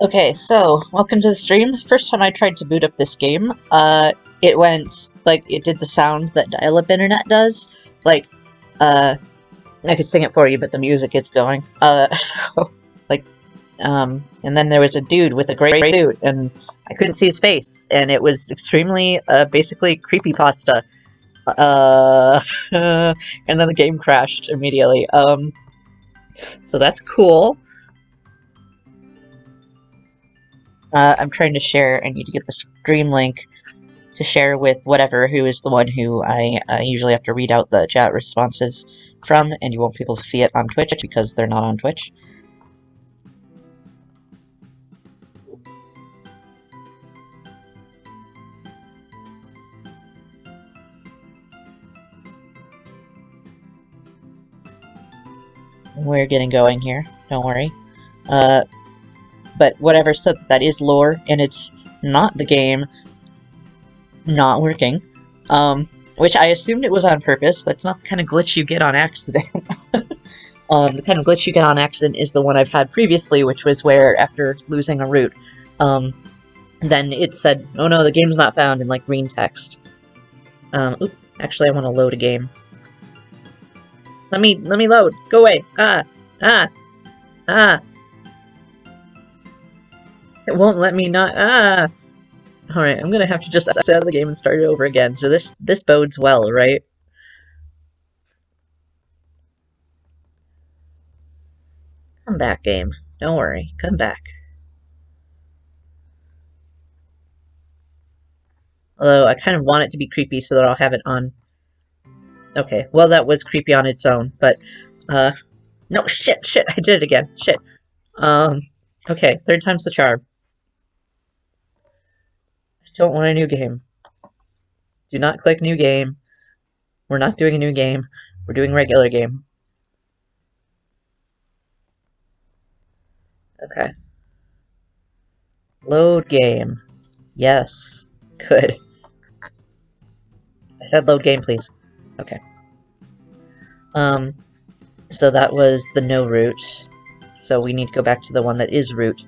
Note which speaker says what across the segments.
Speaker 1: Okay, so welcome to the stream. First time I tried to boot up this game, it went like it did the sound that dial-up internet does. Like, I could sing it for you, but the music is going. So like, and then there was a dude with a gray suit, and I couldn't see his face, and it was extremely, basically creepypasta. And then the game crashed immediately. So that's cool. I'm trying to share. I need to get the stream link to share with whatever who is the one who I usually have to read out the chat responses from, and you won't be able to see it on Twitch because they're not on Twitch. We're getting going here, don't worry. But whatever, so that is lore, and it's not the game not working. Which I assumed it was on purpose. That's not the kind of glitch you get on accident. The kind of glitch you get on accident is the one I've had previously, which was where, after losing a route, then it said, oh no, the game's not found, in, like, green text. Oop, actually I want to load a game. Let me load! Go away! Ah! It won't let me not- Alright, I'm gonna have to just exit out of the game and start it over again, so this bodes well, right? Come back, game. Don't worry, come back. Although, I kind of want it to be creepy so that I'll have it on. Okay, well that was creepy on its own, but, no, shit, I did it again, shit. Okay, third time's the charm. I don't want a new game. Do not click new game. We're not doing a new game. We're doing regular game. Okay. Load game. Yes. Good. I said load game, please. Okay. So that was the no route. So we need to go back to the one that is route.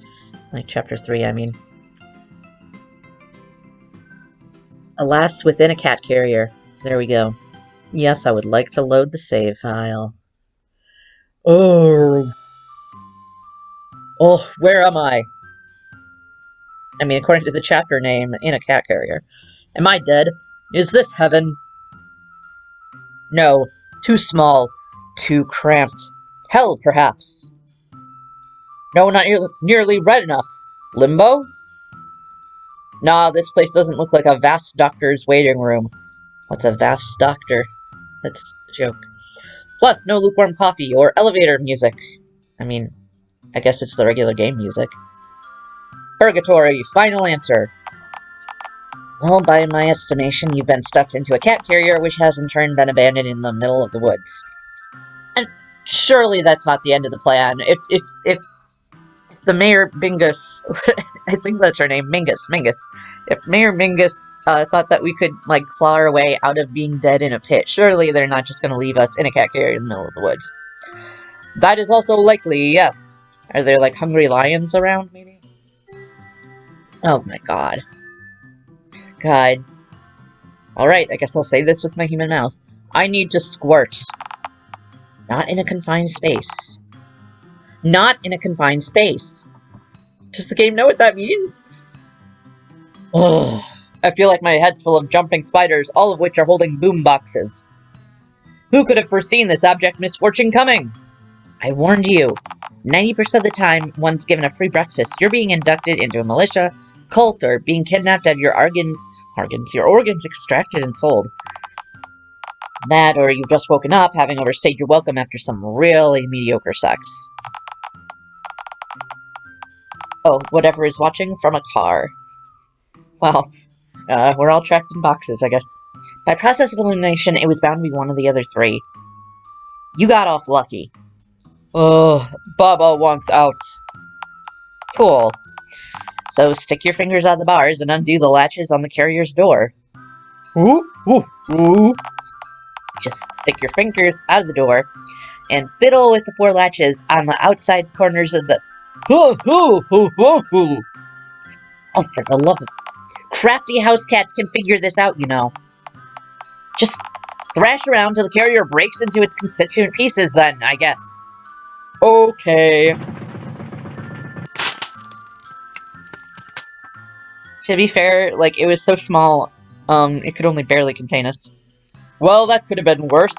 Speaker 1: Like chapter 3, I mean. Alas, within a cat carrier. There we go. Yes, I would like to load the save file. Oh, where am I? I mean, according to the chapter name, in a cat carrier. Am I dead? Is this heaven? No. Too small. Too cramped. Hell, perhaps. No, not nearly red enough. Limbo? Nah, this place doesn't look like a vast doctor's waiting room. What's a vast doctor? That's a joke. Plus, no lukewarm coffee or elevator music. I mean, I guess it's the regular game music. Purgatory, final answer. Well, by my estimation, you've been stuffed into a cat carrier, which has in turn been abandoned in the middle of the woods. And surely that's not the end of the plan. If the Mayor Mingus, I think that's her name, Mingus. If Mayor Mingus thought that we could, like, claw our way out of being dead in a pit, surely they're not just going to leave us in a cat carrier in the middle of the woods. That is also likely, yes. Are there, like, hungry lions around, maybe? Oh my god. God. Alright, I guess I'll say this with my human mouth. I need to squirt. Not in a confined space. Not in a confined space. Does the game know what that means? Ugh. I feel like my head's full of jumping spiders, all of which are holding boom boxes. Who could have foreseen this abject misfortune coming? I warned you. 90% of the time, one's given a free breakfast, you're being inducted into a militia, cult, or being kidnapped to have your organs extracted and sold. That, or you've just woken up, having overstayed your welcome after some really mediocre sex. Oh, whatever is watching from a car. Well, we're all trapped in boxes, I guess. By process of elimination, it was bound to be one of the other three. You got off lucky. Oh, Baba wants out. Cool. So stick your fingers on the bars and undo the latches on the carrier's door. Ooh, ooh, ooh. Just stick your fingers out of the door and fiddle with the 4 latches on the outside corners of the... Oh, for the love of... Crafty house cats can figure this out, you know. Just thrash around till the carrier breaks into its constituent pieces then, I guess. Okay. To be fair, like, it was so small, it could only barely contain us. Well, that could have been worse.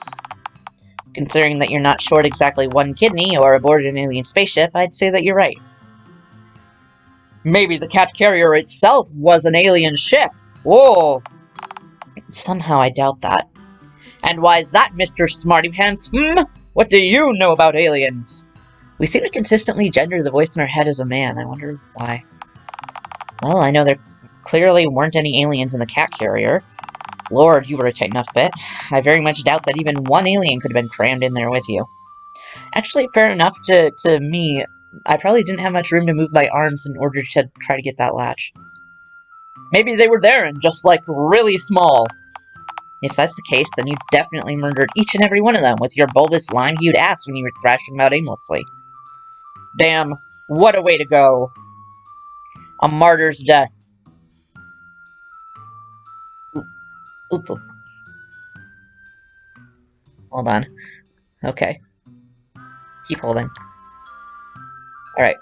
Speaker 1: Considering that you're not short exactly one kidney or aboard an alien spaceship, I'd say that you're right. Maybe the cat carrier itself was an alien ship. Whoa. Somehow I doubt that. And why is that, Mr. Smarty Pants? What do you know about aliens? We seem to consistently gender the voice in our head as a man. I wonder why. Well, I know there clearly weren't any aliens in the cat carrier. Lord, you were a tight enough fit. I very much doubt that even one alien could have been crammed in there with you. Actually, fair enough to me. I probably didn't have much room to move my arms in order to try to get that latch. Maybe they were there and just, like, really small. If that's the case, then you've definitely murdered each and every one of them with your bulbous, lime-hued ass when you were thrashing about aimlessly. Damn, what a way to go. A martyr's death. Oop. Hold on. Okay. Keep holding. Alright.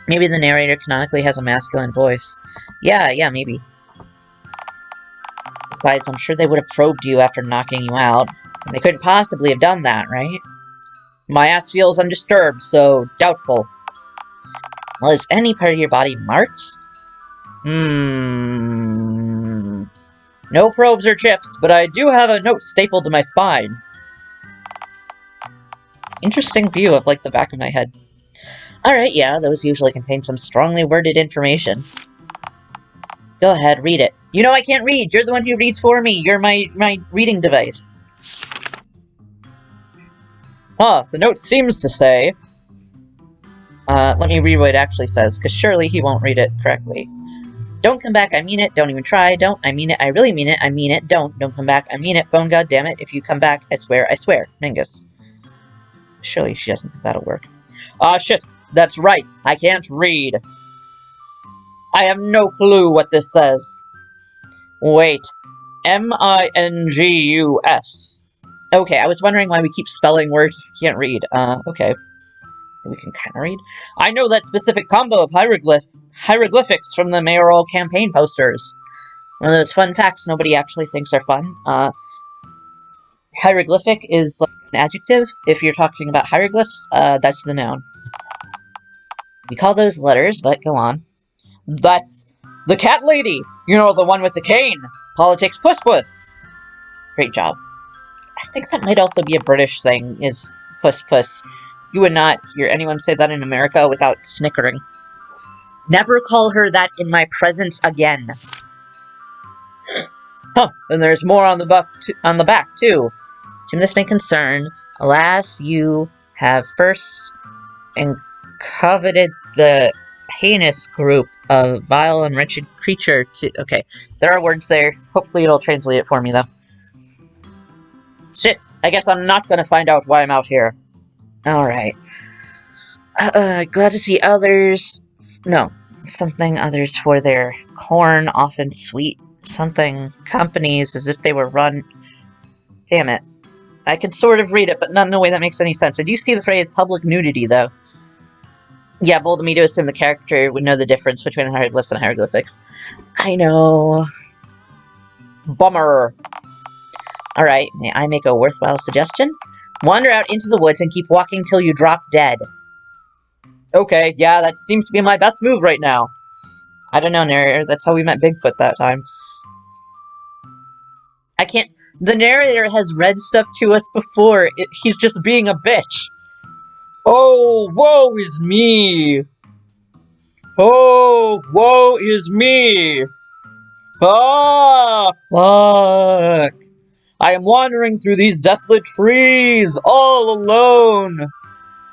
Speaker 1: Maybe the narrator canonically has a masculine voice. Yeah, maybe. Besides, I'm sure they would have probed you after knocking you out. They couldn't possibly have done that, right? My ass feels undisturbed, so doubtful. Well, is any part of your body marked? No probes or chips, but I do have a note stapled to my spine. Interesting view of, like, the back of my head. Alright, yeah, those usually contain some strongly worded information. Go ahead, read it. You know I can't read! You're the one who reads for me! You're my reading device. The note seems to say... let me read what it actually says, because surely he won't read it correctly. Don't come back, I mean it, don't even try, don't, I mean it, I really mean it, I mean it, don't come back, I mean it, phone goddammit, if you come back, I swear, Mingus. Surely she doesn't think that'll work. Shit, that's right, I can't read. I have no clue what this says. Wait, M-I-N-G-U-S. Okay, I was wondering why we keep spelling words we can't read. Okay. We can kind of read. I know that specific combo of hieroglyphics from the mayoral campaign posters. One of those fun facts nobody actually thinks are fun. Hieroglyphic is like an adjective. If you're talking about hieroglyphs, that's the noun. We call those letters, but go on. That's the cat lady! You know, the one with the cane! Politics puss puss! Great job. I think that might also be a British thing, is puss puss. You would not hear anyone say that in America without snickering. Never call her that in my presence again. And there's more on the back, too. To this may concern, alas, you have first coveted the heinous group of vile and wretched creature to... Okay, there are words there. Hopefully it'll translate it for me, though. Shit, I guess I'm not gonna find out why I'm out here. Alright. Glad to see others... No, something others for their corn, often sweet. Something companies as if they were run... Damn it. I can sort of read it, but not in a way that makes any sense. I do see the phrase public nudity, though. Yeah, bold of me to assume the character would know the difference between hieroglyphs and hieroglyphics. I know. Bummer. Alright, may I make a worthwhile suggestion? Wander out into the woods and keep walking till you drop dead. Okay, yeah, that seems to be my best move right now. I don't know, narrator, that's how we met Bigfoot that time. I can't... The narrator has read stuff to us before. He's just being a bitch. Oh, woe is me! Oh, woe is me! Ah, fuck! I am wandering through these desolate trees, all alone!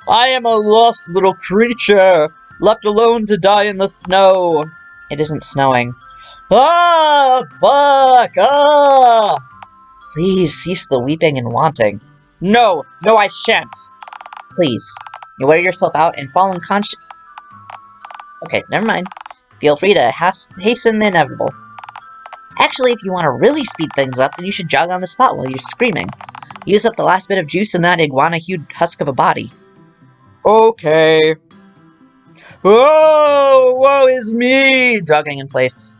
Speaker 1: I am a lost little creature, left alone to die in the snow. It isn't snowing. Ah, fuck! Ah! Please cease the weeping and wanting. No, I shan't. Please, you wear yourself out and fall unconscious. Okay, never mind. Feel free to hasten the inevitable. Actually, if you want to really speed things up, then you should jog on the spot while you're screaming. Use up the last bit of juice in that iguana-hued husk of a body. Okay. Whoa! Woe is me! Jogging in place.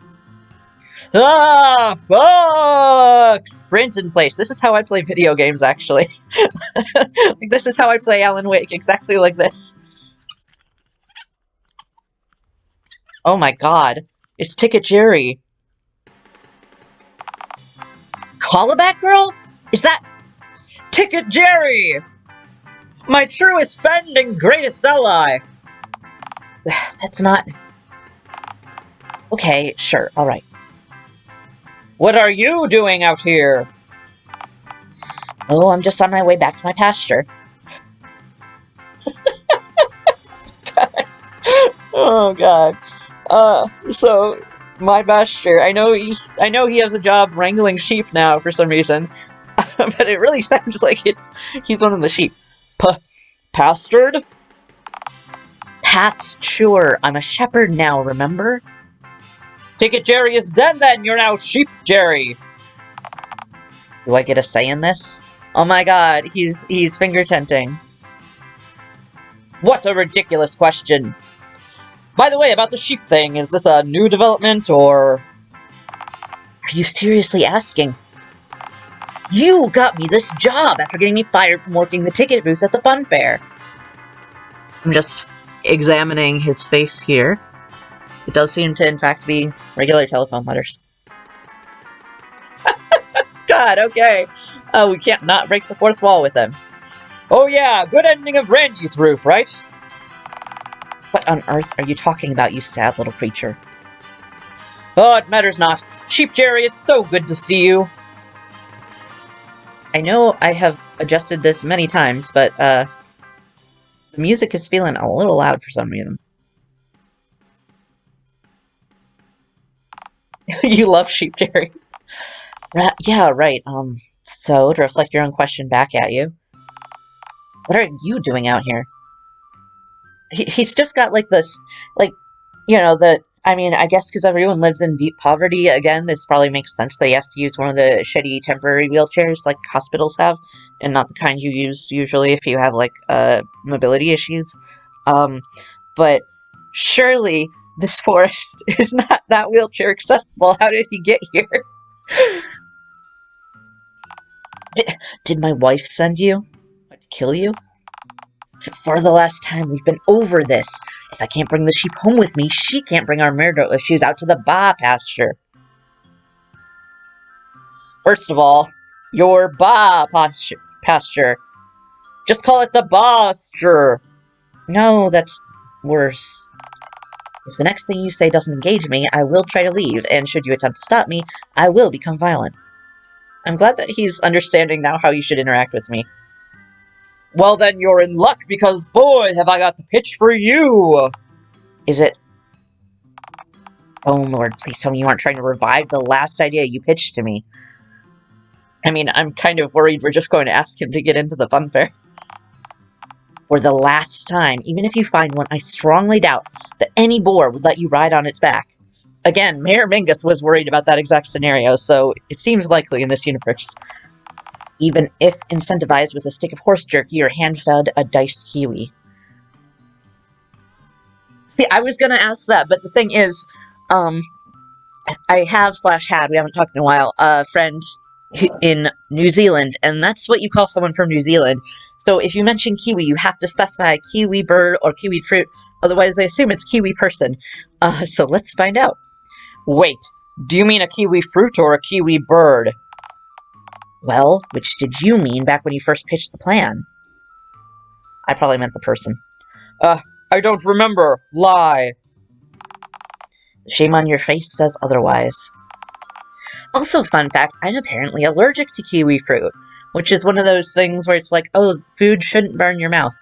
Speaker 1: Ah! Fuck! Sprint in place. This is how I play video games, actually. This is how I play Alan Wake, exactly like this. Oh my god. It's Ticket Jerry. Call it back, girl? Is that... Ticket Jerry! My truest friend and greatest ally! That's not... Okay, sure, alright. What are you doing out here? Oh, I'm just on my way back to my pasture. Oh god. So my pasture. I know he has a job wrangling sheep now for some reason. But it really sounds like he's one of the sheep. Pastured? Pasture. I'm a shepherd now, remember? Ticket Jerry is dead then, you're now Sheep Jerry. Do I get a say in this? Oh my god, he's finger tenting. What a ridiculous question. By the way, about the sheep thing, is this a new development, or... Are you seriously asking? You got me this job after getting me fired from working the ticket booth at the fun fair. I'm just examining his face here. It does seem to, in fact, be regular telephone letters. God, okay. We can't not break the fourth wall with him. Oh yeah, good ending of Randy's roof, right? What on earth are you talking about, you sad little creature? Oh, it matters not. Sheep Jerry, it's so good to see you. I know I have adjusted this many times, but, the music is feeling a little loud for some reason. You love Sheep Jerry. Yeah, right, so, to reflect your own question back at you. What are you doing out here? He's just got, like, this, like, you know, I mean, I guess because everyone lives in deep poverty, again, this probably makes sense that he has to use one of the shitty temporary wheelchairs like hospitals have, and not the kind you use usually if you have, like, mobility issues. But surely this forest is not that wheelchair accessible. How did he get here? Did my wife send you? To kill you? For the last time, we've been over this. If I can't bring the sheep home with me, she can't bring our murder issues out to the Ba pasture. First of all, your Ba pasture. Just call it the Ba-sture. No, that's worse. If the next thing you say doesn't engage me, I will try to leave, and should you attempt to stop me, I will become violent. I'm glad that he's understanding now how you should interact with me. Well then, you're in luck, because boy, have I got the pitch for you! Is it... Oh lord, please tell me you aren't trying to revive the last idea you pitched to me. I mean, I'm kind of worried we're just going to ask him to get into the fun fair. For the last time, even if you find one, I strongly doubt that any boar would let you ride on its back. Again, Mayor Mingus was worried about that exact scenario, so it seems likely in this universe. Even if incentivized with a stick of horse jerky or hand-fed a diced kiwi. See, I was gonna ask that, but the thing is, I have/had, we haven't talked in a while, a friend in New Zealand, and that's what you call someone from New Zealand. So if you mention kiwi, you have to specify kiwi bird or kiwi fruit, otherwise they assume it's kiwi person. So let's find out. Wait, do you mean a kiwi fruit or a kiwi bird? Well, which did you mean back when you first pitched the plan? I probably meant the person. I don't remember. Lie. Shame on your face says otherwise. Also, fun fact, I'm apparently allergic to kiwi fruit, which is one of those things where it's like, oh, food shouldn't burn your mouth.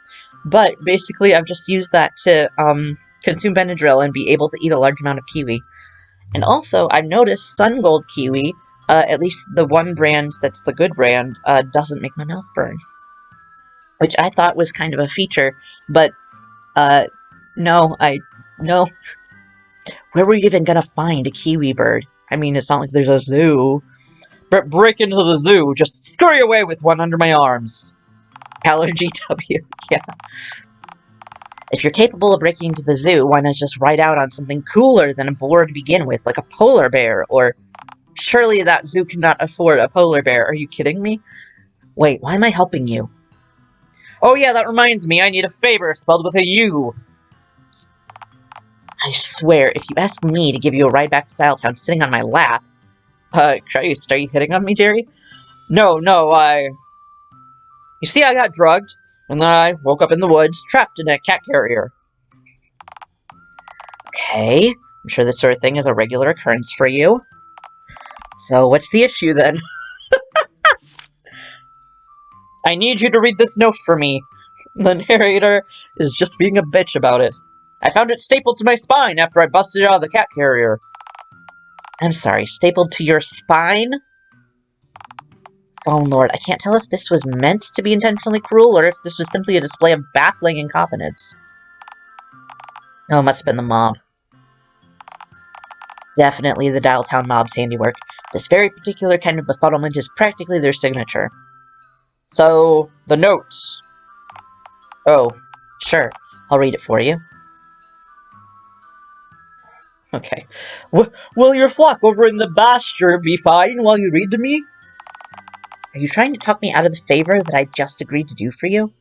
Speaker 1: But basically, I've just used that to consume Benadryl and be able to eat a large amount of kiwi. And also, I've noticed Sun Gold kiwi, at least the one brand that's the good brand, doesn't make my mouth burn. Which I thought was kind of a feature, but, no. Where were you even gonna find a kiwi bird? I mean, it's not like there's a zoo. But break into the zoo, just scurry away with one under my arms. Allergy W, yeah. If you're capable of breaking into the zoo, why not just ride out on something cooler than a boar to begin with, like a polar bear, or... Surely that zoo cannot afford a polar bear, are you kidding me? Wait, why am I helping you? Oh yeah, that reminds me, I need a favor spelled with a U. I swear, if you ask me to give you a ride back to Dialtown sitting on my lap... Christ, are you hitting on me, Jerry? No, You see, I got drugged, and then I woke up in the woods, trapped in a cat carrier. Okay, I'm sure this sort of thing is a regular occurrence for you. So, what's the issue, then? I need you to read this note for me. The narrator is just being a bitch about it. I found it stapled to my spine after I busted out of the cat carrier. I'm sorry, stapled to your spine? Oh lord, I can't tell if this was meant to be intentionally cruel or if this was simply a display of baffling incompetence. Oh, it must have been the mob. Definitely the Dialtown mob's handiwork. This very particular kind of befuddlement is practically their signature. So, the notes. Oh, sure. I'll read it for you. Okay. Will your flock over in the pasture be fine while you read to me? Are you trying to talk me out of the favor that I just agreed to do for you?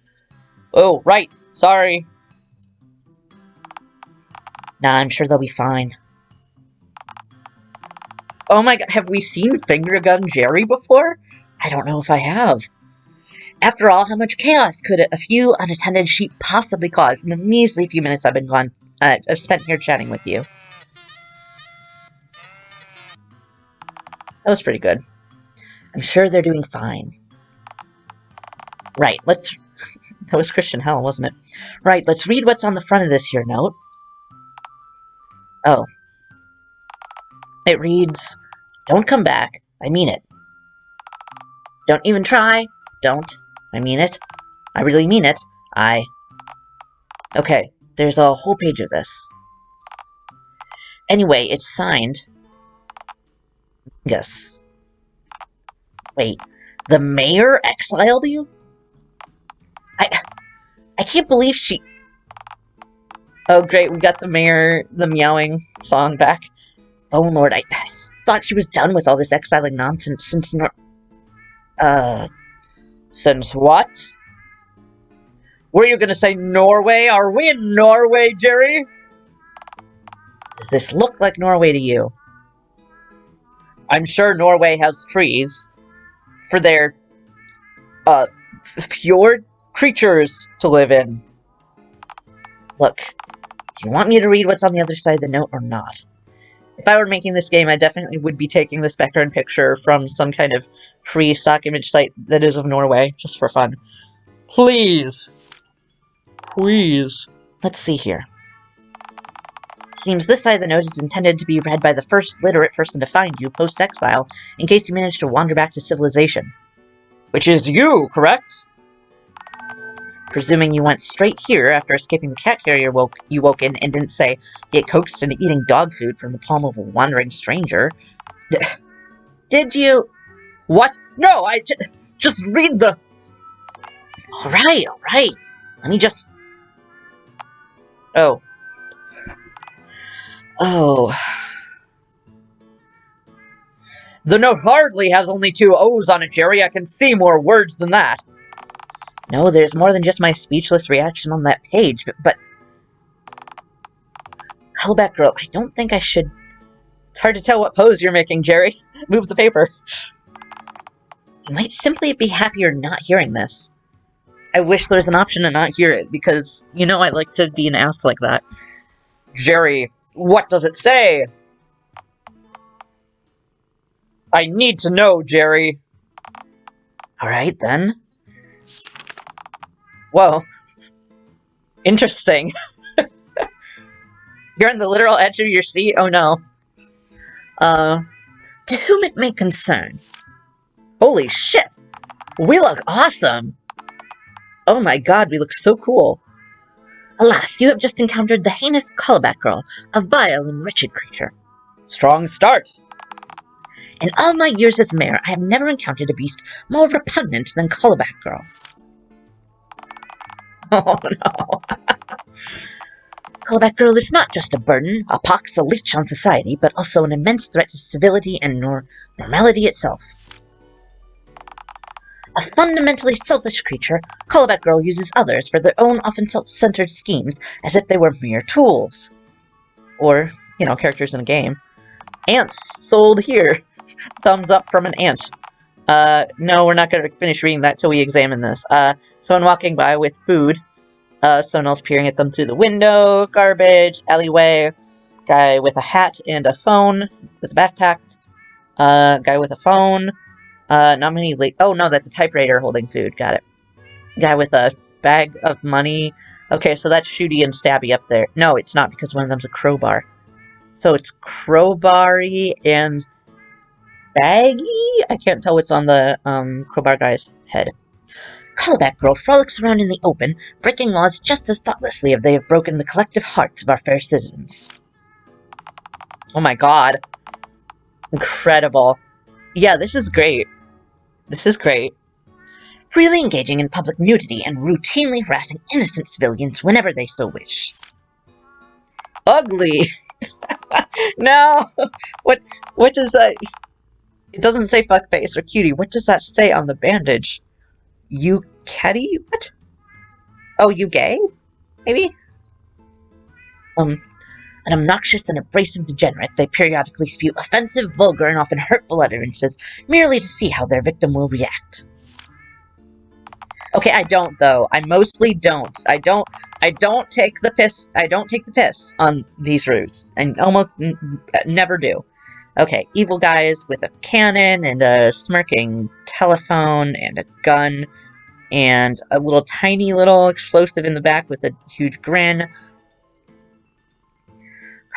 Speaker 1: Oh, right. Sorry. Nah, I'm sure they'll be fine. Oh my god, have we seen Finger Gun Jerry before? I don't know if I have. After all, how much chaos could a few unattended sheep possibly cause in the measly few minutes I've spent here chatting with you? That was pretty good. I'm sure they're doing fine. Right, that was Christian Hell, wasn't it? Right, let's read what's on the front of this here note. Oh. It reads, don't come back. I mean it. Don't even try. Don't. I mean it. I really mean it. Okay, there's a whole page of this. Anyway, it's signed... Yes. Wait, the mayor exiled you? I can't believe she... Oh great, we got the mayor, the meowing song back. Oh lord, I thought she was done with all this exiling nonsense since Since what? Were you gonna say Norway? Are we in Norway, Jerry? Does this look like Norway to you? I'm sure Norway has trees for their, fjord creatures to live in. Look, do you want me to read what's on the other side of the note or not? If I were making this game, I definitely would be taking this background picture from some kind of free stock image site that is of Norway, just for fun. Please. Please. Let's see here. Seems this side of the note is intended to be read by the first literate person to find you post-exile, in case you manage to wander back to civilization. Which is you, correct? Presuming you went straight here after escaping the cat carrier you woke in and didn't say, get coaxed into eating dog food from the palm of a wandering stranger. Did you? What? No, just read the... Alright. Let me just... Oh. The note hardly has only 2 O's on it, Jerry. I can see more words than that. No, there's more than just my speechless reaction on that page, but... Hellback girl, I don't think I should... It's hard to tell what pose you're making, Jerry. Move the paper. You might simply be happier not hearing this. I wish there was an option to not hear it, because, you know, I like to be an ass like that. Jerry, what does it say? I need to know, Jerry. Alright, then. Whoa. Interesting. You're on the literal edge of your seat? Oh no. To whom it may concern. Holy shit! We look awesome! Oh my god, we look so cool. Alas, you have just encountered the heinous Callback Girl, a vile and wretched creature. Strong start! In all my years as mayor, I have never encountered a beast more repugnant than Callback Girl. Oh no. Callback Girl is not just a burden, a pox, a leech on society, but also an immense threat to civility and normality itself. A fundamentally selfish creature, Callback Girl uses others for their own often self-centered schemes as if they were mere tools. Or, characters in a game. Ants sold here. Thumbs up from an ant. No, we're not going to finish reading that till we examine this. Someone walking by with food. Someone else peering at them through the window. Garbage. Alleyway. Guy with a hat and a phone. With a backpack. Guy with a phone. Not many oh no, that's a typewriter holding food. Got it. Guy with a bag of money. Okay, so that's Shooty and Stabby up there. No, it's not, because one of them's a crowbar. So it's crowbar-y and baggy? I can't tell what's on the crowbar guy's head. Callback Girl frolics around in the open, breaking laws just as thoughtlessly as they have broken the collective hearts of our fair citizens. Oh my god. Incredible. Yeah, this is great. This is great. Freely engaging in public nudity and routinely harassing innocent civilians whenever they so wish. Ugly! No! What does that... It doesn't say fuckface or cutie. What does that say on the bandage? You catty? What? Oh, you gay? Maybe? An obnoxious and abrasive degenerate, they periodically spew offensive, vulgar, and often hurtful utterances merely to see how their victim will react. Okay, I don't, though. I mostly don't. I don't take the piss. I don't take the piss on these routes. I almost never do. Okay, evil guys with a cannon and a smirking telephone and a gun and a little tiny little explosive in the back with a huge grin.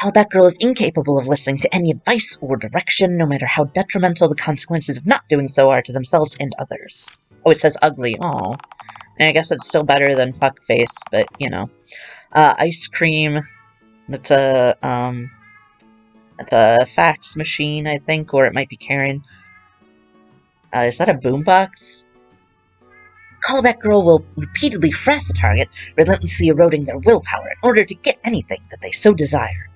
Speaker 1: Callback Girl is incapable of listening to any advice or direction, no matter how detrimental the consequences of not doing so are to themselves and others. Oh, it says ugly. Oh. And I guess it's still better than fuckface, but, ice cream. That's a fax machine, I think, or it might be Karen. Is that a boombox? Callback Girl will repeatedly harass the target, relentlessly eroding their willpower in order to get anything that they so desire.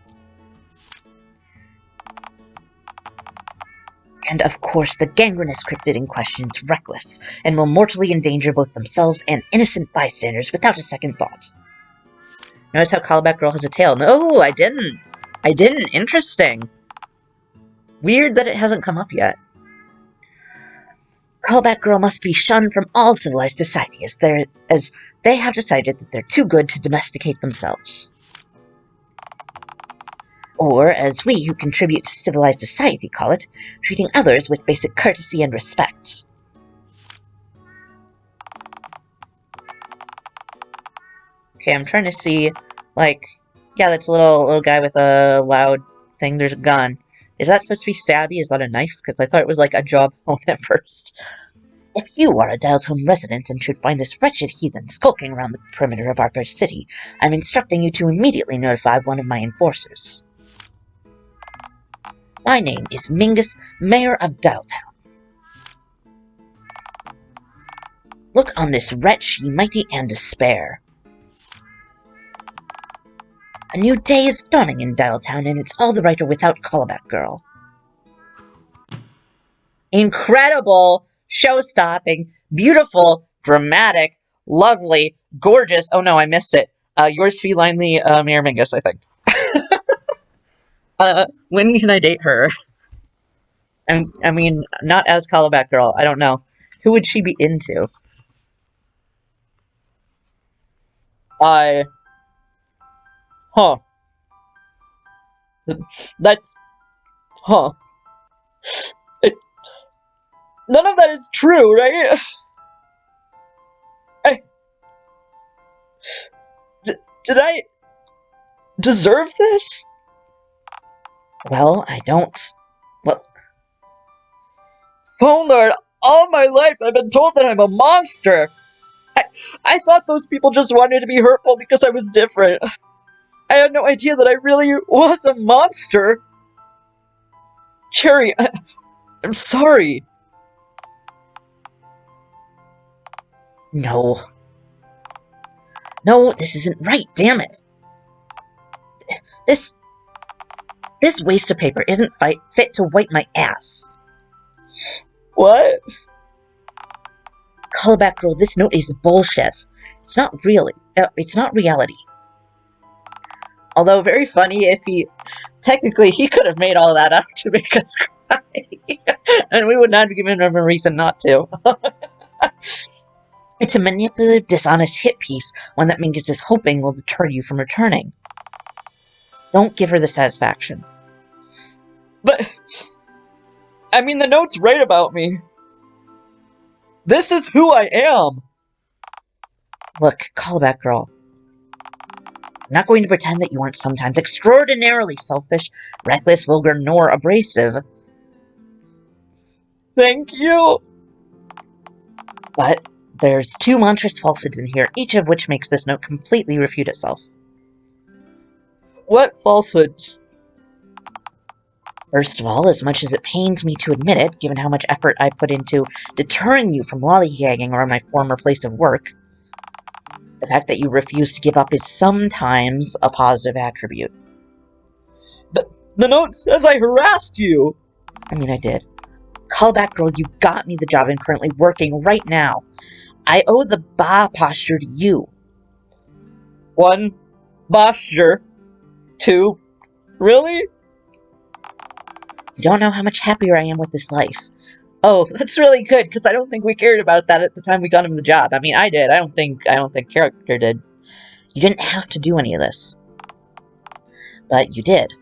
Speaker 1: And, of course, the gangrenous cryptid in question is reckless, and will mortally endanger both themselves and innocent bystanders without a second thought. Notice how Callback Girl has a tail. No, I didn't. Interesting. Weird that it hasn't come up yet. Callback Girl must be shunned from all civilized society, as they have decided that they're too good to domesticate themselves. Or, as we who contribute to civilized society call it, treating others with basic courtesy and respect. Okay, I'm trying to see, yeah, that's a little guy with a loud thing. There's a gun. Is that supposed to be Stabby? Is that a knife? Because I thought it was like a job phone at first. If you are a Dialtown resident and should find this wretched heathen skulking around the perimeter of our fair city, I'm instructing you to immediately notify one of my enforcers. My name is Mingus, Mayor of Dialtown. Look on this wretch, ye mighty and despair. A new day is dawning in Dialtown, and it's all the brighter without Callback Girl. Incredible, show-stopping, beautiful, dramatic, lovely, gorgeous. Oh no, I missed it. Yours felinely, Mayor Mingus, I think. When can I date her? I mean, not as Callback Girl. I don't know. Who would she be into? Huh. That's... Huh. None of that is true, right? Did I deserve this? Well, I don't. Well... Phone Lord, all my life I've been told that I'm a monster! I thought those people just wanted to be hurtful because I was different. I had no idea that I really was a monster. Cherry, I'm sorry. No. No, this isn't right, damn it. This waste of paper isn't fit to wipe my ass. What? Callback girl, this note is bullshit. It's not reality. Although very funny if technically he could have made all that up to make us cry. And we would not have given him a reason not to. It's a manipulative, dishonest hit piece, one that Mingus is hoping will deter you from returning. Don't give her the satisfaction. But, I mean, the note's right about me. This is who I am. Look, callback girl. I'm not going to pretend that you aren't sometimes extraordinarily selfish, reckless, vulgar, nor abrasive. Thank you. But there's 2 monstrous falsehoods in here, each of which makes this note completely refute itself. What falsehoods? First of all, as much as it pains me to admit it, given how much effort I put into deterring you from lollygagging around my former place of work, the fact that you refuse to give up is sometimes a positive attribute. But the note says I harassed you! I mean, I did. Callback girl, you got me the job I'm currently working right now. I owe the ba posture to you. 1. Posture. 2. Really? You don't know how much happier I am with this life. Oh, that's really good, because I don't think we cared about that at the time we got him the job. I mean, I did. I don't think character did. You didn't have to do any of this. But you did.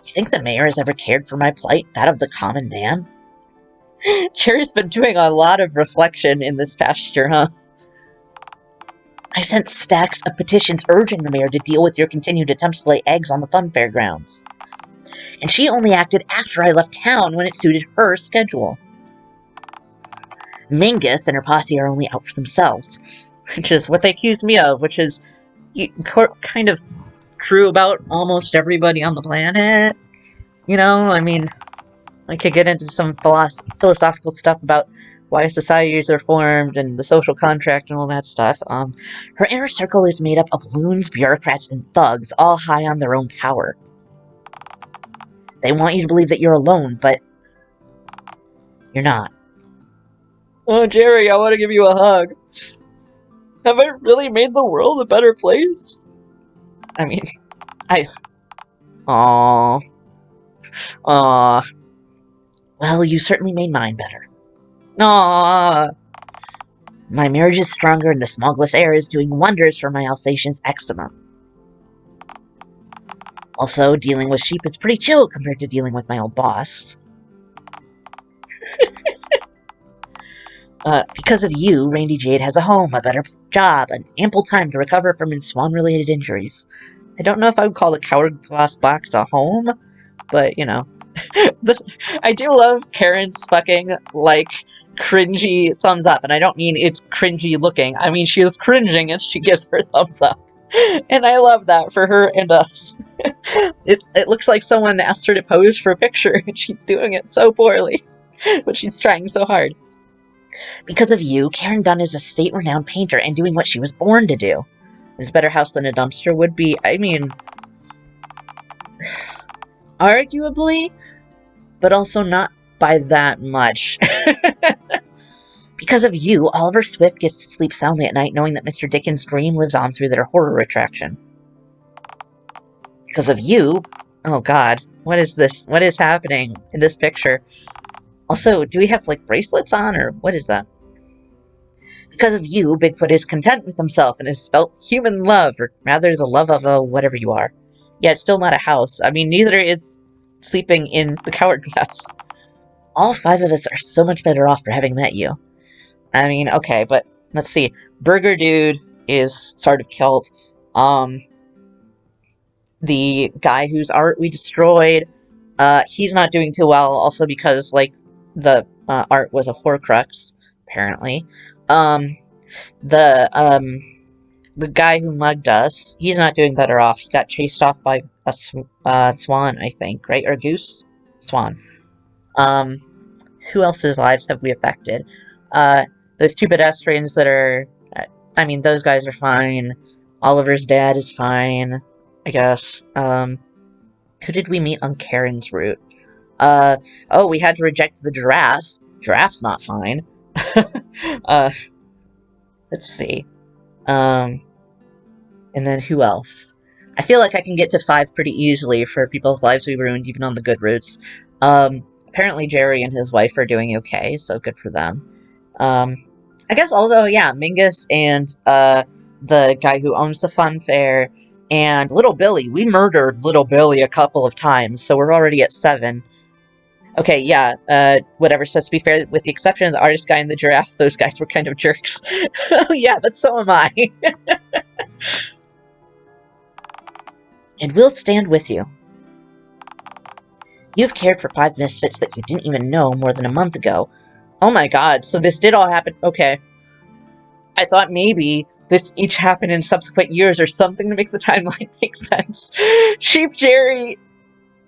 Speaker 1: You think the mayor has ever cared for my plight, that of the common man? Cherry's been doing a lot of reflection in this past year, huh? I sent stacks of petitions urging the mayor to deal with your continued attempts to lay eggs on the fun fairgrounds. And she only acted after I left town when it suited her schedule. Mingus and her posse are only out for themselves, which is what they accused me of, which is kind of true about almost everybody on the planet. You know, I mean, I could get into some philosophical stuff about why societies are formed and the social contract and all that stuff. Her inner circle is made up of loons, bureaucrats, and thugs, all high on their own power. They want you to believe that you're alone, but you're not. Oh, Jerry, I want to give you a hug. Have I really made the world a better place? I mean, Aww. Well, you certainly made mine better. Aww. My marriage is stronger and the smogless air is doing wonders for my Alsatian's eczema. Also, dealing with sheep is pretty chill compared to dealing with my old boss. Because of you, Randy Jade has a home, a better job, and ample time to recover from his swan-related injuries. I don't know if I would call the Coward Glass Box a home, but, you know. I do love Karen's fucking, like, cringy thumbs up, and I don't mean it's cringy looking. I mean she is cringing as she gives her thumbs up. And I love that for her and us. It looks like someone asked her to pose for a picture, and she's doing it so poorly. But she's trying so hard. Because of you, Karen Dunn is a state-renowned painter and doing what she was born to do. Is a better house than a dumpster would be, I mean, arguably, but also not by that much. Because of you, Oliver Swift gets to sleep soundly at night knowing that Mr. Dickens' dream lives on through their horror attraction. Because of you, oh god, what is this? What is happening in this picture? Also, do we have, like, bracelets on, or what is that? Because of you, Bigfoot is content with himself and has felt human love, or rather the love of a whatever you are. Yeah, it's still not a house. I mean, neither is sleeping in the Coward Glass. All 5 of us are so much better off for having met you. I mean, okay, but let's see. Burger Dude is sort of killed. The guy whose art we destroyed, he's not doing too well, also because, like, the art was a Horcrux, apparently. Um, the guy who mugged us, he's not doing better off. He got chased off by a swan, I think, right? Or goose? Swan. Um, who else's lives have we affected? Those two pedestrians that are... I mean, those guys are fine. Oliver's dad is fine, I guess. Who did we meet on Karen's route? Oh, we had to reject the giraffe. Giraffe's not fine. Let's see. And then who else? I feel like I can get to 5 pretty easily for people's lives we ruined, even on the good routes. Apparently Jerry and his wife are doing okay, so good for them. I guess although, yeah, Mingus and, the guy who owns the fun fair, and Little Billy. We murdered Little Billy a couple of times, so we're already at 7. Okay, yeah, whatever, so to be fair, with the exception of the artist guy and the giraffe, those guys were kind of jerks. Oh yeah, but so am I. And we'll stand with you. You've cared for 5 misfits that you didn't even know more than a month ago. Oh my god, so this did all happen. Okay. I thought maybe this each happened in subsequent years or something to make the timeline make sense. Sheep Jerry...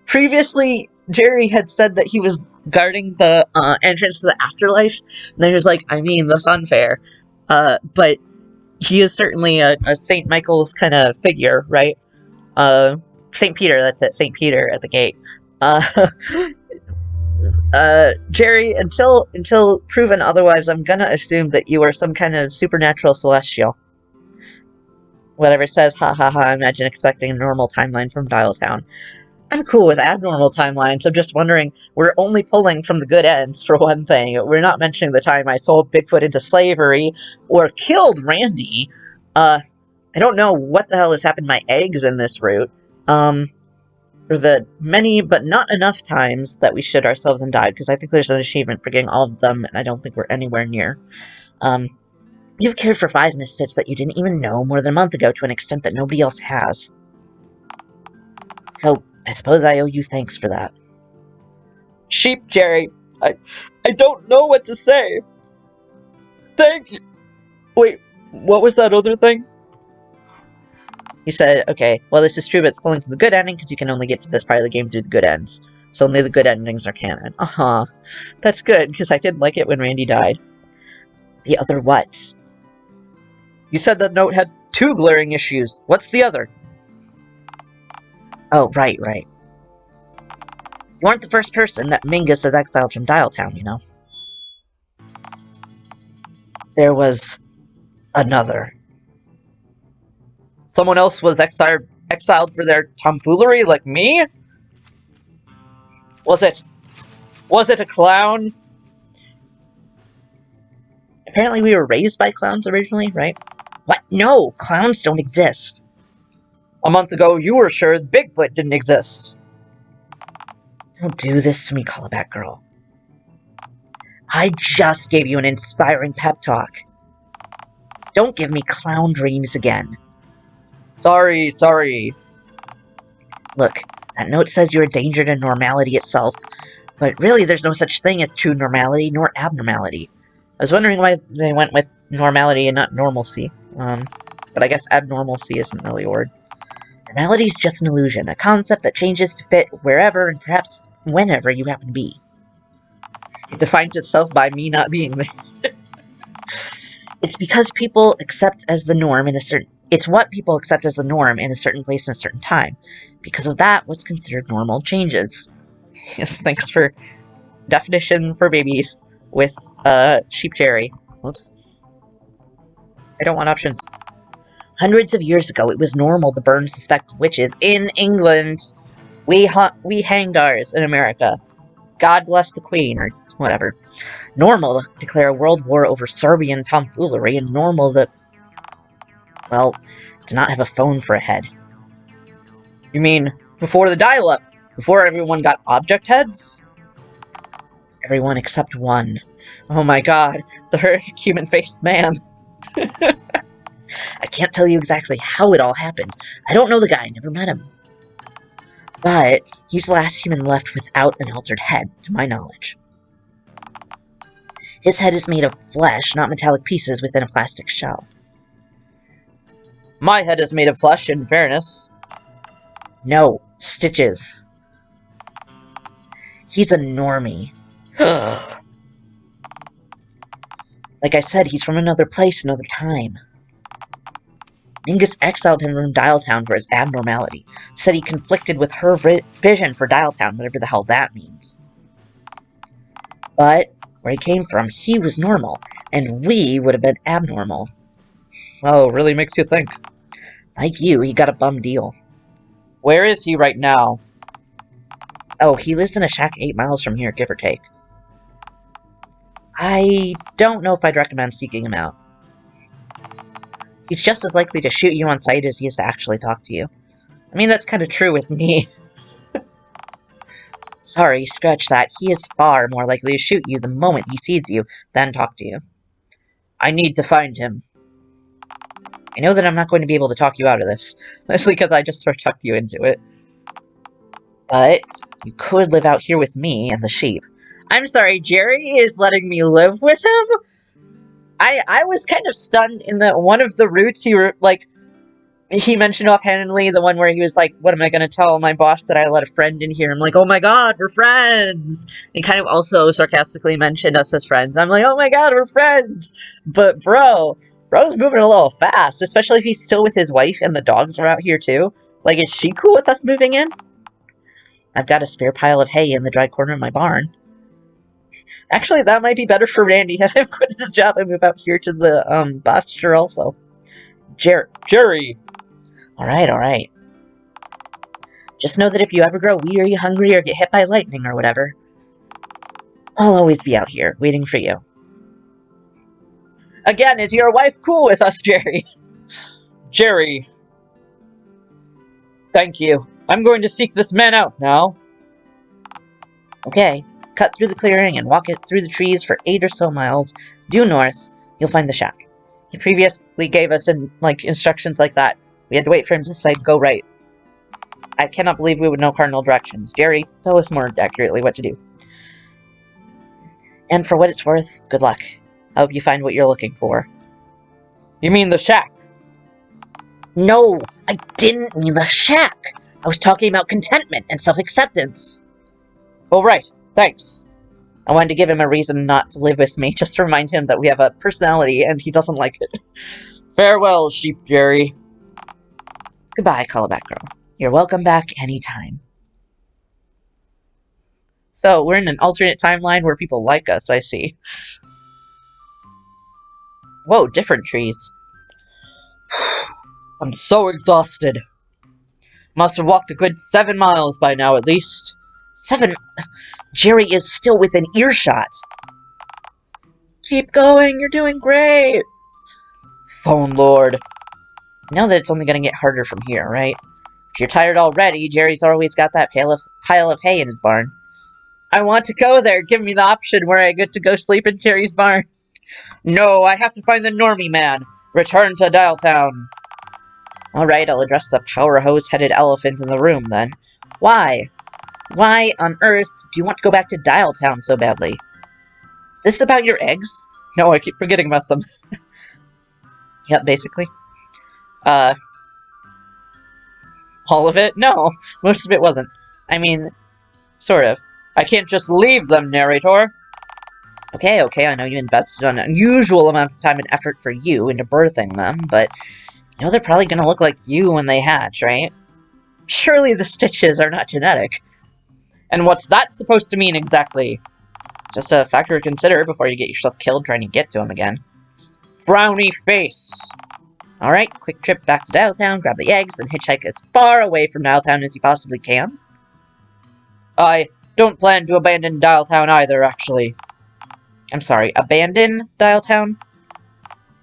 Speaker 1: Previously, Jerry had said that he was guarding the entrance to the afterlife, and then he was like, I mean, the fun fair. But he is certainly a St. Michael's kind of figure, right? St. Peter, that's it, St. Peter at the gate. Jerry, until proven otherwise, I'm gonna assume that you are some kind of supernatural celestial. Whatever it says, ha ha ha, imagine expecting a normal timeline from Dialtown. I'm cool with abnormal timelines. I'm just wondering, we're only pulling from the good ends, for one thing. We're not mentioning the time I sold Bigfoot into slavery, or killed Randy. I don't know what the hell has happened to my eggs in this route. For the many, but not enough times that we shit ourselves and died, because I think there's an achievement for getting all of them, and I don't think we're anywhere near. You've cared for 5 misfits that you didn't even know more than a month ago to an extent that nobody else has. So, I suppose I owe you thanks for that. Sheep Jerry, I don't know what to say. Thank you. Wait, what was that other thing? He said, okay, well this is true, but it's pulling from the good ending because you can only get to this part of the game through the good ends. So only the good endings are canon. Uh-huh. That's good, because I did like it when Randy died. The other what? You said that note had 2 glaring issues. What's the other? Oh, right. You aren't the first person that Mingus has exiled from Dialtown, you know. There was another. Someone else was exiled for their tomfoolery, like me? Was it a clown? Apparently we were raised by clowns originally, right? What? No! Clowns don't exist. A month ago, you were sure Bigfoot didn't exist. Don't do this to me, Callback Girl. I just gave you an inspiring pep talk. Don't give me clown dreams again. Sorry. Look, that note says you're a danger to normality itself, but really there's no such thing as true normality nor abnormality. I was wondering why they went with normality and not normalcy. But I guess abnormalcy isn't really a word. Normality is just an illusion, a concept that changes to fit wherever and perhaps whenever you happen to be. It defines itself by me not being there. It's because people accept as the norm in a certain... It's what people accept as the norm in a certain place in a certain time. Because of that, what's considered normal changes. Yes, thanks for definition for babies with, Sheep Jerry. Whoops. I don't want options. Hundreds of years ago, it was normal to burn suspected witches in England. We hanged ours in America. God bless the Queen, or whatever. Normal to declare a world war over Serbian tomfoolery, and normal to... well, to not have a phone for a head. You mean, before the dial-up? Before everyone got object heads? Everyone except one. Oh my god, the horrific human-faced man. I can't tell you exactly how it all happened. I don't know the guy, never met him. But he's the last human left without an altered head, to my knowledge. His head is made of flesh, not metallic pieces within a plastic shell. My head is made of flesh, in fairness. No, stitches. He's a normie. Like I said, he's from another place, another time. Mingus exiled him from Dialtown for his abnormality. Said he conflicted with her vision for Dialtown, whatever the hell that means. But where he came from, he was normal, and we would have been abnormal. Oh, really makes you think. Like you, he got a bum deal. Where is he right now? Oh, he lives in a shack 8 miles from here, give or take. I don't know if I'd recommend seeking him out. He's just as likely to shoot you on sight as he is to actually talk to you. I mean, that's kind of true with me. Sorry, scratch that. He is far more likely to shoot you the moment he sees you than talk to you. I need to find him. I know that I'm not going to be able to talk you out of this, mostly because I just sort of talked you into it. But you could live out here with me and the sheep. I'm sorry, Jerry is letting me live with him? I was kind of stunned in that one of the routes he mentioned offhandedly, the one where he was like, what am I going to tell my boss that I let a friend in here? I'm like, oh my god, we're friends! And he kind of also sarcastically mentioned us as friends. I'm like, oh my god, we're friends! But bro's moving a little fast, especially if he's still with his wife and the dogs are out here too. Like, is she cool with us moving in? I've got a spare pile of hay in the dry corner of my barn. Actually, that might be better for Randy. Have him quit his job and move out here to the, pasture also. Jerry! Alright. Just know that if you ever grow weary, hungry, or get hit by lightning or whatever, I'll always be out here, waiting for you. Again, is your wife cool with us, Jerry? Jerry. Thank you. I'm going to seek this man out now. Okay. Cut through the clearing and walk it through the trees for 8 or so miles. Due north, you'll find the shack. He previously gave us instructions like that. We had to wait for him to say, go right. I cannot believe we would know cardinal directions. Jerry, tell us more accurately what to do. And for what it's worth, good luck. I hope you find what you're looking for. You mean the shack? No, I didn't mean the shack. I was talking about contentment and self-acceptance. Oh, right. Thanks. I wanted to give him a reason not to live with me, just to remind him that we have a personality and he doesn't like it. Farewell, Sheep Jerry. Goodbye, Callback Girl. You're welcome back anytime. So, we're in an alternate timeline where people like us, I see. Whoa, different trees. I'm so exhausted. Must have walked a good 7 miles by now, at least. 7? Jerry is still within earshot. Keep going, you're doing great. Phone Lord. Know that it's only going to get harder from here, right? If you're tired already, Jerry's always got that pile of hay in his barn. I want to go there. Give me the option where I get to go sleep in Jerry's barn. No, I have to find the normie man. Return to Dialtown. Alright, I'll address the power hose-headed elephant in the room, then. Why? Why on earth do you want to go back to Dialtown so badly? Is this about your eggs? No, I keep forgetting about them. Yep, basically. All of it? No, most of it wasn't. I mean, sort of. I can't just leave them, narrator. Okay, I know you invested an unusual amount of time and effort for you into birthing them, but you know they're probably gonna look like you when they hatch, right? Surely the stitches are not genetic. And what's that supposed to mean exactly? Just a factor to consider before you get yourself killed trying to get to him again. Frowny face. Alright, quick trip back to Dialtown, grab the eggs, and hitchhike as far away from Dialtown as you possibly can. I don't plan to abandon Dialtown either, actually. I'm sorry, abandon Dialtown?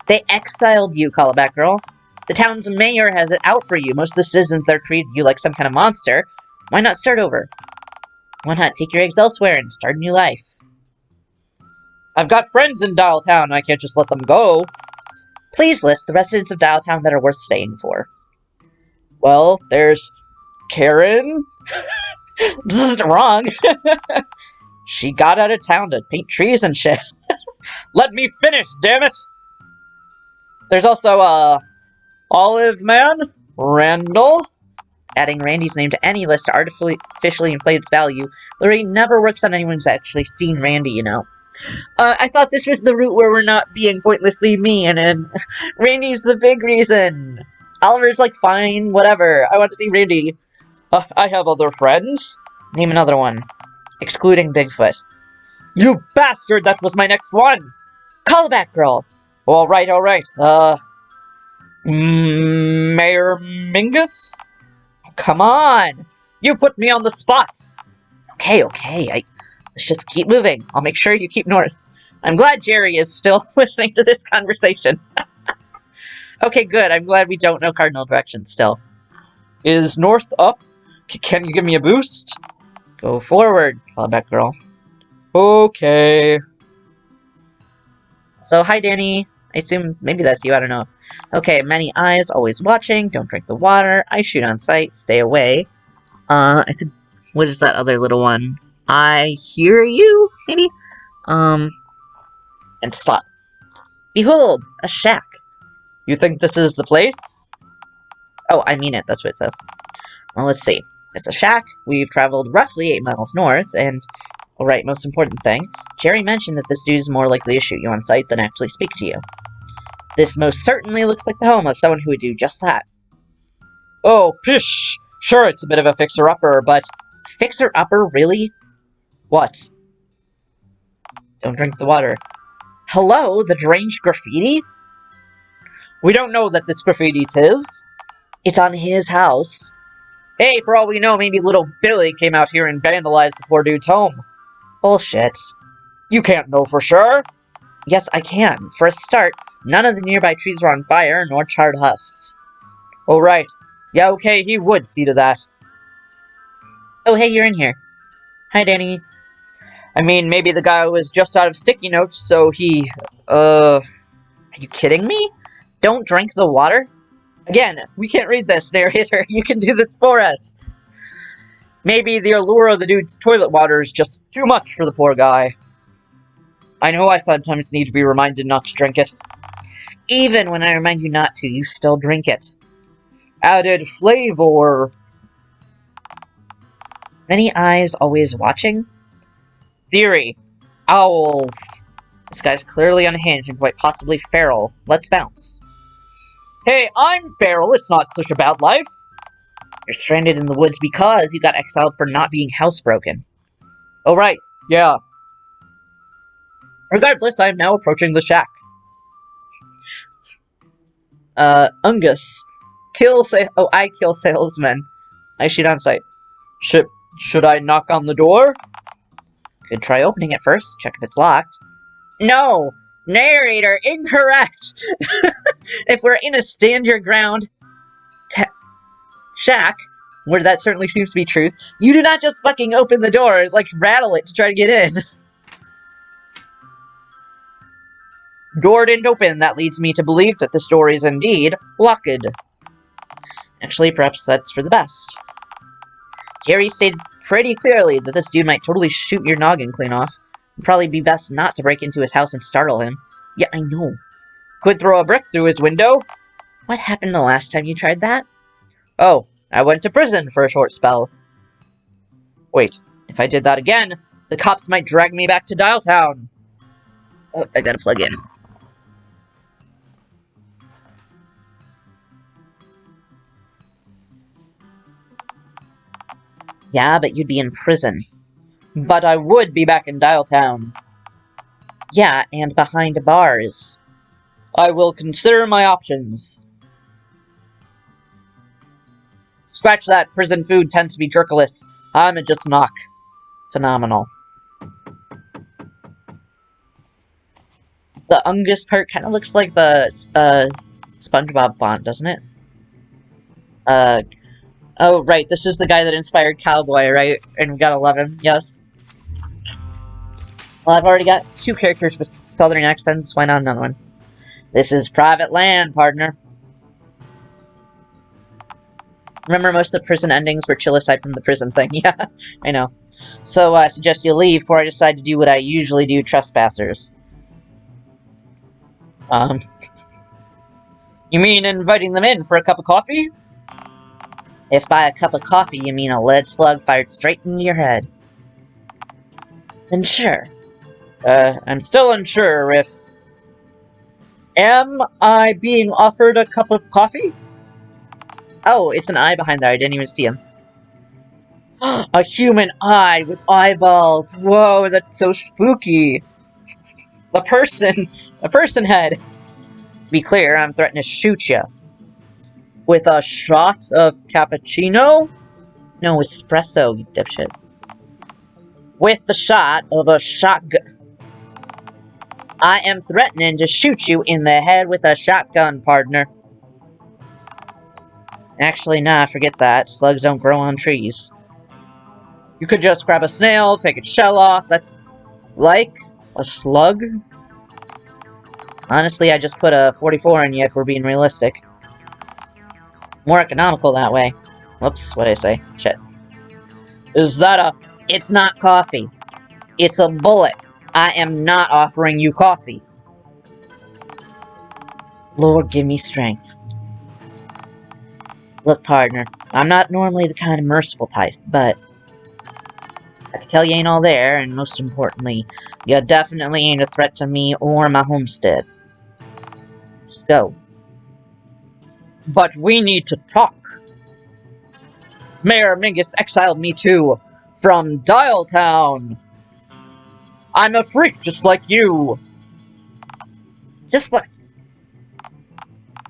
Speaker 1: They exiled you, Callback Girl. The town's mayor has it out for you. Most of the citizens there treated you like some kind of monster. Why not start over? Why not take your eggs elsewhere and start a new life? I've got friends in Dialtown, I can't just let them go. Please list the residents of Dialtown that are worth staying for. Well, there's Karen. This isn't wrong. She got out of town to paint trees and shit. Let me finish, damn it! There's also, Olive Man, Randall. Adding Randy's name to any list to artificially inflate its value literally never works on anyone who's actually seen Randy, you know. I thought this was the route where we're not being pointlessly mean, and Randy's the big reason. Oliver's like, fine, whatever. I want to see Randy. I have other friends. Name another one. Excluding Bigfoot. You bastard! That was my next one! Call back, girl! Alright, alright. Mayor Mingus? Come on! You put me on the spot! Okay, let's just keep moving. I'll make sure you keep north. I'm glad Jerry is still listening to this conversation. Okay, good. I'm glad we don't know cardinal directions still. Is north up? Can you give me a boost? Go forward, Clawback Girl. Okay. So, hi, Danny. I assume maybe that's you, I don't know. Okay, many eyes, always watching. Don't drink the water. I shoot on sight. Stay away. I think... What is that other little one? I hear you, maybe? And stop. Behold, a shack. You think this is the place? Oh, I mean it, that's what it says. Well, let's see. It's a shack. We've traveled roughly 8 miles north, and... Alright, most important thing. Jerry mentioned that this dude is more likely to shoot you on sight than actually speak to you. This most certainly looks like the home of someone who would do just that. Oh, pish! Sure, it's a bit of a fixer-upper, but... Fixer-upper, really? What? Don't drink the water. Hello, the deranged graffiti? We don't know that this graffiti's his. It's on his house. Hey, for all we know, maybe little Billy came out here and vandalized the poor dude's home. Bullshit. You can't know for sure. Yes, I can. For a start, none of the nearby trees were on fire, nor charred husks. Oh, right. Yeah, okay, he would see to that. Oh, hey, you're in here. Hi, Danny. I mean, maybe the guy was just out of sticky notes, so he... Are you kidding me? Don't drink the water? Again, we can't read this, narrator. You can do this for us. Maybe the allure of the dude's toilet water is just too much for the poor guy. I know I sometimes need to be reminded not to drink it. Even when I remind you not to, you still drink it. Added flavor. Many eyes always watching? Theory. Owls. This guy's clearly unhinged and quite possibly feral. Let's bounce. Hey, I'm feral. It's not such a bad life. You're stranded in the woods because you got exiled for not being housebroken. Oh, right. Yeah. Regardless, I am now approaching the shack. Ungus. I kill salesmen. I shoot on sight. Should I knock on the door? Could try opening it first. Check if it's locked. No! Narrator, incorrect! If we're in a stand-your-ground shack, where that certainly seems to be truth, you do not just fucking open the door, like, rattle it to try to get in. Door didn't open. That leads me to believe that this door is indeed locked. Actually, perhaps that's for the best. Gary stated pretty clearly that this dude might totally shoot your noggin clean off. It'd probably be best not to break into his house and startle him. Yeah, I know. Could throw a brick through his window. What happened the last time you tried that? Oh, I went to prison for a short spell. Wait, if I did that again, the cops might drag me back to Dialtown. Oh, I gotta plug in. Yeah, but you'd be in prison. But I would be back in Dialtown. Yeah, and behind bars. I will consider my options. Scratch that. Prison food tends to be jerkless. I'ma just knock. Phenomenal. The Ungus part kind of looks like the SpongeBob font, doesn't it? Oh, right, this is the guy that inspired Cowboy, right? And we gotta love him, yes. Well, I've already got 2 characters with southern accents, why not another one? This is private land, partner. Remember, most of the prison endings were chill aside from the prison thing. Yeah, I know. So, I suggest you leave before I decide to do what I usually do, trespassers. Um, you mean inviting them in for a cup of coffee? If by a cup of coffee you mean a lead slug fired straight into your head, then sure. I'm still unsure if... Am I being offered a cup of coffee? Oh, it's an eye behind there. I didn't even see him. A human eye with eyeballs. Whoa, that's so spooky. A person head. To be clear, I'm threatening to shoot you. With a shot of cappuccino? No, espresso, you dipshit. With the shot of a shotgun. I am threatening to shoot you in the head with a shotgun, partner. Actually, nah, forget that. Slugs don't grow on trees. You could just grab a snail, take its shell off. That's like a slug. Honestly, I just put a 44 in you if we're being realistic. More economical that way. Whoops, what'd I say? Shit. Is that a... It's not coffee. It's a bullet. I am not offering you coffee. Lord, give me strength. Look, partner, I'm not normally the kind of merciful type, but I can tell you ain't all there, and most importantly, you definitely ain't a threat to me or my homestead. Just go. But we need to talk. Mayor Mingus exiled me too, from Dialtown. I'm a freak just like you. Just like...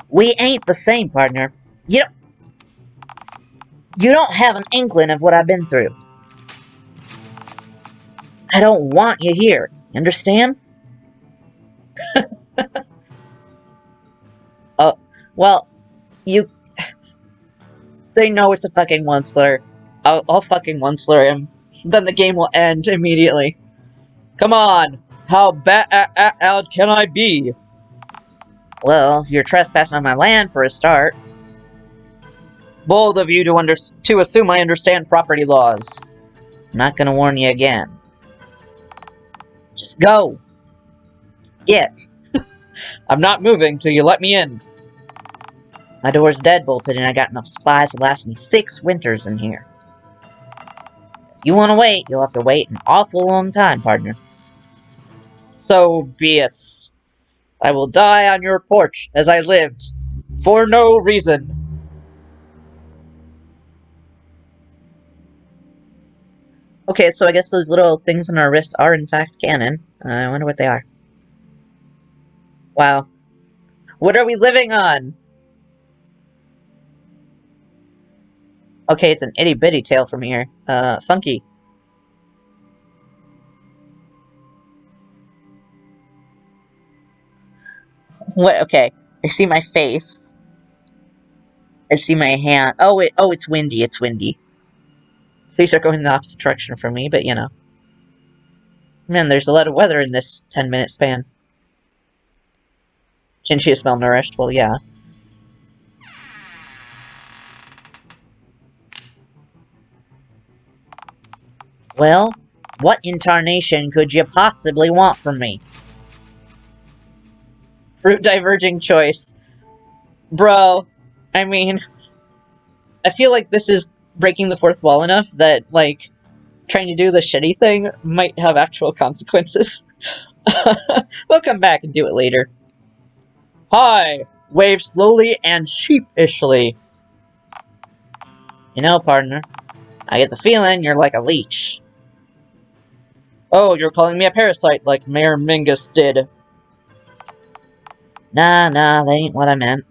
Speaker 1: We ain't the same, partner. You don't have an inkling of what I've been through. I don't want you here. You understand? Oh, well, you... They know it's a fucking one-slur. I'll fucking one-slur him. Then the game will end immediately. Come on! How bad can I be? Well, you're trespassing on my land for a start. Bold of you to assume I understand property laws. I'm not gonna warn you again. Just go. Yeah. I'm not moving till you let me in. My door's deadbolted and I got enough supplies to last me 6 winters in here. If you want to wait, you'll have to wait an awful long time, partner. So be it. I will die on your porch as I lived, for no reason. Okay, so I guess those little things on our wrists are in fact canon. I wonder what they are. Wow. What are we living on? Okay, it's an itty-bitty tail from here. Funky. What? Okay, I see my face. I see my hand. Oh, it's windy. It's windy. Please are going in the opposite direction from me, but you know. Man, there's a lot of weather in this 10-minute span. Shouldn't you smell nourished? Well, yeah. Well, what incarnation could you possibly want from me? Fruit diverging choice. Bro, I mean, I feel like this is breaking the fourth wall enough that, like, trying to do the shitty thing might have actual consequences. We'll come back and do it later. Hi! Wave slowly and sheepishly. You know, partner, I get the feeling you're like a leech. Oh, you're calling me a parasite like Mayor Mingus did. Nah, that ain't what I meant.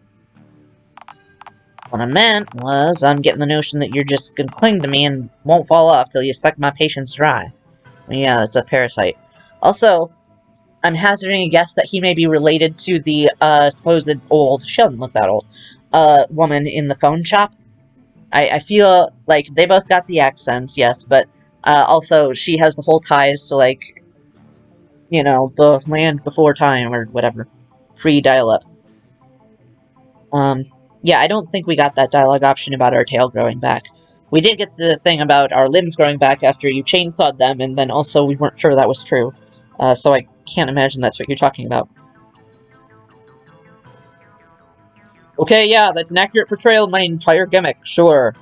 Speaker 1: What I meant was, I'm getting the notion that you're just gonna cling to me and won't fall off till you suck my patience dry. Yeah, that's a parasite. Also, I'm hazarding a guess that he may be related to the, supposed old, she doesn't look that old, woman in the phone shop. I feel like they both got the accents, yes, but, also, she has the whole ties to, like, you know, the land before time, or whatever. Pre-dial-up. Yeah, I don't think we got that dialogue option about our tail growing back. We did get the thing about our limbs growing back after you chainsawed them, and then also we weren't sure that was true. So I can't imagine that's what you're talking about. Okay, yeah, that's an accurate portrayal of my entire gimmick, sure.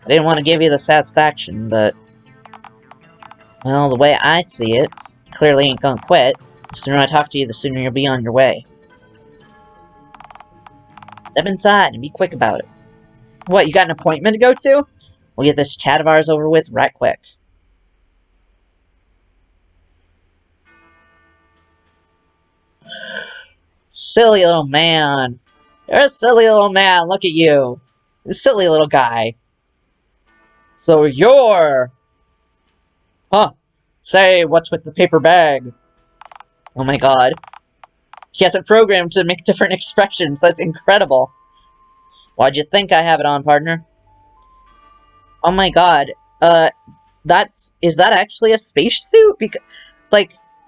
Speaker 1: I didn't want to give you the satisfaction, but... Well, the way I see it, you clearly ain't gonna quit. The sooner I talk to you, the sooner you'll be on your way. Step inside and be quick about it. What, you got an appointment to go to? We'll get this chat of ours over with right quick. Silly little man. You're a silly little man, look at you. You silly little guy. So you're... Huh. Say, what's with the paper bag? Oh my god. He has it programmed to make different expressions. That's incredible. Why'd you think I have it on, partner? Oh my god. Is that actually a spacesuit?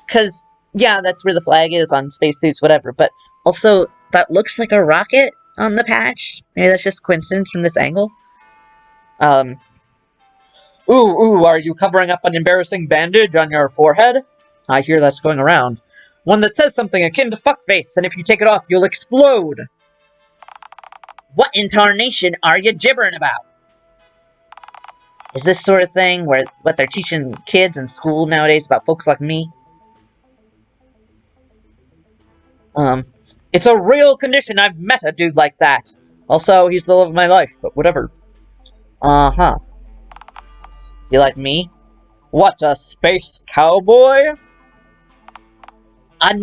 Speaker 1: Cause, yeah, that's where the flag is on spacesuits, whatever, but also, that looks like a rocket on the patch. Maybe that's just coincidence from this angle. Ooh, are you covering up an embarrassing bandage on your forehead? I hear that's going around. One that says something akin to fuckface, and if you take it off, you'll explode! What in tarnation are you gibbering about? Is this sort of thing where what they're teaching kids in school nowadays about folks like me? It's a real condition. I've met a dude like that. Also, he's the love of my life, but whatever. Uh-huh. Is he like me? What, a space cowboy? I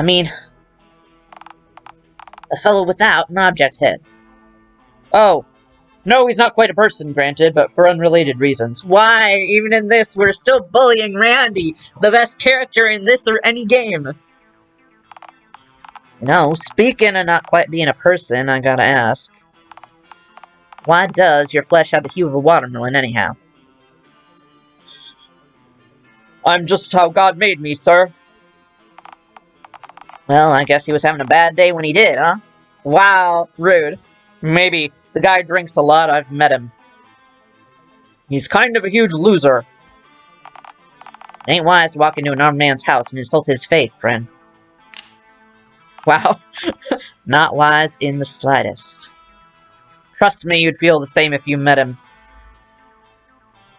Speaker 1: mean... a fellow without an object head. Oh. No, he's not quite a person, granted, but for unrelated reasons. Why? Even in this, we're still bullying Randy, the best character in this or any game. No, speaking of not quite being a person, I gotta ask. Why does your flesh have the hue of a watermelon, anyhow? I'm just how God made me, sir. Well, I guess he was having a bad day when he did, huh? Wow, rude. Maybe. The guy drinks a lot, I've met him. He's kind of a huge loser. It ain't wise to walk into an armed man's house and insult his faith, friend. Wow. Not wise in the slightest. Trust me, you'd feel the same if you met him.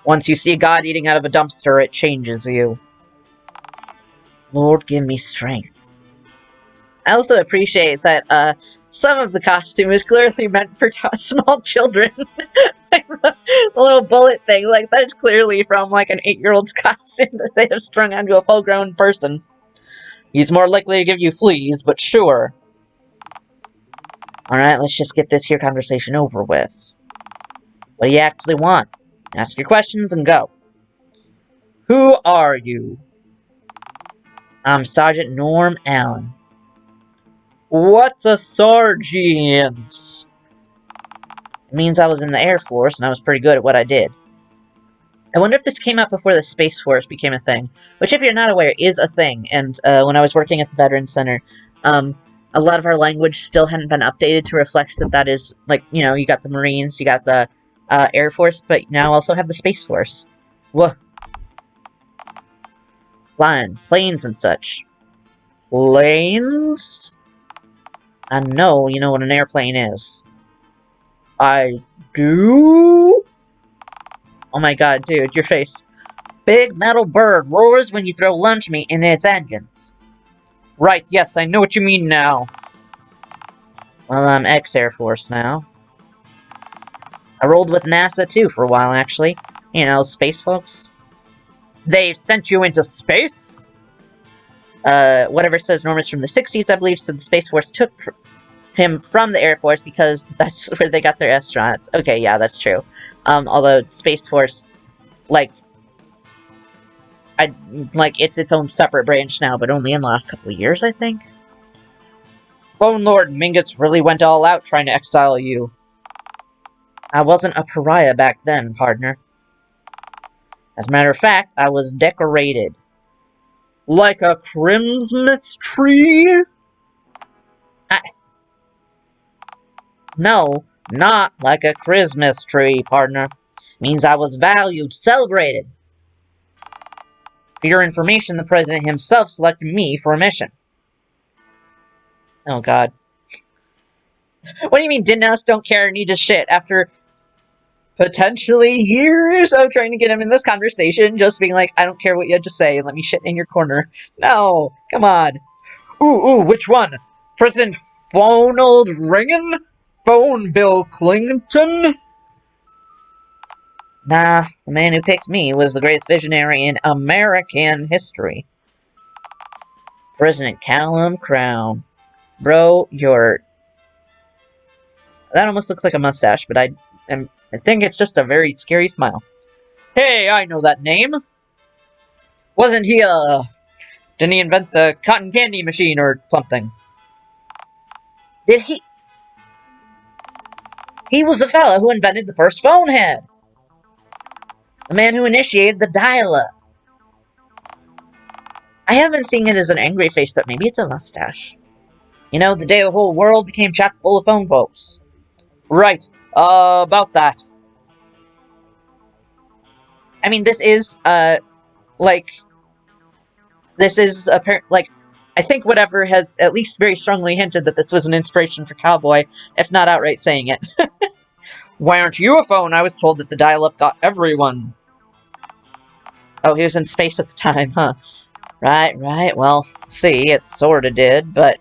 Speaker 1: Once you see God eating out of a dumpster, it changes you. Lord, give me strength. I also appreciate that, some of the costume is clearly meant for small children. Like the little bullet thing, like, that is clearly from, like, an 8-year-old's costume that they have strung onto a full-grown person. He's more likely to give you fleas, but sure. Alright, let's just get this here conversation over with. What do you actually want? Ask your questions and go. Who are you? I'm Sergeant Norm Allen. What's a sergeant? It means I was in the Air Force and I was pretty good at what I did. I wonder if this came out before the Space Force became a thing. Which, if you're not aware, is a thing. And when I was working at the Veterans Center, a lot of our language still hadn't been updated to reflect that that is, like, you know, you got the Marines, you got the Air Force, but now also have the Space Force. Whoa. Flying, planes and such. Planes? I know you know what an airplane is. I do? Oh my god, dude, your face. Big metal bird roars when you throw lunch meat in its engines. Right, yes, I know what you mean now. Well, I'm ex-Air Force now. I rolled with NASA, too, for a while, actually. You know, space folks. They sent you into space? Whatever says Norman's from the 60s, I believe, so the Space Force took him from the Air Force because that's where they got their astronauts. Okay, yeah, that's true. Although Space Force, like, it's its own separate branch now, but only in the last couple of years, I think. Bone Lord Mingus really went all out trying to exile you. I wasn't a pariah back then, partner. As a matter of fact, I was decorated. Like a Christmas tree? No, not like a Christmas tree, partner. Means I was valued, celebrated. For your information, the President himself selected me for a mission. Oh god. What do you mean, didn't ask, don't care, need to shit? After potentially years of trying to get him in this conversation, just being like, I don't care what you had to say, let me shit in your corner. No, come on. Ooh, which one? President Ronald Reagan? Phone Bill Clinton? Nah, the man who picked me was the greatest visionary in American history. President Callum Crown. Bro, that almost looks like a mustache, but I think it's just a very scary smile. Hey, I know that name. Wasn't he, didn't he invent the cotton candy machine or something? Did he? He was the fella who invented the first phone head. The man who initiated the dial-up. I have been seeing it as an angry face, but maybe it's a mustache. You know, the day the whole world became chock full of phone folks. Right, about that. I mean, this is, apparent, I think whatever has at least very strongly hinted that this was an inspiration for Cowboy, if not outright saying it. Why aren't you a phone? I was told that the dial-up got everyone. Oh, he was in space at the time, huh? Right, well, see, it sorta did, but...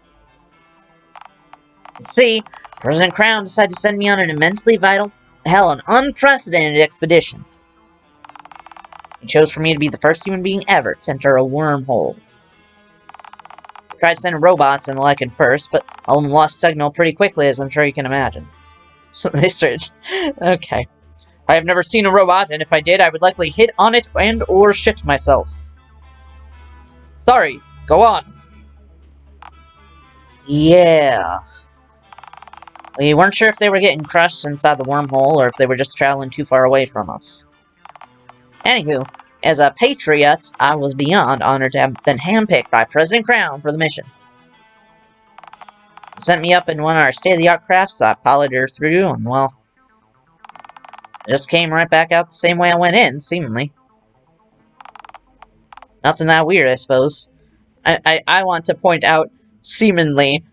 Speaker 1: See, President Crown decided to send me on an immensely vital, hell, an unprecedented expedition. He chose for me to be the first human being ever to enter a wormhole. He tried sending robots and the like at first, but all of them lost signal pretty quickly, as I'm sure you can imagine. So they started... Okay. I have never seen a robot, and if I did, I would likely hit on it and or shit myself. Sorry, go on. Yeah. We weren't sure if they were getting crushed inside the wormhole, or if they were just traveling too far away from us. Anywho, as a patriot, I was beyond honored to have been handpicked by President Crown for the mission. He sent me up in one of our state-of-the-art crafts, so I piloted her through, and well... it just came right back out the same way I went in, seemingly. Nothing that weird, I suppose. I want to point out, seemingly...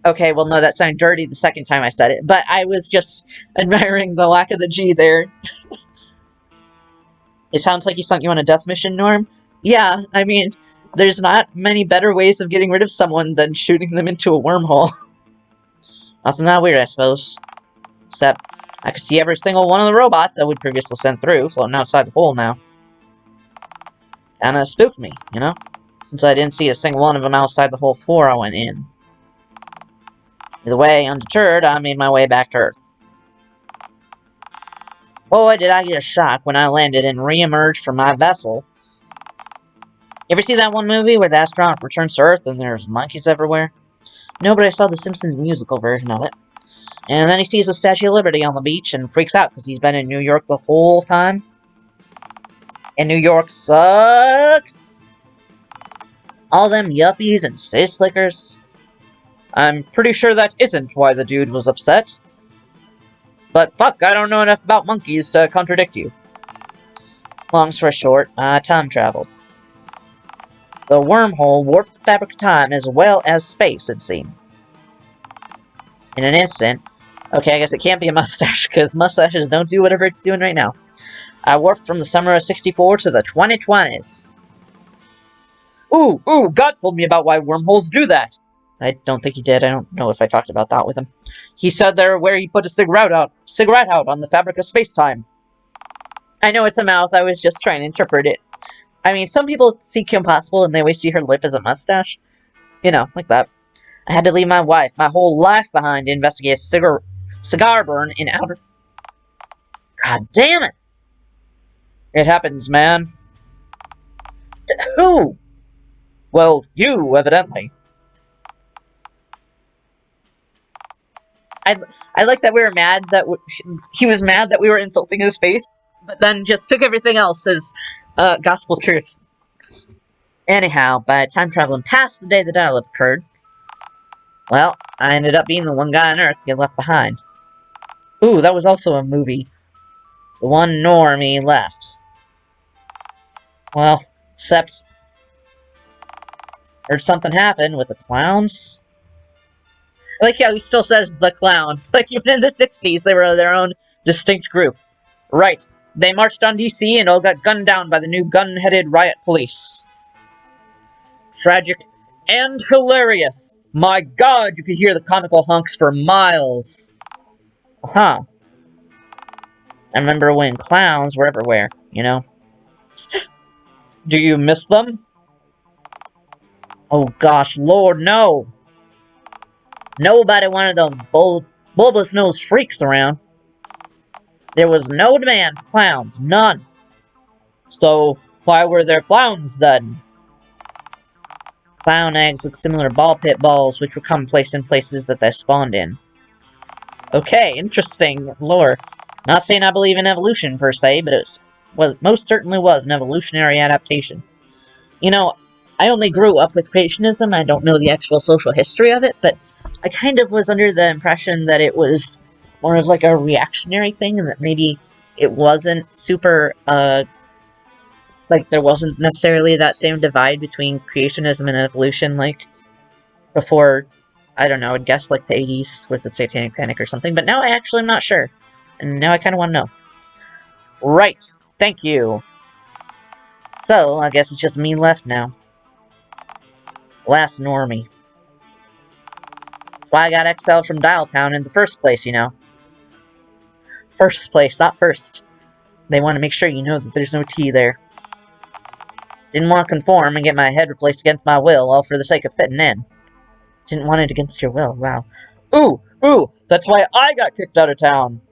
Speaker 1: Okay, well, no, that sounded dirty the second time I said it, but I was just admiring the lack of the G there. It sounds like he sent you on a death mission, Norm? Yeah, I mean, there's not many better ways of getting rid of someone than shooting them into a wormhole. Nothing that weird, I suppose. Except, I could see every single one of the robots that we'd previously sent through floating outside the hole now. Kinda spooked me, you know? Since I didn't see a single one of them outside the hole before I went in. Either way, undeterred, I made my way back to Earth. Boy, did I get a shock when I landed and re-emerged from my vessel. You ever see that one movie where the astronaut returns to Earth and there's monkeys everywhere? No, but I saw the Simpsons musical version of it. And then he sees the Statue of Liberty on the beach and freaks out because he's been in New York the whole time. And New York sucks! All them yuppies and city slickers. I'm pretty sure that isn't why the dude was upset. But fuck, I don't know enough about monkeys to contradict you. Long story short, I time traveled. The wormhole warped the fabric of time as well as space, it seemed. In an instant... Okay, I guess it can't be a mustache, because mustaches don't do whatever it's doing right now. I warped from the summer of '64 to the 2020s. Ooh, God told me about why wormholes do that. I don't think he did. I don't know if I talked about that with him. He said they're where he put a cigarette out on the fabric of space-time. I know it's a mouth, I was just trying to interpret it. I mean, some people see Kim Possible and they always see her lip as a mustache. You know, like that. I had to leave my wife, my whole life behind to investigate a cigar burn in outer... God damn it! It happens, man. Who? Well, you, evidently. I like that we were mad that he was mad that we were insulting his faith, but then just took everything else as gospel truth. Anyhow, by time traveling past the day the dial-up occurred, well, I ended up being the one guy on Earth to get left behind. Ooh, that was also a movie. The one normie left. Well, except... heard something happen with the clowns. I like how he still says the clowns. Like, even in the 60s, they were their own distinct group. Right. They marched on DC and all got gunned down by the new gun-headed riot police. Tragic and hilarious. My god, you could hear the comical honks for miles. Huh. I remember when clowns were everywhere, you know? Do you miss them? Oh gosh, Lord, no! Nobody wanted them bulbous-nosed freaks around. There was no demand for clowns, none. So, why were there clowns then? Clown eggs look similar to ball pit balls, which were commonplace in places that they spawned in. Okay, interesting lore. Not saying I believe in evolution, per se, but it most certainly was an evolutionary adaptation. You know, I only grew up with creationism, I don't know the actual social history of it, but I kind of was under the impression that it was more of like a reactionary thing, and that maybe it wasn't super, like, there wasn't necessarily that same divide between creationism and evolution, like, before, I don't know, I'd guess, like, the 80s with the Satanic Panic or something, but now I actually am not sure. And now I kind of want to know. Right, thank you. So, I guess it's just me left now. Last normie. That's why I got exiled from Dialtown in the first place, you know. First place, not first. They want to make sure you know that there's no T there. Didn't want to conform and get my head replaced against my will, all for the sake of fitting in. Didn't want it against your will, wow. Ooh, that's why I got kicked out of town.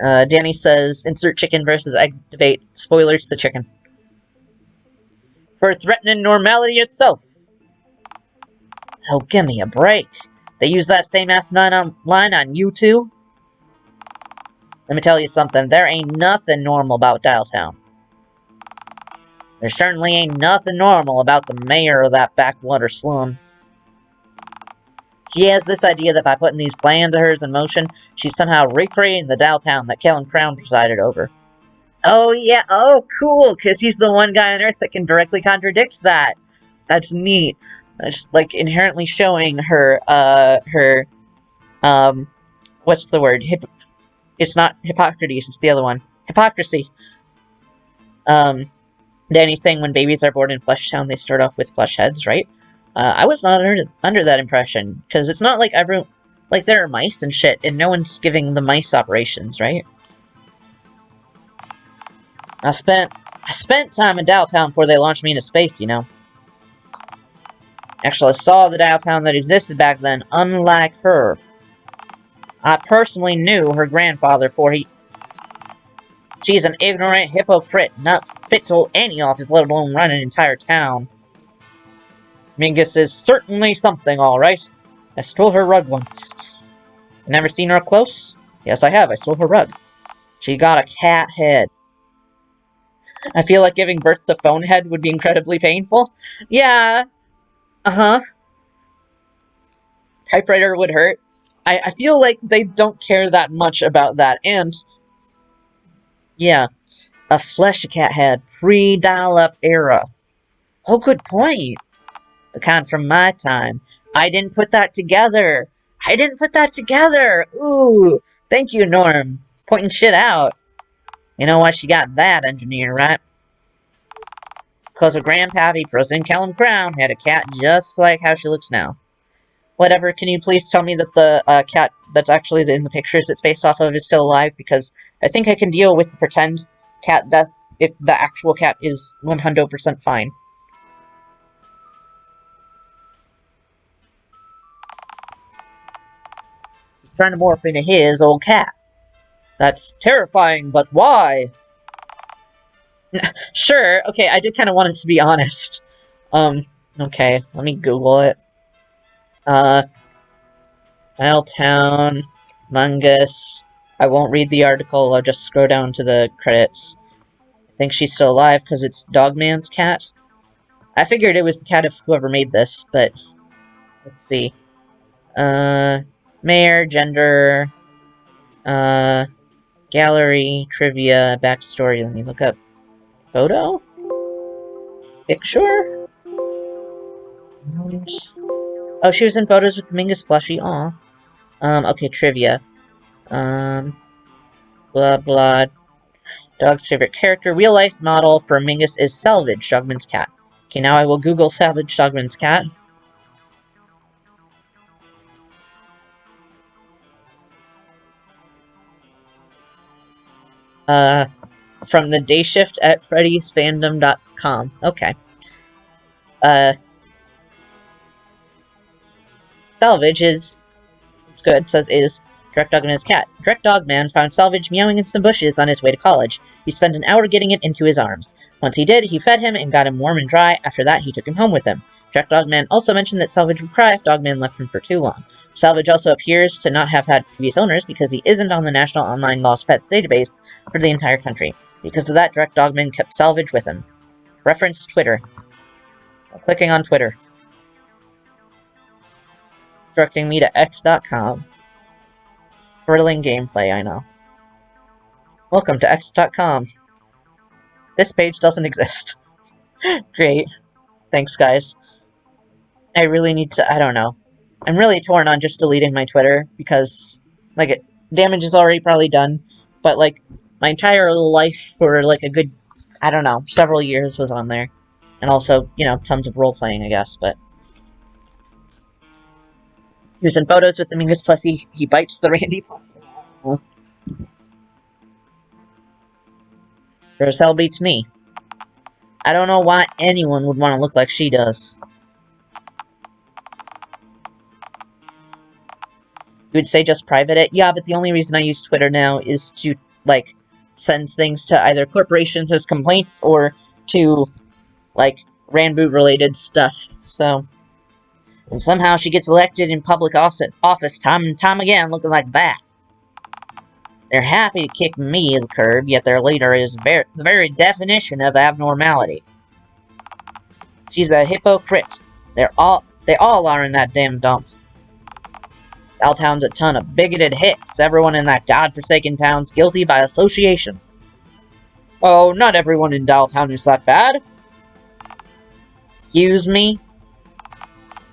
Speaker 1: Danny says, insert chicken versus egg debate. Spoilers, the chicken. For threatening normality itself. Oh, give me a break. They use that same asinine line on you too? Let me tell you something, there ain't nothing normal about Dialtown. There certainly ain't nothing normal about the mayor of that backwater slum. She has this idea that by putting these plans of hers in motion, she's somehow recreating the Dialtown that Kellen Crown presided over. Oh yeah, oh cool, because he's the one guy on Earth that can directly contradict that. That's neat. That's, like, inherently showing her, what's the word? It's not Hippocrates, it's the other one. Hypocrisy. Danny's saying when babies are born in Fleshtown, they start off with flesh heads, right? I was not under that impression, because it's not like like, there are mice and shit, and no one's giving the mice operations, right? I spent time in Dialtown before they launched me into space, you know. Actually, I saw the Dialtown that existed back then, unlike her. I personally knew her grandfather, for she's an ignorant hypocrite, not fit to hold any office, let alone run an entire town. Mingus is certainly something, alright. I stole her rug once. Never seen her up close? Yes, I have. I stole her rug. She got a cat head. I feel like giving birth to Phone Head would be incredibly painful. Yeah. Uh-huh. Typewriter would hurt. I feel like they don't care that much about that, and... yeah. A Flesh Cat Head. Pre-dial-up era. Oh, good point. The kind from my time. I didn't put that together. I didn't put that together. Ooh. Thank you, Norm. Pointing shit out. You know why she got that engineer, right? Because her grandpappy, Frozen Callum Crown, had a cat just like how she looks now. Whatever, can you please tell me that the cat that's actually in the pictures it's based off of is still alive? Because I think I can deal with the pretend cat death if the actual cat is 100% fine. He's trying to morph into his old cat. That's terrifying, but why? Sure, okay, I did kind of want it to be honest. Okay, let me Google it. Dialtown, Mungus. I won't read the article, I'll just scroll down to the credits. I think she's still alive because it's Dogman's cat. I figured it was the cat of whoever made this, but... let's see. Mayor, gender... gallery, trivia, backstory, let me look up. Photo? Picture? Oh, she was in photos with the Mingus plushie. Aw. Okay, trivia. Blah blah. Dog's favorite character. Real life model for Mingus is Salvage, Dogman's cat. Okay, now I will Google Salvage, Dogman's cat. From the day shift at freddysfandom.com. Okay. Salvage is... It's good. It says is Direct Dog and his cat. Direct Dog Man found Salvage meowing in some bushes on his way to college. He spent an hour getting it into his arms. Once he did, he fed him and got him warm and dry. After that, he took him home with him. Direct Dog Man also mentioned that Salvage would cry if Dog Man left him for too long. Salvage also appears to not have had previous owners because he isn't on the National Online Lost Pets database for the entire country. Because of that, Direct Dog Man kept Salvage with him. Reference Twitter. Clicking on Twitter. Instructing me to x.com. Thrilling gameplay, I know. Welcome to x.com. This page doesn't exist. Great. Thanks, guys. I really need to... I don't know. I'm really torn on just deleting my Twitter, because, like, damage is already probably done, but, like, my entire life for, like, a good, I don't know, several years was on there. And also, you know, tons of role-playing, I guess, but... He was in photos with the Mingus plushie. He bites the Randy plushie. Sure as hell beats me. I don't know why anyone would want to look like she does. You would say just private it? Yeah, but the only reason I use Twitter now is to, like, send things to either corporations as complaints or to, like, Ranboot-related stuff, so... And somehow she gets elected in public office time and time again looking like that. They're happy to kick me to the curb, yet their leader is the very definition of abnormality. She's a hypocrite. They all are in that damn dump. Dialtown's a ton of bigoted hicks. Everyone in that godforsaken town's guilty by association. Oh, not everyone in Dialtown is that bad. Excuse me?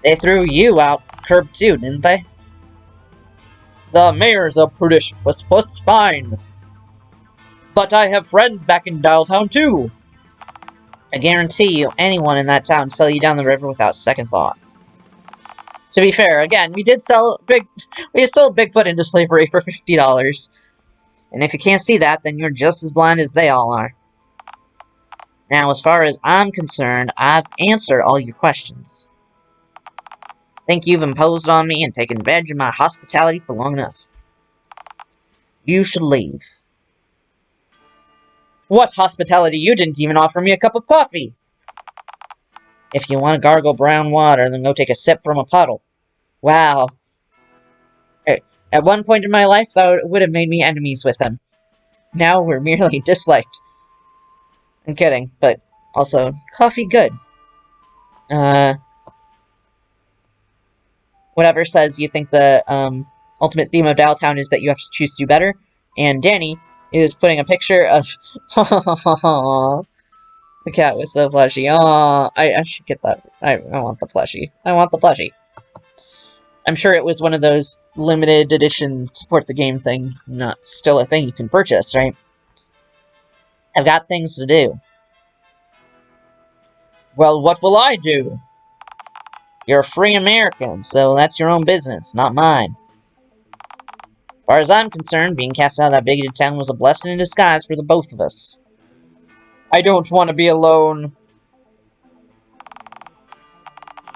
Speaker 1: They threw you out the curb too, didn't they? The mayor's a prudish puss fine. But I have friends back in Dialtown too. I guarantee you, anyone in that town sell you down the river without second thought. To be fair, again, we sold Bigfoot into slavery for $50. And if you can't see that, then you're just as blind as they all are. Now, as far as I'm concerned, I've answered all your questions. Think you've imposed on me and taken advantage of my hospitality for long enough. You should leave. What hospitality? You didn't even offer me a cup of coffee! If you want to gargle brown water, then go take a sip from a puddle. Wow. At one point in my life, that would have made me enemies with him. Now we're merely disliked. I'm kidding, but also, coffee good. Whatever says you think the ultimate theme of Dialtown is that you have to choose to do better. And Danny is putting a picture of the cat with the plushie. Aww, I should get that. I want the plushie. I want the plushie. I'm sure it was one of those limited edition support the game things, not still a thing you can purchase, right? I've got things to do. Well, what will I do? You're a free American, so that's your own business, not mine. As far as I'm concerned, being cast out of that bigoted town was a blessing in disguise for the both of us. I don't want to be alone.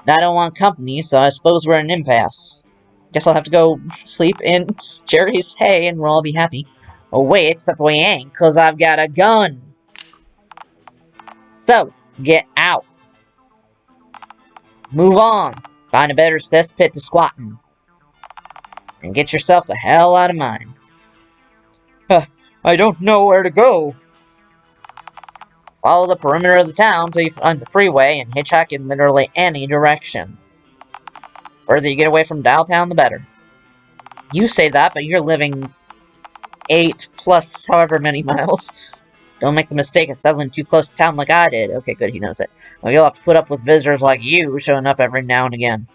Speaker 1: I don't want company, so I suppose we're in an impasse. Guess I'll have to go sleep in Jerry's hay and we'll all be happy. Oh wait, except we ain't, 'cause I've got a gun. So, get out. Move on. Find a better cesspit to squat in. And get yourself the hell out of mine. I don't know where to go. Follow the perimeter of the town till you find the freeway and hitchhike in literally any direction. The further you get away from Dialtown, the better. You say that, but you're living 8 plus however many miles. Don't make the mistake of settling too close to town like I did. Okay, good, he knows it. Well, you'll have to put up with visitors like you showing up every now and again.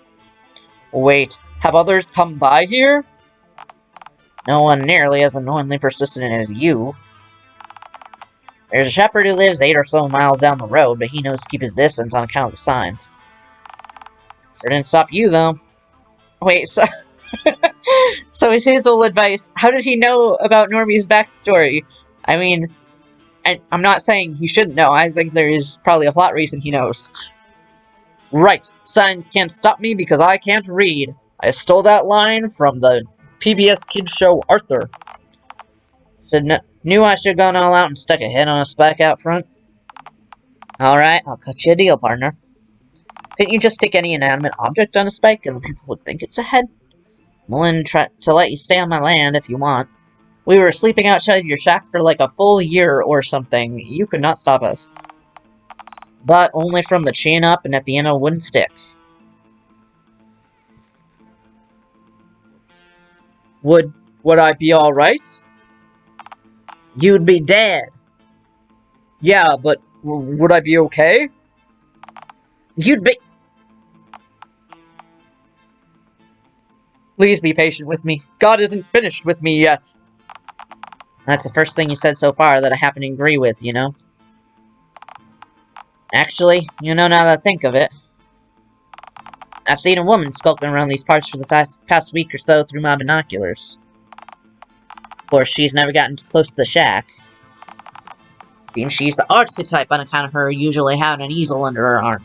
Speaker 1: Wait, have others come by here? No one nearly as annoyingly persistent as you. There's a shepherd who lives 8 or so miles down the road, but he knows to keep his distance on account of the signs. Sure didn't stop you, though. Wait, so... so is his old advice, how did he know about Normie's backstory? I mean, I'm not saying he shouldn't know, I think there is probably a plot reason he knows. Right, signs can't stop me because I can't read. I stole that line from the PBS kids show Arthur. Said, knew I should have gone all out and stuck a head on a spike out front. Alright, I'll cut you a deal, partner. Couldn't you just stick any inanimate object on a spike and people would think it's a head? I'm willing to let you stay on my land if you want. We were sleeping outside your shack for like a full year or something. You could not stop us. But only from the chin up and at the end of a wooden stick. Would I be alright? You'd be dead. Yeah, but would I be okay? You'd be... Please be patient with me. God isn't finished with me yet. That's the first thing you said so far that I happen to agree with, you know? Actually, you know, now that I think of it, I've seen a woman skulking around these parts for the past week or so through my binoculars. Of course, she's never gotten too close to the shack. Seems she's the artsy type on account of her usually having an easel under her arm.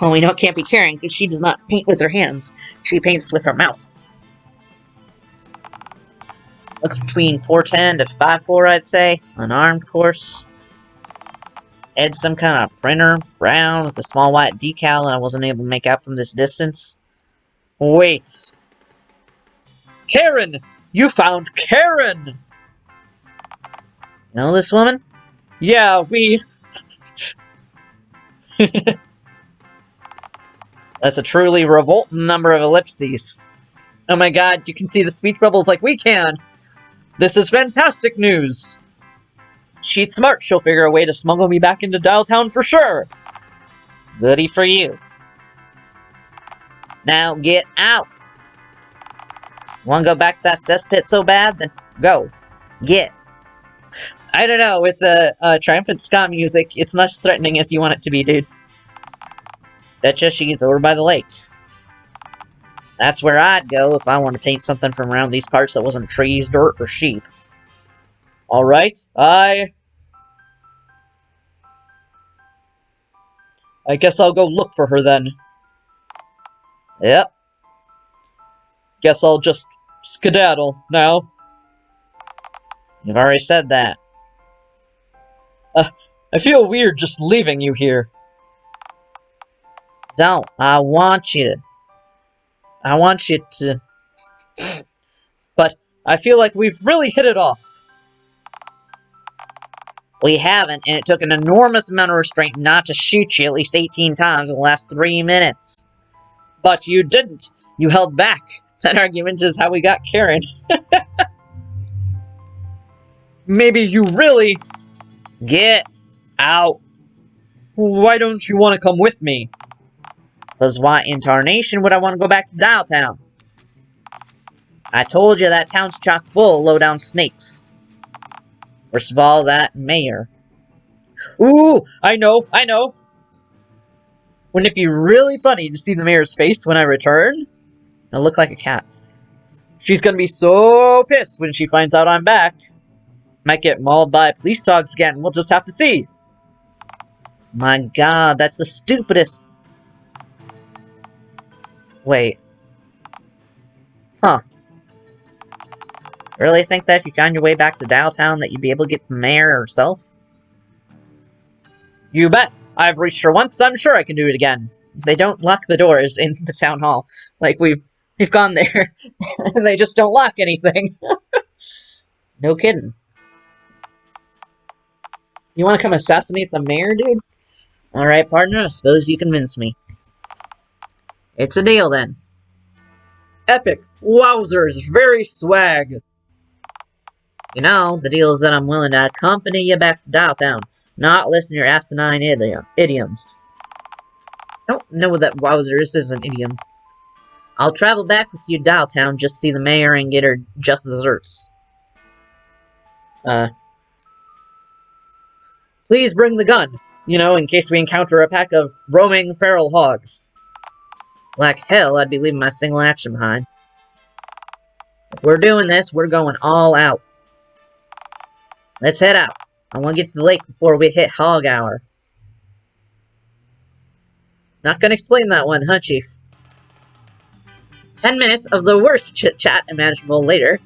Speaker 1: Well, we know it can't be carrying because she does not paint with her hands. She paints with her mouth. Looks between 4'10" to 5'4", I'd say. Unarmed, of course. Head's some kind of printer, brown, with a small white decal that I wasn't able to make out from this distance. Wait. Karen! You found Karen! You know this woman? Yeah, we... That's a truly revolting number of ellipses. Oh my god, you can see the speech bubbles like we can! This is fantastic news! She's smart, she'll figure a way to smuggle me back into Dialtown for sure! Goody for you. Now get out! Wanna go back to that cesspit so bad? Then go. Get. I don't know, with the triumphant ska music, it's not as threatening as you want it to be, dude. Betcha she's over by the lake. That's where I'd go if I wanted to paint something from around these parts that wasn't trees, dirt, or sheep. Alright, I guess I'll go look for her then. Yep. Guess I'll just skedaddle now. You've already said that. I feel weird just leaving you here. Don't. I want you to. But I feel like we've really hit it off. We haven't, and it took an enormous amount of restraint not to shoot you at least 18 times in the last 3 minutes. But you didn't. You held back. That argument is how we got Karen. Maybe you really... Get out. Why don't you want to come with me? Because why in tarnation would I want to go back to Dialtown? I told you that town's chock full of low-down snakes. First of all, that mayor. Ooh, I know. Wouldn't it be really funny to see the mayor's face when I return? It'll look like a cat. She's gonna be so pissed when she finds out I'm back. Might get mauled by police dogs again, we'll just have to see. My god, that's the stupidest. Wait. Huh. Really think that if you found your way back to Dialtown that you'd be able to get the mayor herself? You bet! I've reached her once, I'm sure I can do it again. They don't lock the doors in the town hall. Like, we've gone there, and they just don't lock anything. No kidding. You wanna come assassinate the mayor, dude? Alright, partner, I suppose you convince me. It's a deal, then. Epic! Wowzers! Very swag! You know, the deal is that I'm willing to accompany you back to Dialtown, not listen to your asinine idioms. I don't know what that wowzers is an idiom. I'll travel back with you to Dialtown just to see the mayor and get her just desserts. Please bring the gun, you know, in case we encounter a pack of roaming feral hogs. Like hell, I'd be leaving my single action behind. If we're doing this, we're going all out. Let's head out. I want to get to the lake before we hit hog hour. Not gonna explain that one, huh, Chief? 10 minutes of the worst chit-chat imaginable later.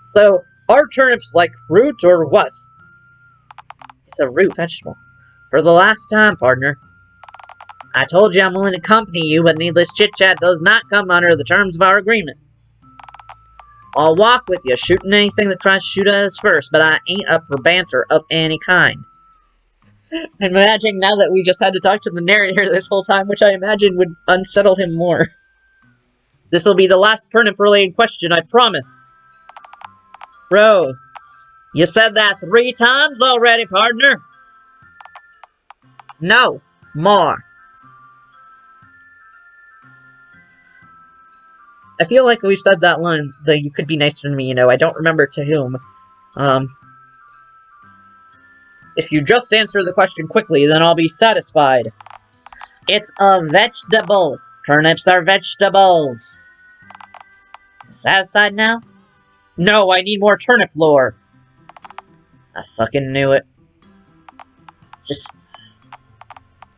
Speaker 1: So, are turnips like fruit or what? It's a root vegetable. For the last time, partner. I told you I'm willing to accompany you, but needless chit-chat does not come under the terms of our agreement. I'll walk with you, shooting anything that tries to shoot at us first, but I ain't up for banter of any kind. I'm imagining now that we just had to talk to the narrator this whole time, which I imagine would unsettle him more. This will be the last turnip-related question, I promise. Bro, you said that 3 times already, partner? No, more. I feel like we've said that line, that you could be nicer to me, you know, I don't remember to whom. If you just answer the question quickly, then I'll be satisfied. It's a vegetable. Turnips are vegetables. Satisfied now? No, I need more turnip lore. I fucking knew it. Just...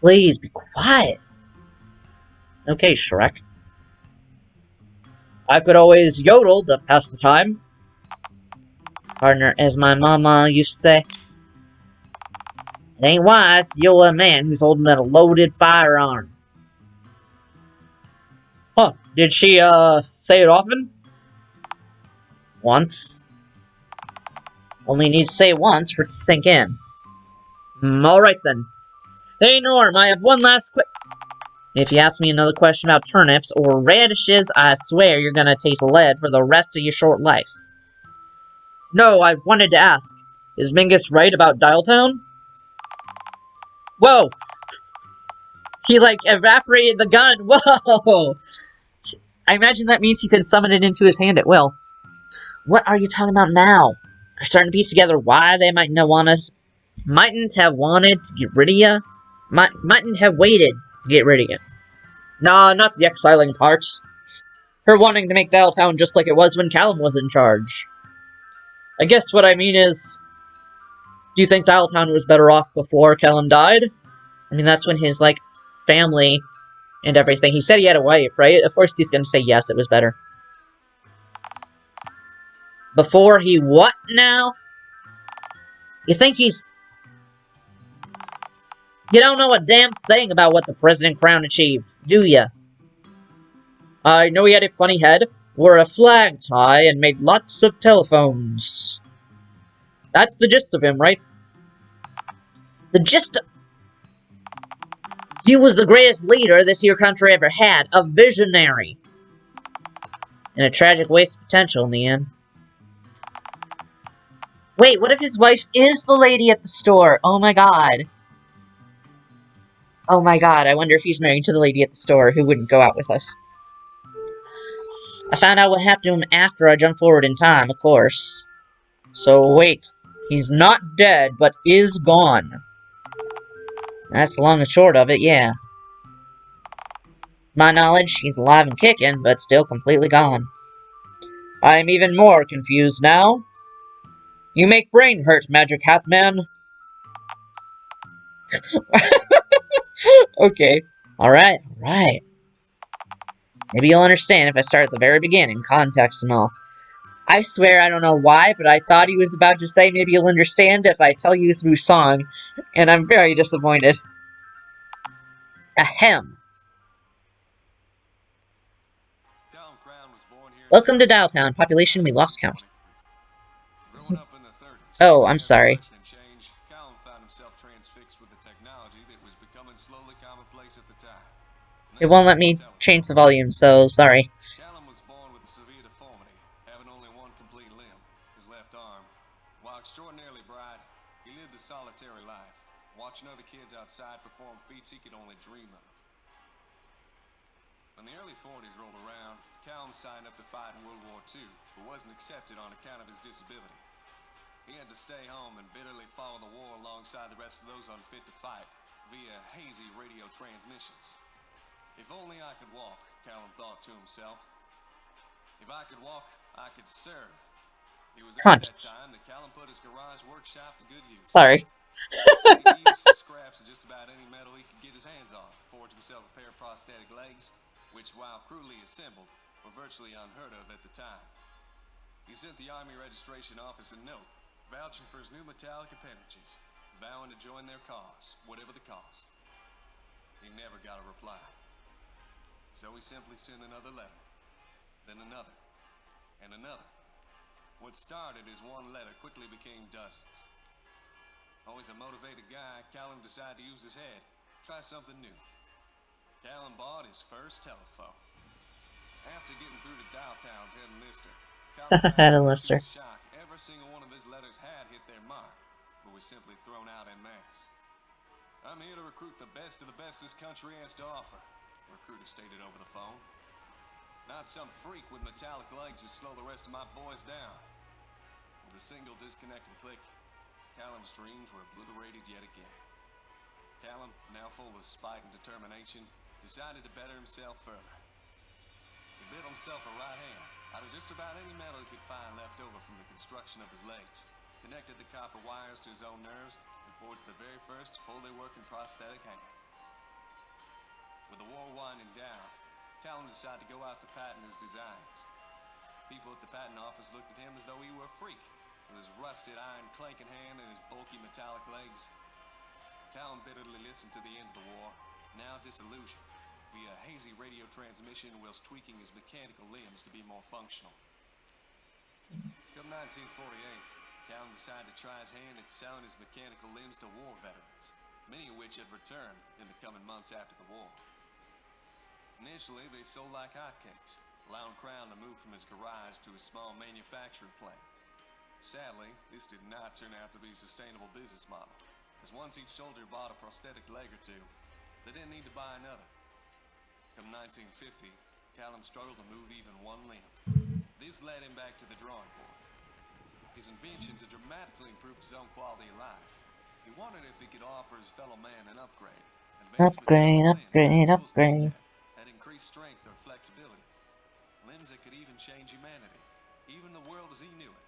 Speaker 1: please, be quiet. Okay, Shrek. I could always yodel to pass the time. Partner, as my mama used to say. It ain't wise to yell at a man who's holding a loaded firearm. Huh, did she, say it often? Once. Only need to say it once for it to sink in. Alright then. Hey Norm, I have one last If you ask me another question about turnips or radishes, I swear you're gonna taste lead for the rest of your short life. No, I wanted to ask. Is Mingus right about Dialtown? Whoa! He, like, evaporated the gun! Whoa! I imagine that means he could summon it into his hand at will. What are you talking about now? I'm starting to piece together why they mightn't have wanted to get rid of you. Mightn't have waited to get rid of you. Nah, not the exiling part. Her wanting to make Dialtown just like it was when Callum was in charge. I guess what I mean is, do you think Dialtown was better off before Callum died? I mean, that's when his, like, family and everything. He said he had a wife, right? Of course he's gonna say yes, it was better. Before he what now? You think he's... You don't know a damn thing about what the President Crown achieved, do ya? I know he had a funny head, wore a flag tie, and made lots of telephones. That's the gist of him, right? The gist of... He was the greatest leader this here country ever had. A visionary. And a tragic waste of potential in the end. Wait, what if his wife is the lady at the store? Oh my god. Oh my god, I wonder if he's married to the lady at the store who wouldn't go out with us. I found out what happened to him after I jumped forward in time, of course. So wait, he's not dead, but is gone. That's the long and short of it, yeah. My knowledge, he's alive and kicking, but still completely gone. I'm even more confused now. You make brain hurt, Magic Hat Man. Okay. Alright. Maybe you'll understand if I start at the very beginning, context and all. I swear I don't know why, but I thought he was about to say maybe you'll understand if I tell you through song, and I'm very disappointed. Ahem. Welcome to Dialtown. Population, we lost count. Oh, I'm sorry. It won't let me change the volume, so sorry.
Speaker 2: Callum was born with a severe deformity, having only one complete limb, his left arm. While extraordinarily bright, he lived a solitary life, watching other kids outside perform feats he could only dream of. When the early 40s rolled around, Callum signed up to fight in World War II, but wasn't accepted on account of his disability. He had to stay home and bitterly follow the war alongside the rest of those unfit to fight via hazy radio transmissions. If only I could walk, Callum thought to himself. If I could walk, I could serve. It was at that time that Callum put his garage workshop to good use.
Speaker 1: Sorry.
Speaker 2: He used some scraps of just about any metal he could get his hands on, forged himself a pair of prosthetic legs, which, while crudely assembled, were virtually unheard of at the time. He sent the Army Registration Office a note, vouching for his new metallic appendages, vowing to join their cause, whatever the cost. He never got a reply. So he simply sent another letter, then another, and another. What started as one letter quickly became dozens. Always a motivated guy, Callum decided to use his head, try something new. Callum bought his first telephone. After getting through to Dialtown's head enlister, Callum found out to his shock every single one of his letters had hit their mark, but was simply thrown out en masse. I'm here to recruit the best of the best this country has to offer, the recruiter stated over the phone. Not some freak with metallic legs who'd slow the rest of my boys down. With a single disconnected click, Callum's dreams were obliterated yet again. Callum, now full of spite and determination, decided to better himself further. He built himself a right hand out of just about any metal he could find left over from the construction of his legs, connected the copper wires to his own nerves, and forged the very first fully working prosthetic hand. With the war winding down, Callum decided to go out to patent his designs. People at the patent office looked at him as though he were a freak, with his rusted iron clanking hand and his bulky metallic legs. Callum bitterly listened to the end of the war, now disillusioned, via hazy radio transmission whilst tweaking his mechanical limbs to be more functional. Come 1948, Callum decided to try his hand at selling his mechanical limbs to war veterans, many of which had returned in the coming months after the war. Initially, they sold like hotcakes, allowing Crown to move from his garage to a small manufacturing plant. Sadly, this did not turn out to be a sustainable business model, as once each soldier bought a prosthetic leg or two, they didn't need to buy another. Come 1950, Callum struggled to move even one limb. This led him back to the drawing board. His inventions had dramatically improved his own quality of life. He wondered if he could offer his fellow man an upgrade.
Speaker 1: Upgrade.
Speaker 2: That increased strength or flexibility. Limbs that could even change humanity, even the world as he knew it.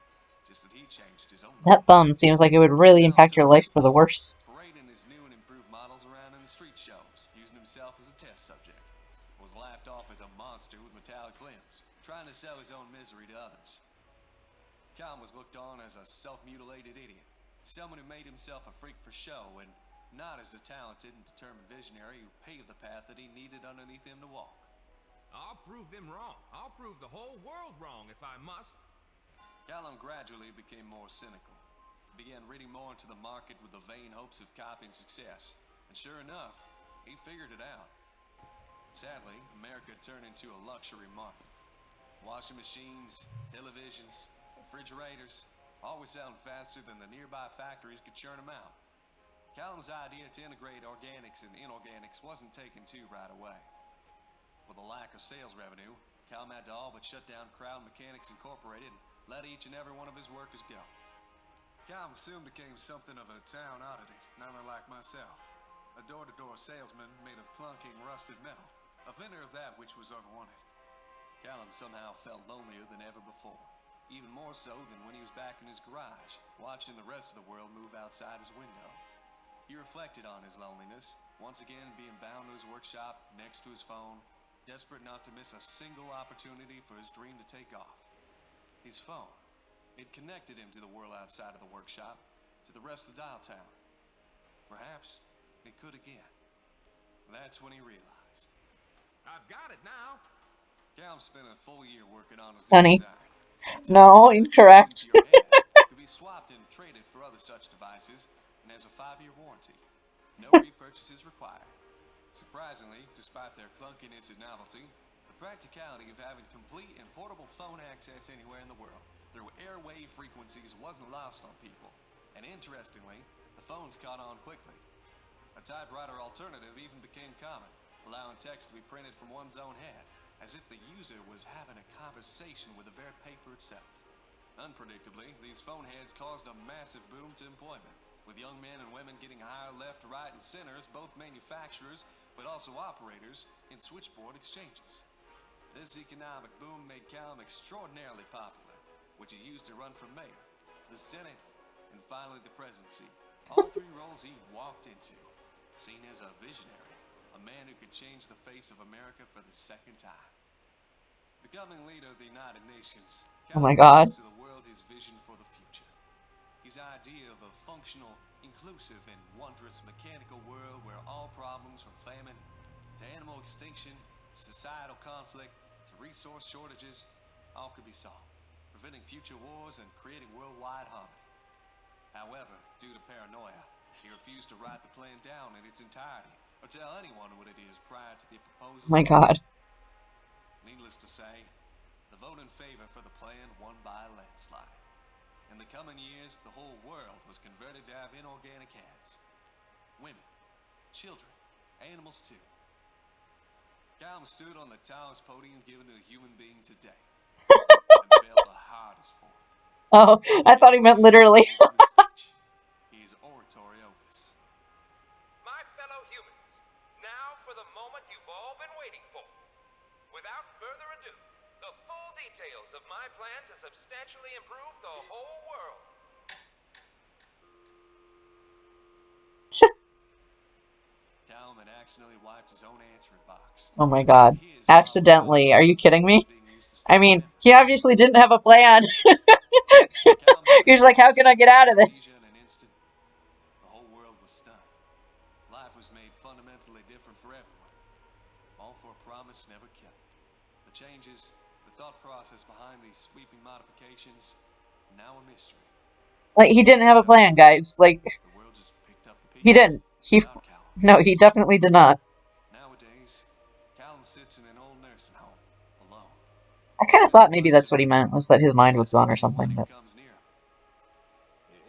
Speaker 2: Just that he changed his own.
Speaker 1: That thumb seems like it would really impact your life for the worse.
Speaker 2: Parading his new and improved models around in the street shows, using himself as a test subject. Was laughed off as a monster with metallic limbs, trying to sell his own misery to others. Callum was looked on as a self-mutilated idiot, someone who made himself a freak for show, and not as a talented and determined visionary who paved the path that he needed underneath him to walk.
Speaker 3: I'll prove them wrong. I'll prove the whole world wrong if I must.
Speaker 2: Callum gradually became more cynical. He began reading more into the market with the vain hopes of copying success, and sure enough, he figured it out. Sadly, America turned into a luxury market. Washing machines, televisions, refrigerators, always selling faster than the nearby factories could churn them out. Callum's idea to integrate organics and inorganics wasn't taken to right away. With a lack of sales revenue, Callum had to all but shut down Crowd Mechanics Incorporated and let each and every one of his workers go. Callum soon became something of a town oddity, not unlike myself. A door-to-door salesman made of clunking, rusted metal, a vendor of that which was unwanted. Callum somehow felt lonelier than ever before, even more so than when he was back in his garage, watching the rest of the world move outside his window. He reflected on his loneliness, once again being bound to his workshop, next to his phone, desperate not to miss a single opportunity for his dream to take off. His phone. It connected him to the world outside of the workshop, to the rest of Dialtown. Perhaps it could again. That's when he realized.
Speaker 3: I've got it now.
Speaker 2: Callum spent a full year working on his
Speaker 1: Funny.
Speaker 2: design.
Speaker 1: No, incorrect.
Speaker 2: Could be swapped and traded for other such devices, and has a 5-year warranty. No repurchase is required. Surprisingly, despite their clunkiness and novelty, the practicality of having complete and portable phone access anywhere in the world through airwave frequencies wasn't lost on people. And interestingly, the phones caught on quickly. A typewriter alternative even became common, allowing text to be printed from one's own head, as if the user was having a conversation with the very paper itself. Unpredictably, these phone heads caused a massive boom to employment, with young men and women getting hired left, right, and center as both manufacturers, but also operators in switchboard exchanges. This economic boom made Callum extraordinarily popular, which he used to run for mayor, the Senate, and finally the presidency. All three roles he walked into, seen as a visionary, a man who could change the face of America for the second time. Becoming leader of the United Nations,
Speaker 1: Oh my
Speaker 2: Callum
Speaker 1: God.
Speaker 2: brings to the world his vision for the future. His idea of a functional, inclusive, and wondrous mechanical world where all problems from famine to animal extinction, societal conflict to resource shortages, all could be solved, preventing future wars and creating worldwide harmony. However, due to paranoia, he refused to write the plan down in its entirety or tell anyone what it is prior to the proposals.
Speaker 1: Oh my God.
Speaker 2: Needless to say, the vote in favor for the plan won by a landslide. In the coming years, the whole world was converted to have inorganic heads. Women, children, animals too. Callum stood on the tallest podium given to a human being today, and failed the hardest for him.
Speaker 1: Oh, I thought he meant literally.
Speaker 2: His oratory opus.
Speaker 3: My fellow humans, now for the moment you've all been waiting for. Without further ado, the full details of my plan to substantially improve the whole world.
Speaker 2: Callum had accidentally wiped his own answering box.
Speaker 1: Oh my God.
Speaker 2: His
Speaker 1: Accidentally. Are you kidding me?
Speaker 2: being used to
Speaker 1: I
Speaker 2: stop
Speaker 1: mean,
Speaker 2: amendments.
Speaker 1: he obviously didn't have a plan.
Speaker 2: Callum had
Speaker 1: He was like, how can I get out of this?
Speaker 2: in an instant. The whole world was stunned. Life was made fundamentally different for everyone. All for a promise never kept. The changes, the thought process behind these sweeping modifications, now a mystery.
Speaker 1: Like, he didn't have a plan, guys. Like,
Speaker 2: The world just picked up the pieces.
Speaker 1: he didn't.
Speaker 2: Without Callum.
Speaker 1: No, he definitely did not.
Speaker 2: Nowadays, Callum sits in an old nursing home, alone.
Speaker 1: I kind of thought maybe that's what he meant, was that his mind was gone or something, but...
Speaker 2: Comes near.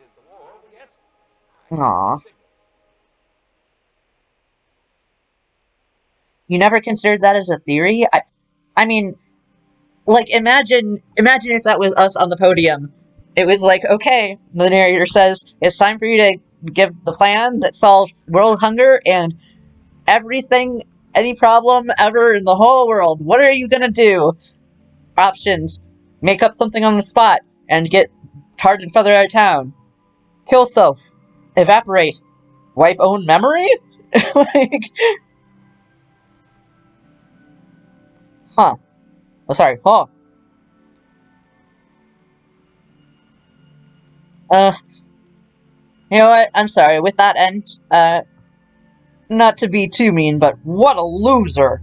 Speaker 3: Is the war over yet?
Speaker 1: Aw. You never considered that as a theory? I mean, like, imagine if that was us on the podium. It was like, okay, the narrator says, it's time for you to give the plan that solves world hunger and everything, any problem ever in the whole world. What are you gonna do? Options. Make up something on the spot and get tarred and feathered out of town. Kill self. Evaporate. Wipe own memory? Like... Huh. Oh, sorry. Huh. You know what? I'm sorry. With that end, not to be too mean, but what a loser.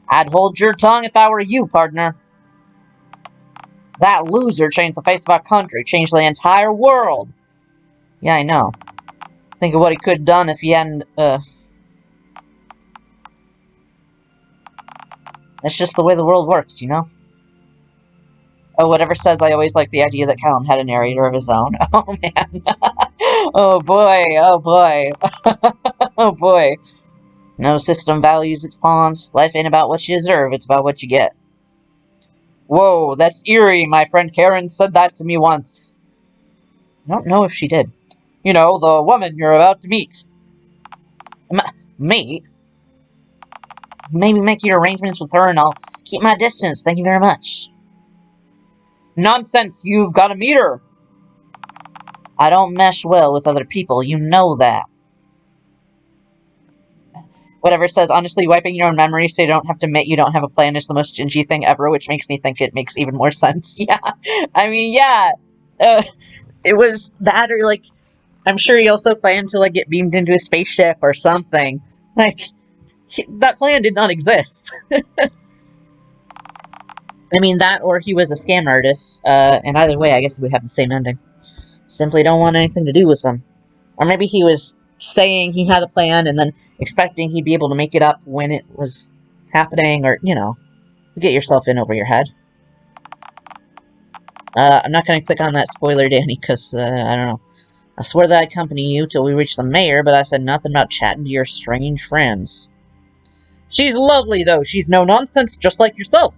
Speaker 1: I'd hold your tongue if I were you, partner. That loser changed the face of our country, changed the entire world. Yeah, I know. Think of what he could have done if he hadn't, That's just the way the world works, you know? Oh, whatever says, I always like the idea that Callum had a narrator of his own. Oh, man. Oh, boy. Oh, boy. Oh, boy. No system values its pawns. Life ain't about what you deserve, it's about what you get. Whoa, that's eerie. My friend Karen said that to me once. I don't know if she did. You know, the woman you're about to meet. Me? Maybe make your arrangements with her and I'll keep my distance. Thank you very much. Nonsense, you've got to meet her. I don't mesh well with other people, you know that. Whatever says, honestly, wiping your own memory so you don't have to admit you don't have a plan is the most gingy thing ever, which makes me think it makes even more sense. Yeah. I mean, yeah. It was that, or, like, I'm sure he also planned to, like, get beamed into a spaceship or something. Like, that plan did not exist. I mean, that or he was a scam artist, and either way, I guess it would have the same ending. Simply don't want anything to do with them. Or maybe he was saying he had a plan and then expecting he'd be able to make it up when it was happening, or, you know, get yourself in over your head. I'm not going to click on that spoiler, Danny, because, I don't know. I swear that I'd accompany you till we reach the mayor, but I said nothing about chatting to your strange friends. She's lovely, though. She's no nonsense, just like yourself.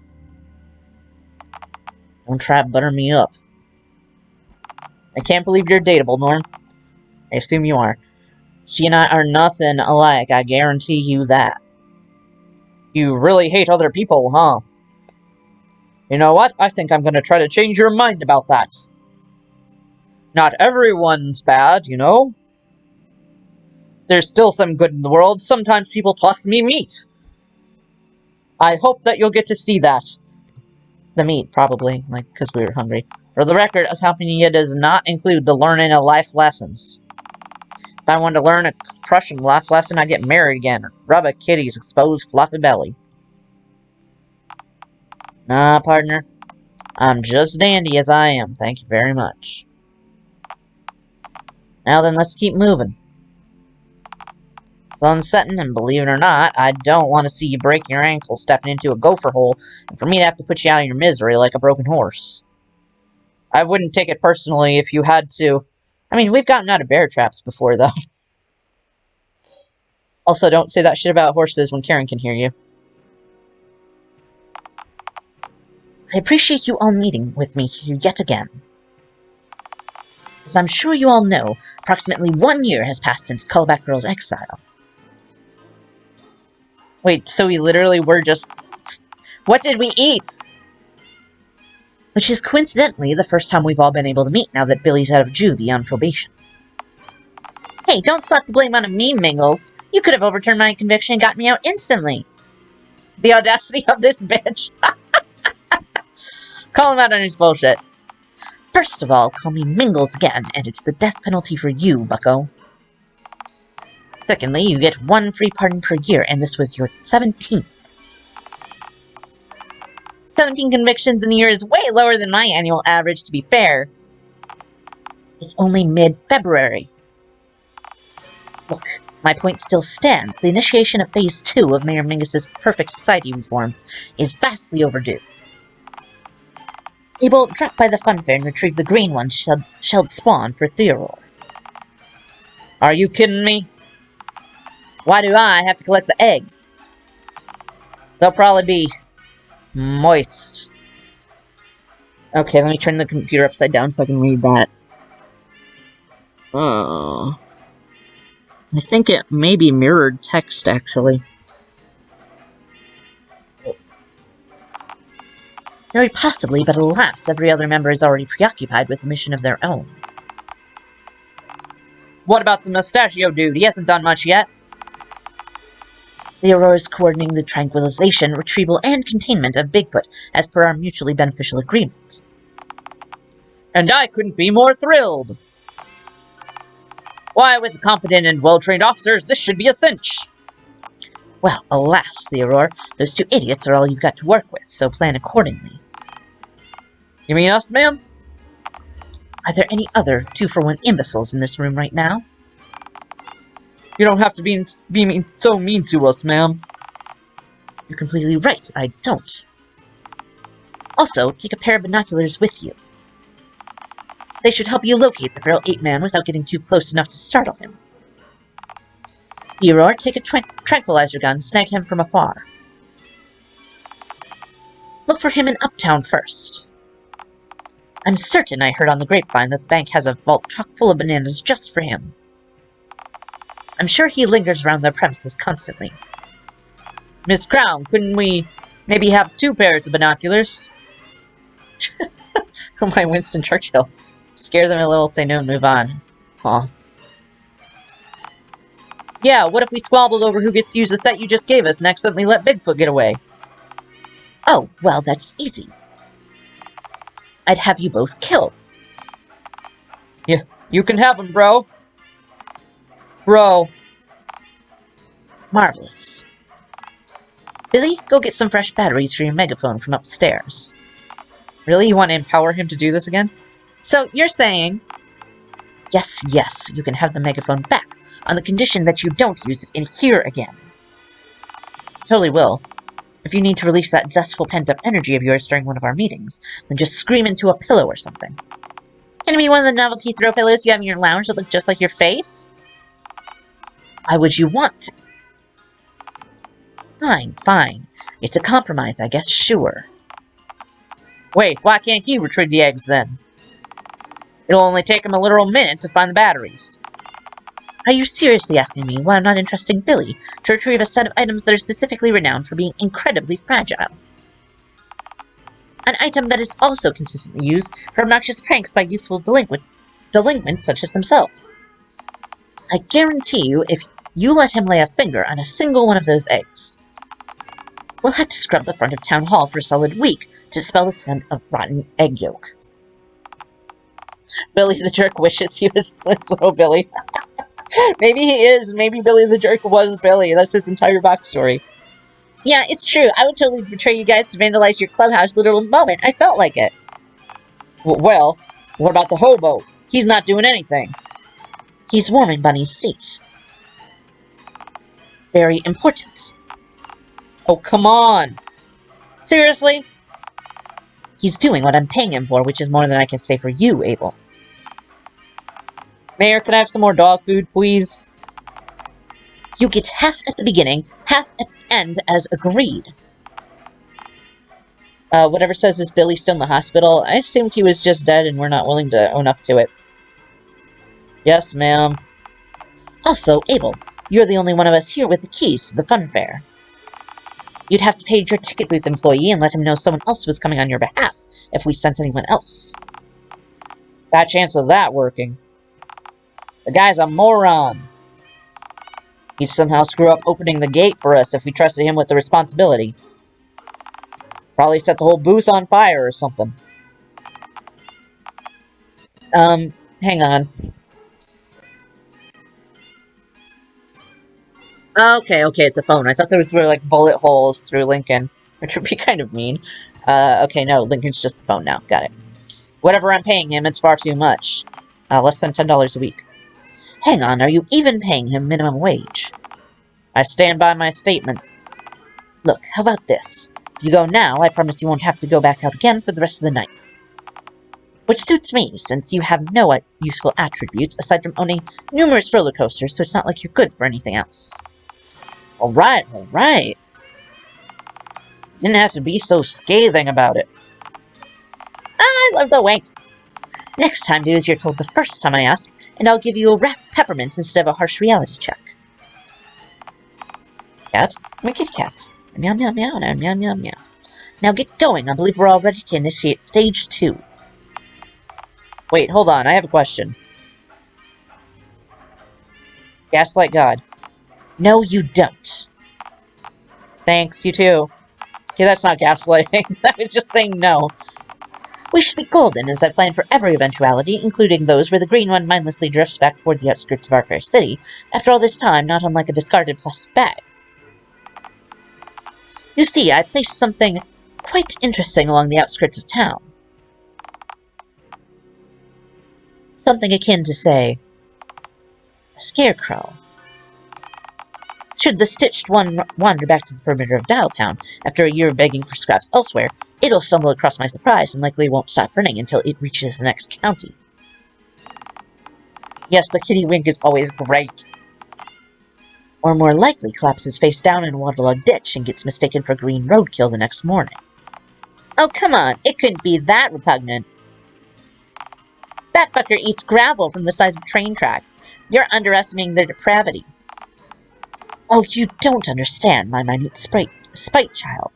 Speaker 1: Don't try to butter me up. I can't believe you're dateable, Norm. I assume you are. She and I are nothing alike, I guarantee you that. You really hate other people, huh? You know what? I think I'm gonna try to change your mind about that. Not everyone's bad, you know? There's still some good in the world. Sometimes people toss me meat. I hope that you'll get to see that. The meat, probably, like, because we were hungry. For the record, accompanying it does not include the learning of life lessons. If I wanted to learn a crushing life lesson, I'd get married again, or rub a kitty's exposed fluffy belly. Nah, partner. I'm just dandy as I am, thank you very much. Now then, let's keep moving. Sun's setting, and believe it or not, I don't want to see you break your ankle stepping into a gopher hole, and for me to have to put you out of your misery like a broken horse. I wouldn't take it personally if you had to. I mean, we've gotten out of bear traps before, though. Also, don't say that shit about horses when Karen can hear you. I appreciate you all meeting with me here yet again. As I'm sure you all know, approximately 1 year has passed since Cullback Girl's exile. Wait, so we literally were just... What did we eat? Which is coincidentally the first time we've all been able to meet now that Billy's out of juvie on probation. Hey, don't slap the blame on me, Mingles. You could have overturned my conviction and got me out instantly. The audacity of this bitch. Call him out on his bullshit. First of all, call me Mingles again, and it's the death penalty for you, bucko. Secondly, you get 1 free pardon per year, and this was your 17th. 17 convictions in a year is way lower than my annual average, to be fair. It's only mid-February. Look, my point still stands. The initiation of Phase 2 of Mayor Mingus's Perfect Society reforms is vastly overdue. Abel, drop by the fun fair and retrieve the green one shelled spawn for Theodore. Are you kidding me? Why do I have to collect the eggs? They'll probably be moist. Okay, let me turn the computer upside down so I can read that. I think it may be mirrored text, actually. Very possibly, but alas, every other member is already preoccupied with a mission of their own. What about the mustachio dude? He hasn't done much yet. The Aurora is coordinating the tranquilization, retrieval, and containment of Bigfoot, as per our mutually beneficial agreement. And I couldn't be more thrilled! Why, with competent and well-trained officers, this should be a cinch! Well, alas, Theodore, those 2 idiots are all you've got to work with, so plan accordingly. You mean us, ma'am? Are there any other 2-for-1 imbeciles in this room right now? You don't have to be so mean to us, ma'am. You're completely right, I don't. Also, take a pair of binoculars with you. They should help you locate the feral ape man without getting too close enough to startle him. Theodore, take a tranquilizer gun, snag him from afar. Look for him in Uptown first. I'm certain I heard on the grapevine that the bank has a vault chock full of bananas just for him. I'm sure he lingers around their premises constantly. Miss Crown, couldn't we maybe have 2 pairs of binoculars? Oh my, Winston Churchill. Scare them a little, say no, and move on. Aw. Yeah, what if we squabbled over who gets to use the set you just gave us and accidentally let Bigfoot get away? Oh, well, that's easy. I'd have you both killed. Yeah, you can have him, bro. Bro. Marvelous. Billy, go get some fresh batteries for your megaphone from upstairs. Really? You want to empower him to do this again? So, you're saying... Yes, yes, you can have the megaphone back, on the condition that you don't use it in here again. Totally will. If you need to release that zestful pent-up energy of yours during one of our meetings, then just scream into a pillow or something. Can it be one of the novelty throw pillows you have in your lounge that look just like your face? Why would you want to? Fine, fine. It's a compromise, I guess, sure. Wait, why can't he retrieve the eggs then? It'll only take him a literal minute to find the batteries. Are you seriously asking me why I'm not entrusting Billy to retrieve a set of items that are specifically renowned for being incredibly fragile? An item that is also consistently used for obnoxious pranks by youthful delinquents such as himself. I guarantee you, if you let him lay a finger on a single one of those eggs, we'll have to scrub the front of Town Hall for a solid week to dispel the scent of rotten egg yolk. Billy the Jerk wishes he was little Billy. Maybe he is. Maybe Billy the Jerk was Billy. That's his entire backstory. Yeah, it's true. I would totally betray you guys to vandalize your clubhouse literal moment. I felt like it. Well, what about the hobo? He's not doing anything. He's warming Bunny's seat. Very important. Oh, come on. Seriously? He's doing what I'm paying him for, which is more than I can say for you, Abel. Mayor, can I have some more dog food, please? You get half at the beginning, half at the end, as agreed. Whatever says, is Billy still in the hospital? I assumed he was just dead and we're not willing to own up to it. Yes, ma'am. Also, Abel, you're the only one of us here with the keys to the fun fair. You'd have to page your ticket booth employee and let him know someone else was coming on your behalf if we sent anyone else. Bad chance of that working. The guy's a moron. He'd somehow screw up opening the gate for us if we trusted him with the responsibility. Probably set the whole booth on fire or something. Hang on. Okay, it's a phone. I thought those were like bullet holes through Lincoln, which would be kind of mean. Okay, no, Lincoln's just a phone now. Got it. Whatever I'm paying him, it's far too much. Less than $10 a week. Hang on, are you even paying him minimum wage? I stand by my statement. Look, how about this? If you go now, I promise you won't have to go back out again for the rest of the night. Which suits me, since you have no useful attributes aside from owning numerous roller coasters, so it's not like you're good for anything else. Alright. Didn't have to be so scathing about it. I love the wink. Next time, do as you're told the first time I ask, and I'll give you a wrapped peppermint instead of a harsh reality check. Cat? I'm a kitty cat. Meow, meow, meow, meow, meow, meow, meow. Now get going. I believe we're all ready to initiate stage 2. Wait, hold on. I have a question. Gaslight God. No, you don't. Thanks, you too. Okay, that's not gaslighting. I was just saying no. We should be golden, as I plan for every eventuality, including those where the green one mindlessly drifts back toward the outskirts of our fair city, after all this time, not unlike a discarded plastic bag. You see, I placed something quite interesting along the outskirts of town. Something akin to, say, a scarecrow. Should the stitched one wander back to the perimeter of Dialtown after a year of begging for scraps elsewhere, it'll stumble across my surprise and likely won't stop running until it reaches the next county. Yes, the kitty wink is always great. Or more likely collapses face down in a waterlogged ditch and gets mistaken for green roadkill the next morning. Oh, come on, it couldn't be that repugnant. That fucker eats gravel from the sides of train tracks. You're underestimating their depravity. Oh, you don't understand, my minute spite child.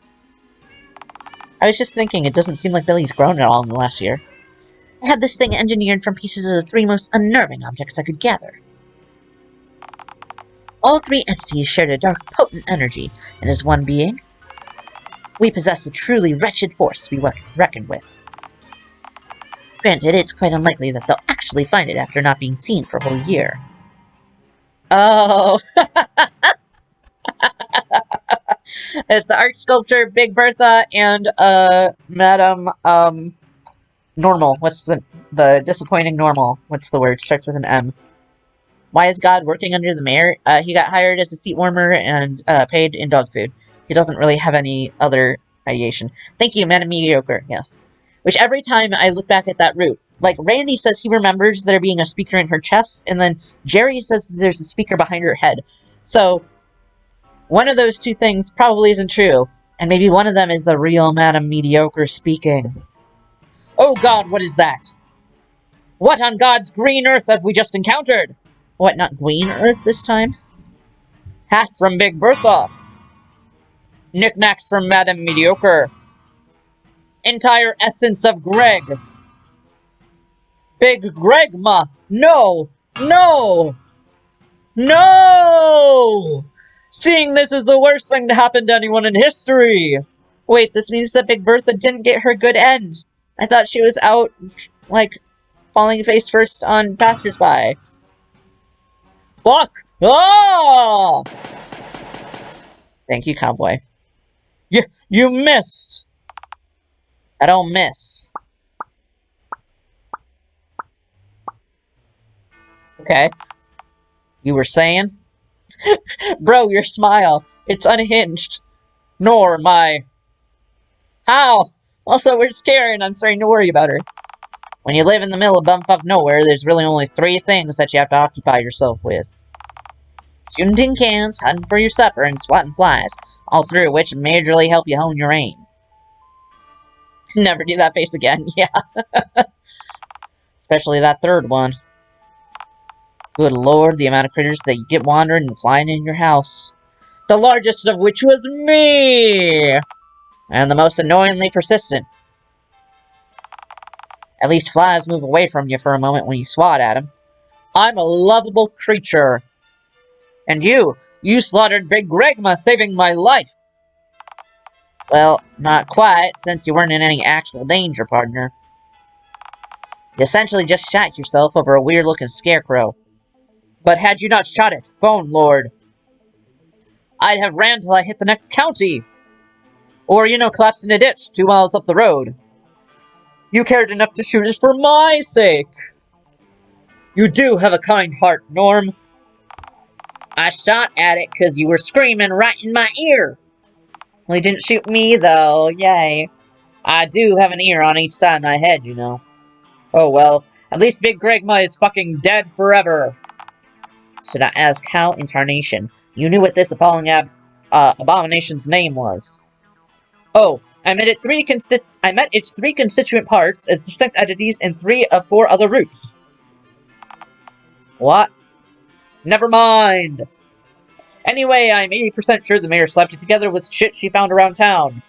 Speaker 1: I was just thinking, it doesn't seem like Billy's grown at all in the last year. I had this thing engineered from pieces of the 3 most unnerving objects I could gather. All 3 entities shared a dark, potent energy, and as one being, we possess a truly wretched force to be reckoned with. Granted, it's quite unlikely that they'll actually find it after not being seen for a whole year. Oh! It's the art sculptor Big Bertha and Madam Normal. What's the disappointing Normal? What's the word? Starts with an M. Why is God working under the mayor? He got hired as a seat warmer and paid in dog food. He doesn't really have any other ideation. Thank you, Madam Mediocre. Yes. Which every time I look back at that route, like Randy says he remembers there being a speaker in her chest, and then Jerry says there's a speaker behind her head. So One of those two things probably isn't true, and maybe one of them is the real Madam Mediocre speaking. Oh god, what is that? What on God's green earth have we just encountered? What, not green earth this time? Hat from Big Bertha. Knickknacks from Madam Mediocre. Entire essence of Greg. Big Gregma! No! No! No! Seeing this is the worst thing to happen to anyone in history! Wait, this means that Big Bertha didn't get her good end. I thought she was out, like, falling face first on passersby. Fuck! Ah! Thank you, cowboy. You missed! I don't miss. Okay. You were saying? Bro, your smile. It's unhinged. Nor my... How? Also, where's Karen? I'm starting to worry about her. When you live in the middle of bumfuck nowhere, there's really only 3 things that you have to occupy yourself with. Shooting tin cans, hunting for your supper, and swatting flies. All 3 of which majorly help you hone your aim. Never do that face again, yeah. Especially that 3rd one. Good lord, the amount of critters that you get wandering and flying in your house. The largest of which was me! And the most annoyingly persistent. At least flies move away from you for a moment when you swat at them. I'm a lovable creature. And you slaughtered Big Gregma, saving my life. Well, not quite, since you weren't in any actual danger, partner. You essentially just shot yourself over a weird-looking scarecrow. But had you not shot it, Phone Lord, I'd have ran till I hit the next county. Or, collapsed in a ditch 2 miles up the road. You cared enough to shoot it for my sake. You do have a kind heart, Norm. I shot at it because you were screaming right in my ear. Well, he didn't shoot me, though. Yay. I do have an ear on each side of my head, Oh well, at least Big Gregma is fucking dead forever. Should I ask how, incarnation? You knew what this appalling abomination's name was. Oh, I met its 3 constituent parts as distinct entities in 3 of 4 other routes. What? Never mind. Anyway, I'm 80% sure the mayor slapped it together with shit she found around town.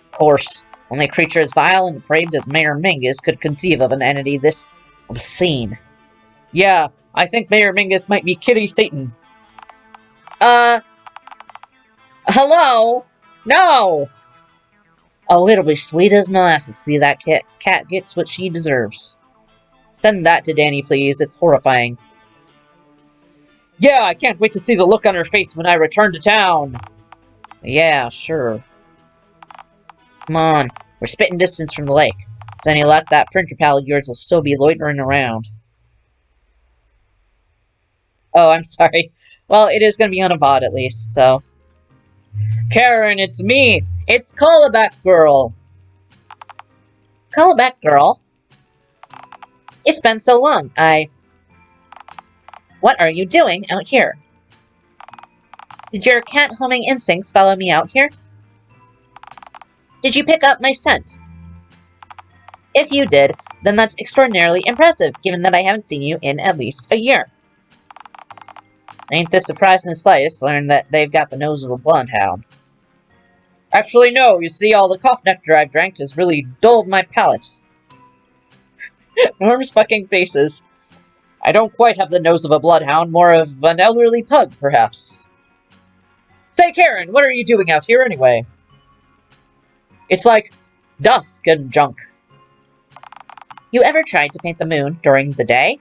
Speaker 1: Of course, only a creature as vile and depraved as Mayor Mingus could conceive of an entity this obscene. Yeah, I think Mayor Mingus might be Kitty Satan. Hello? No! Oh, it'll be sweet as molasses to see that cat gets what she deserves. Send that to Danny, please. It's horrifying. Yeah, I can't wait to see the look on her face when I return to town. Yeah, sure. Come on, we're spitting distance from the lake. If any luck, that printer pal of yours will still be loitering around. Oh, I'm sorry. Well, it is going to be on a VOD at least, so... Karen, it's me! It's Callback Girl! Callback Girl? It's been so long, What are you doing out here? Did your cat-homing instincts follow me out here? Did you pick up my scent? If you did, then that's extraordinarily impressive, given that I haven't seen you in at least a year. Ain't this surprised in the slightest to learn that they've got the nose of a bloodhound. Actually, no, you see, all the cough nectar I've drank has really dulled my palate. Norm's fucking faces. I don't quite have the nose of a bloodhound, more of an elderly pug, perhaps. Say, Karen, what are you doing out here anyway? It's like dusk and junk. You ever tried to paint the moon during the day?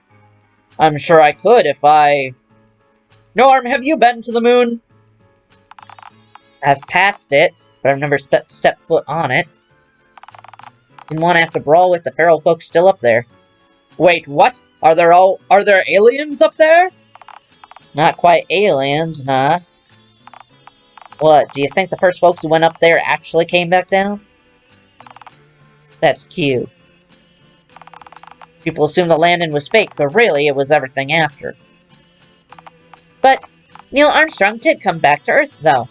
Speaker 1: I'm sure I could if I... Norm, have you been to the moon? I've passed it, but I've never stepped foot on it. Didn't want to have to brawl with the feral folks still up there. Wait, what? Are there aliens up there? Not quite aliens, nah. What, do you think the first folks who went up there actually came back down? That's cute. People assume the landing was fake, but really it was everything after. But Neil Armstrong did come back to Earth, though.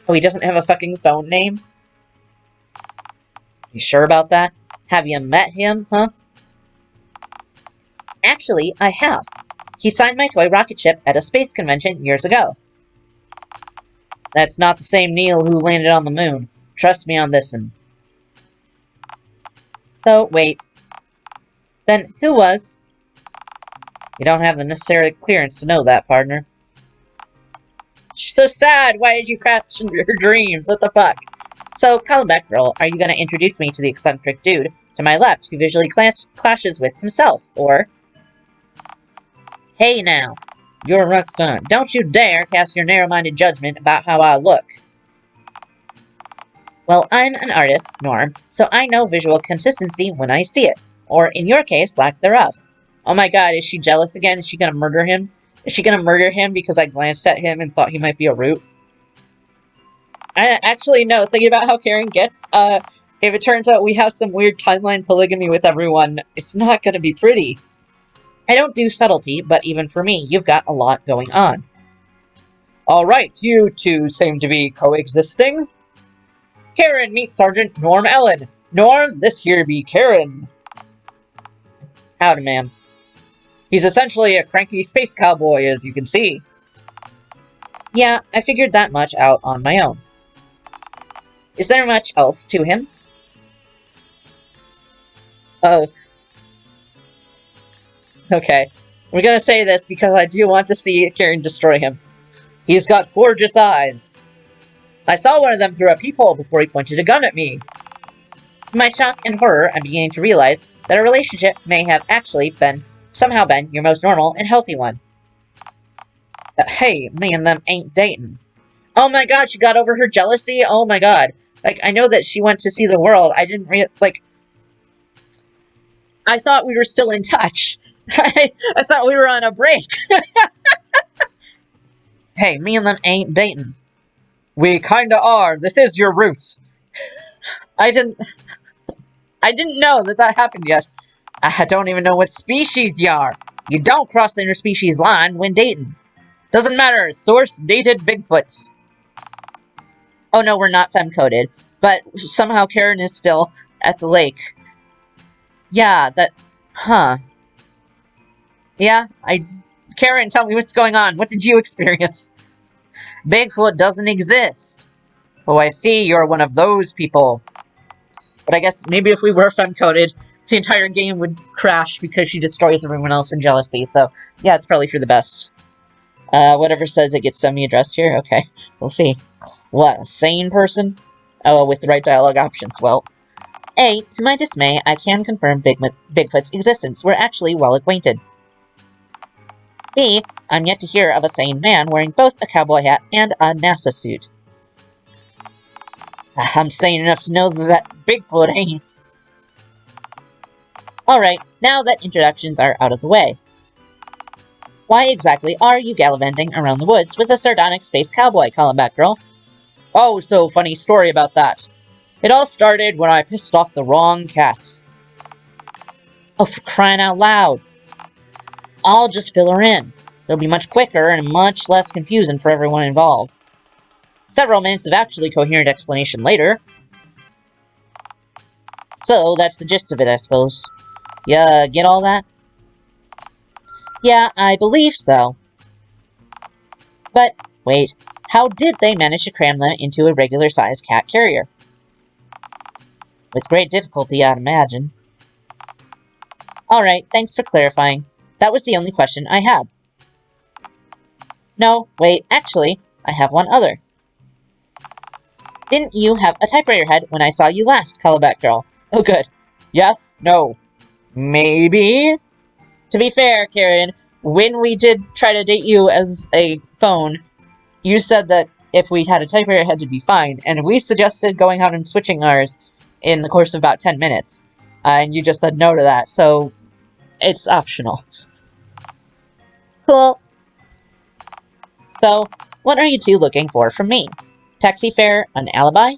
Speaker 1: Oh, he doesn't have a fucking phone name? You sure about that? Have you met him, huh? Actually, I have. He signed my toy rocket ship at a space convention years ago. That's not the same Neil who landed on the moon. Trust me on this one. So, wait. Then, who was? You don't have the necessary clearance to know that, partner. So sad! Why did you crash into your dreams? What the fuck? So, Callback Girl, are you gonna introduce me to the eccentric dude to my left who visually clashes with himself, or... Hey now, you're a rock star. Don't you dare cast your narrow-minded judgment about how I look. Well, I'm an artist, Norm, so I know visual consistency when I see it. Or, in your case, lack thereof. Oh my god, is she jealous again? Is she gonna murder him? Is she gonna murder him because I glanced at him and thought he might be a root? Actually, no, thinking about how Karen gets, if it turns out we have some weird timeline polygamy with everyone, it's not gonna be pretty. I don't do subtlety, but even for me, you've got a lot going on. Alright, you two seem to be coexisting. Karen, meet Sergeant Norm Ellen. Norm, this here be Karen. Howdy, ma'am. He's essentially a cranky space cowboy, as you can see. Yeah, I figured that much out on my own. Is there much else to him? Oh. Okay. We're gonna say this because I do want to see Karen destroy him. He's got gorgeous eyes. I saw one of them through a peephole before he pointed a gun at me. To my shock and horror, I'm beginning to realize that our relationship may have actually somehow been your most normal and healthy one. Hey, me and them ain't dating. Oh my god, she got over her jealousy? Oh my god. Like, I know that she went to see the world. I didn't I thought we were still in touch. I thought we were on a break. Hey, me and them ain't dating. We kinda are. This is your roots. I didn't know that happened yet. I don't even know what species you are. You don't cross the interspecies line when dating. Doesn't matter. Source dated Bigfoot. Oh no, we're not femme-coded. But somehow Karen is still at the lake. Yeah, huh. Yeah, Karen, tell me what's going on. What did you experience? Bigfoot doesn't exist. Oh, I see. You're one of those people. But I guess maybe if we were femme-coded, the entire game would crash because she destroys everyone else in jealousy. So, yeah, it's probably for the best. Whatever says it gets semi-addressed here. Okay, we'll see. What, a sane person? Oh, with the right dialogue options. Well, A, to my dismay, I can confirm Bigfoot's existence. We're actually well acquainted. B, I'm yet to hear of a sane man wearing both a cowboy hat and a NASA suit. I'm sane enough to know that Bigfoot ain't. Alright, now that introductions are out of the way. Why exactly are you gallivanting around the woods with a sardonic space cowboy, Callback Girl? Oh, so funny story about that. It all started when I pissed off the wrong cat. Oh, for crying out loud. I'll just fill her in. It'll be much quicker and much less confusing for everyone involved. Several minutes of actually coherent explanation later. So, that's the gist of it, I suppose. Ya get all that? Yeah, I believe so. But, wait, how did they manage to cram them into a regular-sized cat carrier? With great difficulty, I'd imagine. Alright, thanks for clarifying. That was the only question I had. No, wait, actually, I have one other. Didn't you have a typewriter head when I saw you last, Callback Girl? Oh, good. Yes? No. Maybe? To be fair, Karen, when we did try to date you as a phone, you said that if we had a typewriter head, it'd be fine, and we suggested going out and switching ours in the course of about 10 minutes, and you just said no to that, so it's optional. Cool. So, what are you two looking for from me? Taxi fare, an alibi?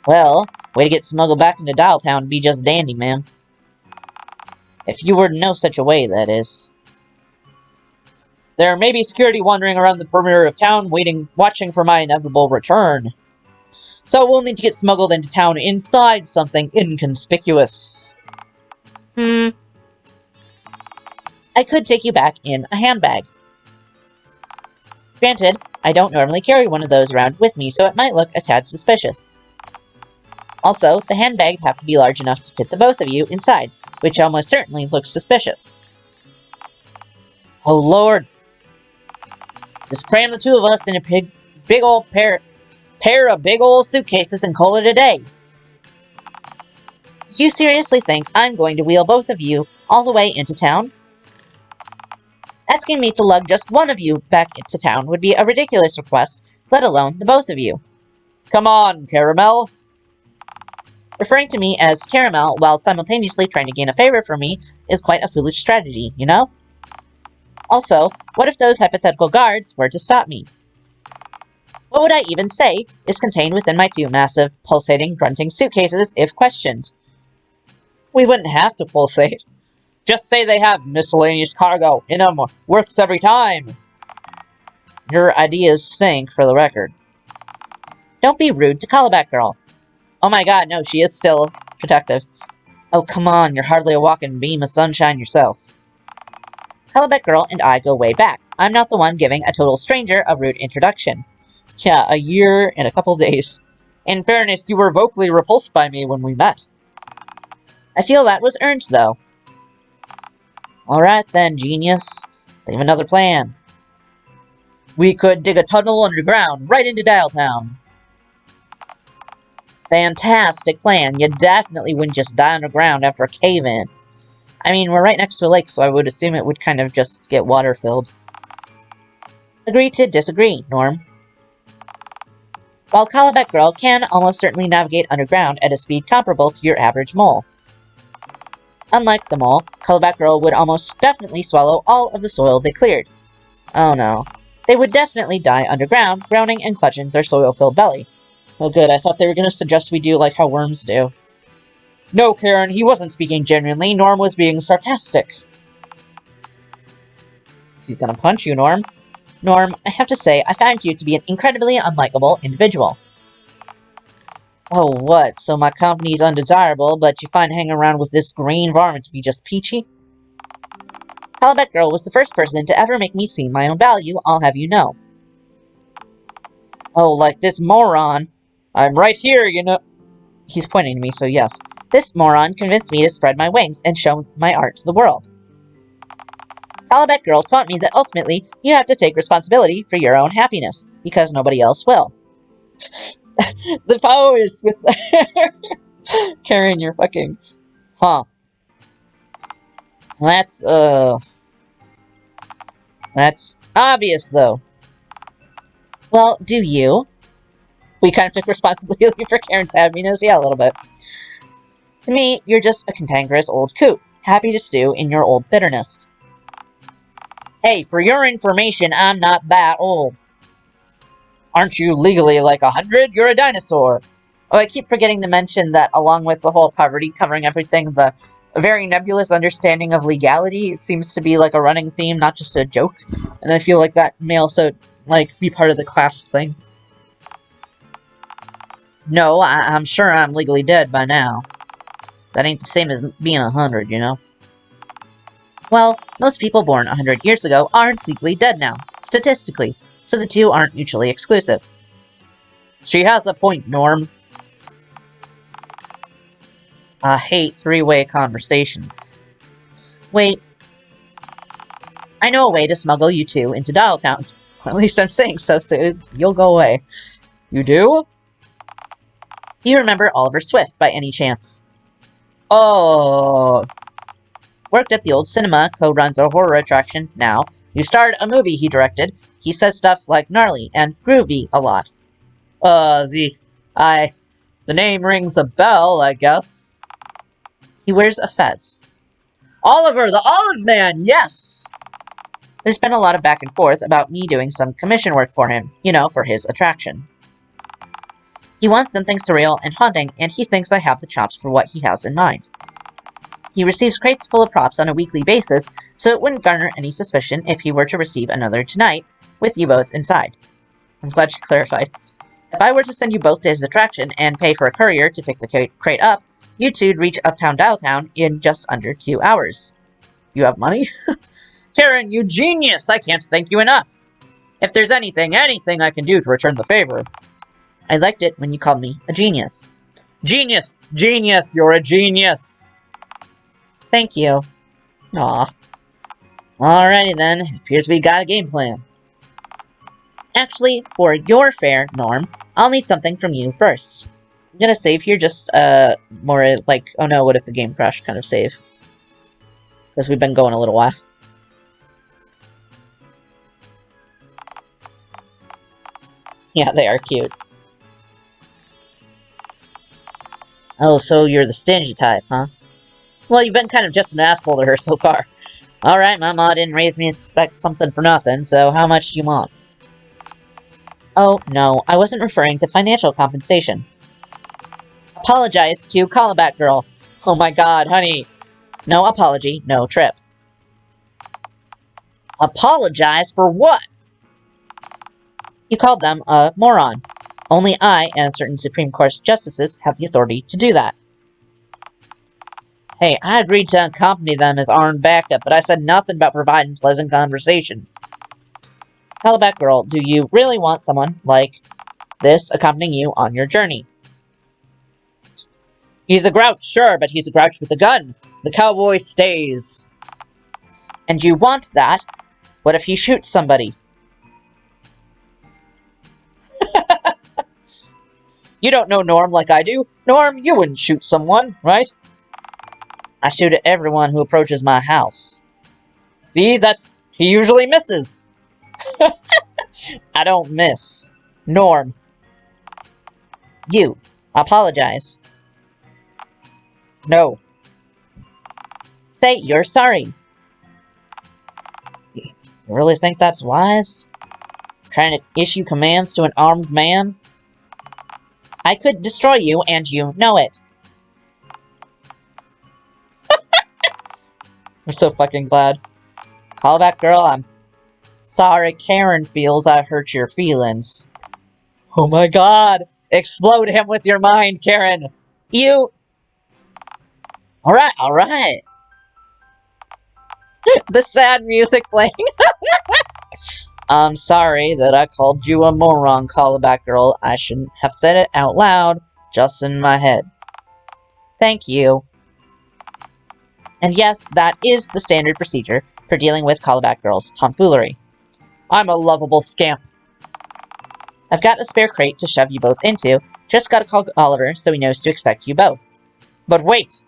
Speaker 1: Well, way to get smuggled back into Dialtown would be just dandy, ma'am. If you were to know such a way, that is. There may be security wandering around the perimeter of town, watching for my inevitable return. So we'll need to get smuggled into town inside something inconspicuous. I could take you back in a handbag. Granted, I don't normally carry one of those around with me, so it might look a tad suspicious. Also, the handbag would have to be large enough to fit the both of you inside, which almost certainly looks suspicious. Oh lord! Just cram the two of us in a big old pair of big old suitcases and call it a day. You seriously think I'm going to wheel both of you all the way into town? Asking me to lug just one of you back into town would be a ridiculous request, let alone the both of you. Come on, Caramel! Referring to me as Caramel while simultaneously trying to gain a favor from me is quite a foolish strategy, you know? Also, what if those hypothetical guards were to stop me? What would I even say is contained within my two massive, pulsating, grunting suitcases if questioned? We wouldn't have to pulsate. Just say they have miscellaneous cargo in them. Works every time. Your ideas stink, for the record. Don't be rude to Callback Girl. Oh my god, no, she is still protective. Oh, come on, you're hardly a walking beam of sunshine yourself. Callback Girl and I go way back. I'm not the one giving a total stranger a rude introduction. Yeah, a year and a couple days. In fairness, you were vocally repulsed by me when we met. I feel that was earned, though. Alright then, genius. They have another plan. We could dig a tunnel underground, right into Dialtown. Fantastic plan. You definitely wouldn't just die underground after a cave-in. I mean, we're right next to a lake, so I would assume it would kind of just get water-filled. Agree to disagree, Norm. While Callback Girl can almost certainly navigate underground at a speed comparable to your average mole. Unlike the mole, Callback Girl would almost definitely swallow all of the soil they cleared. Oh no. They would definitely die underground, groaning and clutching their soil-filled belly. Oh good, I thought they were going to suggest we do like how worms do. No, Karen, he wasn't speaking genuinely. Norm was being sarcastic. He's gonna punch you, Norm. Norm, I have to say, I found you to be an incredibly unlikable individual. Oh, what? So my company's undesirable, but you find hanging around with this green varmint to be just peachy? Callback Girl was the first person to ever make me see my own value, I'll have you know. Oh, like this moron. I'm right here, you know. He's pointing to me, so yes. This moron convinced me to spread my wings and show my art to the world. Callback Girl taught me that ultimately, you have to take responsibility for your own happiness, because nobody else will. The power is with Karen, you're fucking... Huh. That's obvious, though. Well, do you? We kind of took responsibility for Karen's happiness, yeah, a little bit. To me, you're just a cantankerous old coot, happy to stew in your old bitterness. Hey, for your information, I'm not that old. Aren't you legally like 100? You're a dinosaur. Oh, I keep forgetting to mention that along with the whole poverty covering everything, the very nebulous understanding of legality seems to be like a running theme, not just a joke. And I feel like that may also, like, be part of the class thing. No, I'm sure I'm legally dead by now. That ain't the same as being 100, you know? Well, most people born 100 years ago aren't legally dead now, statistically, so the two aren't mutually exclusive. She has a point, Norm. I hate three-way conversations. Wait. I know a way to smuggle you two into Dialtown. At least I'm saying so, so you'll go away. You do? Do you remember Oliver Swift, by any chance? Oh... Worked at the old cinema, co-runs a horror attraction now. You starred a movie he directed. He says stuff like gnarly and groovy a lot. The name rings a bell, I guess. He wears a fez. Oliver, the Olive Man, yes! There's been a lot of back and forth about me doing some commission work for him, you know, for his attraction. He wants something surreal and haunting, and he thinks I have the chops for what he has in mind. He receives crates full of props on a weekly basis, so it wouldn't garner any suspicion if he were to receive another tonight, with you both inside. I'm glad you clarified. If I were to send you both to his attraction and pay for a courier to pick the crate up, you two'd reach Uptown Dialtown in just under 2 hours. You have money? Karen, you genius! I can't thank you enough! If there's anything I can do to return the favor. I liked it when you called me a genius. Genius! Genius! You're a genius! Thank you. Aw. Alrighty then, appears we got a game plan. Actually, for your fare, Norm, I'll need something from you first. I'm gonna save here just, more like, oh no, what if the game crashed kind of save. Because we've been going a little while. Yeah, they are cute. Oh, so you're the stingy type, huh? Well, you've been kind of just an asshole to her so far. Alright, my ma didn't raise me to expect something for nothing, so how much do you want? Oh, no, I wasn't referring to financial compensation. Apologize to callback girl. Oh my god, honey. No apology, no trip. Apologize for what? You called them a moron. Only I and certain Supreme Court justices have the authority to do that. Hey, I agreed to accompany them as armed backup, but I said nothing about providing pleasant conversation. Callback girl, do you really want someone like this accompanying you on your journey? He's a grouch, sure, but he's a grouch with a gun. The cowboy stays. And you want that? What if he shoots somebody? You don't know Norm like I do. Norm, you wouldn't shoot someone, right? I shoot at everyone who approaches my house. See, he usually misses. I don't miss. Norm. You. Apologize. No. Say you're sorry. You really think that's wise? Trying to issue commands to an armed man? I could destroy you, and you know it. I'm so fucking glad. Callback girl, I'm sorry Karen feels I've hurt your feelings. Oh my god! Explode him with your mind, Karen! You... Alright, alright! The sad music playing. I'm sorry that I called you a moron, callback girl. I shouldn't have said it out loud, just in my head. Thank you. And yes, that is the standard procedure for dealing with callback girls' tomfoolery. I'm a lovable scamp. I've got a spare crate to shove you both into. Just gotta call Oliver so he knows to expect you both. But wait!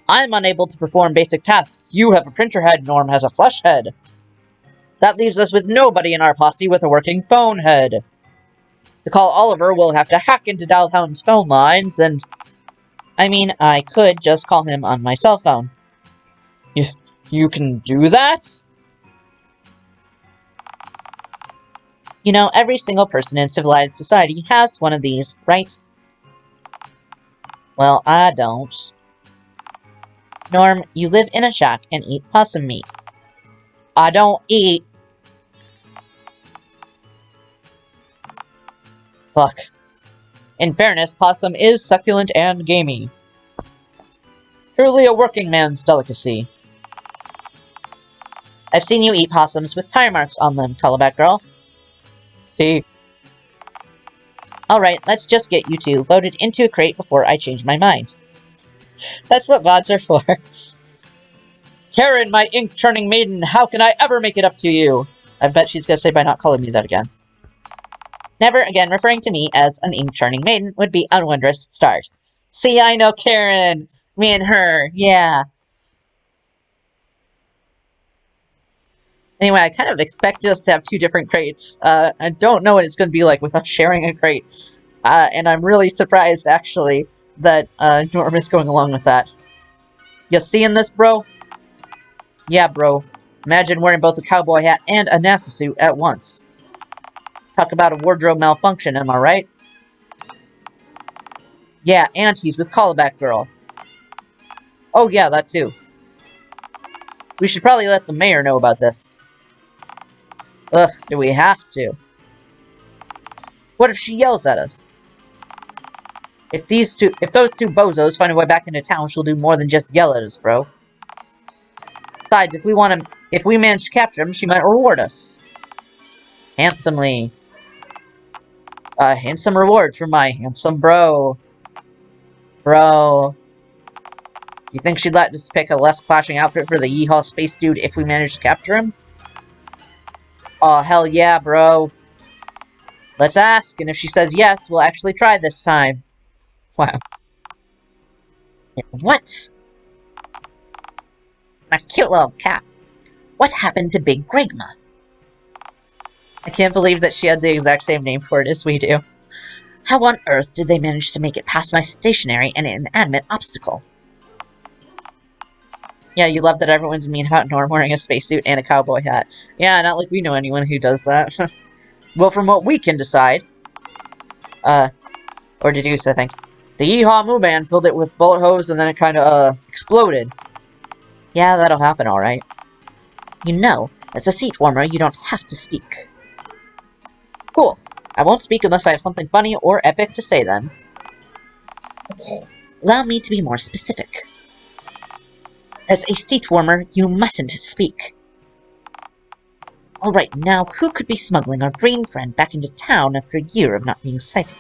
Speaker 1: I'm unable to perform basic tasks. You have a printer head, Norm has a flesh head. That leaves us with nobody in our posse with a working phone head. To call Oliver, we'll have to hack into Dialtown's phone lines, and... I mean, I could just call him on my cell phone. You can do that? You know, every single person in civilized society has one of these, right? Well, I don't. Norm, you live in a shack and eat possum meat. I don't eat. Fuck. In fairness, possum is succulent and gamey. Truly a working man's delicacy. I've seen you eat possums with tire marks on them, callback girl. See? Alright, let's just get you two loaded into a crate before I change my mind. That's what VODs are for. Karen, my ink-churning maiden, how can I ever make it up to you? I bet she's gonna say by not calling me that again. Never again referring to me as an ink-churning maiden would be a wondrous start. See, I know Karen! Me and her, yeah. Anyway, I kind of expected us to have two different crates. I don't know what it's going to be like with us sharing a crate. And I'm really surprised, actually, that Norm is going along with that. You seeing this, bro? Yeah, bro. Imagine wearing both a cowboy hat and a NASA suit at once. Talk about a wardrobe malfunction, am I right? Yeah, and he's with Callback Girl. Oh yeah, that too. We should probably let the mayor know about this. Ugh, do we have to? What if she yells at us? If those two bozos find a way back into town, she'll do more than just yell at us, bro. Besides, if we manage to capture him, she might reward us. Handsomely. Handsome reward for my handsome bro. Bro. You think she'd let us pick a less clashing outfit for the Yeehaw space dude if we manage to capture him? Aw, hell yeah, bro. Let's ask, and if she says yes, we'll actually try this time. Wow. What? My cute little cat. What happened to Big Grandma? I can't believe that she had the exact same name for it as we do. How on earth did they manage to make it past my stationary and inanimate obstacle? Yeah, you love that everyone's mean about Norm wearing a spacesuit and a cowboy hat. Yeah, not like we know anyone who does that. Well, from what we can decide, or deduce, I think, the Yeehaw Moo Man filled it with bullet hose and then it kind of, exploded. Yeah, that'll happen, alright. You know, as a seat warmer, you don't have to speak. Cool. I won't speak unless I have something funny or epic to say then. Okay, allow me to be more specific. As a seat warmer, you mustn't speak. Alright, now who could be smuggling our green friend back into town after a year of not being sighted?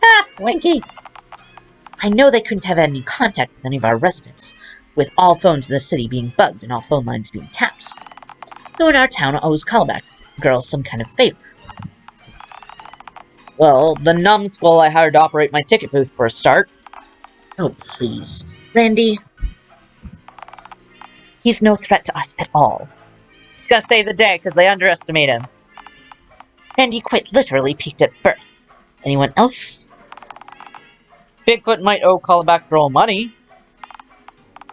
Speaker 1: Ah, Winky! I know they couldn't have had any contact with any of our residents, with all phones in the city being bugged and all phone lines being tapped. Who in our town owes callback girls some kind of favor? Well, the numbskull I hired to operate my ticket booth for a start. Oh, please. Randy, he's no threat to us at all. Just gotta save the day, because they underestimate him. Randy quite literally peaked at birth. Anyone else? Bigfoot might owe Callback Girl money.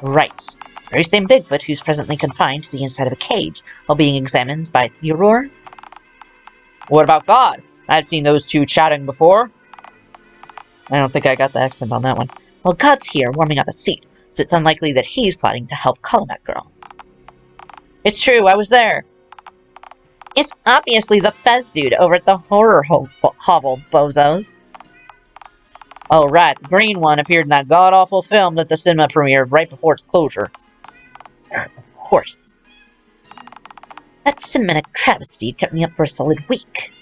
Speaker 1: Right. Very same Bigfoot who's presently confined to the inside of a cage while being examined by Theodore. What about God? I've seen those two chatting before. I don't think I got the accent on that one. Well, God's here warming up a seat, so it's unlikely that he's plotting to help Callback Girl. It's true, I was there. It's obviously the Fez dude over at the horror hovel, bozos. Oh right, the green one appeared in that god-awful film that the cinema premiered right before its closure. Of course. That cinematic travesty kept me up for a solid week.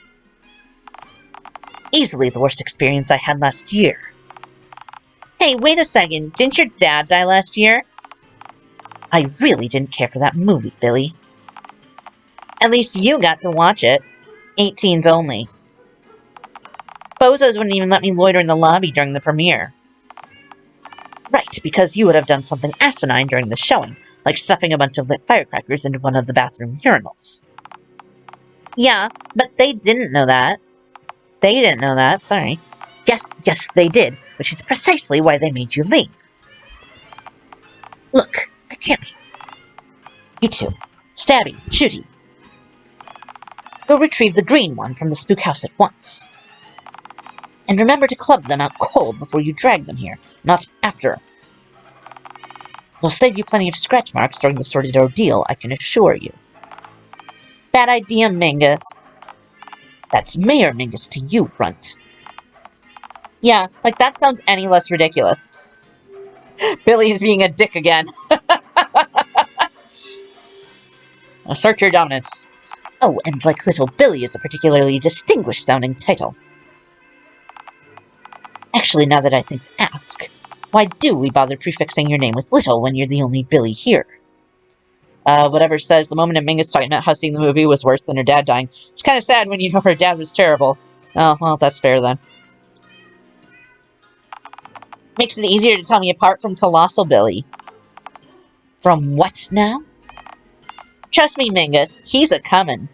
Speaker 1: Easily the worst experience I had last year. Hey, wait a second, didn't your dad die last year? I really didn't care for that movie, Billy. At least you got to watch it. 18s only. Bozos wouldn't even let me loiter in the lobby during the premiere. Right, because you would have done something asinine during the showing, like stuffing a bunch of lit firecrackers into one of the bathroom urinals. Yeah, but they didn't know that. They didn't know that, sorry. Yes, they did, which is precisely why they made you leave. Look, I can't... You two, Stabby, Shooty. Go retrieve the green one from the spook house at once. And remember to club them out cold before you drag them here, not after. They'll save you plenty of scratch marks during the sordid ordeal, I can assure you. Bad idea, Mingus. That's Mayor Mingus to you, Runt. Yeah, like that sounds any less ridiculous. Billy is being a dick again. Assert your dominance. Oh, and like Little Billy is a particularly distinguished-sounding title. Actually, now that I think to ask, why do we bother prefixing your name with Little when you're the only Billy here? Whatever says the moment of Mingus talking about how seeing the movie was worse than her dad dying. It's kind of sad when you know her dad was terrible. Oh, well, that's fair then. Makes it easier to tell me apart from Colossal Billy. From what now? Trust me, Mingus, he's a-comin'.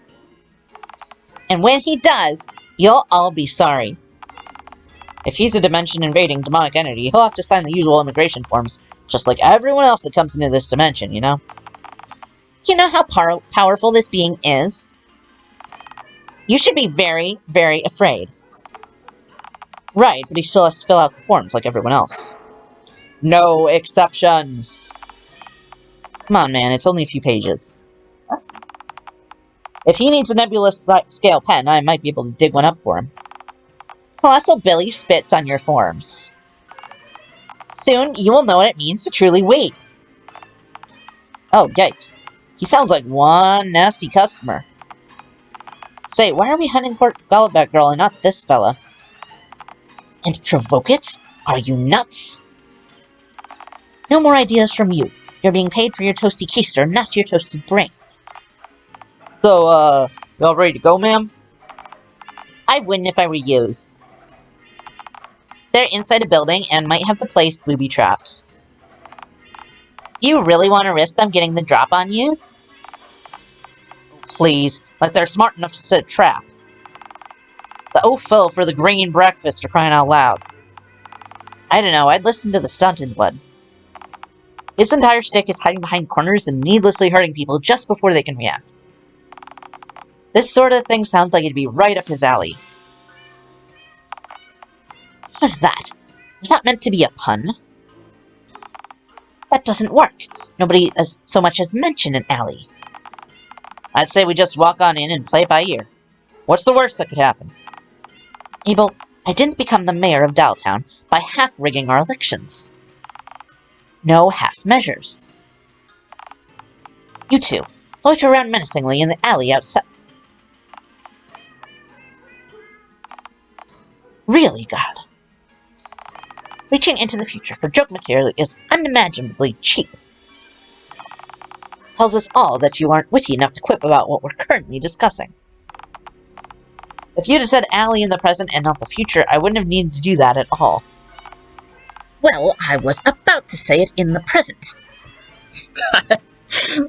Speaker 1: And when he does, you'll all be sorry. If he's a dimension-invading demonic entity, he'll have to sign the usual immigration forms, just like everyone else that comes into this dimension, you know? You know how powerful this being is? You should be very, very afraid. Right, but he still has to fill out the forms like everyone else. No exceptions. Come on, man, it's only a few pages. If he needs a nebulous scale pen, I might be able to dig one up for him. Colossal Billy spits on your forms. Soon, you will know what it means to truly wait. Oh, yikes. He sounds like one nasty customer. Say, why are we hunting for Gulliback Girl and not this fella? And provoke it? Are you nuts? No more ideas from you. You're being paid for your toasty keister, not your toasted brain. So, you all ready to go, ma'am? I wouldn't if I were yous. They're inside a building and might have the place booby-trapped. Do you really want to risk them getting the drop on yous? Please, like they're smart enough to set a trap. The OFO for the green breakfast for crying out loud. I don't know, I'd listen to the stunted one. His entire shtick is hiding behind corners and needlessly hurting people just before they can react. This sort of thing sounds like it'd be right up his alley. What was that? Was that meant to be a pun? That doesn't work. Nobody as so much as mentioned an alley. I'd say we just walk on in and play it by ear. What's the worst that could happen? Abel, I didn't become the mayor of Dialtown by half-rigging our elections. No half measures. You two, loiter around menacingly in the alley outside. Really, God. Reaching into the future for joke material is unimaginably cheap. Tells us all that you aren't witty enough to quip about what we're currently discussing. If you'd have said alley in the present and not the future, I wouldn't have needed to do that at all. Well, I was about to say it in the present.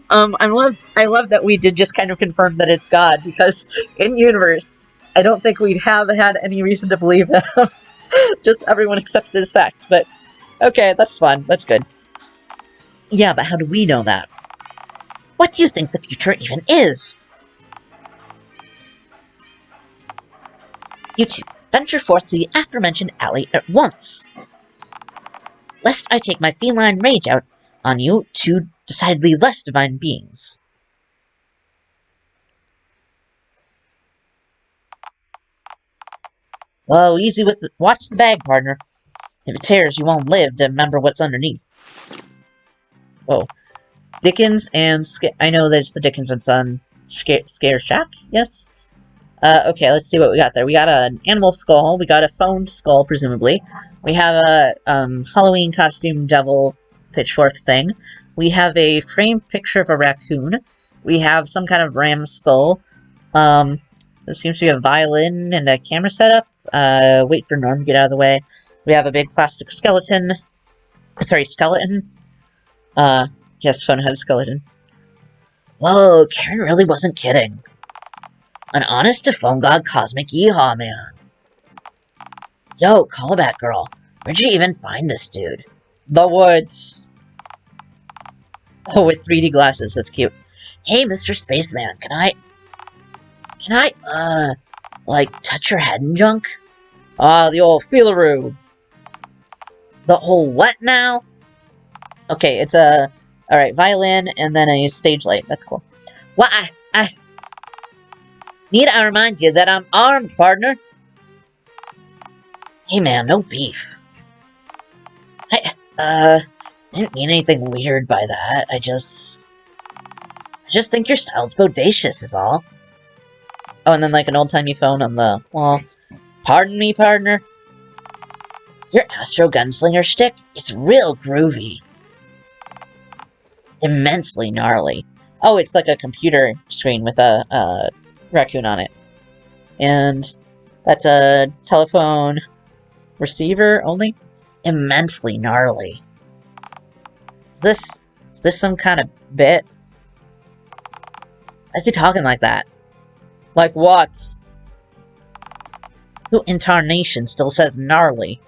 Speaker 1: I love that we did just kind of confirm that it's God, because in universe, I don't think we'd have had any reason to believe him. Just everyone accepts it as fact, but okay, that's fun, that's good. Yeah, but how do we know that? What do you think the future even is? You two, venture forth to the aforementioned alley at once. Lest I take my feline rage out on you two decidedly less divine beings. Whoa, easy with the— watch the bag, partner. If it tears, you won't live to remember what's underneath. Whoa. Dickens and I know that it's the Dickens and Son Scare Shack, yes? Okay, let's see what we got there. We got an animal skull, we got a phone skull, presumably. We have a, Halloween costume devil pitchfork thing. We have a framed picture of a raccoon. We have some kind of ram skull. There seems to be a violin and a camera setup. Wait for Norm to get out of the way. We have a big plastic skeleton. Sorry, skeleton. Yes, phone head skeleton. Whoa, Karen really wasn't kidding. An honest to phone god cosmic yeehaw, man. Yo, Callback Girl, where'd you even find this dude? The woods. Oh, with 3D glasses, that's cute. Hey, Mr. Spaceman, can I, like, touch your head and junk? Ah, the old feelaroo. The whole what now? Okay, it's a, alright, violin and then a stage light, that's cool. What, I need I remind you that I'm armed, partner? Hey man, no beef. I didn't mean anything weird by that. I just think your style's bodacious is all. Oh, and then like an old-timey phone on the wall. Pardon me, partner? Your Astro Gunslinger shtick is real groovy. Immensely gnarly. Oh, it's like a computer screen with a raccoon on it. And that's a telephone receiver only. Immensely gnarly. Is this some kind of bit? Why is he talking like that? Like what? Who in tarnation still says gnarly?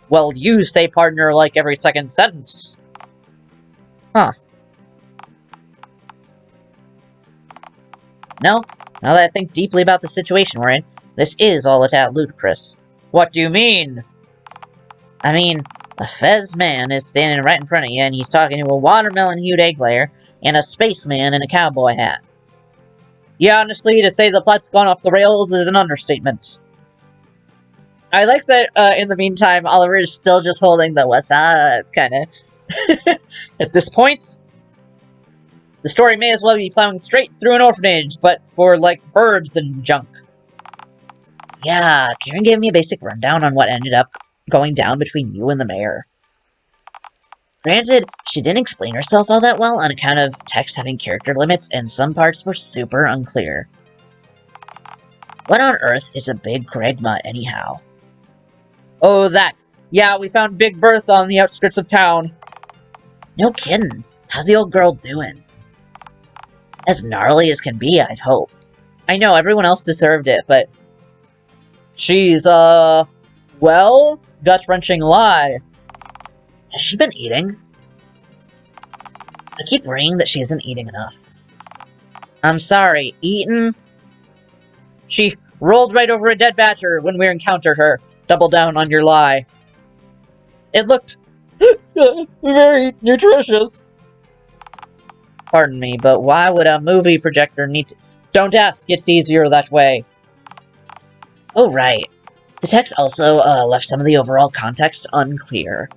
Speaker 1: Well, you say partner like every second sentence. Huh. No, now that I think deeply about the situation we're in, this is all a tad ludicrous. What do you mean? I mean, A Fez man is standing right in front of you, and he's talking to a watermelon-hued egg layer and a spaceman in a cowboy hat. Yeah, honestly, to say the plot's gone off the rails is an understatement. I like that, in the meantime, Oliver is still just holding the what's up, kinda. At this point, the story may as well be plowing straight through an orphanage, but for, like, birds and junk. Yeah, Karen gave me a basic rundown on what ended up going down between you and the mayor. Granted, she didn't explain herself all that well on account of text having character limits, and some parts were super unclear. What on earth is a big Gregma, anyhow? Oh, that. Yeah, we found Big Bertha on the outskirts of town. No kidding. How's the old girl doing? As gnarly as can be, I'd hope. I know, everyone else deserved it, but... She's, well, gut-wrenching lie. Has she been eating? I keep worrying that she isn't eating enough. I'm sorry, eaten? She rolled right over a dead badger when we encountered her. Double down on your lie. It looked very nutritious. Pardon me, but why would a movie projector need to... Don't ask, it's easier that way. Oh, right. The text also left some of the overall context unclear.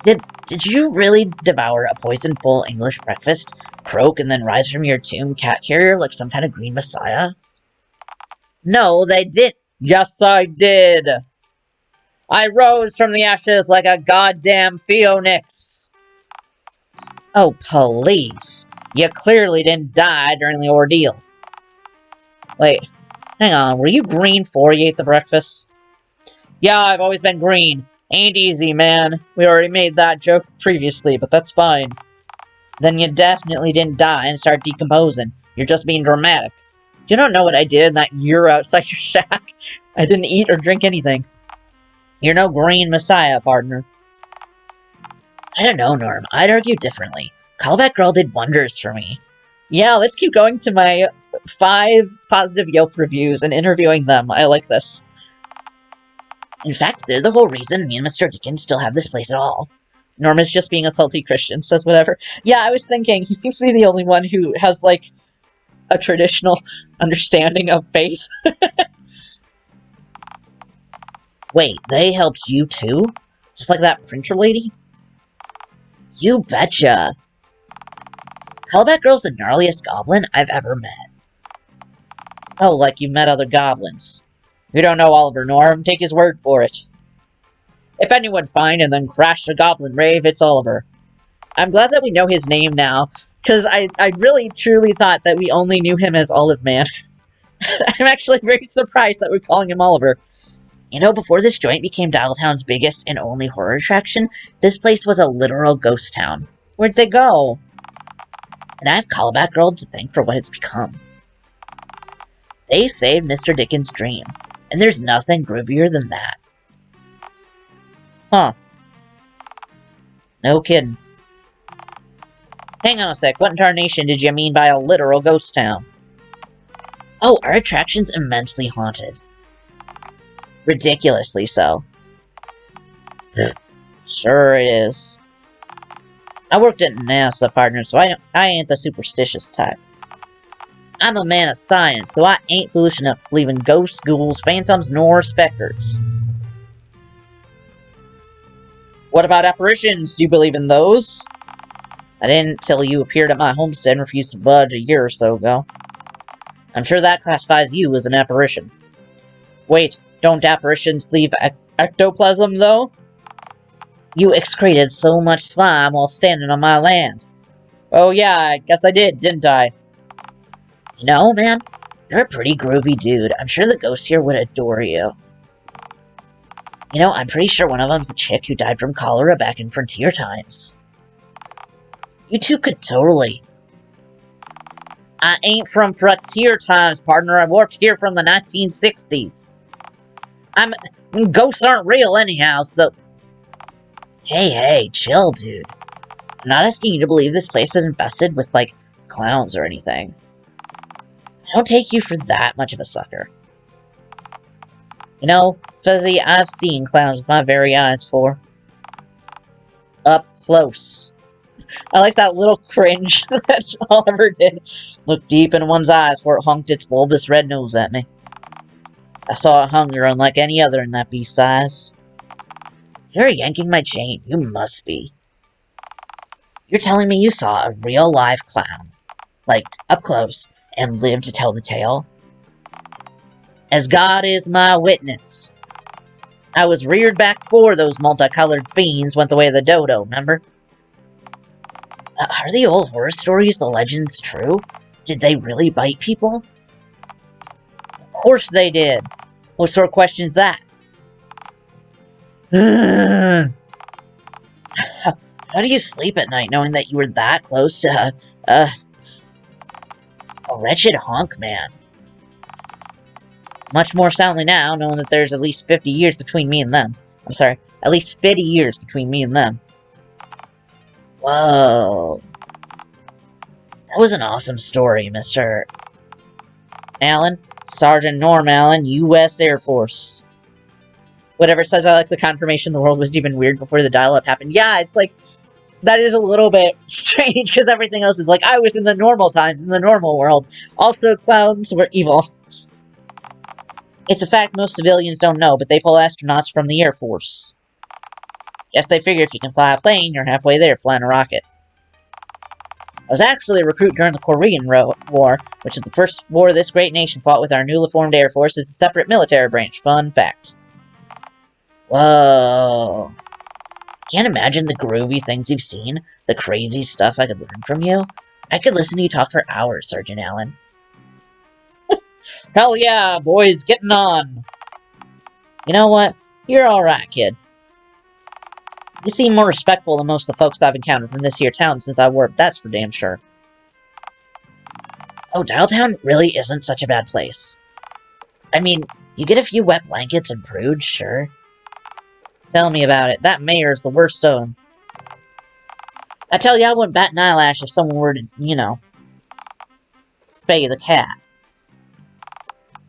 Speaker 1: Did you really devour a poison-full English breakfast, croak, and then rise from your tomb cat carrier like some kind of green messiah? No, they didn't. Yes, I did. I rose from the ashes like a goddamn phoenix. Oh, police. You clearly didn't die during the ordeal. Wait, hang on, were you green before you ate the breakfast? Yeah, I've always been green. Ain't easy, man. We already made that joke previously, but that's fine. Then you definitely didn't die and start decomposing. You're just being dramatic. You don't know what I did in that year outside your shack. I didn't eat or drink anything. You're no green messiah, partner. I don't know, Norm. I'd argue differently. Callback Girl did wonders for me. Yeah, let's keep going to my 5 positive Yelp reviews and interviewing them. I like this. In fact, they're the whole reason me and Mr. Dickens still have this place at all. Norm is just being a salty Christian, says whatever. Yeah, I was thinking, he seems to be the only one who has, like, a traditional understanding of faith. Wait, they helped you too? Just like that printer lady? You betcha! Callback Girl's the gnarliest goblin I've ever met. Oh, like you've met other goblins. You don't know Oliver, Norm. Take his word for it. If anyone find and then crash a goblin rave, it's Oliver. I'm glad that we know his name now, because I really truly thought that we only knew him as Olive Man. I'm actually very surprised that we're calling him Oliver. You know, before this joint became Dialtown's biggest and only horror attraction, this place was a literal ghost town. Where'd they go? And I have Callback Girl to thank for what it's become. They saved Mr. Dickens' dream, and there's nothing groovier than that. Huh. No kidding. Hang on a sec, what in tarnation did you mean by a literal ghost town? Oh, our attraction's immensely haunted. Ridiculously so. Sure it is. I worked at NASA, partner, so I ain't the superstitious type. I'm a man of science, so I ain't foolish enough to believe in ghosts, ghouls, phantoms, nor specters. What about apparitions? Do you believe in those? I didn't till you appeared at my homestead and refused to budge a year or so ago. I'm sure that classifies you as an apparition. Wait, don't apparitions leave ectoplasm, though? You excreted so much slime while standing on my land. Oh yeah, I guess I did, didn't I? You know, man, you're a pretty groovy dude. I'm sure the ghosts here would adore you. You know, I'm pretty sure one of them's a chick who died from cholera back in frontier times. You two could totally. I ain't from frontier times, partner. I worked here from the 1960s. Ghosts aren't real anyhow, so... Hey, chill, dude. I'm not asking you to believe this place is infested with, like, clowns or anything. I don't take you for that much of a sucker. You know, Fuzzy, I've seen clowns with my very eyes before. up close. I like that little cringe that Oliver did. Looked deep in one's eyes before it honked its bulbous red nose at me. I saw a hunger unlike any other in that beast's eyes. You're yanking my chain. You must be. You're telling me you saw a real live clown, like, up close, and lived to tell the tale? As God is my witness. I was reared back before those multicolored fiends went the way of the dodo, remember? Are the old horror stories, the legends, true? Did they really bite people? Of course they did. What sort of question is that? How do you sleep at night knowing that you were that close to, a wretched honk man? Much more soundly now, knowing that there's at least 50 years between me and them. I'm sorry, at least 50 years between me and them. Whoa. That was an awesome story, Mr. Allen. Sergeant Norm Allen, U.S. Air Force. Whatever says I like the confirmation the world was even weird before the dial-up happened. Yeah, it's like, that is a little bit strange, because everything else is like, I was in the normal times, in the normal world. Also, clowns were evil. It's a fact most civilians don't know, but they pull astronauts from the Air Force. Guess they figure if you can fly a plane, you're halfway there flying a rocket. I was actually a recruit during the Korean War, which is the first war this great nation fought with our newly formed Air Force as a separate military branch. Fun fact. Whoa. Can't imagine the groovy things you've seen, the crazy stuff I could learn from you. I could listen to you talk for hours, Sergeant Allen. Hell yeah, boys, getting on. You know what? You're alright, kid. You seem more respectful than most of the folks I've encountered from this here town since I worked, that's for damn sure. Oh, Dialtown really isn't such a bad place. I mean, you get a few wet blankets and brood, sure. Tell me about it. That mayor's the worst of them. I tell you, I wouldn't bat an eyelash if someone were to, you know, spay the cat.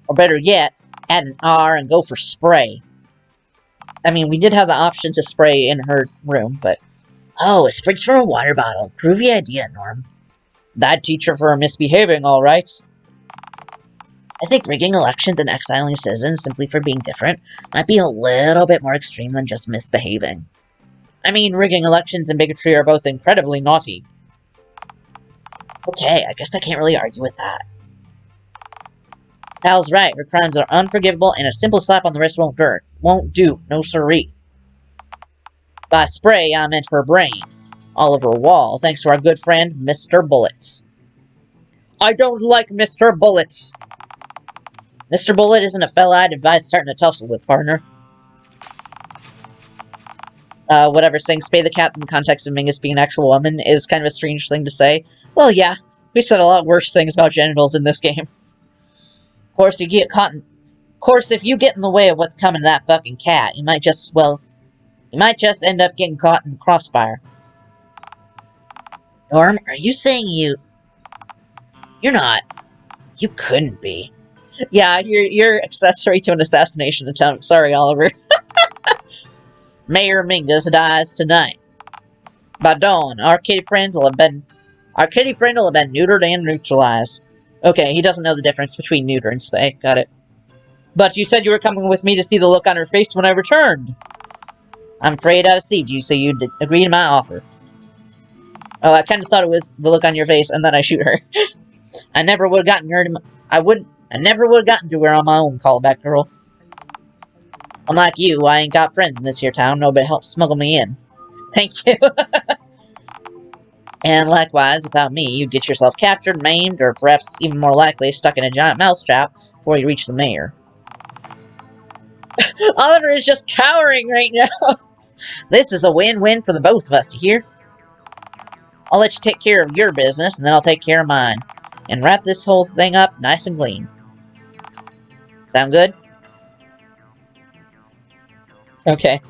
Speaker 1: Or better yet, add an R and go for spray. I mean, we did have the option to spray in her room, but... Oh, it sprigs from a water bottle. Groovy idea, Norm. That'd teach her for misbehaving, alright. I think rigging elections and exiling citizens simply for being different might be a little bit more extreme than just misbehaving. I mean, rigging elections and bigotry are both incredibly naughty. Okay, I guess I can't really argue with that. Pal's right, her crimes are unforgivable and a simple slap on the wrist won't do, no siree. By spray, I meant her brain. All over a wall, thanks to our good friend, Mr. Bullets. I don't like Mr. Bullets! Mr. Bullet isn't a fella I'd advise starting a tussle with, partner. Whatever, saying spay the cat in the context of Mingus being an actual woman is kind of a strange thing to say. Well, yeah, we said a lot worse things about genitals in this game. Of course, if you get in the way of what's coming to that fucking cat, you might just, well, you might just end up getting caught in the crossfire. Norm, are you saying you're not... You couldn't be. Yeah, you're accessory to an assassination attempt. Sorry, Oliver. Mayor Mingus dies tonight. By dawn, our kitty friend will have been neutered and neutralized. Okay, he doesn't know the difference between neuter and spay. Got it. But you said you were coming with me to see the look on her face when I returned. I'm afraid I deceived you, so you'd agree to my offer. Oh, I kind of thought it was the look on your face, and then I shoot her. I never would have gotten her to... I never would have gotten to her on my own, callback girl. Unlike you, I ain't got friends in this here town. Nobody helped smuggle me in. Thank you. And likewise, without me, you'd get yourself captured, maimed, or perhaps even more likely, stuck in a giant mousetrap before you reach the mayor. Oliver is just cowering right now. This is a win-win for the both of us, to hear? I'll let you take care of your business, and then I'll take care of mine. And wrap this whole thing up nice and clean. Sound good? Okay.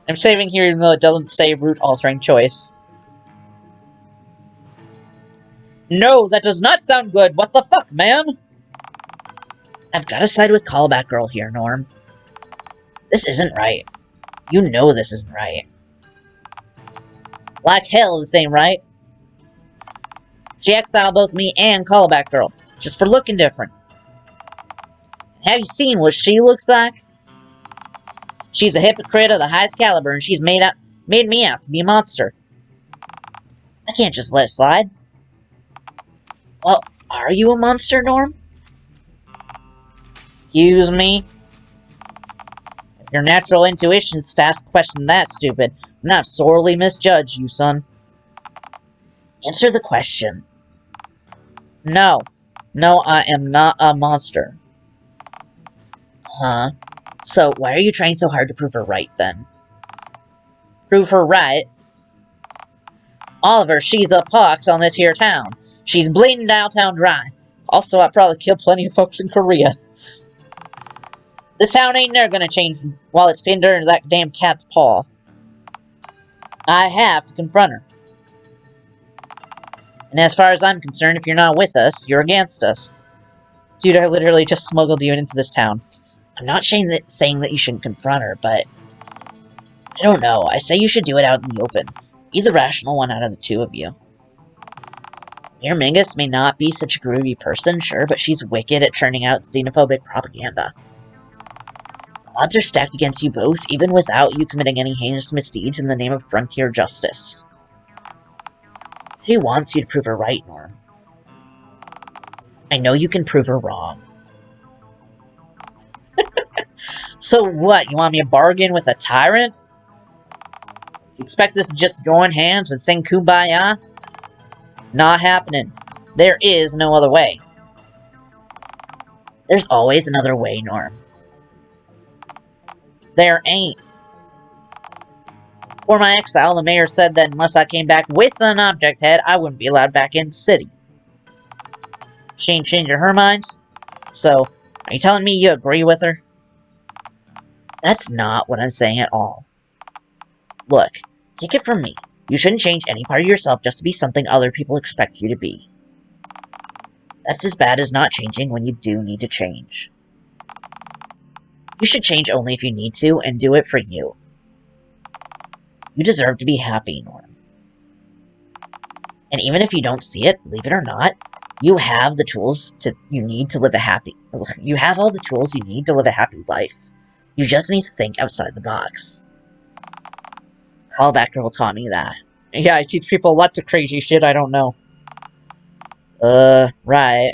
Speaker 1: I'm saving here even though it doesn't say route-altering choice. No, that does not sound good! What the fuck, man? I've got to side with callback girl here, Norm. This isn't right. You know this isn't right. Like hell the same, right? She exiled both me and Callback Girl, just for looking different. Have you seen what she looks like? She's a hypocrite of the highest caliber, and she's made me out to be a monster. I can't just let it slide. Well, are you a monster, Norm? Excuse me? If your natural intuition stats question that stupid, then I've sorely misjudged you, son. Answer the question. No. No, I am not a monster. Huh? So, why are you trying so hard to prove her right, then? Prove her right? Oliver, she's a pox on this here town. She's bleeding Dialtown dry. Also, I probably killed plenty of folks in Korea. This town ain't never gonna change while it's pinned under that damn cat's paw. I have to confront her. And as far as I'm concerned, if you're not with us, you're against us. Dude, I literally just smuggled you into this town. I'm not saying that you shouldn't confront her, but... I don't know, I say you should do it out in the open. Be the rational one out of the two of you. Mayor Mingus may not be such a groovy person, sure, but she's wicked at churning out xenophobic propaganda. The odds are stacked against you both, even without you committing any heinous misdeeds in the name of frontier justice. She wants you to prove her right, Norm. I know you can prove her wrong. So what, you want me to bargain with a tyrant? You expect us to just join hands and sing Kumbaya? Not happening. There is no other way. There's always another way, Norm. There ain't. For my exile, the mayor said that unless I came back with an object head, I wouldn't be allowed back in the city. She ain't changing her mind? So, are you telling me you agree with her? That's not what I'm saying at all. Look, take it from me. You shouldn't change any part of yourself just to be something other people expect you to be. That's as bad as not changing when you do need to change. You should change only if you need to, and do it for you. You deserve to be happy, Norm. And even if you don't see it, believe it or not, you have the tools you need to live a happy... You have all the tools you need to live a happy life. You just need to think outside the box. Callback Girl taught me that. Yeah, I teach people lots of crazy shit I don't know. Right.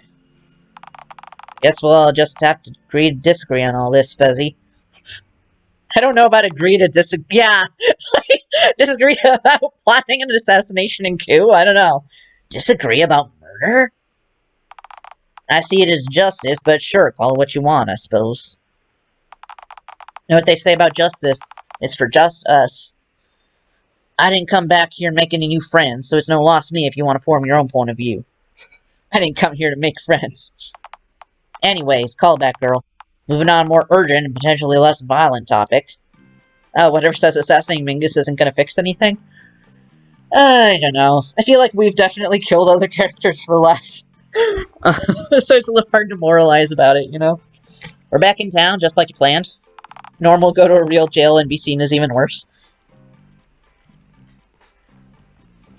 Speaker 1: Guess we'll just have to agree to disagree on all this, Fezzy. I don't know about agree to disagree. Yeah, disagree about plotting an assassination and coup? I don't know. Disagree about murder? I see it as justice, but sure, call it what you want, I suppose. You know what they say about justice? It's for just us. I didn't come back here to make any new friends, so it's no loss to me if you want to form your own point of view. I didn't come here to make friends. Anyways, callback girl. Moving on a more urgent and potentially less violent topic. Whatever says assassinating Mingus isn't gonna fix anything? I don't know. I feel like we've definitely killed other characters for less. So it's a little hard to moralize about it, you know? We're back in town, just like you planned. Norm will go to a real jail and be seen as even worse.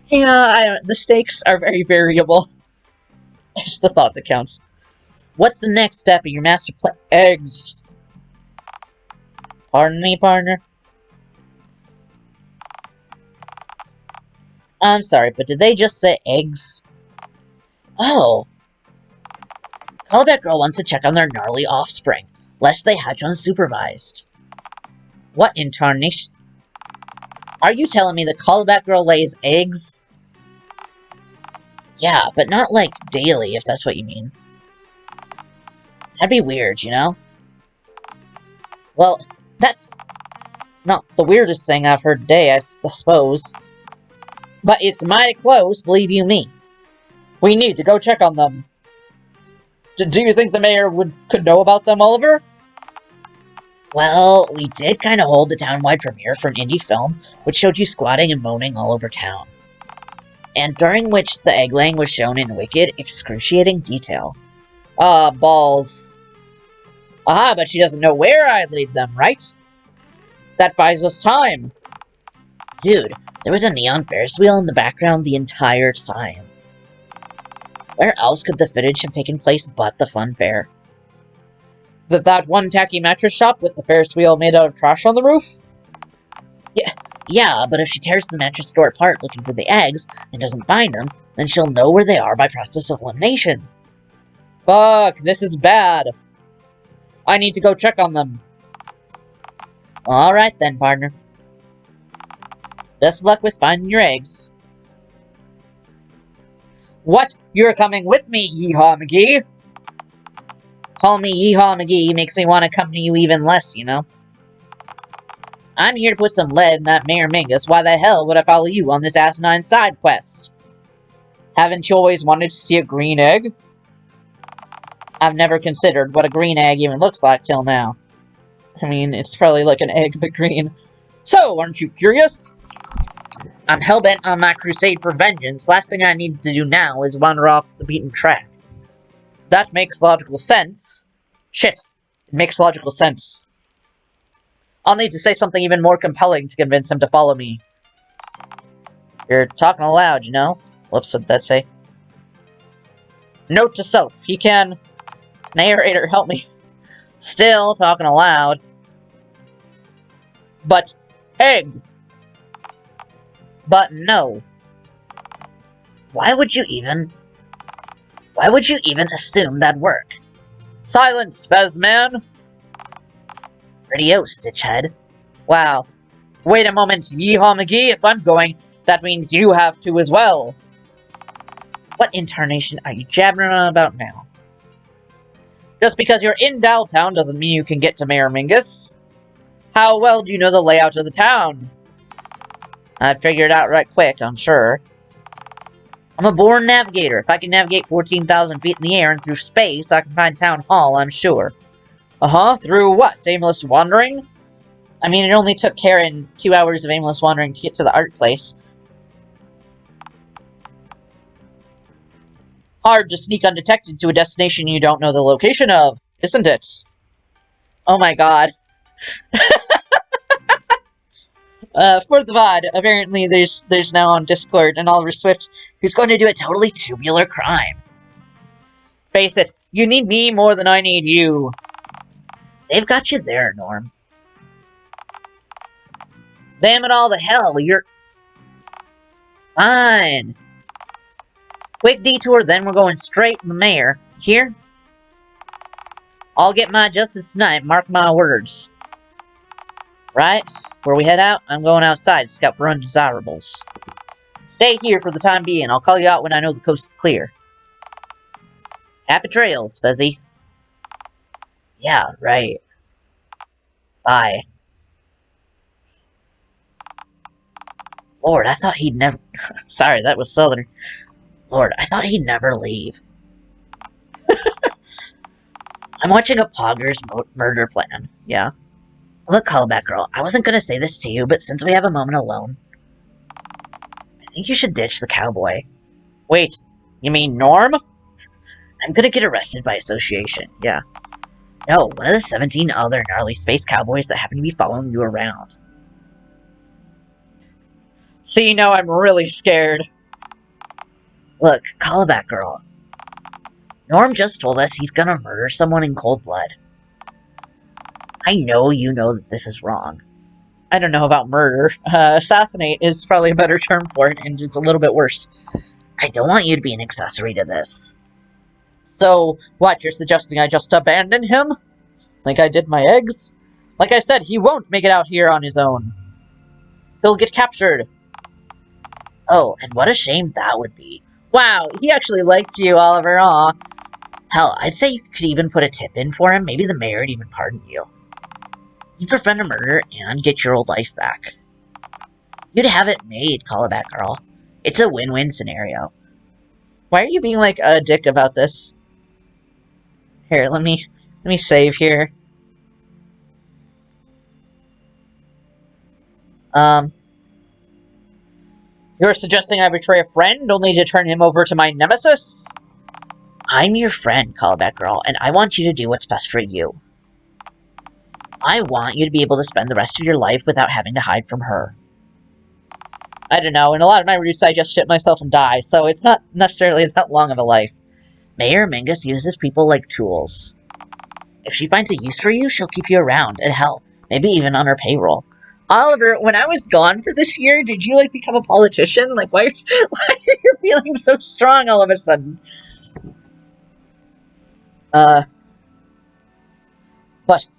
Speaker 1: Yeah, the stakes are very variable. It's the thought that counts. What's the next step in your master plan? Eggs. Pardon me, partner? I'm sorry, but did they just say eggs? Oh. Callback Girl wants to check on their gnarly offspring, lest they hatch unsupervised. What in tarnation? Are you telling me the Callback Girl lays eggs? Yeah, but not, like, daily, if that's what you mean. That'd be weird, you know? Well, that's not the weirdest thing I've heard today, I suppose. But it's mighty close, believe you me. We need to go check on them. Do you think the mayor could know about them, Oliver? Well, we did kind of hold the town-wide premiere for an indie film, which showed you squatting and moaning all over town. And during which the egg-laying was shown in wicked, excruciating detail. Ah, balls. Aha, but she doesn't know where I laid them, right? That buys us time. Dude, there was a neon Ferris wheel in the background the entire time. Where else could the footage have taken place but the fun fair? That one tacky mattress shop with the Ferris wheel made out of trash on the roof? Yeah, but if she tears the mattress store apart looking for the eggs and doesn't find them, then she'll know where they are by process of elimination. Fuck, this is bad. I need to go check on them. Alright then, partner. Best of luck with finding your eggs. What? You're coming with me, Yeehaw McGee? Call me Yeehaw McGee makes me want to accompany you even less, you know? I'm here to put some lead in that Mayor Mingus. Why the hell would I follow you on this asinine side quest? Haven't you always wanted to see a green egg? I've never considered what a green egg even looks like till now. I mean, it's probably like an egg, but green. So, aren't you curious? I'm hell-bent on my crusade for vengeance. Last thing I need to do now is wander off the beaten track. That makes logical sense. Shit. It makes logical sense. I'll need to say something even more compelling to convince him to follow me. You're talking aloud, you know? Whoops, what did that say? Note to self. He can... Narrator, help me. Still talking aloud. But... egg! But no. Why would you even assume that'd work? Silence, Spezman! Radio, Stitchhead. Wow. Wait a moment, Yeehaw McGee, if I'm going, that means you have to as well. What incarnation are you jabbering on about now? Just because you're in Dialtown doesn't mean you can get to Mayor Mingus. How well do you know the layout of the town? I'd figure it out right quick, I'm sure. I'm a born navigator. If I can navigate 14,000 feet in the air and through space, I can find Town Hall, I'm sure. Uh-huh, through what? Aimless wandering? I mean, it only took Karen 2 hours of aimless wandering to get to the art place. Hard to sneak undetected to a destination you don't know the location of, isn't it? Oh my god. For the VOD, apparently there's now on Discord an Oliver Swift who's going to do a totally tubular crime. Face it, you need me more than I need you. They've got you there, Norm. Damn it all to hell, you're... Fine. Quick detour, then we're going straight to the mayor. Here? I'll get my justice tonight, mark my words. Right? Before we head out, I'm going outside to scout for undesirables. Stay here for the time being. I'll call you out when I know the coast is clear. Happy trails, Fuzzy. Yeah, right. Bye. Lord, I thought he'd never... Sorry, that was southern. Lord, I thought he'd never leave. I'm watching a Pogger's murder plan. Yeah. Look, callback girl, I wasn't gonna say this to you, but since we have a moment alone, I think you should ditch the cowboy. Wait, you mean Norm? I'm gonna get arrested by association, yeah. No, one of the 17 other gnarly space cowboys that happen to be following you around. See, now I'm really scared. Look, callback girl. Norm just told us he's gonna murder someone in cold blood. I know you know that this is wrong. I don't know about murder. Assassinate is probably a better term for it, and it's a little bit worse. I don't want you to be an accessory to this. So, what, you're suggesting I just abandon him? Like I did my eggs? Like I said, he won't make it out here on his own. He'll get captured. Oh, and what a shame that would be. Wow, he actually liked you, Oliver, aw. Hell, I'd say you could even put a tip in for him. Maybe the mayor would even pardon you. You'd prevent a murder and get your old life back. You'd have it made, callback girl. It's a win-win scenario. Why are you being like a dick about this? Here, let me save here. You're suggesting I betray a friend only to turn him over to my nemesis? I'm your friend, callback girl, and I want you to do what's best for you. I want you to be able to spend the rest of your life without having to hide from her. I don't know, in a lot of my routes I just shit myself and die, so it's not necessarily that long of a life. Mayor Mingus uses people like tools. If she finds a use for you, she'll keep you around, and hell, maybe even on her payroll. Oliver, when I was gone for this year, did you, like, become a politician? Like, why are you feeling so strong all of a sudden? But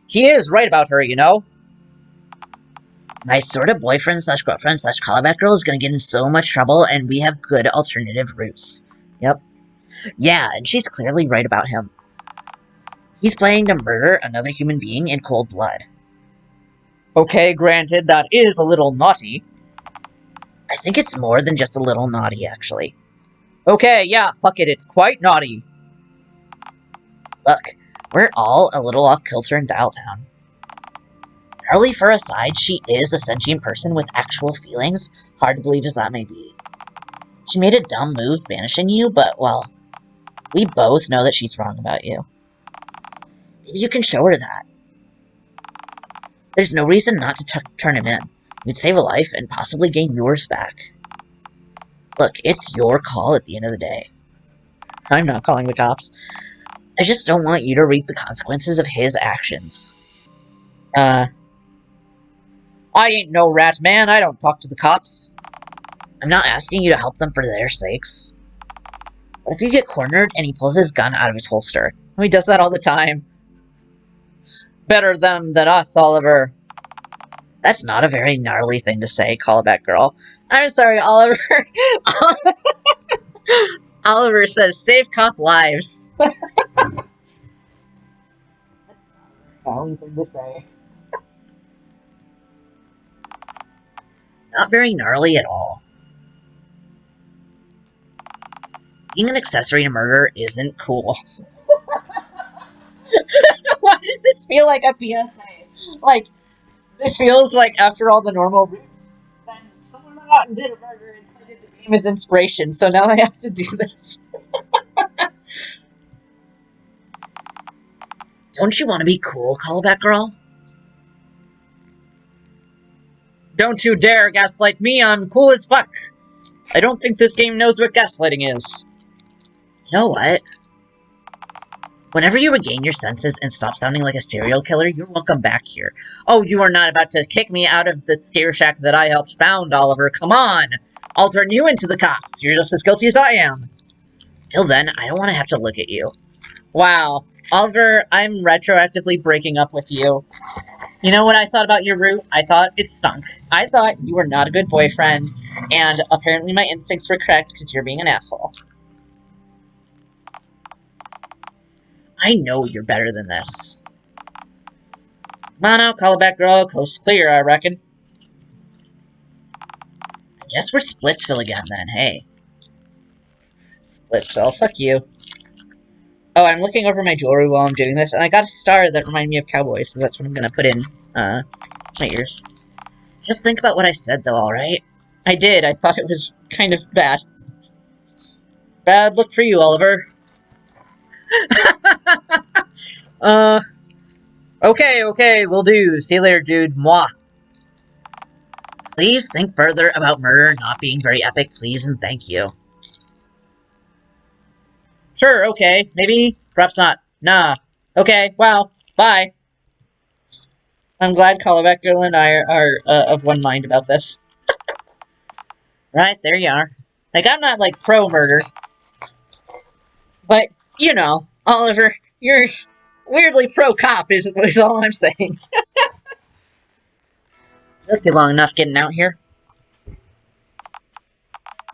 Speaker 1: he is right about her, you know? My sort of boyfriend slash girlfriend slash callback girl is gonna get in so much trouble, and we have good alternative routes. Yep. Yeah, and she's clearly right about him. He's planning to murder another human being in cold blood. Okay, granted, that is a little naughty. I think it's more than just a little naughty, actually. Okay, yeah, fuck it, it's quite naughty. Look, we're all a little off kilter in Dialtown. Harley for aside, she is a sentient person with actual feelings, hard to believe as that may be. She made a dumb move banishing you, but, well, we both know that she's wrong about you. Maybe you can show her that. There's no reason not to turn him in. You'd save a life and possibly gain yours back. Look, it's your call at the end of the day. I'm not calling the cops. I just don't want you to reap the consequences of his actions. I ain't no rat, man. I don't talk to the cops. I'm not asking you to help them for their sakes. What if you get cornered and he pulls his gun out of his holster? He does that all the time. Better them than us, Oliver. That's not a very gnarly thing to say, callback girl. I'm sorry, Oliver. Oliver says, save cop lives. That's not a gnarly thing to say. Not very gnarly at all. Being an accessory to murder isn't cool. Why does this feel like a PSA? Like, this feels like after all the normal routes, then someone went out and did a murder and cited the game as inspiration, so now I have to do this. Don't you want to be cool, callback girl? Don't you dare gaslight me, I'm cool as fuck. I don't think this game knows what gaslighting is. You know what? Whenever you regain your senses and stop sounding like a serial killer, you're welcome back here. Oh, you are not about to kick me out of the scare shack that I helped found, Oliver. Come on! I'll turn you into the cops. You're just as guilty as I am. Till then, I don't want to have to look at you. Wow. Oliver, I'm retroactively breaking up with you. You know what I thought about your route? I thought it stunk. I thought you were not a good boyfriend, and apparently my instincts were correct because you're being an asshole. I know you're better than this. Come on out, callback girl. Coast clear, I reckon. I guess we're Splitsville again, then. Hey. Splitsville, fuck you. Oh, I'm looking over my jewelry while I'm doing this, and I got a star that reminded me of cowboys, so that's what I'm gonna put in, my ears. Just think about what I said, though, alright? I did. I thought it was kind of bad. Bad look for you, Oliver. Okay, will do. See you later, dude. Mwah. Please think further about murder not being very epic, please, and thank you. Sure, okay. Maybe, perhaps not. Nah. Okay, well, bye. I'm glad callback girl and I are of one mind about this. Right, there you are. Like, I'm not, like, pro-murder. But, you know, Oliver, you're weirdly pro-cop is all I'm saying. Took you long enough getting out here.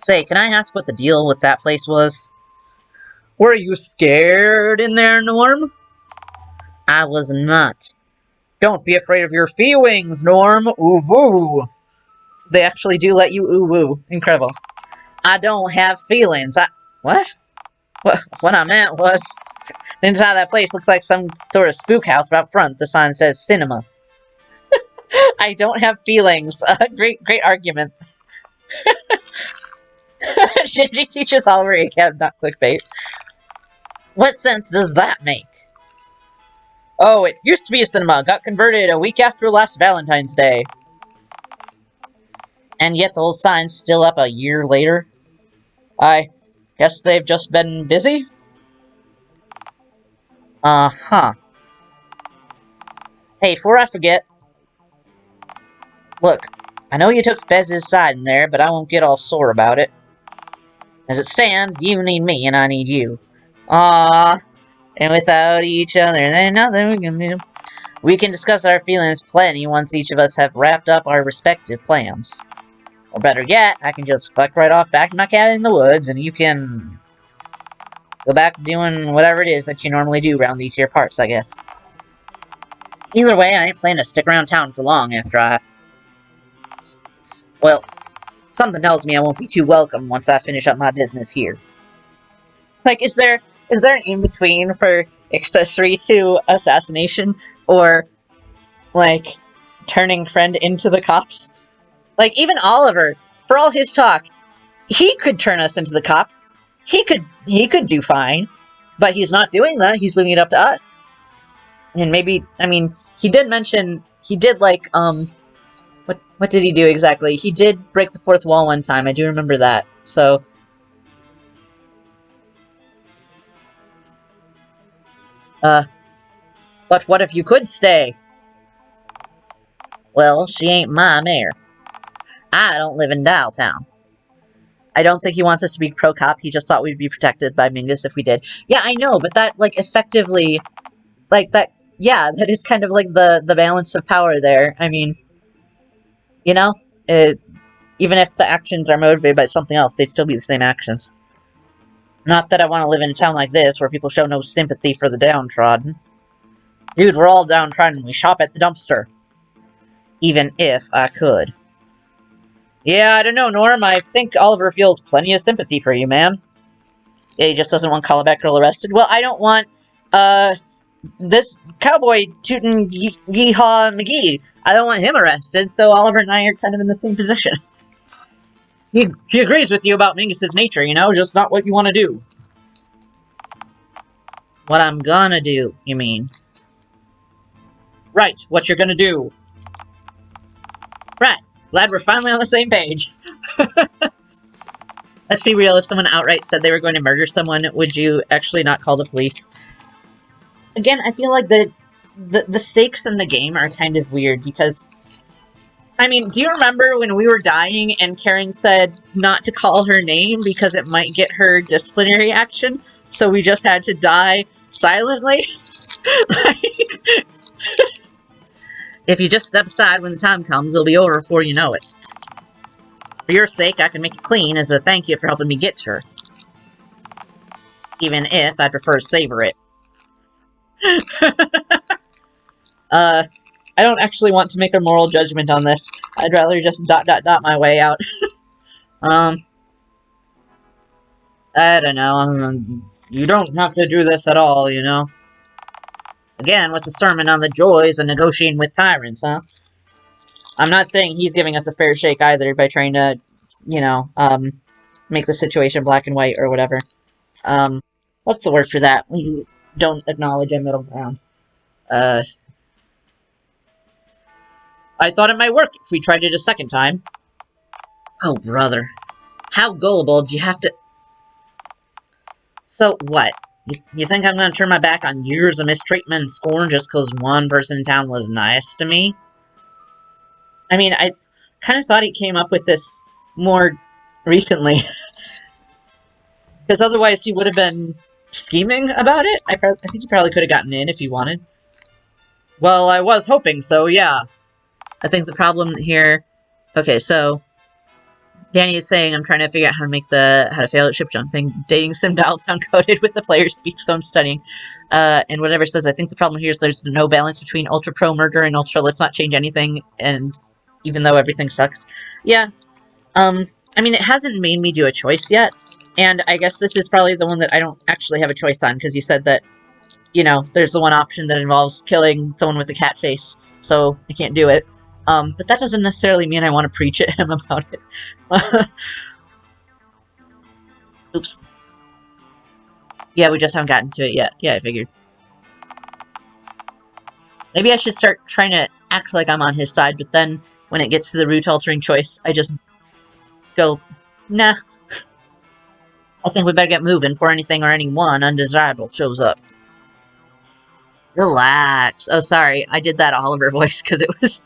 Speaker 1: Say, can I ask what the deal with that place was? Were you scared in there, Norm? I was not. Don't be afraid of your feelings, Norm. Ooh woo. They actually do let you ooh woo. Incredible. I don't have feelings. What? What I meant was, the inside of that place looks like some sort of spook house, but out front the sign says cinema. I don't have feelings. Great argument. Should he teach us Oliver ACAB, not clickbait? What sense does that make? Oh, it used to be a cinema. Got converted a week after last Valentine's Day. And yet the old sign's still up a year later. I guess they've just been busy? Uh-huh. Hey, before I forget, look, I know you took Fez's side in there, but I won't get all sore about it. As it stands, you need me and I need you. Ah, and without each other, there's nothing we can do. We can discuss our feelings plenty once each of us have wrapped up our respective plans. Or better yet, I can just fuck right off back to my cabin in the woods, and you can go back doing whatever it is that you normally do around these here parts, I guess. Either way, I ain't planning to stick around town for long after I... Well, something tells me I won't be too welcome once I finish up my business here. Like, is there an in-between for accessory to assassination, or, like, turning friend into the cops? Like, even Oliver, for all his talk, he could turn us into the cops. He could do fine. But he's not doing that, he's leaving it up to us. And maybe, I mean, he did mention, he did, like, what did he do exactly? He did break the fourth wall one time, I do remember that, so... But what if you could stay? Well, she ain't my mare. I don't live in Dialtown. I don't think he wants us to be pro-cop, he just thought we'd be protected by Mingus if we did. Yeah, I know, but that, like, effectively... Like, that... Yeah, that is kind of like the balance of power there. I mean... You know? Even if the actions are motivated by something else, they'd still be the same actions. Not that I want to live in a town like this, where people show no sympathy for the downtrodden. Dude, we're all downtrodden, we shop at the dumpster. Even if I could. Yeah, I don't know, Norm, I think Oliver feels plenty of sympathy for you, man. Yeah, he just doesn't want Callback Girl arrested. Well, I don't want, this cowboy tootin' Yeehaw McGee. I don't want him arrested, so Oliver and I are kind of in the same position. He agrees with you about Mingus's nature, you know, just not what you want to do. What I'm gonna do, you mean? Right, what you're gonna do. Right, glad we're finally on the same page. Let's be real, if someone outright said they were going to murder someone, would you actually not call the police? Again, I feel like the stakes in the game are kind of weird, because... I mean, do you remember when we were dying and Karen said not to call her name because it might get her disciplinary action? So we just had to die silently? If you just step aside when the time comes, it'll be over before you know it. For your sake, I can make it clean as a thank you for helping me get to her. Even if I prefer to savor it. I don't actually want to make a moral judgment on this. I'd rather just ... my way out. I don't know. You don't have to do this at all, you know? Again, with the sermon on the joys of negotiating with tyrants, huh? I'm not saying he's giving us a fair shake either by trying to, you know, make the situation black and white or whatever. What's the word for that? When you don't acknowledge a middle ground. I thought it might work if we tried it a second time. Oh, brother. How gullible do you have to... So, what? You think I'm gonna turn my back on years of mistreatment and scorn just because one person in town was nice to me? I mean, I kind of thought he came up with this more recently. Because otherwise he would have been scheming about it. I think he probably could have gotten in if he wanted. Well, I was hoping so, yeah. I think the problem here... Okay, so... Danny is saying I'm trying to figure out how to fail at ship jumping. Dating sim Dialtown coded with the player's speech, so I'm studying. And whatever says, I think the problem here is there's no balance between ultra pro murder and ultra let's not change anything, and even though everything sucks. Yeah. I mean, it hasn't made me do a choice yet, and I guess this is probably the one that I don't actually have a choice on, because you said that, you know, there's the one option that involves killing someone with a cat face, so I can't do it. But that doesn't necessarily mean I want to preach at him about it. Oops. Yeah, we just haven't gotten to it yet. Yeah, I figured. Maybe I should start trying to act like I'm on his side, but then when it gets to the route-altering choice, I just go, nah. I think we better get moving before anything or anyone undesirable shows up. Relax. Oh, sorry. I did that Oliver voice because it was...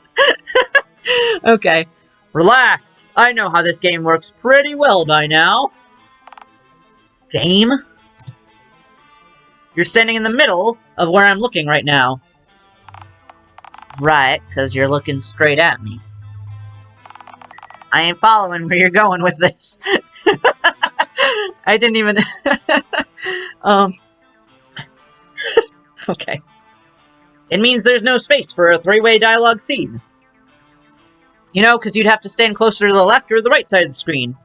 Speaker 1: Okay. Relax. I know how this game works pretty well by now. Game? You're standing in the middle of where I'm looking right now. Right, because you're looking straight at me. I ain't following where you're going with this. I didn't even... Okay. It means there's no space for a three-way dialogue scene. You know, because you'd have to stand closer to the left or the right side of the screen.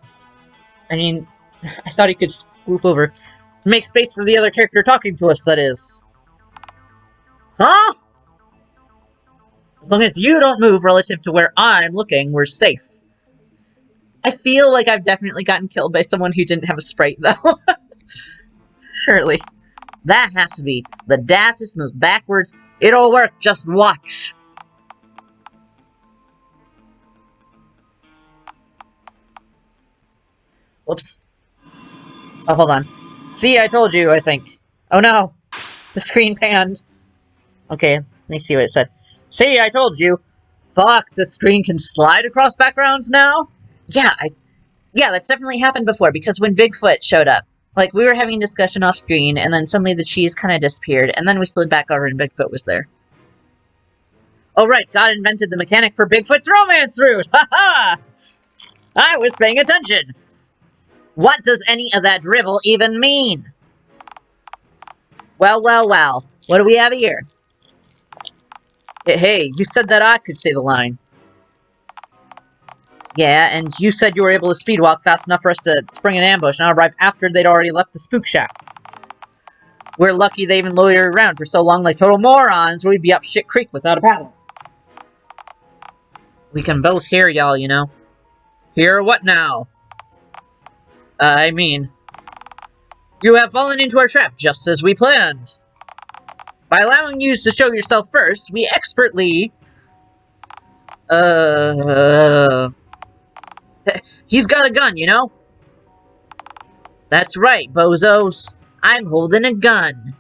Speaker 1: I mean, I thought he could swoop over. Make space for the other character talking to us, that is. Huh? As long as you don't move relative to where I'm looking, we're safe. I feel like I've definitely gotten killed by someone who didn't have a sprite, though. Surely. That has to be the daftest, most backwards. It'll work, just watch. Whoops. Oh, hold on. See, I told you, I think. Oh no! The screen panned. Okay, let me see what it said. See, I told you. Fuck, the screen can slide across backgrounds now? Yeah, that's definitely happened before, because when Bigfoot showed up, like, we were having a discussion off screen, and then suddenly the cheese kind of disappeared, and then we slid back over and Bigfoot was there. Oh right, God invented the mechanic for Bigfoot's romance route! Ha-ha! I was paying attention! What does any of that drivel even mean? Well, well, well. What do we have here? Hey, you said that I could say the line. Yeah, and you said you were able to speed walk fast enough for us to spring an ambush and arrive after they'd already left the spook shack. We're lucky they even loitered around for so long like total morons, or we'd be up shit creek without a paddle. We can both hear y'all, you know. Hear what now? I mean... You have fallen into our trap, just as we planned. By allowing you to show yourself first, we expertly... He's got a gun, you know? That's right, bozos. I'm holding a gun.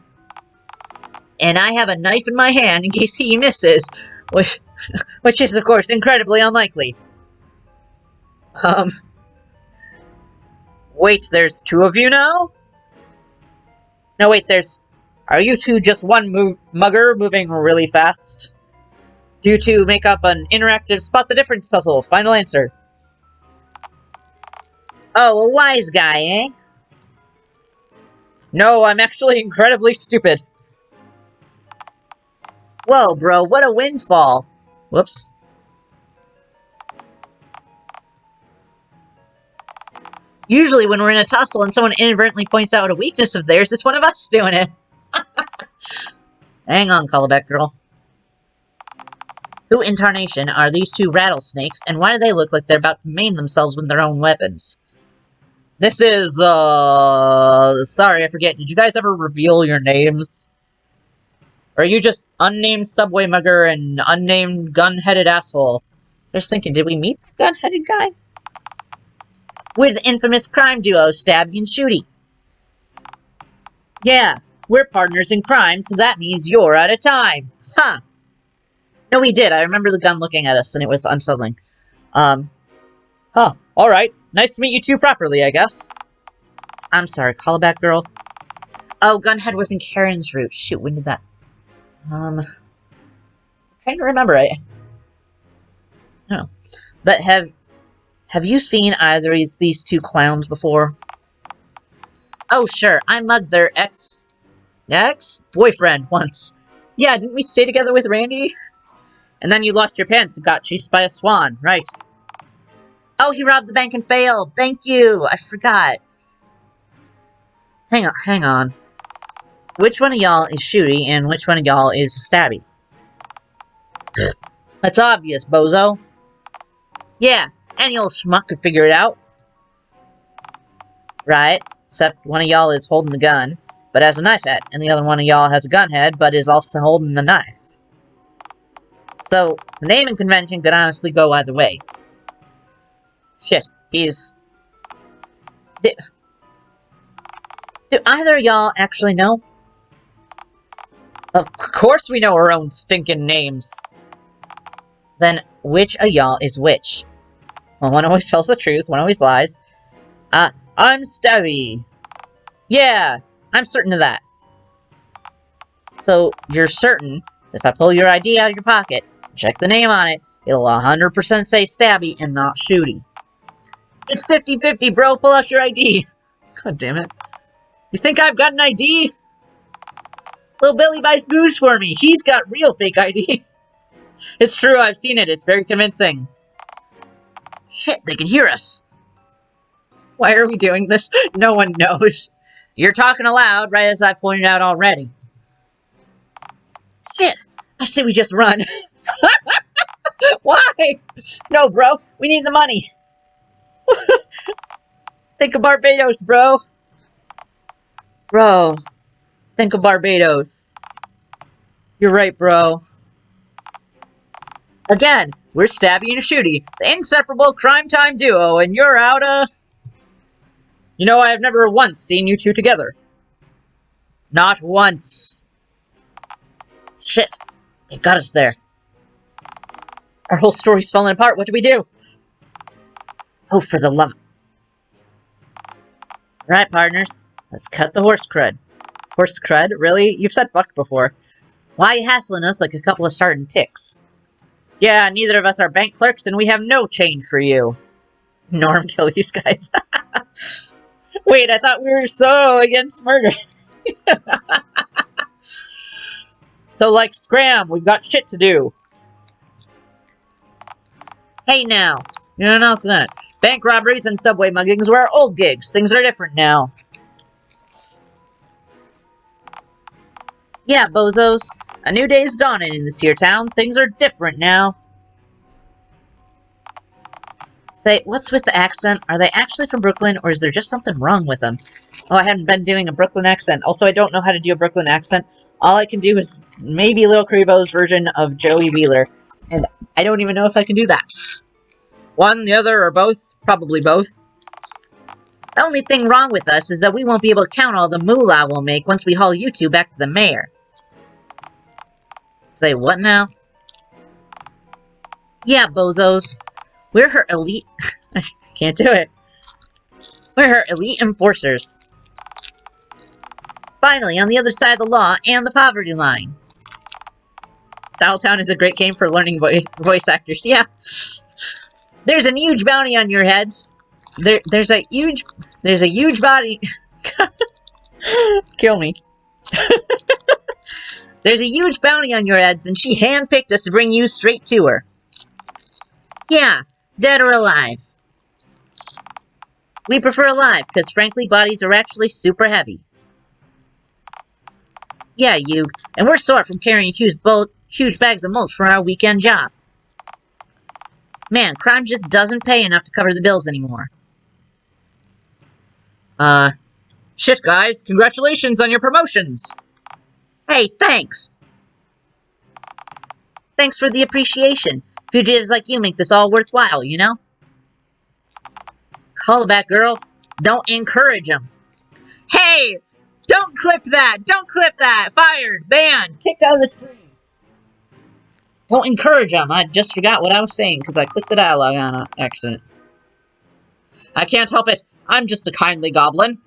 Speaker 1: And I have a knife in my hand in case he misses, which is, of course, incredibly unlikely. Wait, there's two of you now? No, wait, are you two just one mugger moving really fast? Do you two make up an interactive spot the difference puzzle? Final answer. Oh, a wise guy, eh? No, I'm actually incredibly stupid. Whoa, bro, what a windfall. Whoops. Usually when we're in a tussle and someone inadvertently points out a weakness of theirs, it's one of us doing it. Hang on, callback girl. Who in tarnation are these two rattlesnakes, and why do they look like they're about to maim themselves with their own weapons? This is, sorry, I forget. Did you guys ever reveal your names? Or are you just unnamed subway mugger and unnamed gun-headed asshole? Just thinking, did we meet the gun-headed guy? We're the infamous crime duo, Stabby and Shooty. Yeah, we're partners in crime, so that means you're out of time. Huh. No, we did. I remember the gun looking at us, and it was unsettling. Huh. Alright. Nice to meet you two properly, I guess. I'm sorry, callback girl. Oh, Gunhead was in Karen's route. Shoot, when did that... I'm trying to remember. I don't know. But have you seen either of these two clowns before? Oh, sure. I mugged their ex-boyfriend once. Yeah, didn't we stay together with Randy? And then you lost your pants and got chased by a swan, right? Oh, he robbed the bank and failed. Thank you. I forgot. Hang on. Which one of y'all is Shooty and which one of y'all is Stabby? That's obvious, bozo. Yeah, any old schmuck could figure it out. Right, except one of y'all is holding the gun, but has a knife head, and the other one of y'all has a gun head, but is also holding the knife. So, the naming convention could honestly go either way. Shit, he's... Do either of y'all actually know? Of course we know our own stinking names. Then, which of y'all is which? Well, one always tells the truth, one always lies. I'm Stabby. Yeah, I'm certain of that. So, you're certain, if I pull your ID out of your pocket, check the name on it, it'll 100% say Stabby and not Shooty. It's 50-50, bro, pull out your ID. God damn it. You think I've got an ID? Little Billy buys booze for me, he's got real fake ID. It's true, I've seen it, it's very convincing. Shit, they can hear us. Why are we doing this? No one knows. You're talking aloud, right as I pointed out already. Shit! I say we just run. Why? No, bro. We need the money. Think of Barbados, bro. Bro. Think of Barbados. You're right, bro. Again, we're Stabby and Shooty, the inseparable crime time duo, and you're out, You know, I have never once seen you two together. Not once. Shit. They got us there. Our whole story's falling apart. What do we do? Oh, for the love... Right, partners. Let's cut the horse crud. Horse crud? Really? You've said fuck before. Why are you hassling us like a couple of starting ticks? Yeah, neither of us are bank clerks, and we have no change for you. Norm, kill these guys. Wait, I thought we were so against murder. So, like, scram, we've got shit to do. Hey now, you're announcing that. Bank robberies and subway muggings were our old gigs. Things are different now. Yeah, bozos. A new day is dawning in this here town. Things are different now. Say, what's with the accent? Are they actually from Brooklyn, or is there just something wrong with them? Oh, I haven't been doing a Brooklyn accent. Also, I don't know how to do a Brooklyn accent. All I can do is maybe Lil Creebo's version of Joey Wheeler. And I don't even know if I can do that. One, the other, or both? Probably both. The only thing wrong with us is that we won't be able to count all the moolah we'll make once we haul you two back to the mayor. Say what now? Yeah, bozos. We're her elite... I can't do it. We're her elite enforcers. Finally, on the other side of the law and the poverty line. Dialtown is a great game for learning voice actors. Yeah. There's a huge bounty on your heads. There's a huge body... Kill me. There's a huge bounty on your heads, and she handpicked us to bring you straight to her. Yeah, dead or alive. We prefer alive, because frankly, bodies are actually super heavy. Yeah, you. And we're sore from carrying huge bags of mulch for our weekend job. Man, crime just doesn't pay enough to cover the bills anymore. Shit, guys. Congratulations on your promotions. Hey, thanks. Thanks for the appreciation. Fugitives like you make this all worthwhile, you know? Call it back, girl. Don't encourage them. Hey! Don't clip that! Don't clip that! Fired! Banned! Kicked out of the stream! Don't encourage them. I just forgot what I was saying because I clicked the dialogue on accident. I can't help it. I'm just a kindly goblin.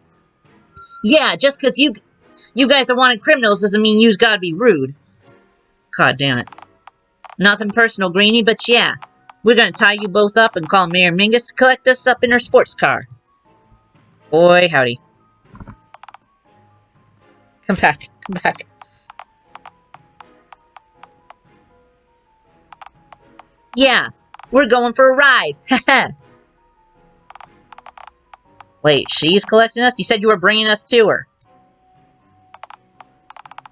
Speaker 1: Yeah, just because you guys are wanted criminals doesn't mean you've got to be rude. God damn it. Nothing personal, Greenie, but yeah. We're gonna tie you both up and call Mayor Mingus to collect us up in her sports car. Boy, howdy. Come back, come back. Yeah, we're going for a ride. Haha. Wait, she's collecting us? You said you were bringing us to her.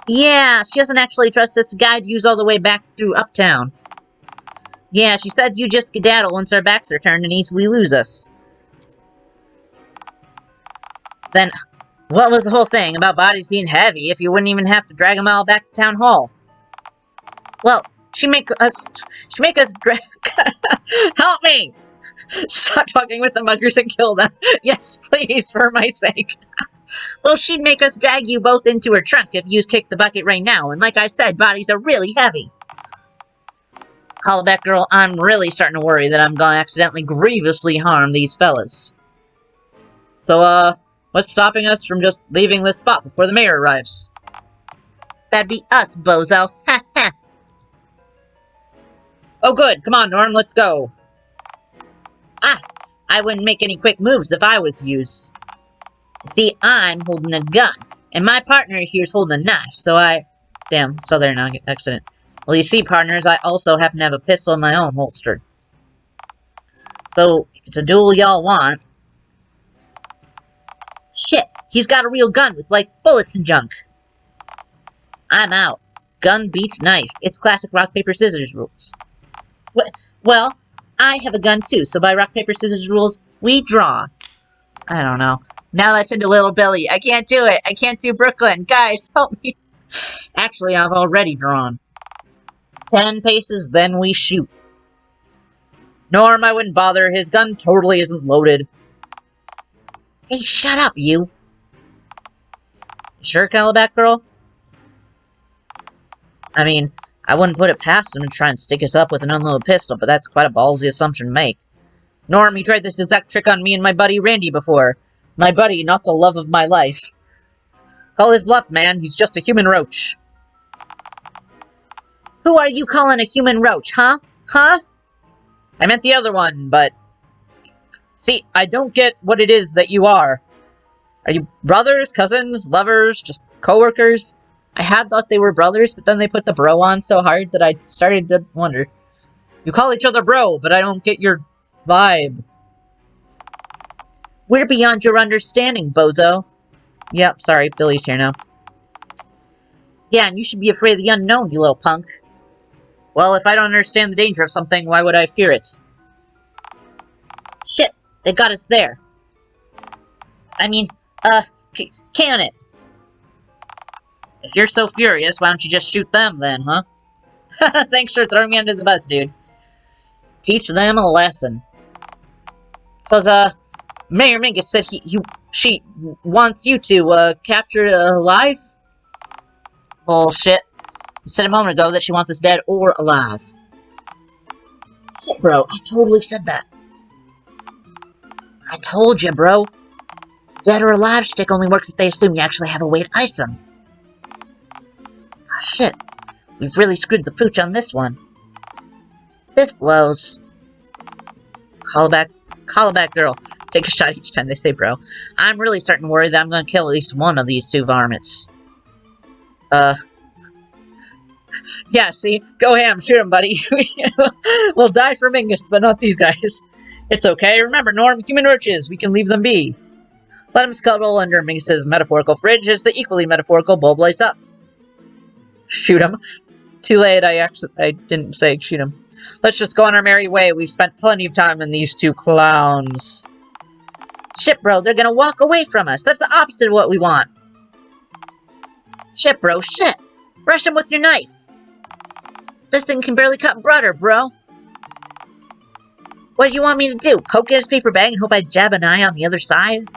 Speaker 1: Yeah, she doesn't actually trust us to guide you all the way back through Uptown. Yeah, she said you just skedaddle once our backs are turned and easily lose us. Then, what was the whole thing about bodies being heavy if you wouldn't even have to drag them all back to Town Hall? Well, She make us drag. Help me! Stop talking with the muggers and kill them. Yes, please, for my sake. Well, she'd make us drag you both into her trunk if you kick the bucket right now, and like I said, bodies are really heavy. Callback girl, I'm really starting to worry that I'm gonna accidentally grievously harm these fellas. So, what's stopping us from just leaving this spot before the mayor arrives? That'd be us, bozo. Ha ha. Oh good, come on, Norm, let's go. Ah, I wouldn't make any quick moves if I was you. See, I'm holding a gun, and my partner here's holding a knife, so Damn, southern accident. Well, you see, partners, I also happen to have a pistol in my own holster. So, if it's a duel y'all want... Shit, he's got a real gun with, like, bullets and junk. I'm out. Gun beats knife. It's classic rock, paper, scissors rules. Well, I have a gun too, so by rock, paper, scissors rules, we draw. I don't know. Now that's into Little Billy. I can't do it. I can't do Brooklyn. Guys, help me. Actually, I've already drawn. 10 paces, then we shoot. Norm, I wouldn't bother. His gun totally isn't loaded. Hey, shut up, you. Sure, Calabac girl? I mean, I wouldn't put it past him to try and stick us up with an unloaded pistol, but that's quite a ballsy assumption to make. Norm, you tried this exact trick on me and my buddy Randy before. My buddy, not the love of my life. Call his bluff, man. He's just a human roach. Who are you calling a human roach, huh? Huh? I meant the other one, but... See, I don't get what it is that you are. Are you brothers, cousins, lovers, just co-workers? I had thought they were brothers, but then they put the bro on so hard that I started to wonder. You call each other bro, but I don't get your vibe. We're beyond your understanding, bozo. Yep, sorry, Billy's here now. Yeah, and you should be afraid of the unknown, you little punk. Well, if I don't understand the danger of something, why would I fear it? Shit, they got us there. I mean, can it? If you're so furious, why don't you just shoot them then, huh? Thanks for throwing me under the bus, dude. Teach them a lesson. Cause, Mayor Mingus said she wants you to, capture it alive? Bullshit. You said a moment ago that she wants us dead or alive. Shit, bro, I totally said that. I told you, bro. Dead or alive shtick only works if they assume you actually have a way to ice them. Oh, shit. We've really screwed the pooch on this one. This blows. Call back, girl. Take a shot each time they say bro. I'm really starting to worry that I'm gonna kill at least one of these two varmints. Yeah, see? Go ham, shoot him, buddy. We'll die for Mingus, but not these guys. It's okay. Remember, Norm, human roaches. We can leave them be. Let him scuttle under Mingus's metaphorical fridge as the equally metaphorical bulb lights up. Shoot him. Too late, I didn't say shoot him. Let's just go on our merry way. We've spent plenty of time in these two clowns. Shit, bro, they're gonna walk away from us. That's the opposite of what we want. Shit, bro, shit. Rush him with your knife. This thing can barely cut butter, bro. What do you want me to do? Poke at his paper bag and hope I jab an eye on the other side?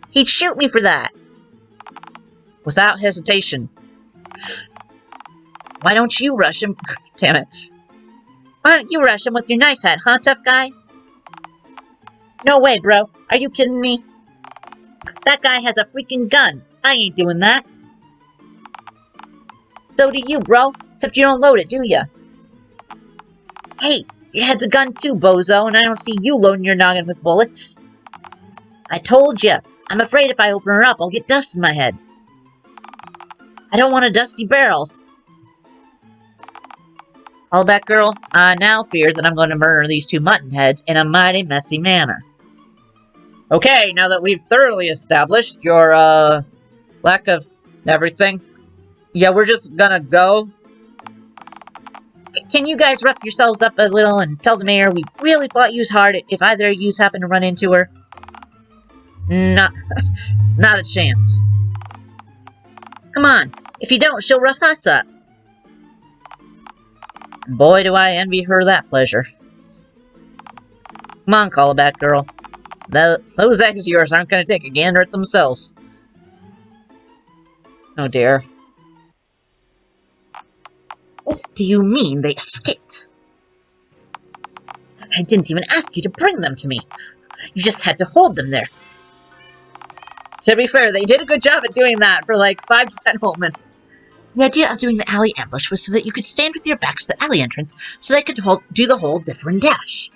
Speaker 1: He'd shoot me for that. Without hesitation. Why don't you rush him? Damn it. Why don't you rush him with your knife head, huh, tough guy? No way, bro. Are you kidding me? That guy has a freaking gun. I ain't doing that. So do you, bro. Except you don't load it, do ya? Hey, your head's a gun too, bozo, and I don't see you loading your noggin with bullets. I told ya. I'm afraid if I open her up, I'll get dust in my head. I don't want a dusty barrel. Callback girl, I now fear that I'm going to murder these two mutton heads in a mighty messy manner. Okay, now that we've thoroughly established your, lack of everything, yeah, we're just gonna go. Can you guys rough yourselves up a little and tell the mayor we really fought yous hard if either of yous happen to run into her? Not a chance. Come on, if you don't, she'll rough us up. Boy, do I envy her that pleasure. Come on, call-back girl. Those eggs of yours aren't going to take a gander at themselves. Oh dear. What do you mean they escaped? I didn't even ask you to bring them to me. You just had to hold them there. To be fair, they did a good job at doing that for like 5 to 10 whole minutes. The idea of doing the alley ambush was so that you could stand with your back to the alley entrance so they could do the whole differ and dash.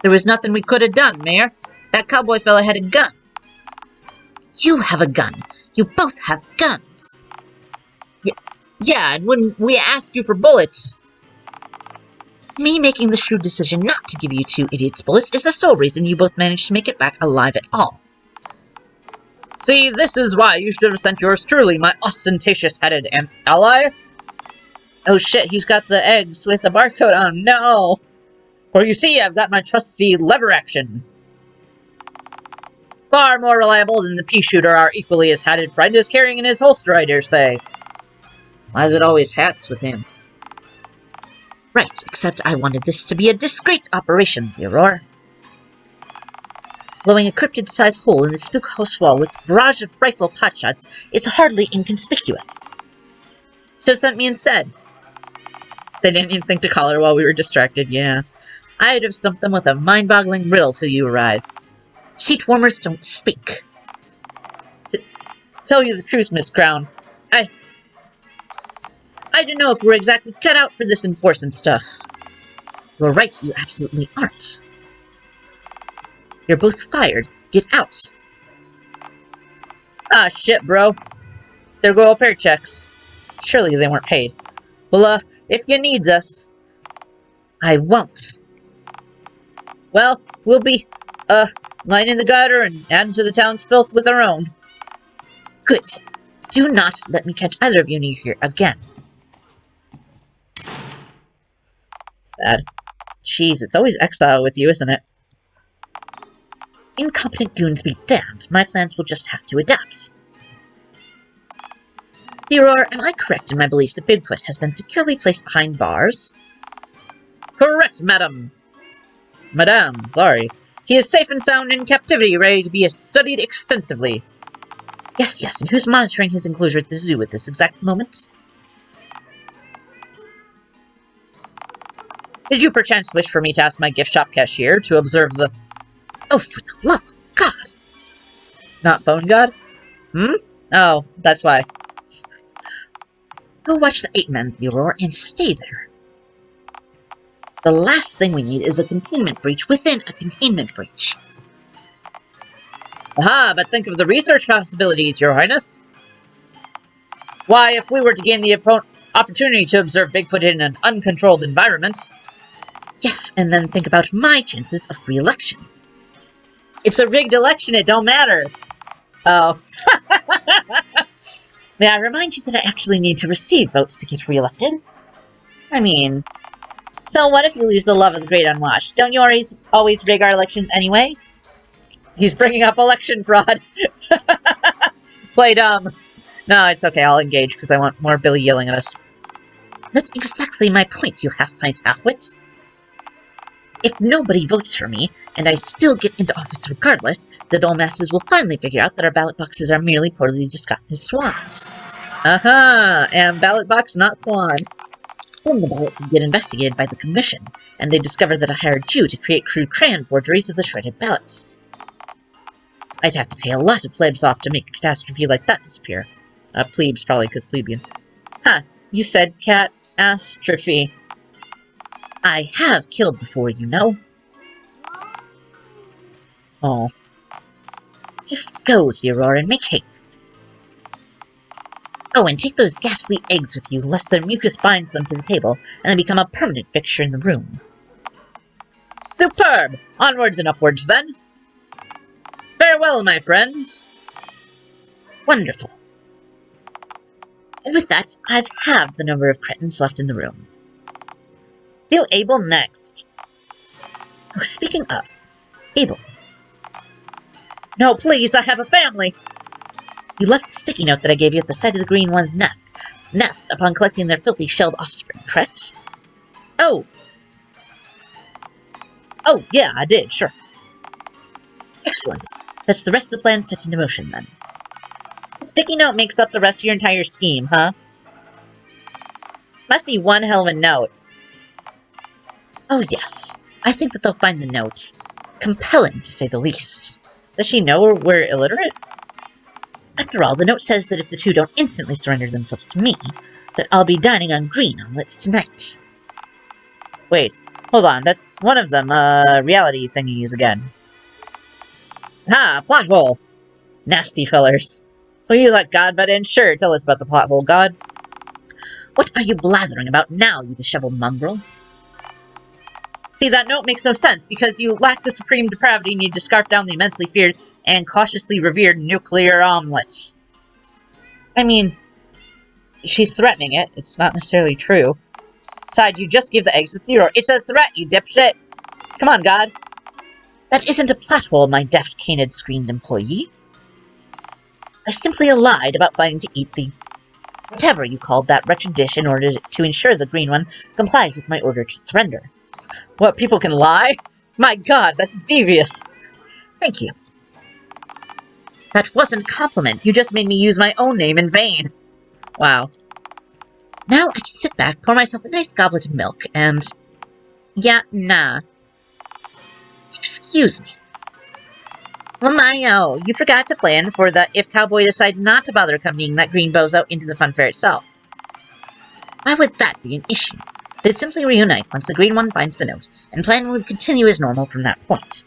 Speaker 1: There was nothing we could have done, Mayor. That cowboy fella had a gun. You have a gun. You both have guns. Yeah, and when we asked you for bullets... Me making the shrewd decision not to give you two idiots bullets is the sole reason you both managed to make it back alive at all. See, this is why you should have sent yours truly, my ostentatious-headed ally. Oh shit, he's got the eggs with the barcode on. No! For you see, I've got my trusty lever action. Far more reliable than the pea shooter our equally as hatted friend is carrying in his holster, I dare say. Why is it always hats with him? Right, except I wanted this to be a discreet operation, Leroy. Blowing a cryptid-sized hole in the spook house wall with a barrage of rifle potshots is hardly inconspicuous. Should have sent me instead. They didn't even think to call her while we were distracted, yeah. I'd have stumped them with a mind-boggling riddle till you arrived. Seat warmers don't speak. To tell you the truth, Miss Crown, I don't know if we're exactly cut out for this enforcing stuff. You're right, you absolutely aren't. You're both fired. Get out. Ah, shit, bro. There go our paychecks. Surely they weren't paid. Well, if you needs us... I won't. Well, we'll be, lining the gutter and adding to the town's filth with our own. Good. Do not let me catch either of you near here again. Sad. Jeez, it's always exile with you, isn't it? Incompetent goons be damned. My plans will just have to adapt. Theodore, am I correct in my belief that Bigfoot has been securely placed behind bars? Correct, madam. Madame, sorry. He is safe and sound in captivity, ready to be studied extensively. Yes, yes, and who's monitoring his enclosure at the zoo at this exact moment? Did you perchance wish for me to ask my gift shop cashier to observe the... Oh, for the love of God! Not phone god? Oh, that's why. Go watch the 8 Men, Theodore, and stay there. The last thing we need is a containment breach within a containment breach. Aha, but think of the research possibilities, Your Highness. Why, if we were to gain the opportunity to observe Bigfoot in an uncontrolled environment... Yes, and then think about my chances of re-election. It's a rigged election, it don't matter. Oh. May I remind you that I actually need to receive votes to get re-elected? I mean... So what if you lose the love of the great unwashed? Don't you always rig our elections anyway? He's bringing up election fraud. Play dumb. No, it's okay, I'll engage, because I want more Billy yelling at us. That's exactly my point, you half-pint half-wit. If nobody votes for me, and I still get into office regardless, the dull masses will finally figure out that our ballot boxes are merely poorly disguised swans. Aha! And ballot box, not swan. Then the ballot would get investigated by the commission, and they discover that I hired you to create crude crayon forgeries of the shredded ballots. I'd have to pay a lot of plebes off to make a catastrophe like that disappear. Plebes, probably, because plebeian. Ha! You said cat-astrophe. I have killed before, you know. Oh. Just go, Theodore, and make haste. Oh, and take those ghastly eggs with you, lest their mucus binds them to the table, and they become a permanent fixture in the room. Superb! Onwards and upwards, then. Farewell, my friends. Wonderful. And with that, I've halved the number of cretins left in the room. Do Abel next. Oh, speaking of, Abel. No, please, I have a family! You left the sticky note that I gave you at the side of the green one's nest upon collecting their filthy shelled offspring, correct? Oh! Oh, yeah, I did, sure. Excellent. That's the rest of the plan set into motion, then. The sticky note makes up the rest of your entire scheme, huh? Must be one hell of a note. Oh, yes. I think that they'll find the note compelling, to say the least. Does she know we're illiterate? After all, the note says that if the two don't instantly surrender themselves to me, that I'll be dining on green omelets tonight. Wait, hold on, that's one of them, reality thingies again. Ha, plot hole! Nasty fellers. Will you let God butt in? Sure, tell us about the plot hole, God. What are you blathering about now, you disheveled mongrel? See, that note makes no sense, because you lack the supreme depravity needed to scarf down the immensely feared and cautiously revered nuclear omelets. I mean, she's threatening it. It's not necessarily true. Besides, you just gave the eggs a 0. It's a threat, you dipshit! Come on, God. That isn't a plot hole, my deft-caned screened employee. I simply lied about planning to eat the whatever you called that wretched dish in order to ensure the green one complies with my order to surrender. What, people can lie? My God, that's devious. Thank you. That wasn't a compliment. You just made me use my own name in vain. Wow. Now I can sit back, pour myself a nice goblet of milk, and... Yeah, nah. Excuse me. Lamayo, you forgot to plan for the if Cowboy decides not to bother accompanying that green bozo into the funfair itself. Why would that be an issue? They'd simply reunite once the green one finds the note, and plan would continue as normal from that point.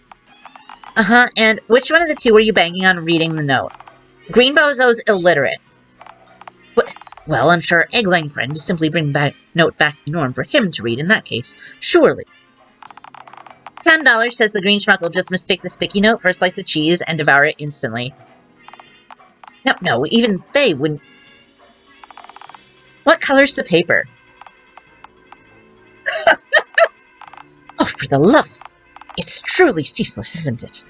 Speaker 1: Uh-huh, and which one of the two were you banging on reading the note? Green bozo's illiterate. Well, I'm sure Eggling Friend to simply bring back note back to norm for him to read in that case. Surely. $10 says the green schmuck will just mistake the sticky note for a slice of cheese and devour it instantly. No, even they wouldn't. What color's the paper? Oh, for the love of... It's truly ceaseless, isn't it?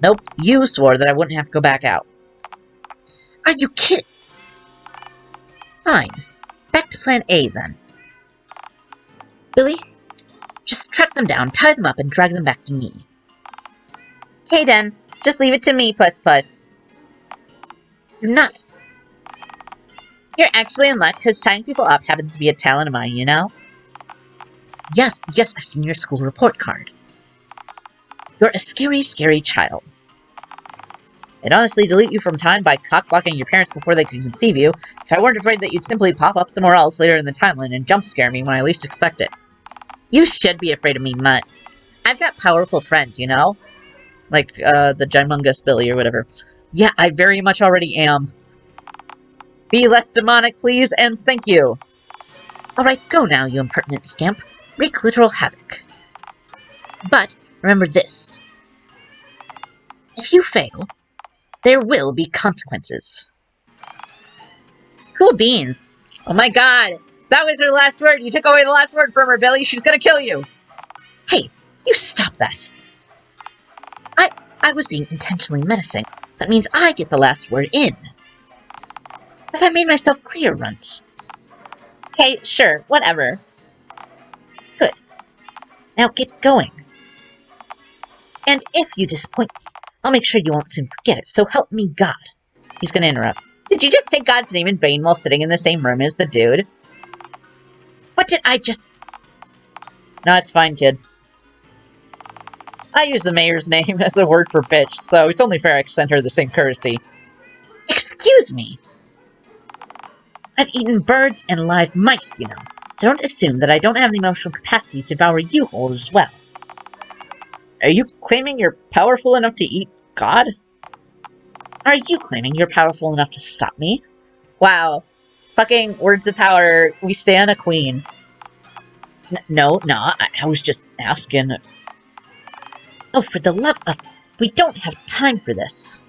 Speaker 1: Nope, you swore that I wouldn't have to go back out. Are you kidding? Fine. Back to plan A, then. Billy, just track them down, tie them up, and drag them back to me. Okay, then. Just leave it to me, Puss Puss. You're nuts. You're actually in luck, because tying people up happens to be a talent of mine, you know? Yes, I've seen your school report card. You're a scary, scary child. I'd honestly delete you from time by cock-blocking your parents before they could conceive you, if I weren't afraid that you'd simply pop up somewhere else later in the timeline and jump-scare me when I least expect it. You should be afraid of me, Mutt. I've got powerful friends, you know? Like, the Gymungous Billy or whatever. Yeah, I very much already am. Be less demonic, please, and thank you. Alright, go now, you impertinent scamp. Wreak literal havoc. But, remember this. If you fail, there will be consequences. Cool beans. Oh my God. That was her last word. You took away the last word from her, Billy. She's gonna kill you. Hey, you stop that. I was being intentionally menacing. That means I get the last word in. Have I made myself clear, Runt? Okay, sure, whatever. Good. Now get going. And if you disappoint me, I'll make sure you won't soon forget it, so help me God. He's gonna interrupt. Did you just take God's name in vain while sitting in the same room as the dude? What did I just... No, it's fine, kid. I use the mayor's name as a word for bitch, so it's only fair I extend her the same courtesy. Excuse me! I've eaten birds and live mice, you know, so don't assume that I don't have the emotional capacity to devour you whole as well. Are you claiming you're powerful enough to eat God? Are you claiming you're powerful enough to stop me? Wow. Fucking words of power. We stand a queen. No, I was just asking. Oh, for the love of... We don't have time for this.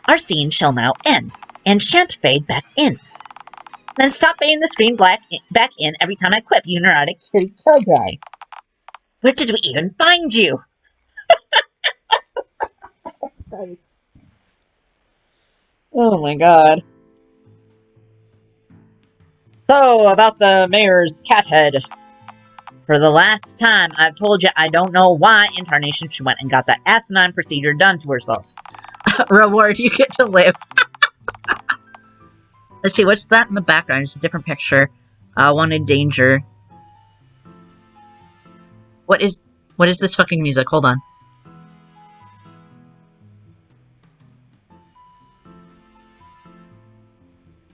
Speaker 1: Our scene shall now end, and shan't fade back in. Then stop fading the screen back in every time I quip, you neurotic kitty kill guy. Where did we even find you? Oh my God. So, about the mayor's cat head. For the last time, I've told you I don't know why in tarnation she went and got that asinine procedure done to herself. Reward, you get to live. Let's see, what's that in the background? It's a different picture. Wanted danger. What is this fucking music? Hold on.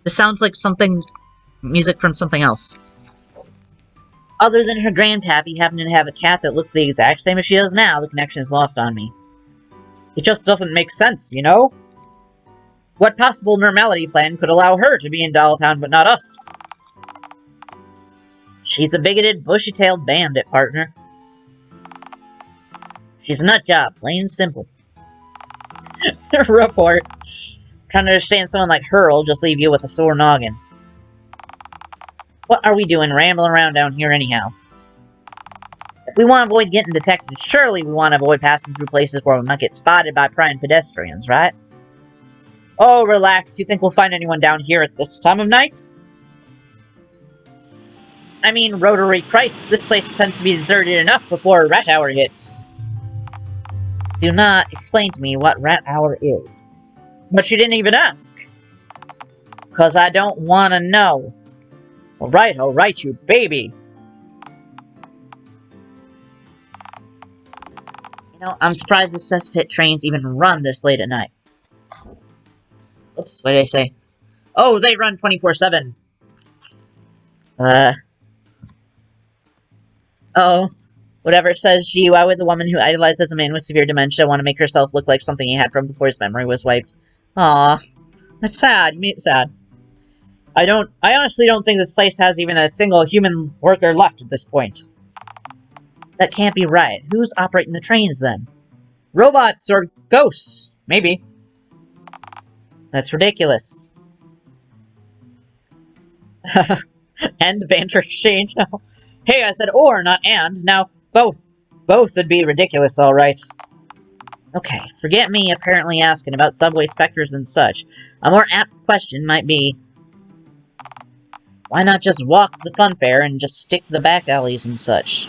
Speaker 1: This sounds like music from something else. Other than her grandpappy happening to have a cat that looked the exact same as she does now, the connection is lost on me. It just doesn't make sense, you know? What possible normality plan could allow her to be in Dialtown but not us? She's a bigoted, bushy-tailed bandit, partner. She's a nutjob, plain and simple. Report. Trying to understand someone like her will just leave you with a sore noggin. What are we doing rambling around down here anyhow? If we want to avoid getting detected, surely we want to avoid passing through places where we might get spotted by prying pedestrians, right? Oh, relax. You think we'll find anyone down here at this time of night? I mean, Rotary Christ, this place tends to be deserted enough before rat hour hits. Do not explain to me what rat hour is. But you didn't even ask. 'Cause I don't want to know. Alright, you baby. You know, I'm surprised the cesspit trains even run this late at night. Oops, what did I say? Oh, they run 24/7. Oh. Whatever says, gee, why would the woman who idolizes a man with severe dementia want to make herself look like something he had from before his memory was wiped? Aw. That's sad. You made it sad. I honestly don't think this place has even a single human worker left at this point. That can't be right. Who's operating the trains, then? Robots or ghosts? Maybe. That's ridiculous. And the banter exchange? Hey, I said or, not and. Now, both. Both would be ridiculous, alright. Okay, forget me apparently asking about subway specters and such. A more apt question might be... why not just walk the fun fair and just stick to the back alleys and such?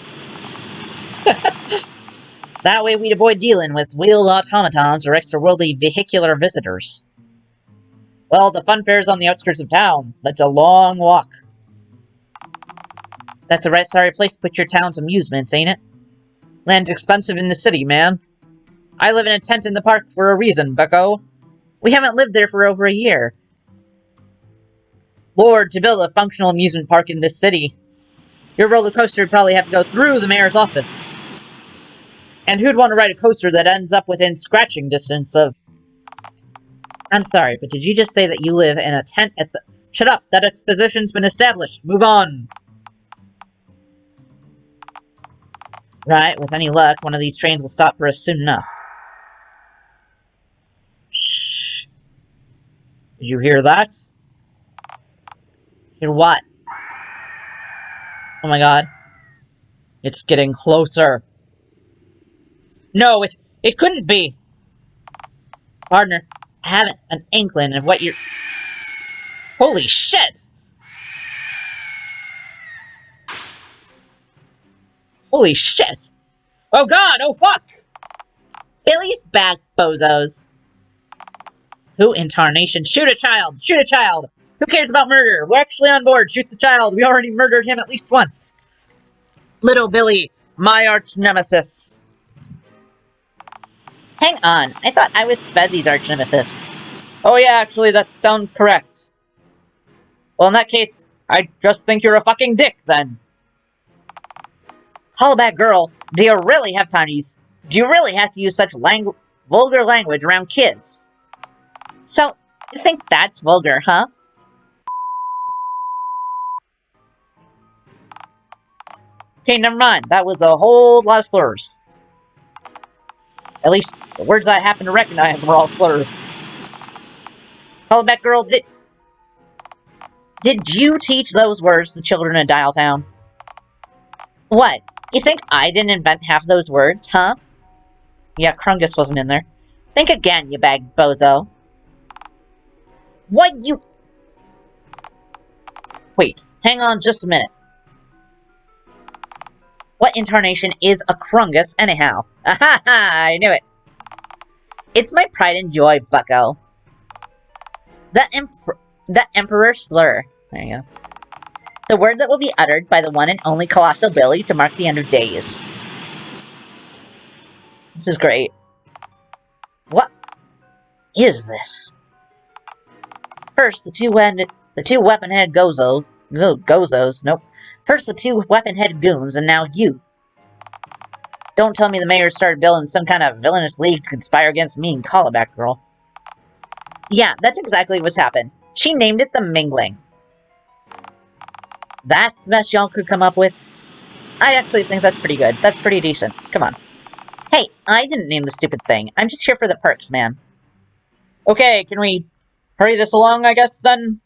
Speaker 1: That way we'd avoid dealing with wheeled automatons or extra-worldly vehicular visitors. Well, the fun fair's on the outskirts of town. That's a long walk. That's a right sorry place to put your town's amusements, ain't it? Land's expensive in the city, man. I live in a tent in the park for a reason, bucko. We haven't lived there for over a year. Lord, to build a functional amusement park in this city, your roller coaster would probably have to go through the mayor's office. And who'd want to ride a coaster that ends up within scratching distance of... I'm sorry, but did you just say that you live in a tent at the... Shut up! That exposition's been established! Move on! Right, with any luck, one of these trains will stop for us soon enough. Shh. Did you hear that? Hear what? Oh my god. It's getting closer. No, it couldn't be! Partner, I haven't an inkling of what you're... Holy shit! Holy shit! Oh god, oh fuck! Billy's back, bozos. Who in tarnation? Shoot a child! Shoot a child! Who cares about murder? We're actually on board. Shoot the child. We already murdered him at least once. Little Billy, my arch nemesis. Hang on. I thought I was Fezzy's arch nemesis. Oh yeah, actually, that sounds correct. Well, in that case, I just think you're a fucking dick, then. Hollaback girl, do you really have time to use... Do you really have to use such vulgar language around kids? So, you think that's vulgar, huh? Okay, never mind. That was a whole lot of slurs. At least, the words I happen to recognize were all slurs. Hollaback girl, did you teach those words to children in Dialtown? What? You think I didn't invent half those words, huh? Yeah, Krungus wasn't in there. Think again, you bag bozo. What you... Wait, Hang on just a minute. What incarnation is a Krungus, anyhow? Aha! I knew it! It's my pride and joy, bucko. The Emperor Slur. There you go. The word that will be uttered by the one and only Colossal Billy to mark the end of days. This is great. What is this? First, the two weapon-headed gozos. Nope. First, the two weapon-headed goons, and now you. Don't tell me the mayor started building some kind of villainous league to conspire against me and Callback Girl. Yeah, that's exactly what's happened. She named it the Mingling. That's the best y'all could come up with? I actually think that's pretty good. That's pretty decent. Come on. Hey, I didn't name the stupid thing. I'm just here for the perks, man. Okay, can we hurry this along, I guess, then?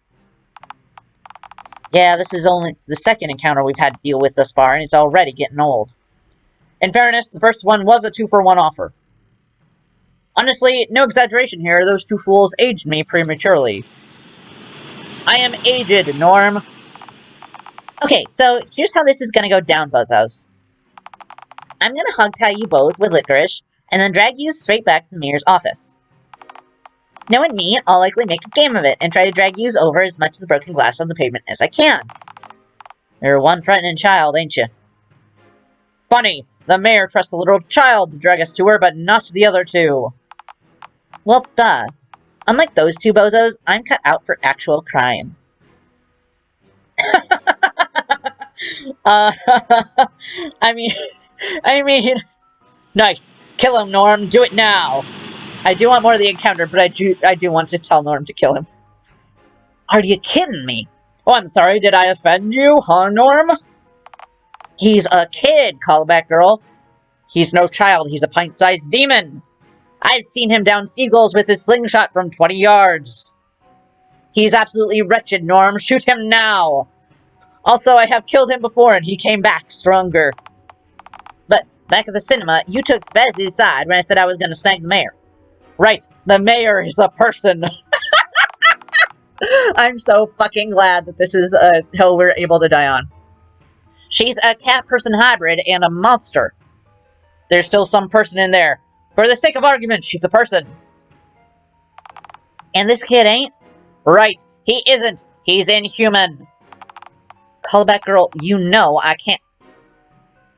Speaker 1: Yeah, this is only the second encounter we've had to deal with thus far, and it's already getting old. In fairness, the first one was a 2-for-1 offer. Honestly, no exaggeration here, those two fools aged me prematurely. I am aged, Norm. Okay, so here's how this is gonna go down, Bozos. I'm gonna hog-tie you both with licorice, and then drag you straight back to the mayor's office. Knowing me, I'll likely make a game of it, and try to drag you over as much of the broken glass on the pavement as I can. You're one frightening child, ain't you? Funny, the mayor trusts a little child to drag us to her, but not the other two. Well, duh. Unlike those two bozos, I'm cut out for actual crime. I mean, nice. Kill him, Norm. Do it now. I do want more of the encounter, but I do want to tell Norm to kill him. Are you kidding me? Oh, I'm sorry. Did I offend you, huh, Norm? He's a kid, Callback Girl. He's no child. He's a pint-sized demon. I've seen him down seagulls with his slingshot from 20 yards. He's absolutely wretched, Norm. Shoot him now. Also, I have killed him before, and he came back stronger. But back at the cinema, you took Fez's side when I said I was going to snag the mayor. Right, the mayor is a person. I'm so fucking glad that this is a hill we're able to die on. She's a cat-person hybrid and a monster. There's still some person in there. For the sake of argument, she's a person. And this kid ain't? Right, he isn't. He's inhuman. Callback Girl, you know I can't...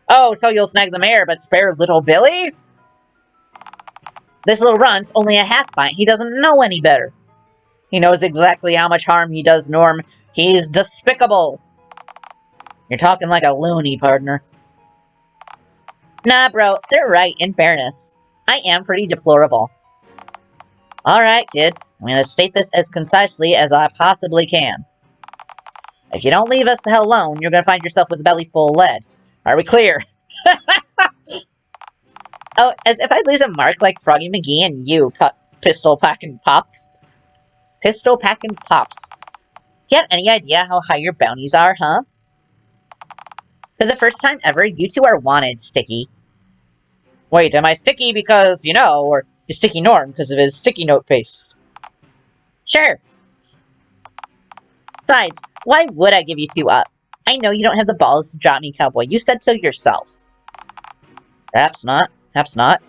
Speaker 1: Oh, so you'll snag the mayor, but spare little Billy? This little runt's only a half-pint. He doesn't know any better. He knows exactly how much harm he does, Norm. He's despicable. You're talking like a loony, partner. Nah, bro, they're right, in fairness. I am pretty deplorable. Alright, kid. I'm gonna state this as concisely as I possibly can. If you don't leave us the hell alone, you're gonna find yourself with a belly full of lead. Are we clear? Oh, as if I'd lose a mark like Froggy McGee and you, Pistol Packin' Pops. Pistol Packin' Pops. Do you have any idea how high your bounties are, huh? For the first time ever, you two are wanted, Sticky. Wait, am I Sticky because, you know, or is Sticky Norm because of his sticky note face? Sure. Besides, why would I give you two up? I know you don't have the balls to drop me, cowboy. You said so yourself. Perhaps not. Perhaps not.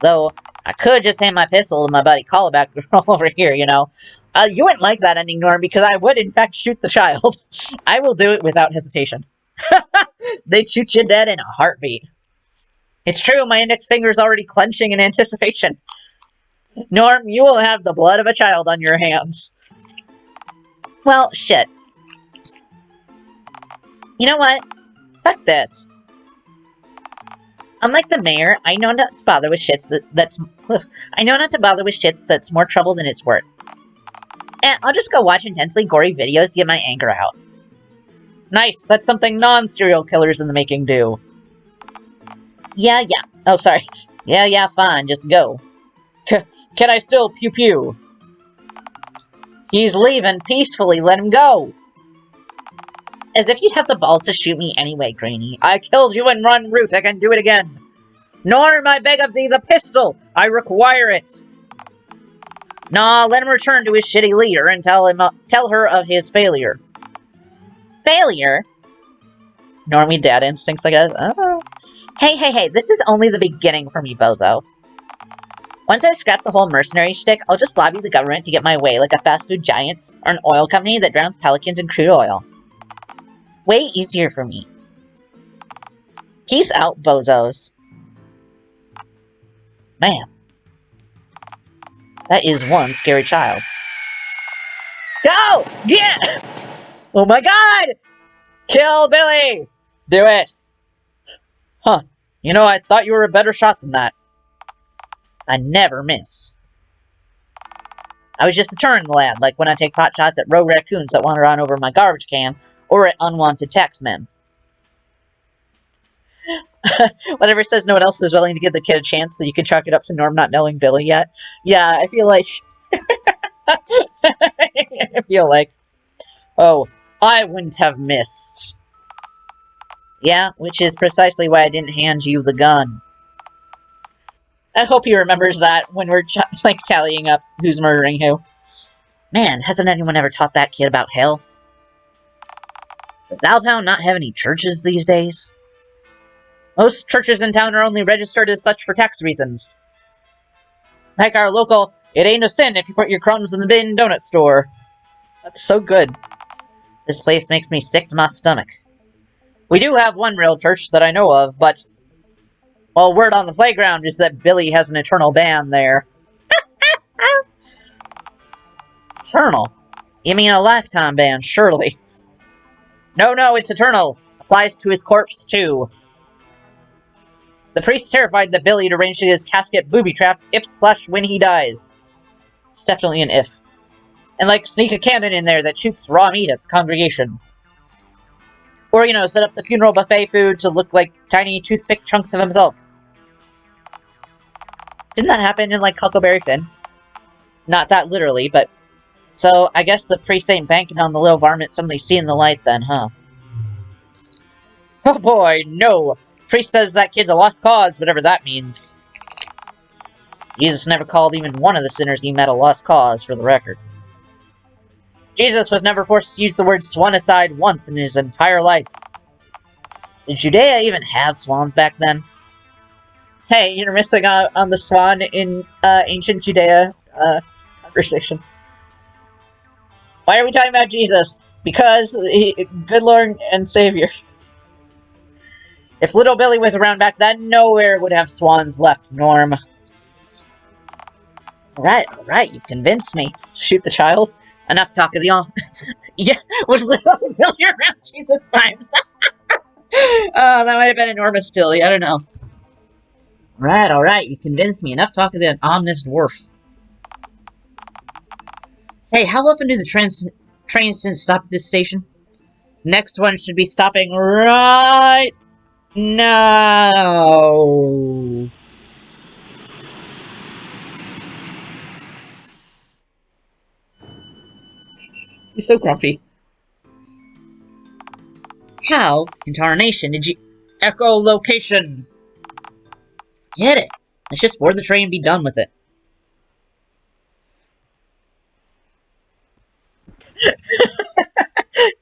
Speaker 1: Though, I could just hand my pistol to my buddy Callback Girl over here, you know. You wouldn't like that ending, Norm, because I would, in fact, shoot the child. I will do it without hesitation. They'd shoot you dead in a heartbeat. It's true, my index finger is already clenching in anticipation. Norm, you will have the blood of a child on your hands. Well, shit. You know what? Fuck this. Unlike the mayor, I know not to bother with shits I know not to bother with shits that's more trouble than it's worth. And I'll just go watch intensely gory videos to get my anger out. Nice, that's something non-serial killers in the making do. Yeah. Oh, sorry. Yeah, fine, just go. Can I still pew-pew? He's leaving peacefully, let him go. As if you'd have the balls to shoot me anyway, Greenie. I killed you in one route, I can do it again. Norm, I beg of thee, the pistol! I require it! Nah, let him return to his shitty leader and tell her of his failure. failure? Normie dad instincts, I guess. Oh. Hey, this is only the beginning for me, bozo. Once I scrap the whole mercenary shtick, I'll just lobby the government to get my way like a fast food giant or an oil company that drowns pelicans in crude oil. Way easier for me. Peace out, bozos. Man. That is one scary child. Go! Get! Oh my god! Kill Billy! Do it! Huh. You know, I thought you were a better shot than that. I never miss. I was just a touring lad, like when I take pot shots at rogue raccoons that wander on over my garbage can, or at unwanted taxmen. Whatever says no one else is willing to give the kid a chance, that you can chalk it up to Norm not knowing Billy yet. Yeah, I feel like... I feel like... Oh, I wouldn't have missed. Yeah, which is precisely why I didn't hand you the gun. I hope he remembers that when we're, like, tallying up who's murdering who. Man, hasn't anyone ever taught that kid about hell? Does Dialtown not have any churches these days? Most churches in town are only registered as such for tax reasons. Like our local, it ain't a sin if you put your crumbs in the bin donut store. That's so good. This place makes me sick to my stomach. We do have one real church that I know of, but... well, word on the playground is that Billy has an eternal ban there. Eternal? You mean a lifetime ban, surely. No, it's eternal. Applies to his corpse, too. The priest's terrified that Billy would arrange his casket booby-trapped if/when he dies. It's definitely an if. And, like, sneak a cannon in there that shoots raw meat at the congregation. Or, you know, set up the funeral buffet food to look like tiny toothpick chunks of himself. Didn't that happen in, like, Huckleberry Finn? Not that literally, but... so, I guess the priest ain't banking on the little varmint suddenly seeing the light then, huh? Oh boy, no! Priest says that kid's a lost cause, whatever that means. Jesus never called even one of the sinners he met a lost cause, for the record. Jesus was never forced to use the word swanicide once in his entire life. Did Judea even have swans back then? Hey, you're missing out on the swan in ancient Judea conversation. Why are we talking about Jesus? Because good Lord and Savior. If little Billy was around back then, nowhere would have swans left, Norm. Alright, you've convinced me. Shoot the child. Enough talk of the all. Yeah, was little Billy around Jesus times? Oh, that might have been enormous Billy, I don't know. Alright, you've convinced me. Enough talk of the ominous dwarf. Hey, how often do the trains stop at this station? Next one should be stopping right now. He's so grumpy. How in tarnation did you... echolocation! Get it. Let's just board the train and be done with it.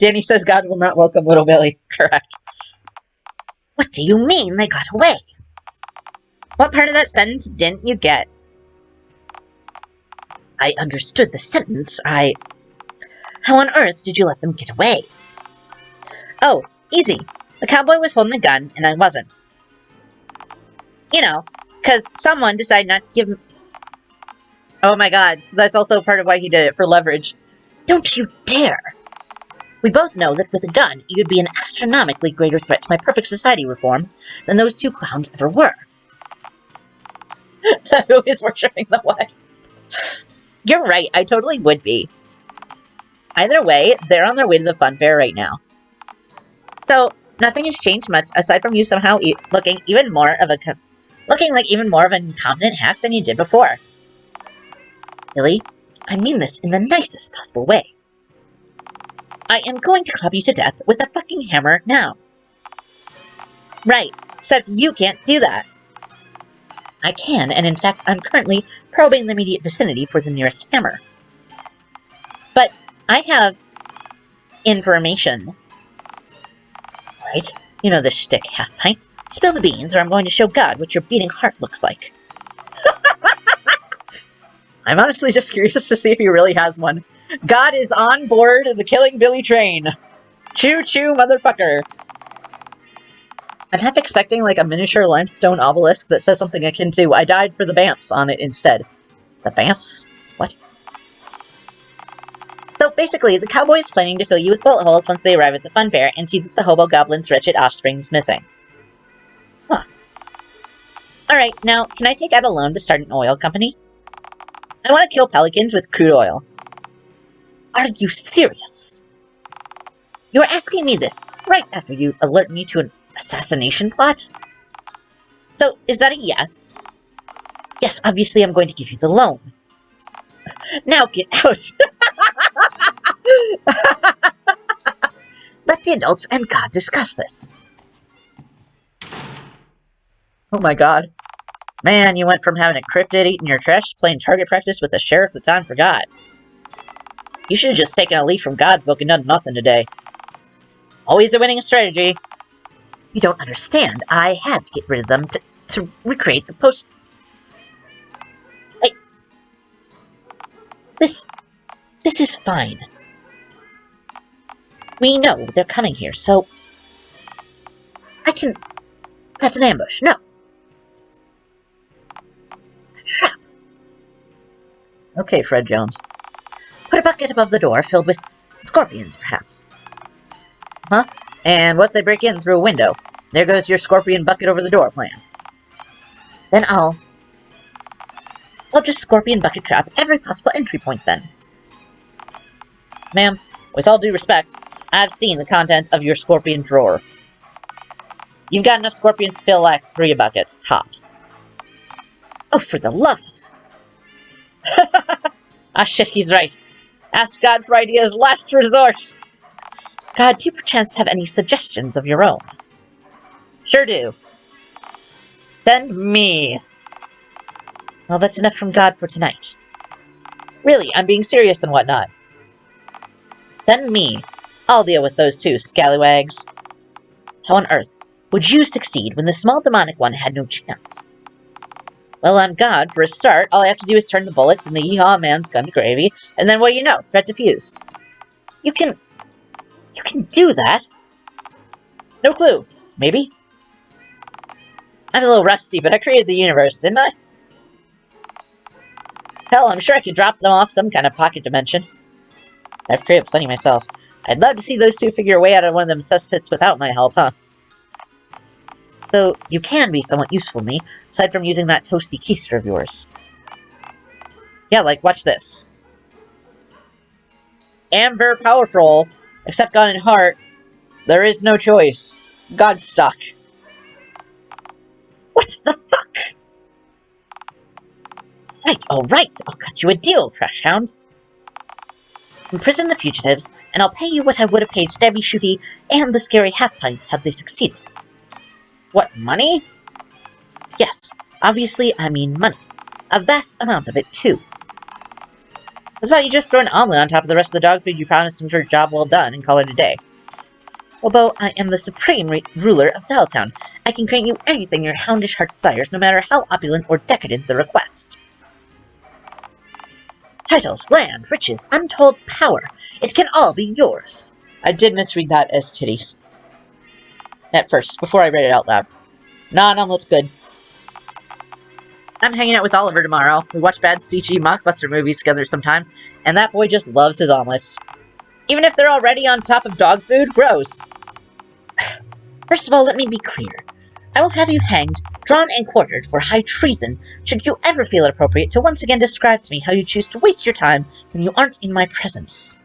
Speaker 1: Danny says God will not welcome little Billy. Correct. What do you mean they got away? What part of that sentence didn't you get? I understood the sentence. How on earth did you let them get away? Oh, easy. The cowboy was holding a gun, and I wasn't. You know, because someone decided not to give him... oh my god, so that's also part of why he did it, for leverage. Don't you dare! We both know that with a gun, you'd be an astronomically greater threat to my perfect society reform than those two clowns ever were. Who is worshipping the what? You're right, I totally would be. Either way, they're on their way to the fun fair right now. So, nothing has changed much, aside from you somehow looking like even more of an incompetent hack than you did before. Billy, I mean this in the nicest possible way. I am going to club you to death with a fucking hammer now. Right, except you can't do that. I can, and in fact, I'm currently probing the immediate vicinity for the nearest hammer. But I have information.
Speaker 4: Alright, you know the shtick, half-pint. Spill the beans, or I'm going to show God what your beating heart looks like.
Speaker 1: I'm honestly just curious to see if he really has one. God is on board the Killing Billy train. Choo-choo, motherfucker. I'm half expecting like a miniature limestone obelisk that says something akin to "I died for the Bants" on it instead. The Bants? What?
Speaker 4: So basically, the cowboy is planning to fill you with bullet holes once they arrive at the fun fair and see that the hobo goblin's wretched offspring is missing.
Speaker 1: Huh.
Speaker 4: Alright, now, can I take out a loan to start an oil company? I want to kill pelicans with crude oil. Are you serious? You're asking me this right after you alert me to an assassination plot? So, is that a yes? Yes, obviously I'm going to give you the loan. Now get out! Let the adults and God discuss this.
Speaker 1: Oh my god. Man, you went from having a cryptid eating your trash to playing target practice with the sheriff the time forgot. You should have just taken a leaf from God's book and done nothing today. Always a winning strategy.
Speaker 4: You don't understand. I had to get rid of them to recreate the post... Hey. This is fine. We know they're coming here, so... I can set an ambush. No. A trap.
Speaker 1: Okay, Fred Jones.
Speaker 4: Put a bucket above the door filled with scorpions, perhaps.
Speaker 1: Huh? And what if they break in through a window? There goes your scorpion bucket over the door plan.
Speaker 4: Then I'll just scorpion bucket trap every possible entry point then.
Speaker 1: Ma'am, with all due respect, I've seen the contents of your scorpion drawer. You've got enough scorpions to fill like 3 buckets, tops.
Speaker 4: Oh, for the love of...
Speaker 1: Ah shit, he's right. Ask God for ideas, last resort!
Speaker 4: God, do you perchance have any suggestions of your own?
Speaker 1: Sure do. Send me.
Speaker 4: Well, that's enough from God for tonight.
Speaker 1: Really, I'm being serious and whatnot. Send me. I'll deal with those 2 scallywags.
Speaker 4: How on earth would you succeed when the small demonic one had no chance?
Speaker 1: Well, I'm God. For a start, all I have to do is turn the bullets in the Yeehaw man's gun to gravy, and then what do you know? Threat diffused.
Speaker 4: You can do that?
Speaker 1: No clue. Maybe? I'm a little rusty, but I created the universe, didn't I? Hell, I'm sure I could drop them off some kind of pocket dimension. I've created plenty myself. I'd love to see those 2 figure a way out of one of them cesspits without my help, huh?
Speaker 4: So, you can be somewhat useful to me, aside from using that toasty keister of yours.
Speaker 1: Yeah, like, watch this. Am very powerful, except God in heart. There is no choice. God's stuck.
Speaker 4: What the fuck? Alright, I'll cut you a deal, trash hound. Imprison the fugitives, and I'll pay you what I would have paid Stabby Shooty and the scary half-pint had they succeeded.
Speaker 1: What, money?
Speaker 4: Yes, obviously I mean money. A vast amount of it, too.
Speaker 1: How about you just throw an omelet on top of the rest of the dog food you promised him for a job well done and call it a day?
Speaker 4: Although I am the supreme ruler of Dialtown, I can grant you anything your houndish heart desires, no matter how opulent or decadent the request. Titles, land, riches, untold power. It can all be yours.
Speaker 1: I did misread that as titties. At first, before I read it out loud. Nah, an omelet's good. I'm hanging out with Oliver tomorrow. We watch bad CG mockbuster movies together sometimes, and that boy just loves his omelets. Even if they're already on top of dog food, gross.
Speaker 4: First of all, let me be clear. I will have you hanged, drawn and quartered for high treason, should you ever feel it appropriate to once again describe to me how you choose to waste your time when you aren't in my presence.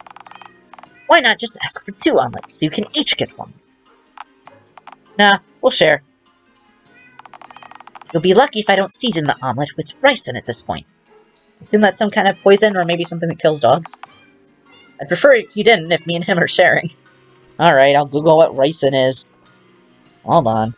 Speaker 4: Why not just ask for 2 omelets, so you can each get one?
Speaker 1: Nah, we'll share.
Speaker 4: You'll be lucky if I don't season the omelet with rice in at this point.
Speaker 1: Assume that's some kind of poison or maybe something that kills dogs. I'd prefer if you didn't, if me and him are sharing. Alright, I'll Google what ricin is. Hold on.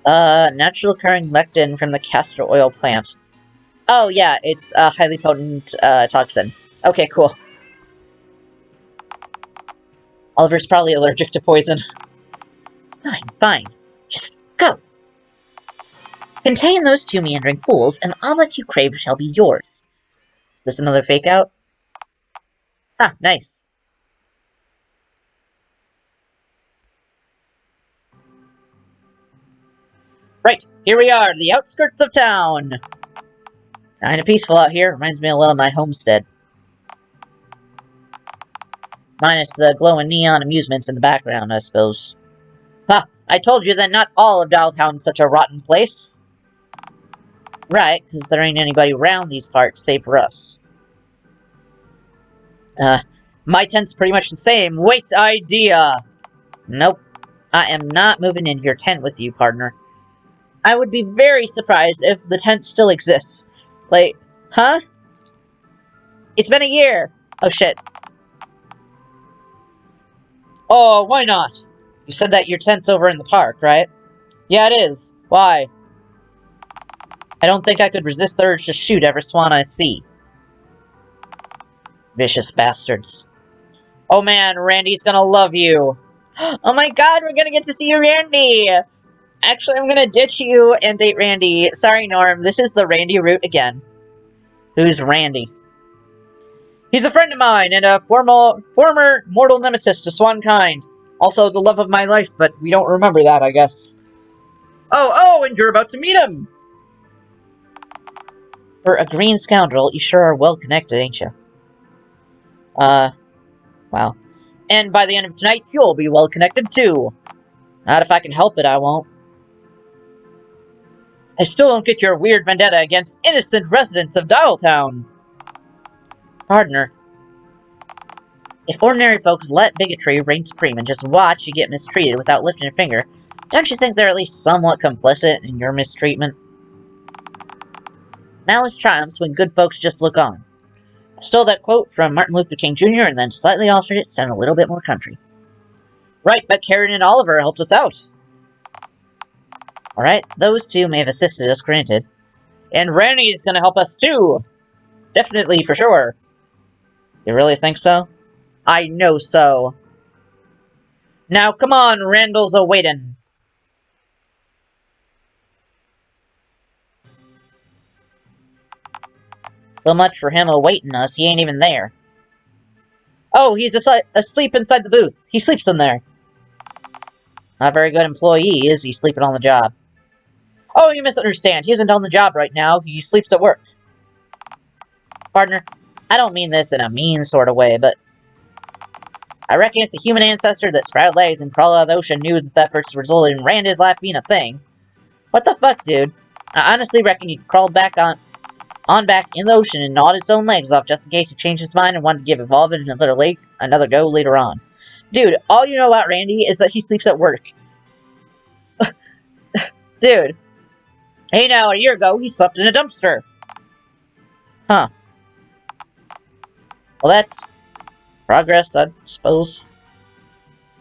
Speaker 1: Natural occurring lectin from the castor oil plant.
Speaker 4: Oh, yeah, it's a highly potent toxin. Okay, cool. Oliver's probably allergic to poison. Fine, fine. Just go. Contain those two meandering fools, and all that you crave shall be yours. Is this another fake out? Ah, nice. Right, here we are, the outskirts of town. Kinda peaceful out here, reminds me a lot of my homestead. Minus the glowing neon amusements in the background, I suppose. Ha! I told you that not all of Dialtown is such a rotten place. Right, because there ain't anybody around these parts save for us. My tent's pretty much the same. Wait, idea! Nope. I am not moving into your tent with you, partner. I would be very surprised if the tent still exists. Like, huh? It's been a year! Oh shit. Oh, why not? You said that your tent's over in the park, right? Yeah, it is. Why? I don't think I could resist the urge to shoot every swan I see. Vicious bastards. Oh man, Randy's gonna love you. Oh my god, we're gonna get to see Randy! Actually, I'm gonna ditch you and date Randy. Sorry, Norm, this is the Randy route again. Who's Randy? He's a friend of mine and a former mortal nemesis to Swankind. Also the love of my life, but we don't remember that, I guess. Oh, and you're about to meet him! For a green scoundrel, you sure are well connected, ain't you? Wow. And by the end of tonight, you'll be well connected too. Not if I can help it, I won't. I still don't get your weird vendetta against innocent residents of Dialtown. Partner. If ordinary folks let bigotry reign supreme and just watch you get mistreated without lifting a finger, don't you think they're at least somewhat complicit in your mistreatment? Malice triumphs when good folks just look on. I stole that quote from Martin Luther King Jr. and then slightly altered it to sound a little bit more country. Right, but Karen and Oliver helped us out. Alright, those two may have assisted us, granted. And Randy's gonna help us too! Definitely, for sure. You really think so? I know so. Now, come on, Randall's a-waitin'. So much for him awaiting us, he ain't even there. Oh, he's asleep inside the booth. He sleeps in there. Not a very good employee, is he, sleeping on the job? Oh, you misunderstand. He isn't on the job right now. He sleeps at work. Partner, I don't mean this in a mean sort of way, but I reckon if the human ancestor that sprouted legs and crawled out of the ocean knew that that first resulted in Randy's life being a thing. What the fuck, dude? I honestly reckon he'd crawled back on back in the ocean and gnawed its own legs off just in case he changed his mind and wanted to give Evolving another go later on. Dude, all you know about Randy is that he sleeps at work. Dude. Hey now, a year ago, he slept in a dumpster. Huh. Well, that's progress, I suppose.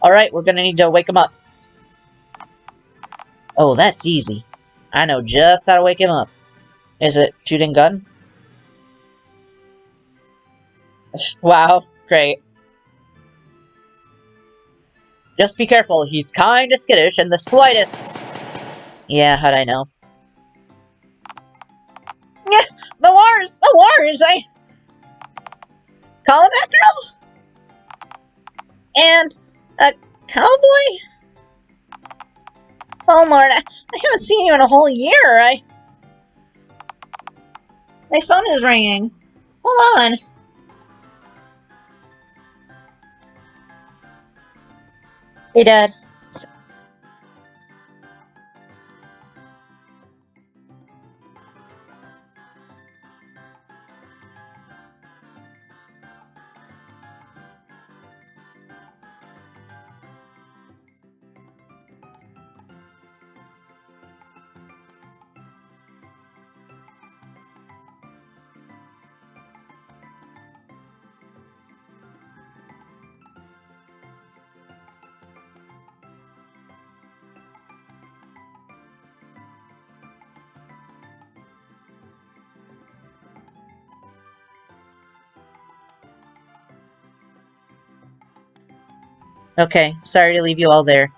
Speaker 4: Alright, we're gonna need to wake him up. Oh, that's easy. I know just how to wake him up. Is it shooting gun? Wow, great. Just be careful, he's kinda skittish and the slightest... Yeah, how'd I know? Yeah, the wars, Call him that girl? And a cowboy? Oh Lord, I haven't seen you in a whole year, my phone is ringing. Hold on. Hey, Dad. Okay, sorry to leave you all there.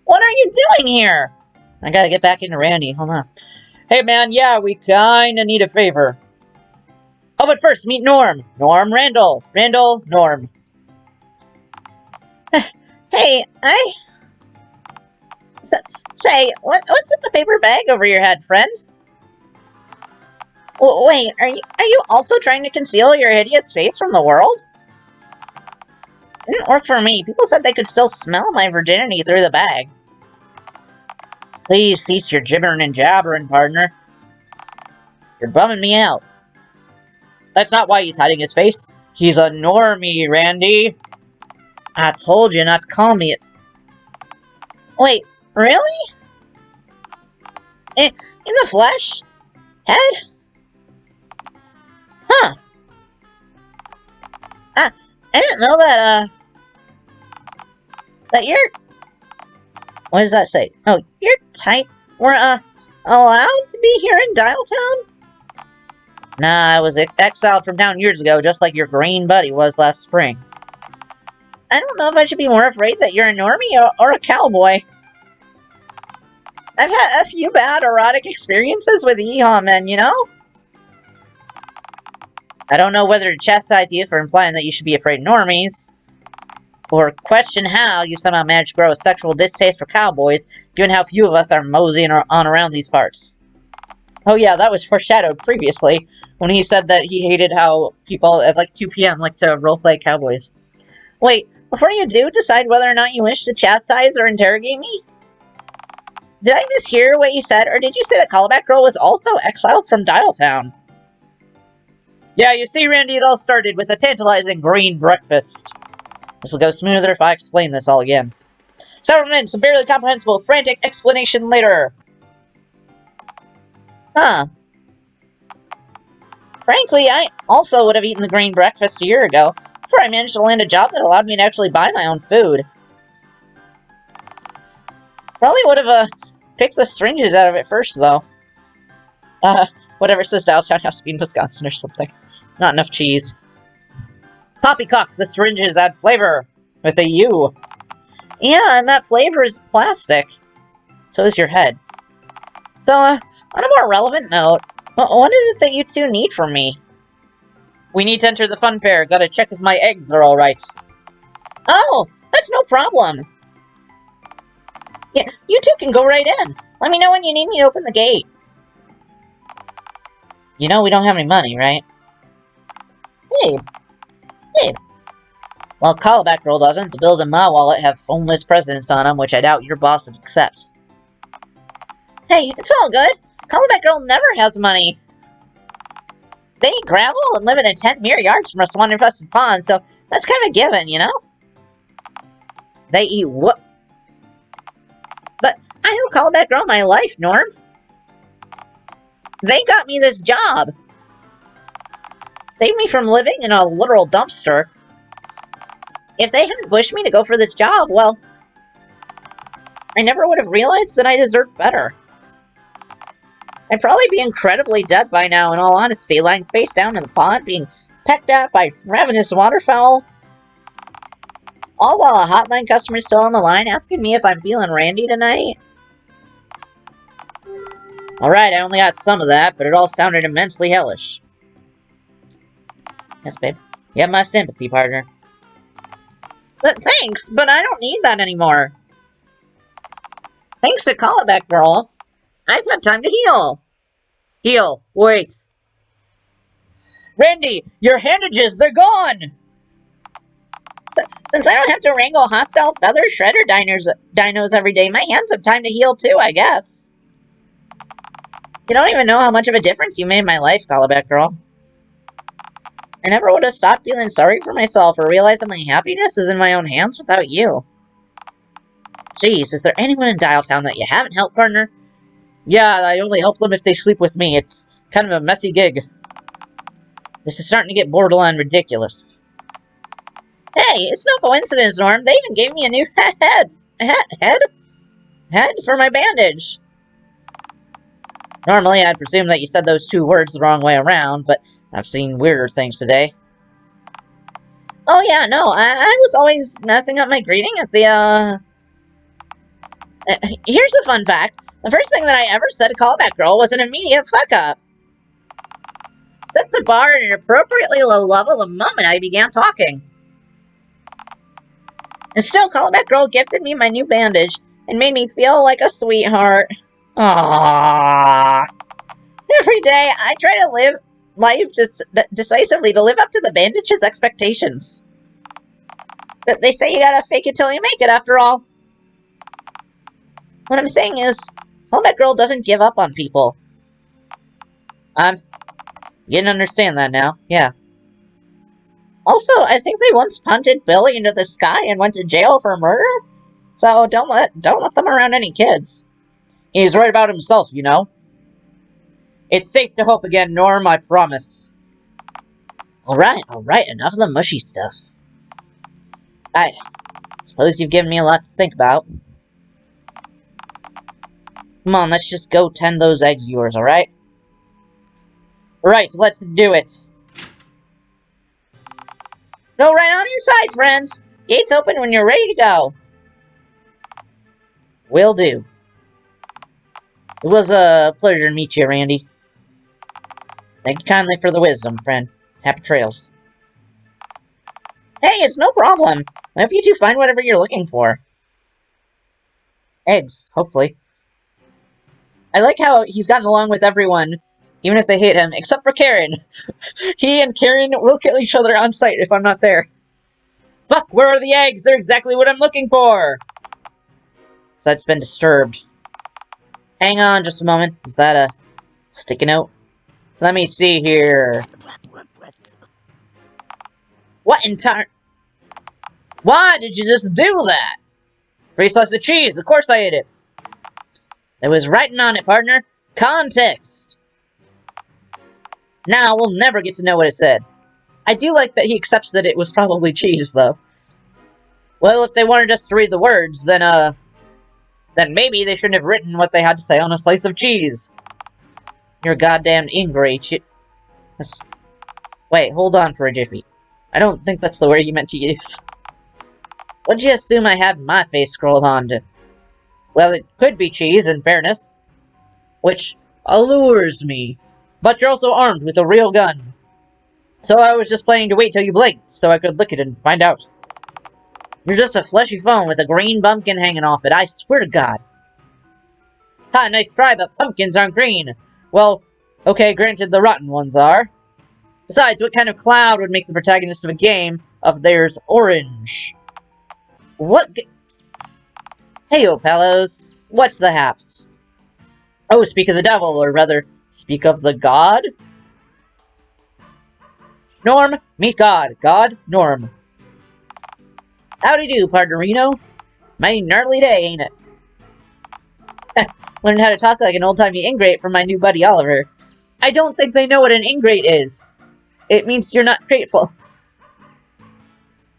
Speaker 4: What are you doing here? I gotta get back into Randy. Hold on.
Speaker 1: Hey man, yeah, we kinda need a favor. Oh, but first, meet Norm. Norm Randall. Randall, Norm.
Speaker 4: Hey, Say, what's in the paper bag over your head, friend? Wait, are you also trying to conceal your hideous face from the world? Didn't work for me. People said they could still smell my virginity through the bag. Please cease your gibbering and jabbering, partner. You're bumming me out.
Speaker 1: That's not why he's hiding his face. He's a normie, Randy.
Speaker 4: I told you not to call me it. Wait, really? In the flesh? Head? Huh. I didn't know that, that you're... What does that say? Oh, your type were, allowed to be here in Dialtown? Nah, I was exiled from town years ago, just like your green buddy was last spring. I don't know if I should be more afraid that you're a normie or a cowboy. I've had a few bad erotic experiences with Yeehaw men, you know? I don't know whether to chastise you for implying that you should be afraid of normies, or question how you somehow managed to grow a sexual distaste for cowboys, given how few of us are moseying on around these parts.
Speaker 1: Oh yeah, that was foreshadowed previously, when he said that he hated how people at like 2 p.m. like to roleplay cowboys.
Speaker 4: Wait, before you do decide whether or not you wish to chastise or interrogate me? Did I mishear what you said, or did you say that Callback Girl was also exiled from Dialtown?
Speaker 1: Yeah, you see, Randy, it all started with a tantalizing green breakfast. This will go smoother if I explain this all again. Several minutes of barely comprehensible, frantic explanation later.
Speaker 4: Huh. Frankly, I also would have eaten the green breakfast a year ago, before I managed to land a job that allowed me to actually buy my own food. Probably would have, picked the syringes out of it first, though.
Speaker 1: Whatever says Dialtown has to be in Wisconsin or something. Not enough cheese. Poppycock, the syringes add flavor. With a U.
Speaker 4: Yeah, and that flavor is plastic.
Speaker 1: So is your head.
Speaker 4: So, on a more relevant note, what is it that you two need from me?
Speaker 1: We need to enter the fun fair. Gotta check if my eggs are alright.
Speaker 4: Oh, that's no problem. Yeah, you two can go right in. Let me know when you need me to open the gate.
Speaker 1: You know we don't have any money, right?
Speaker 4: Babe.
Speaker 1: Well, Callback Girl doesn't. The bills in my wallet have phoneless presidents on them, which I doubt your boss would accept.
Speaker 4: Hey, it's all good. Callback Girl never has money. They eat gravel and live in a tent mere yards from a swan-infested pond, so that's kind of a given, you know?
Speaker 1: They eat what?
Speaker 4: But I know Callback Girl my life, Norm. They got me this job. Saved me from living in a literal dumpster. If they hadn't pushed me to go for this job, well, I never would have realized that I deserved better. I'd probably be incredibly dead by now, in all honesty, lying face down in the pond, being pecked at by ravenous waterfowl. All while a hotline customer is still on the line asking me if I'm feeling randy tonight.
Speaker 1: Alright, I only got some of that, but it all sounded immensely hellish.
Speaker 4: Yes, babe.
Speaker 1: You have my sympathy, partner.
Speaker 4: But thanks, but I don't need that anymore. Thanks to Callback Girl, I've had time to heal.
Speaker 1: Heal. Wait. Randy, your handages, they're gone!
Speaker 4: Since I don't have to wrangle hostile feather shredder dinos every day, my hands have time to heal too, I guess. You don't even know how much of a difference you made in my life, Callback Girl. I never would have stopped feeling sorry for myself or realized that my happiness is in my own hands without you.
Speaker 1: Jeez, is there anyone in Dialtown that you haven't helped, partner? Yeah, I only help them if they sleep with me. It's kind of a messy gig. This is starting to get borderline ridiculous.
Speaker 4: Hey, it's no coincidence, Norm. They even gave me a new head for my bandage.
Speaker 1: Normally, I'd presume that you said those two words the wrong way around, but I've seen weirder things today.
Speaker 4: Oh yeah, no, I was always messing up my greeting at the, Here's a fun fact. The first thing that I ever said to Callback Girl was an immediate fuck-up. Set the bar at an appropriately low level the moment I began talking. And still, Callback Girl gifted me my new bandage and made me feel like a sweetheart. Aww. Every day, I try to live life decisively to live up to the bandage's expectations. They say you gotta fake it till you make it, after all. What I'm saying is, Callback Girl doesn't give up on people. You didn't understand that now, yeah. Also, I think they once punted Billy into the sky and went to jail for murder? So don't let them around any kids. He's right about himself, you know. It's safe to hope again, Norm, I promise. Alright, enough of the mushy stuff. I suppose you've given me a lot to think about. Come on, let's just go tend those eggs of yours, alright? Right, let's do it. Go right on inside, friends. Gates open when you're ready to go. Will do. It was a pleasure to meet you, Randy. Thank you kindly for the wisdom, friend. Happy trails. Hey, it's no problem. I hope you two find whatever you're looking for. Eggs, hopefully. I like how he's gotten along with everyone, even if they hate him, except for Karen. He and Karen will kill each other on sight if I'm not there. Fuck, where are the eggs? They're exactly what I'm looking for! Site's been disturbed. Hang on just a moment. Is that a sticky note? Let me see here. What entire... Why did you just do that? Free slice of cheese, of course I ate it. There was writing on it, partner. Context. Now we'll never get to know what it said. I do like that he accepts that it was probably cheese, though. Well, if they wanted us to read the words, then maybe they shouldn't have written what they had to say on a slice of cheese. You're goddamn ingrate. Wait, hold on for a jiffy. I don't think that's the word you meant to use. What'd you assume I had my face scrolled onto? Well, it could be cheese, in fairness. Which allures me. But you're also armed with a real gun. So I was just planning to wait till you blinked, so I could look at it and find out. You're just a fleshy phone with a green pumpkin hanging off it, I swear to God. Ha, nice try, but pumpkins aren't green. Well, okay, granted the rotten ones are. Besides, what kind of cloud would make the protagonist of a game of theirs orange? What Heyo, fellows. What's the haps? Oh, speak of the devil, or rather, speak of the god? Norm, meet God. God, Norm. Howdy do, partnerino. Mighty gnarly day, ain't it? Learned how to talk like an old-timey ingrate from my new buddy Oliver. I don't think they know what an ingrate is. It means you're not grateful.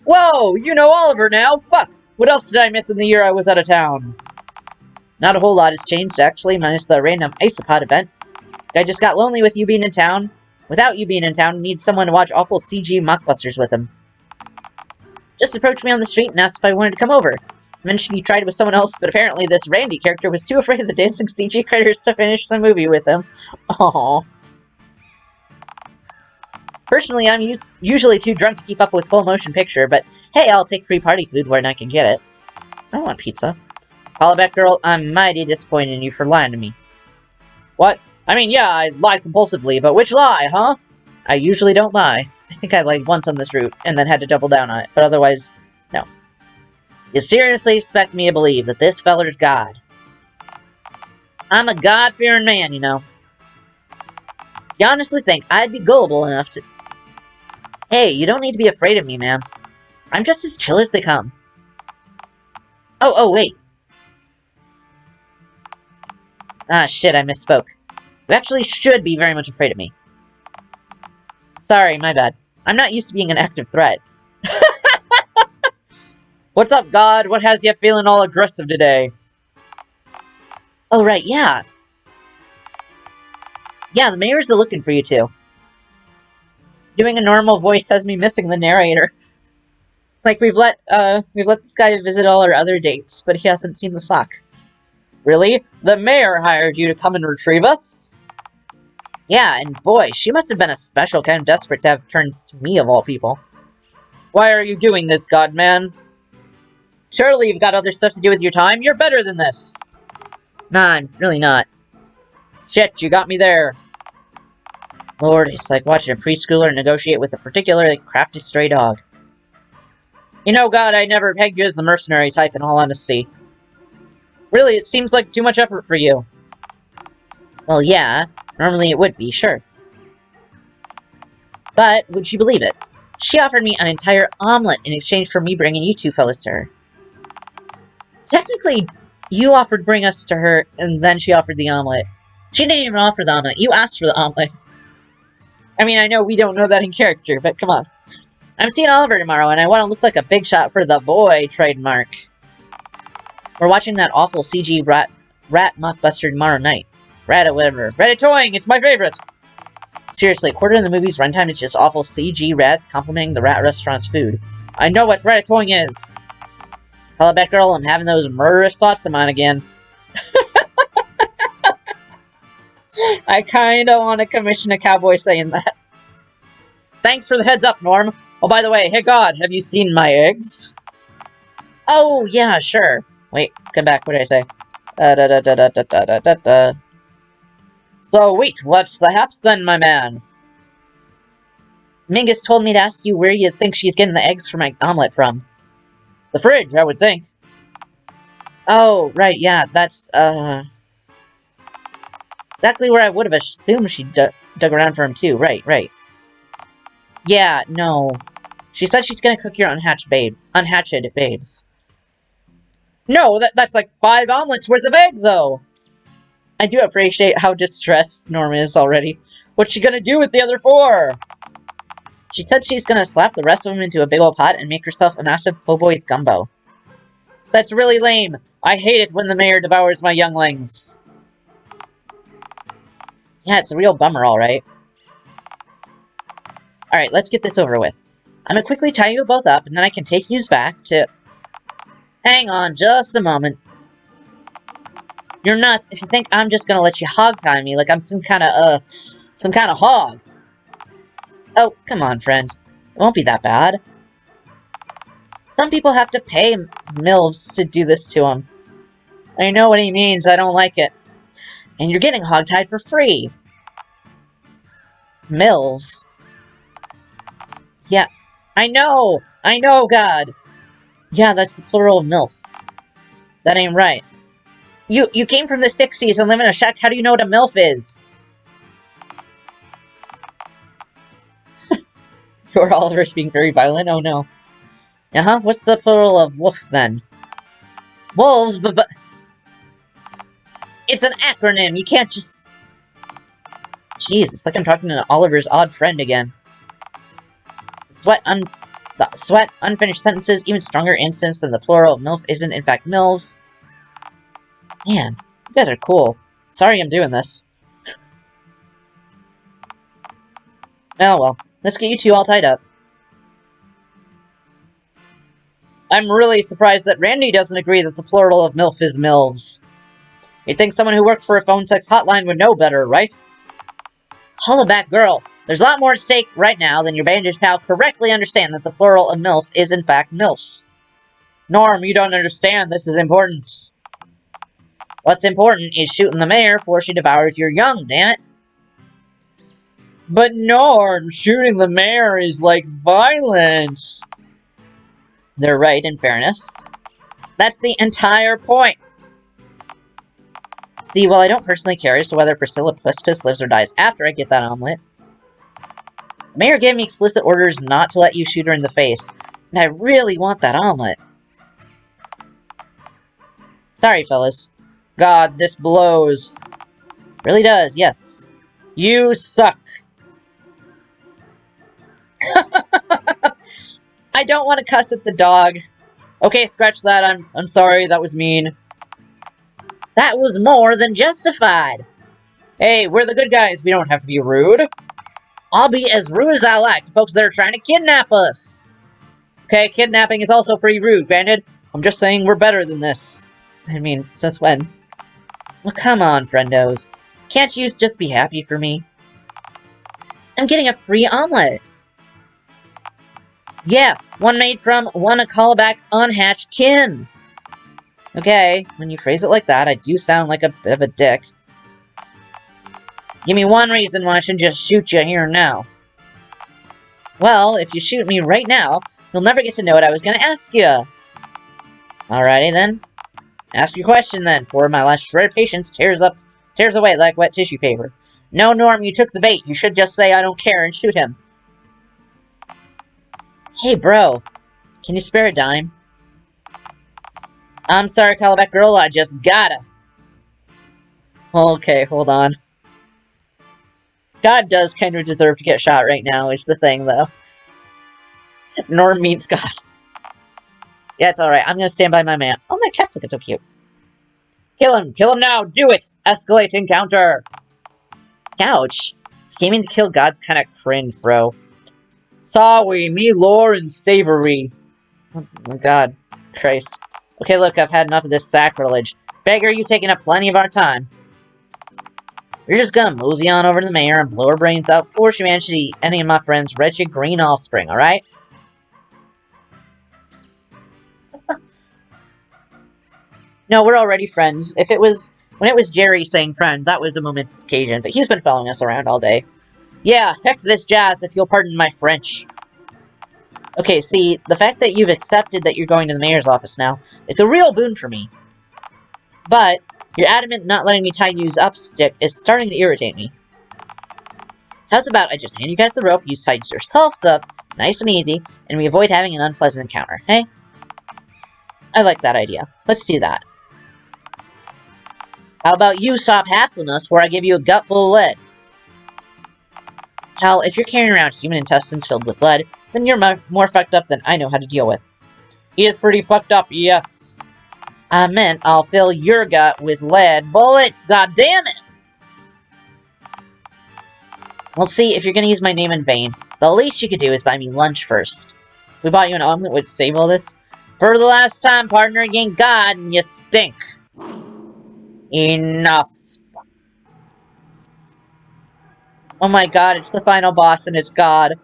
Speaker 4: Whoa, you know Oliver now. Fuck. What else did I miss in the year I was out of town? Not a whole lot has changed, actually, minus the random isopod event. I just got lonely with you being in town. Without you being in town, need someone to watch awful CG mockbusters with him. Just approached me on the street and asked if I wanted to come over. Mentioned he tried it with someone else, but apparently this Randy character was too afraid of the dancing CG critters to finish the movie with him. Aww. Personally, I'm usually too drunk to keep up with full motion picture, but hey, I'll take free party food when I can get it. I want pizza. Hollaback girl, I'm mighty disappointed in you for lying to me. What? I mean, yeah, I lie compulsively, but which lie, huh? I usually don't lie. I think I lied once on this route, and then had to double down on it, but otherwise, no. You seriously expect me to believe that this feller's God? I'm a God-fearing man, you know. You honestly think I'd be gullible enough to... Hey, you don't need to be afraid of me, man. I'm just as chill as they come. Oh, wait. Ah, shit, I misspoke. You actually should be very much afraid of me. Sorry, my bad. I'm not used to being an active threat. What's up, God? What has you feeling all aggressive today? Oh, right, yeah. Yeah, the mayor's looking for you two. Doing a normal voice has me missing the narrator.
Speaker 1: Like, we've let this guy visit all our other dates, but he hasn't seen the sock. Really? The mayor hired you to come and retrieve us? Yeah, and boy, she must have been a special kind of desperate to have turned to me of all people. Why are you doing this, Godman? Surely you've got other stuff to do with your time? You're better than this! Nah, I'm really not. Shit, you got me there. Lord, it's like watching a preschooler negotiate with a particularly crafty stray dog. You know, God, I never pegged you as the mercenary type, in all honesty. Really, it seems like too much effort for you. Well, yeah. Normally it would be, sure. But, would you believe it? She offered me an entire omelet in exchange for me bringing you two fellas to her. Technically, you offered to bring us to her, and then she offered the omelet. She didn't even offer the omelet. You asked for the omelet. I mean, I know we don't know that in character, but come on. I'm seeing Oliver tomorrow, and I want to look like a big shot for the boy trademark. We're watching that awful CG rat mockbuster tomorrow night. Rat whatever. Ratatouille! It's my favorite! Seriously, a quarter of the movie's runtime is just awful CG rats complimenting the rat restaurant's food. I know what Ratatouille is! Hello, Batgirl, I'm having those murderous thoughts of mine again. I kinda want to commission a cowboy saying that. Thanks for the heads up, Norm. Oh, by the way, hey God, have you seen my eggs? Oh, yeah, sure. Wait, come back, what did I say? So, wait, what's the haps then, my man? Mingus told me to ask you where you think she's getting the eggs for my omelet from. The fridge, I would think. Oh, right, yeah, that's, exactly where I would have assumed she dug around for him, too. Right. Yeah, no. She said she's gonna cook your unhatched babes. No, that's like 5 omelets worth of egg, though! I do appreciate how distressed Norm is already. What's she gonna do with the other 4? She said she's gonna slap the rest of them into a big old pot and make herself a massive po' boy's gumbo. That's really lame. I hate it when the mayor devours my younglings. Yeah, it's a real bummer, alright. Alright, let's get this over with. I'm gonna quickly tie you both up, and then I can take yous back to... Hang on just a moment. You're nuts if you think I'm just gonna let you hog-tie me like I'm some kind of hog. Oh, come on, friend. It won't be that bad. Some people have to pay MILFs to do this to them. I know what he means, I don't like it. And you're getting hog-tied for free. MILFs? Yeah, I know, God. Yeah, that's the plural of MILF. That ain't right. You came from the 60s and live in a shack, how do you know what a MILF is? Your Oliver's being very violent, oh no. Uh-huh, what's the plural of wolf, then? Wolves, but... It's an acronym, you can't just... Jeez, it's like I'm talking to Oliver's odd friend again. The sweat, unfinished sentences, even stronger instance than the plural of MILF isn't in fact MILFs. Man, you guys are cool. Sorry I'm doing this. Oh well, let's get you two all tied up. I'm really surprised that Randy doesn't agree that the plural of MILF is MILVs. You'd think someone who worked for a phone sex hotline would know better, right? Hollaback girl, there's a lot more at stake right now than your bandage pal correctly understand that the plural of MILF is in fact MILFs. Norm, you don't understand, this is important. What's important is shooting the mayor before she devours your young, damn it. But Norm, shooting the mayor is like violence. They're right, in fairness. That's the entire point. See, while I don't personally care as to whether Priscilla Puss lives or dies after I get that omelet, the mayor gave me explicit orders not to let you shoot her in the face, and I really want that omelet. Sorry, fellas. God, this blows. Really does, yes. You suck. I don't want to cuss at the dog. Okay, scratch that. I'm sorry, that was mean. That was more than justified. Hey, we're the good guys. We don't have to be rude. I'll be as rude as I like to folks that are trying to kidnap us. Okay, kidnapping is also pretty rude, granted. I'm just saying we're better than this. I mean, since when? Well, come on, friendos. Can't you just be happy for me? I'm getting a free omelet. Yeah, one made from one of Callback's unhatched kin. Okay, when you phrase it like that, I do sound like a bit of a dick. Give me one reason why I should just shoot you here and now. Well, if you shoot me right now, you'll never get to know what I was gonna ask you. Alrighty then. Ask your question then, before my last shred of patience tears away like wet tissue paper. No, Norm, you took the bait. You should just say I don't care and shoot him. Hey, bro. Can you spare a dime? I'm sorry, Callback Girl, I just gotta. Okay, hold on. God does kind of deserve to get shot right now, is the thing, though. Norm means God. Yeah, it's alright. I'm gonna stand by my man. Oh, my cat's looking so cute. Kill him! Kill him now! Do it! Escalate encounter! Ouch. Scheming to kill God's kinda cringe, bro. Sorry, me lore and savory. Oh my god. Christ. Okay, look, I've had enough of this sacrilege. Beggar, you've taken up plenty of our time. We're just gonna mosey on over to the mayor and blow our brains out before she manages to eat any of my friend's wretched green offspring, alright? No, we're already friends. When it was Jerry saying friend, that was a momentous occasion, but he's been following us around all day. Yeah, heck this jazz, if you'll pardon my French. Okay, see, the fact that you've accepted that you're going to the mayor's office now, it's a real boon for me. But, your adamant not letting me tie you's up stick is starting to irritate me. How's about I just hand you guys the rope, you tie yourselves up, nice and easy, and we avoid having an unpleasant encounter, hey? I like that idea. Let's do that. How about you stop hassling us before I give you a gut full of lead? Hell, if you're carrying around human intestines filled with lead, then you're more fucked up than I know how to deal with. He is pretty fucked up, yes. I meant I'll fill your gut with lead bullets, goddammit! Well, see, if you're gonna use my name in vain, the least you could do is buy me lunch first. If we bought you an omelet, would it save all this? For the last time, partner, you ain't God and you stink. Enough. Oh my god, it's the final boss and it's God.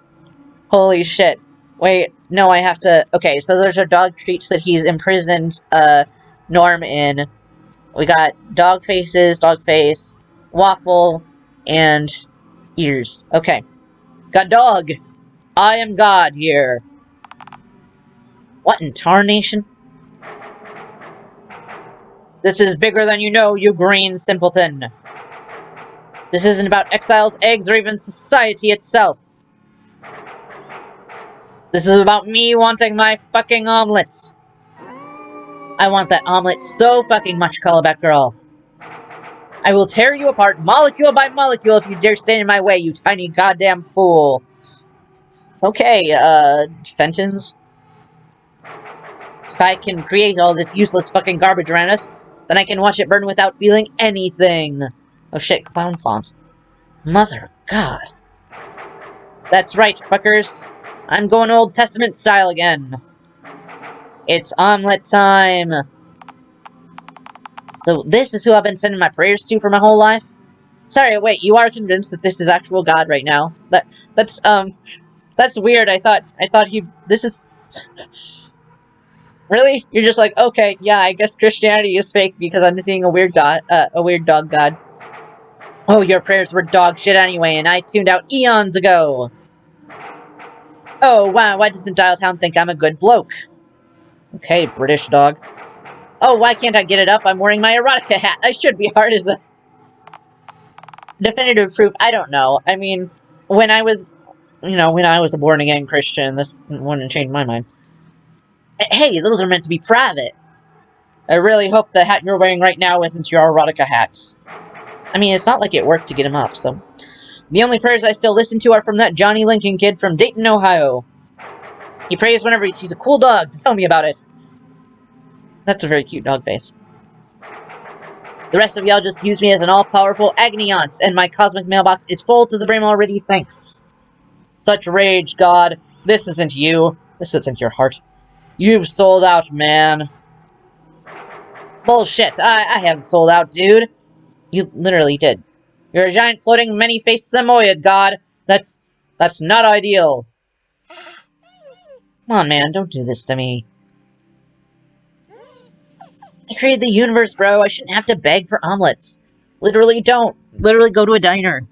Speaker 1: Holy shit. Wait, no, I have to... Okay, so those are dog treats that he's imprisoned, Norm in. We got dog faces, dog face, waffle, and ears. Okay. Got dog. I am God here. What in tarnation? This is bigger than you know, you green simpleton. This isn't about exiles, eggs, or even society itself. This is about me wanting my fucking omelets. I want that omelet so fucking much, Callback Girl. I will tear you apart molecule by molecule if you dare stand in my way, you tiny goddamn fool. Okay, Fentons. If I can create all this useless fucking garbage around us, then I can watch it burn without feeling anything. Oh shit, clown font. Mother of God. That's right, fuckers. I'm going Old Testament style again. It's omelet time. So this is who I've been sending my prayers to for my whole life? Sorry, wait, you are convinced that this is actual God right now? That's weird. I thought this is... Really? You're just like, okay, yeah, I guess Christianity is fake because I'm seeing a weird god, a weird dog god. Oh, your prayers were dog shit anyway, and I tuned out eons ago. Oh, wow, why doesn't Dialtown think I'm a good bloke? Okay, British dog. Oh, why can't I get it up? I'm wearing my erotica hat. I should be hard as a... Definitive proof, I don't know. I mean, when I was a born-again Christian, this wouldn't change my mind. Hey, those are meant to be private. I really hope the hat you're wearing right now isn't your erotica hat. I mean, it's not like it worked to get him up, so... The only prayers I still listen to are from that Johnny Lincoln kid from Dayton, Ohio. He prays whenever he sees a cool dog to tell me about it. That's a very cute dog face. The rest of y'all just use me as an all-powerful agony aunt, and my cosmic mailbox is full to the brim already, thanks. Such rage, God. This isn't you. This isn't your heart. You've sold out, man. Bullshit. I haven't sold out, dude. You literally did. You're a giant floating many-faced Samoyed god. That's not ideal. Come on, man. Don't do this to me. I created the universe, bro. I shouldn't have to beg for omelets. Literally don't. Literally go to a diner.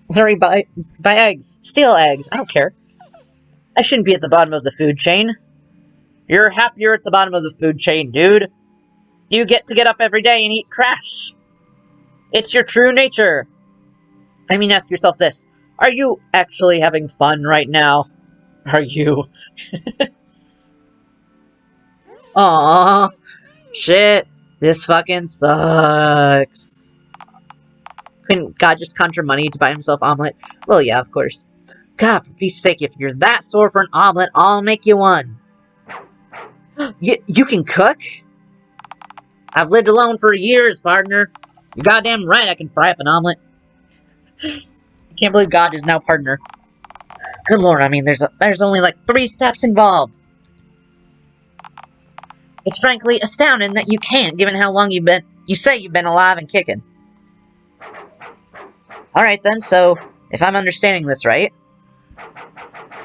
Speaker 1: Literally buy eggs. Steal eggs. I don't care. I shouldn't be at the bottom of the food chain. You're happier at the bottom of the food chain, dude. You get to get up every day and eat trash. It's your true nature. I mean, ask yourself this. Are you actually having fun right now? Are you? Aww. Shit. This fucking sucks. Couldn't God just conjure money to buy himself omelet? Well, yeah, of course. God, for peace sake, if you're that sore for an omelet, I'll make you one. You can cook? I've lived alone for years, partner. You're goddamn right I can fry up an omelet. I can't believe God is now partner. Good lord, I mean, there's only like 3 steps involved. It's frankly astounding that you can't, given how long you say you've been alive and kicking. Alright then, so, if I'm understanding this right,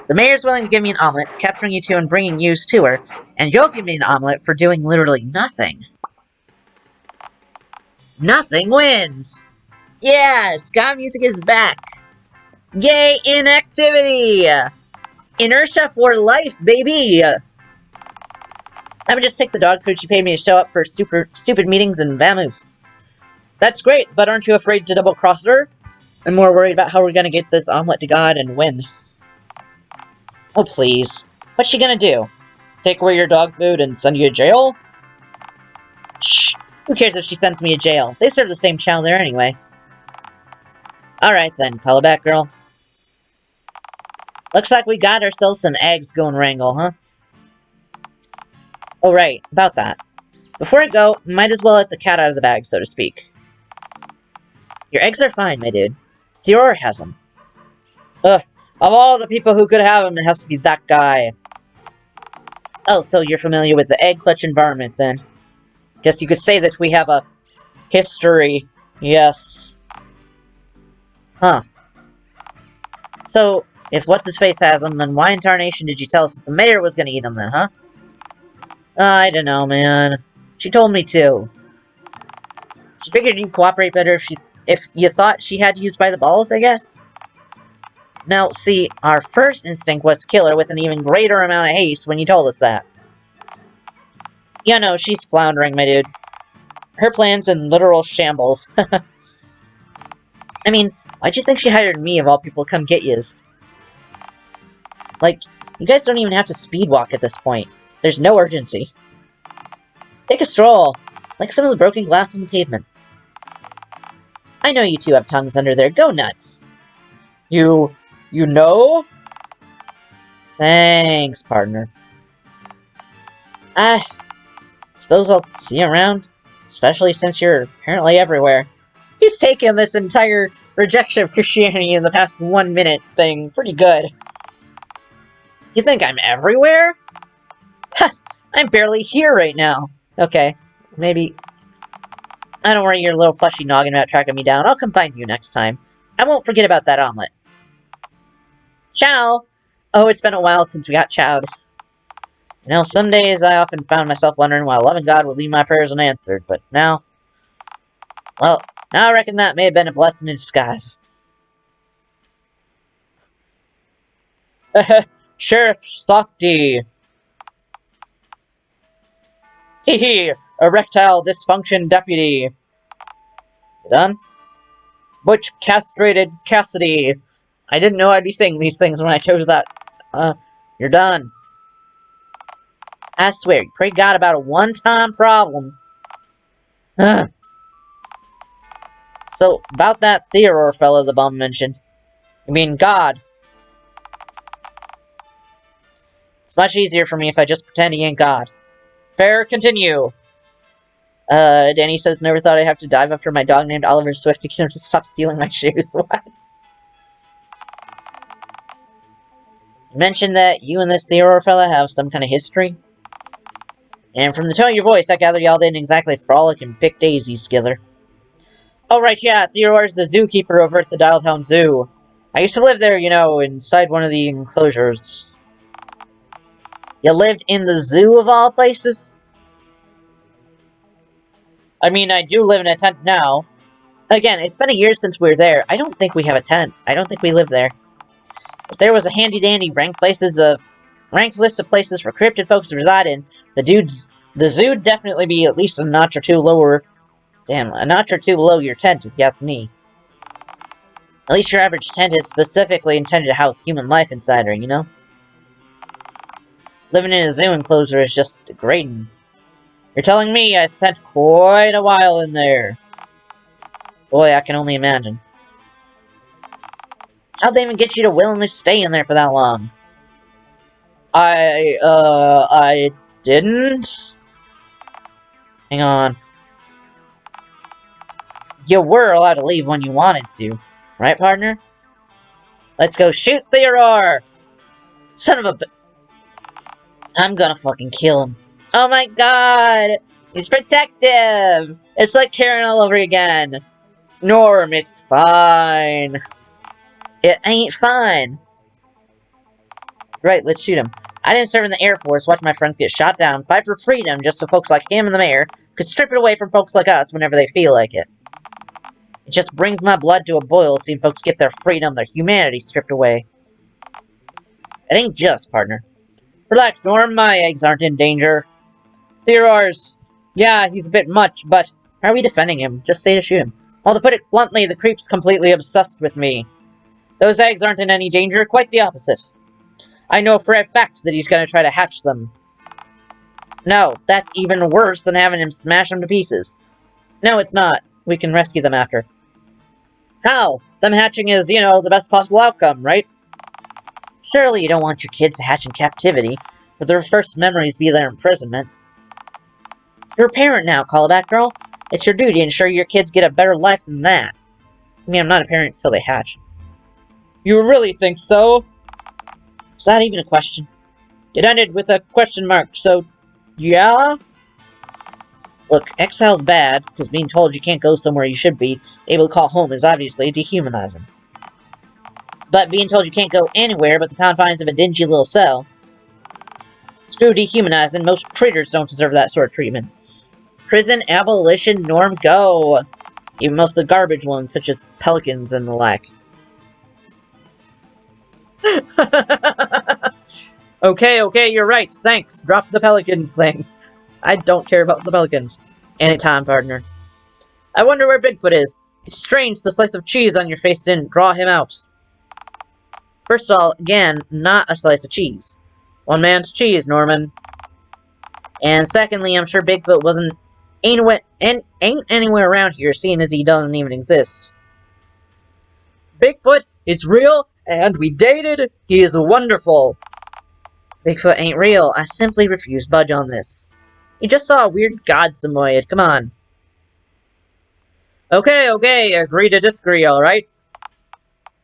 Speaker 1: the mayor's willing to give me an omelet, capturing you two and bringing yous to her, and you'll give me an omelet for doing literally nothing. Nothing wins! Yeah, ska music is back! Yay, inactivity! Inertia for life, baby! I would just take the dog food she paid me to show up for stupid meetings and vamoose. That's great, but aren't you afraid to double-cross her? I'm more worried about how we're gonna get this omelet to God and win. Oh, please. What's she gonna do? Take away your dog food and send you to jail? Shh. Who cares if she sends me to jail? They serve the same chow there anyway. Alright then, call it back, girl. Looks like we got ourselves some eggs going wrangle, huh? Oh right, about that. Before I go, might as well let the cat out of the bag, so to speak. Your eggs are fine, my dude. Theodore has them. Ugh, of all the people who could have them, it has to be that guy. Oh, so you're familiar with the egg clutch environment, then? Guess you could say that we have a history. Yes. Huh. So, if What's-His-Face has them, then why in tarnation did you tell us that the mayor was gonna eat them then, huh? I don't know, man. She told me to. She figured you'd cooperate better if you thought she had you by the balls, I guess? Now, see, our first instinct was to kill her with an even greater amount of haste when you told us that. Yeah, no, she's floundering, my dude. Her plan's in literal shambles. I mean, why'd you think she hired me of all people to come get yous? Like, you guys don't even have to speed walk at this point. There's no urgency. Take a stroll, like some of the broken glass on the pavement. I know you two have tongues under there. Go nuts. You know? Thanks, partner. I suppose I'll see you around, especially since you're apparently everywhere. He's taken this entire rejection of Christianity in the past 1 minute thing pretty good. You think I'm everywhere? Ha! I'm barely here right now. Okay, maybe... I don't worry your little fleshy noggin about tracking me down. I'll come find you next time. I won't forget about that omelet. Chow! Oh, it's been a while since we got chowed. You know, some days I often found myself wondering why a loving God would leave my prayers unanswered, but now... Well, now I reckon that may have been a blessing in disguise. Sheriff Softy. Hee, erectile dysfunction deputy. You done? Butch castrated Cassidy. I didn't know I'd be saying these things when I chose that. You're done. I swear, you pray God about a one-time problem. So, about that Theodore fellow the bum mentioned. I mean, God. It's much easier for me if I just pretend he ain't God. Fair, continue. Danny says, never thought I'd have to dive after my dog named Oliver Swift to get him to stop stealing my shoes. What? You mentioned that you and this Theodore fella have some kind of history? And from the tone of your voice, I gather y'all didn't exactly frolic and pick daisies together. Oh, right, yeah, Theodore's the zookeeper over at the Dialtown Zoo. I used to live there, you know, inside one of the enclosures. You lived in the zoo of all places? I mean, I do live in a tent now. Again, it's been a year since we were there. I don't think we have a tent. I don't think we live there. If there was a handy-dandy ranked list of places for cryptid folks to reside in, the zoo'd definitely be at least a notch or two lower. Damn, a notch or two below your tent, if you ask me. At least your average tent is specifically intended to house human life inside her, you know? Living in a zoo enclosure is just degrading. You're telling me I spent quite a while in there. Boy, I can only imagine. How'd they even get you to willingly stay in there for that long? I didn't? Hang on. You were allowed to leave when you wanted to. Right, partner? Let's go shoot Theodore! Son of a I'm gonna fucking kill him. Oh my god! He's protective! It's like Karen all over again. Norm, it's fine. It ain't fine. Right, let's shoot him. I didn't serve in the Air Force, watch my friends get shot down, fight for freedom just so folks like him and the mayor could strip it away from folks like us whenever they feel like it. It just brings my blood to a boil seeing folks get their freedom, their humanity stripped away. It ain't just, partner. Relax, Norm, my eggs aren't in danger. Theodore's... yeah, he's a bit much, but how are we defending him? Just say to shoot him. Well, to put it bluntly, the creep's completely obsessed with me. Those eggs aren't in any danger, quite the opposite. I know for a fact that he's gonna try to hatch them. No, that's even worse than having him smash them to pieces. No, it's not. We can rescue them after. How? Them hatching is, you know, the best possible outcome, right? Surely you don't want your kids to hatch in captivity, but their first memories be their imprisonment. You're a parent now, callback girl. It's your duty to ensure your kids get a better life than that. I mean, I'm not a parent until they hatch. You really think so? Is that even a question? It ended with a question mark, so... yeah? Look, exile's bad, because being told you can't go somewhere you should be able to call home is obviously dehumanizing. But being told you can't go anywhere but the confines of a dingy little cell... screw dehumanizing, most critters don't deserve that sort of treatment. Prison, abolition, Norm, go! Even most of the garbage ones, such as pelicans and the like. Okay, you're right, thanks. Drop the pelicans thing. I don't care about the pelicans. Anytime, partner. I wonder where Bigfoot is. It's strange the slice of cheese on your face didn't draw him out. First of all, again, not a slice of cheese. One man's cheese, Norman. And secondly, I'm sure Bigfoot ain't anywhere around here, seeing as he doesn't even exist. Bigfoot, it's real, and we dated. He is wonderful. Bigfoot ain't real. I simply refuse to budge on this. You just saw a weird god Samoyed. Come on. Okay, agree to disagree, alright?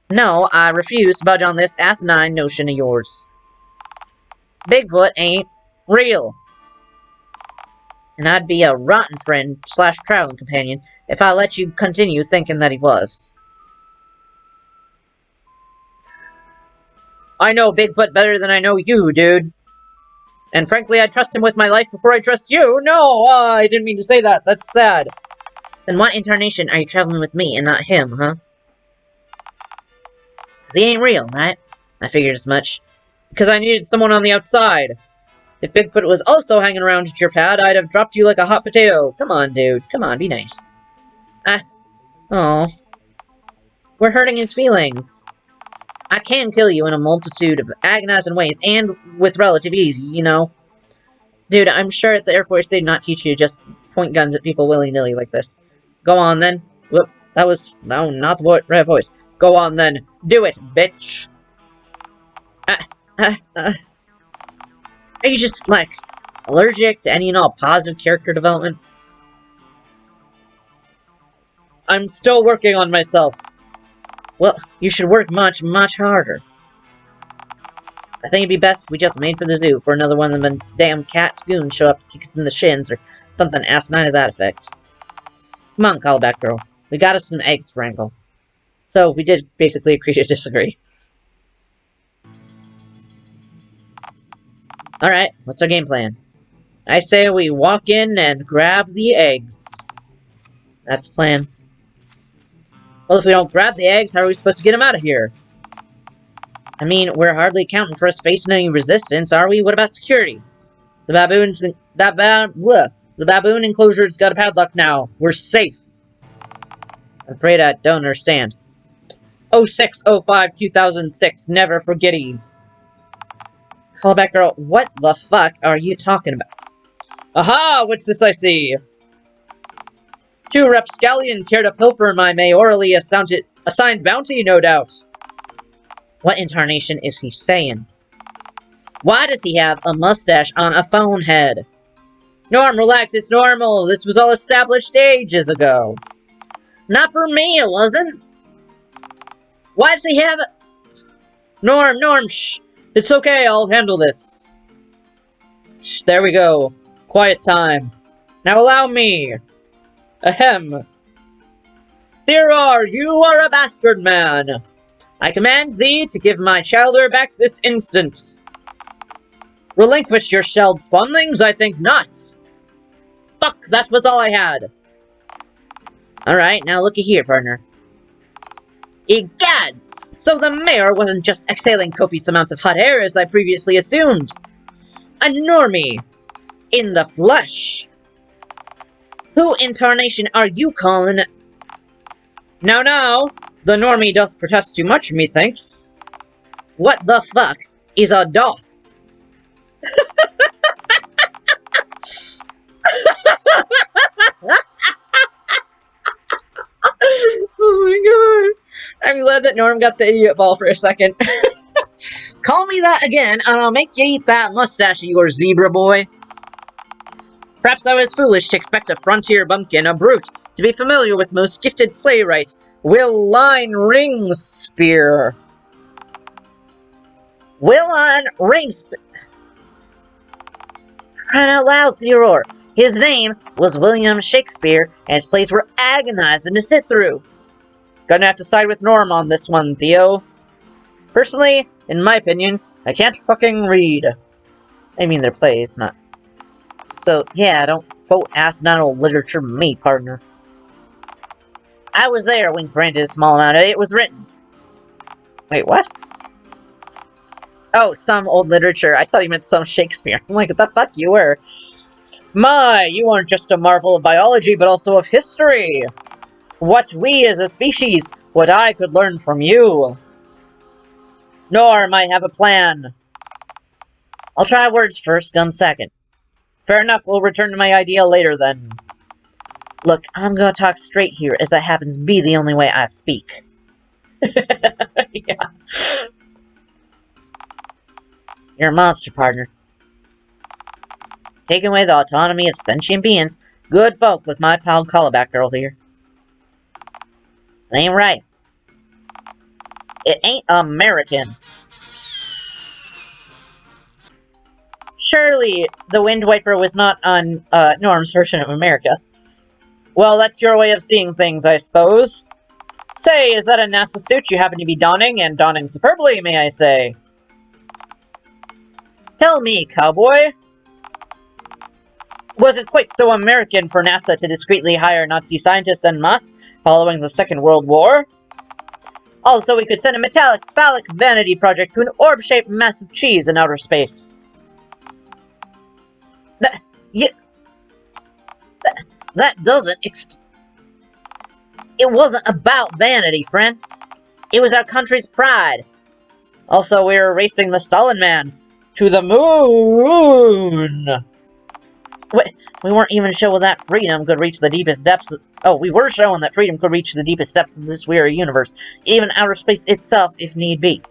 Speaker 1: No, I refuse to budge on this asinine notion of yours. Bigfoot ain't real. And I'd be a rotten friend / traveling companion if I let you continue thinking that he was. I know Bigfoot better than I know you, dude. And frankly, I'd trust him with my life before I trust you. No, I didn't mean to say that. That's sad. Then what incarnation are you traveling with me and not him, huh? 'Cause he ain't real, right? I figured as much. Because I needed someone on the outside. If Bigfoot was also hanging around at your pad, I'd have dropped you like a hot potato. Come on, dude. Come on, be nice. Oh. We're hurting his feelings. I can kill you in a multitude of agonizing ways, and with relative ease, you know. Dude, I'm sure at the Air Force they'd not teach you to just point guns at people willy-nilly like this. Go on, then. Whoop, that was... no, not the right voice. Go on, then. Do it, bitch. Are you just, like, allergic to any and all positive character development? I'm still working on myself. Well, you should work much, much harder.
Speaker 4: I think it'd be best if we just made for the zoo for another one of them damn cat goons show up to kick us in the shins or something asinine to that effect. Come on, callback girl. We got us some eggs, Frankel. So, we did basically agree to disagree. Alright, what's our game plan? I say we walk in and grab the eggs. That's the plan. Well, if we don't grab the eggs, how are we supposed to get them out of here? I mean, we're hardly accounting for us facing any resistance, are we? What about security? The baboon enclosure's got a padlock now. We're safe. I'm afraid I don't understand. 06/05/2006, never forgetty. Callback girl, what the fuck are you talking about? Aha! What's this I see? 2 rapscallions here to pilfer my mayorally assigned bounty, no doubt. What in tarnation is he saying? Why does he have a mustache on a phone head? Norm, relax, it's normal. This was all established ages ago. Not for me, it wasn't. Why does he have it? Norm, shh. It's okay, I'll handle this. Shh, there we go. Quiet time. Now allow me. Ahem. Therar, you are a bastard man. I command thee to give my chowder back this instant. Relinquish your shelled spawnlings? I think not. Fuck, that was all I had. Alright, now looky here, partner. Egads! So the mayor wasn't just exhaling copious amounts of hot air as I previously assumed. A normie. In the flesh. Who in tarnation are you calling? Now, the normie doth protest too much, methinks. What the fuck is a doth? Oh my god. I'm glad that Norm got the idiot ball for a second. Call me that again, and I'll make you eat that mustache of yours, zebra boy. Perhaps I was foolish to expect a frontier bumpkin, a brute, to be familiar with most gifted playwright, Will Line Ringspear. Will Line Ringspear. Crying out loud, Theodore. His name was William Shakespeare, and his plays were agonizing to sit through. Gonna have to side with Norm on this one, Theo. Personally, in my opinion, I can't fucking read. I mean, their plays, not. So, yeah, don't quote asinine old literature me, partner. I was there when granted a small amount of it was written. Wait, what? Oh, some old literature. I thought he meant some Shakespeare. I'm like, what the fuck you were? My, you aren't just a marvel of biology, but also of history. What we as a species, what I could learn from you. Norm, I have a plan. I'll try words first, guns second. Fair enough, we'll return to my idea later then. Look, I'm gonna talk straight here, as that happens to be the only way I speak. Yeah. You're a monster, partner. Taking away the autonomy of sentient beings, good folk with my pal Callback Girl here. It ain't right. It ain't American. Surely, the Wind Wiper was not on Norm's version of America. Well, that's your way of seeing things, I suppose. Say, is that a NASA suit you happen to be donning, and donning superbly, may I say? Tell me, cowboy. Was it quite so American for NASA to discreetly hire Nazi scientists en masse following the Second World War? Also, we could send a metallic, phallic vanity project to an orb-shaped massive cheese in outer space. That doesn't It wasn't about vanity, friend. It was our country's pride. Also, we were racing the Stalin Man to the moon. We weren't even showing that freedom could reach the deepest depths. We were showing that freedom could reach the deepest depths of this weary universe, even outer space itself, if need be.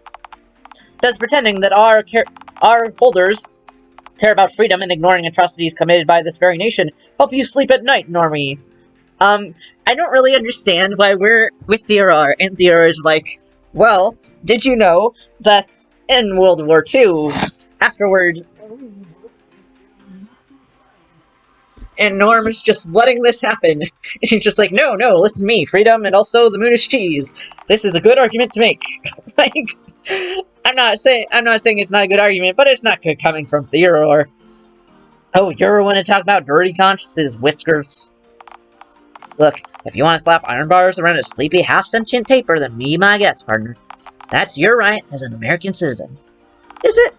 Speaker 4: Does pretending that our holders care about freedom and ignoring atrocities committed by this very nation help you sleep at night, Normie? I don't really understand why we're with Therar, and Therar is like, well, did you know that
Speaker 1: in World War II. Afterwards, and Norm is just letting this happen. And he's just like, no, listen to me, freedom, and also the moon is cheese. This is a good argument to make. Like, I'm not saying it's not a good argument, but it's not good coming from Theodore. Oh, you're want to talk about dirty consciences, Whiskers. Look, if you want to slap iron bars around a sleepy, half-sentient taper, then be my guest, partner. That's your right as an American citizen. Is it?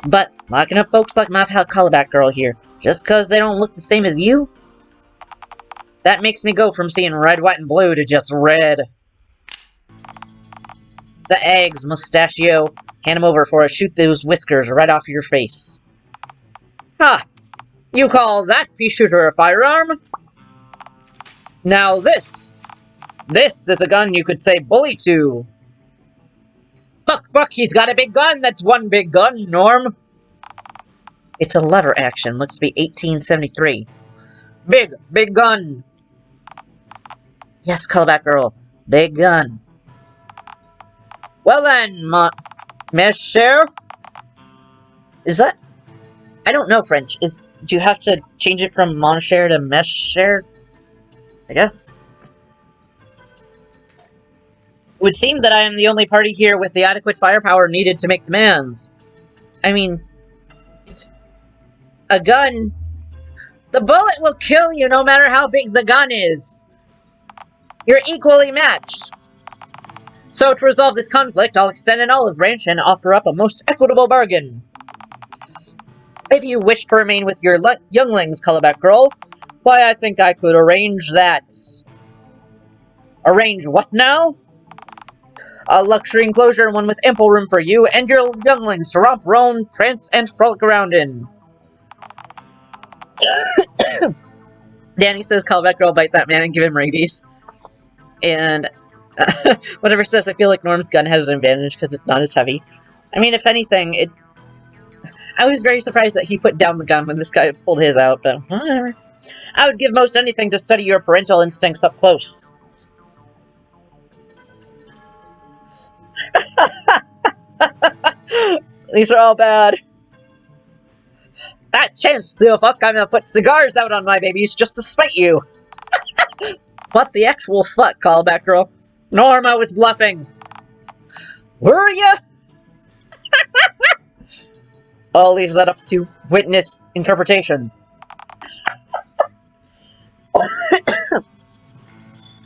Speaker 1: But locking up folks like my pal Colourback Girl here, just because they don't look the same as you? That makes me go from seeing red, white, and blue to just red. The eggs, mustachio. Hand them over before I shoot those whiskers right off your face. Ha! You call that pea shooter a firearm? Now this is a gun you could say bully to. Fuck, he's got a big gun. That's one big gun, Norm. It's a lever action. Looks to be 1873. Big gun. Yes, Callback Girl. Big gun. Well then, Monsieur? Is that... I don't know French. Do you have to change it from Monsieur to Monsieur? I guess. It would seem that I am the only party here with the adequate firepower needed to make demands. I mean, it's a gun. The bullet will kill you no matter how big the gun is. You're equally matched. So to resolve this conflict, I'll extend an olive branch and offer up a most equitable bargain. If you wish to remain with your younglings, Colourback Girl, why, I think I could arrange that. Arrange what now? A luxury enclosure, one with ample room for you and your younglings to romp, roam, prance, and frolic around in. Danny says, Callback Girl, bite that man and give him rabies. And whatever says, I feel like Norm's gun has an advantage because it's not as heavy. I mean, if anything, I was very surprised that he put down the gun when this guy pulled his out, but whatever. I would give most anything to study your parental instincts up close. These are all bad. That chance, Theofuck, I'm gonna put cigars out on my babies just to spite you. What the actual fuck, Callback Girl? Norm, I was bluffing. Were ya? I'll leave that up to witness interpretation.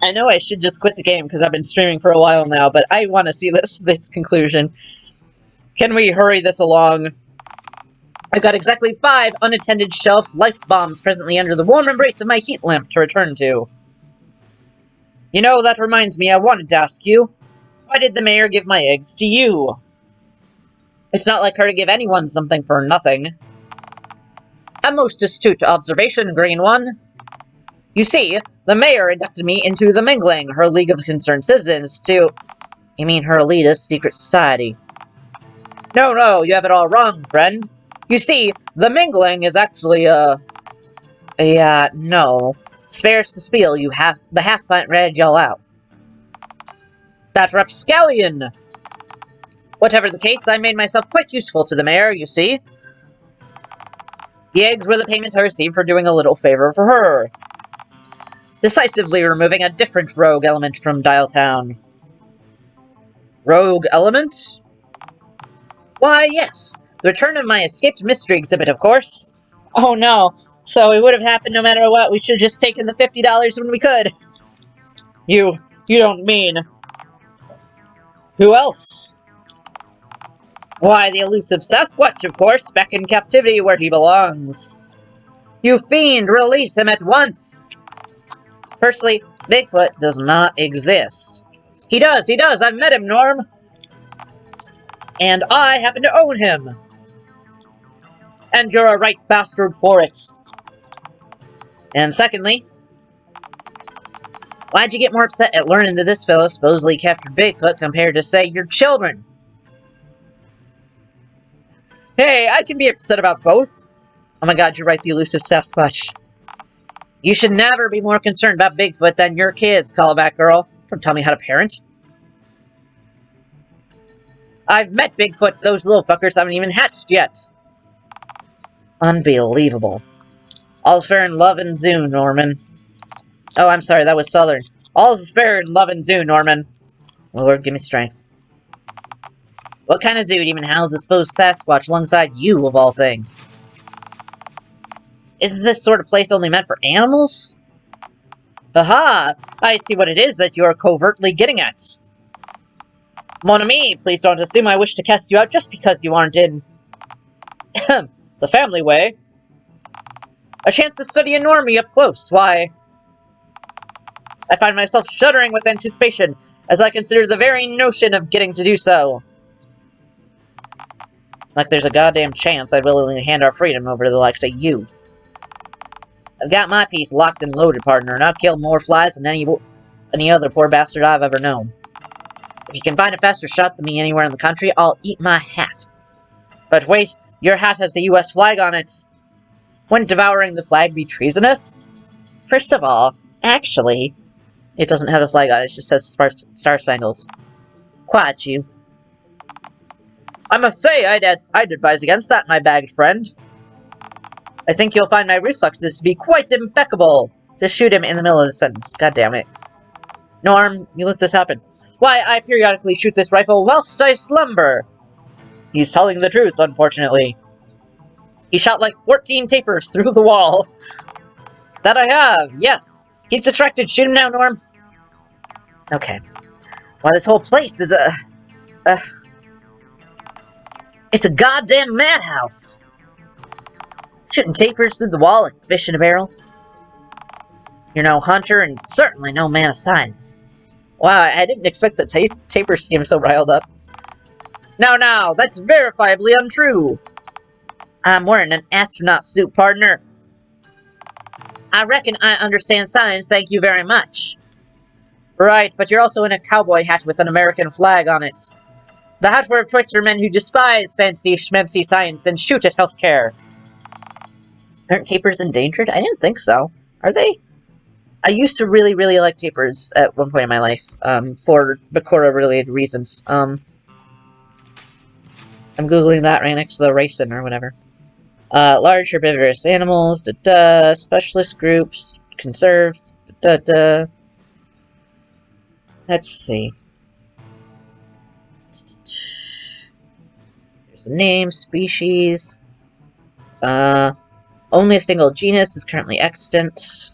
Speaker 1: I know I should just quit the game because I've been streaming for a while now, but I want to see this conclusion. Can we hurry this along? I've got exactly 5 unattended shelf life bombs presently under the warm embrace of my heat lamp to return to. You know, that reminds me, I wanted to ask you, why did the mayor give my eggs to you? It's not like her to give anyone something for nothing. A most astute observation, Green One. You see, the mayor inducted me into the Mingling, her League of Concerned Citizens, to... You mean her elitist secret society? No, you have it all wrong, friend. You see, the Mingling is actually, no. Spare us the spiel, the half-pint read y'all out. That rapscallion! Whatever the case, I made myself quite useful to the mayor, you see. The eggs were the payment I received for doing a little favor for her. Decisively removing a different rogue element from Dialtown. Rogue element? Why, yes. The return of my escaped mystery exhibit, of course. Oh no. So it would have happened no matter what. We should have just taken the $50 when we could. You don't mean... Who else? Why, the elusive Sasquatch, of course, back in captivity where he belongs. You fiend, release him at once! Firstly, Bigfoot does not exist. He does! I've met him, Norm! And I happen to own him! And you're a right bastard for it. And secondly, why'd you get more upset at learning that this fellow supposedly captured Bigfoot compared to, say, your children? Hey, I can be upset about both. Oh my god, you're right, the elusive Sasquatch. You should never be more concerned about Bigfoot than your kids, Callback Girl. Don't tell me how to parent. I've met Bigfoot. Those little fuckers haven't even hatched yet. Unbelievable. All's fair in love and zoo, Norman. Oh, I'm sorry, that was Southern. All's fair in love and zoo, Norman. Lord, give me strength. What kind of zoo would even house a supposed Sasquatch alongside you, of all things? Isn't this sort of place only meant for animals? Aha! I see what it is that you're covertly getting at. Mon ami, please don't assume I wish to cast you out just because you aren't in... the family way. A chance to study a normie up close, why... I find myself shuddering with anticipation as I consider the very notion of getting to do so. Like there's a goddamn chance I'd willingly hand our freedom over to the likes of you. I've got my piece locked and loaded, partner, and I've killed more flies than any other poor bastard I've ever known. If you can find a faster shot than me anywhere in the country, I'll eat my hat. But wait, your hat has the U.S. flag on it. Wouldn't devouring the flag be treasonous? First of all, actually, it doesn't have a flag on it, it just says Star Spangles. Quiet, you. I must say, I'd advise against that, my bagged friend. I think you'll find my reflexes to be quite impeccable. To shoot him in the middle of the sentence. God damn it. Norm, you let this happen. Why, I periodically shoot this rifle whilst I slumber. He's telling the truth, unfortunately. He shot like 14 tapers through the wall. That I have, yes. He's distracted. Shoot him now, Norm. Okay. Why, this whole place is it's a goddamn madhouse. Shooting tapers through the wall like fish in a barrel. You're no hunter and certainly no man of science. Wow, I didn't expect the tapers to get him so riled up. Now, that's verifiably untrue. I'm wearing an astronaut suit, partner. I reckon I understand science, thank you very much. Right, but you're also in a cowboy hat with an American flag on it. The hat wear of choice for men who despise fancy schmancy science and shoot at healthcare. Aren't tapers endangered? I didn't think so. Are they? I used to really, really like tapers at one point in my life, for Bakura-related reasons. I'm googling that right next to the racing or whatever. Large herbivorous animals, specialist groups, conserved, Let's see. There's a name, species. Only a single genus is currently extant.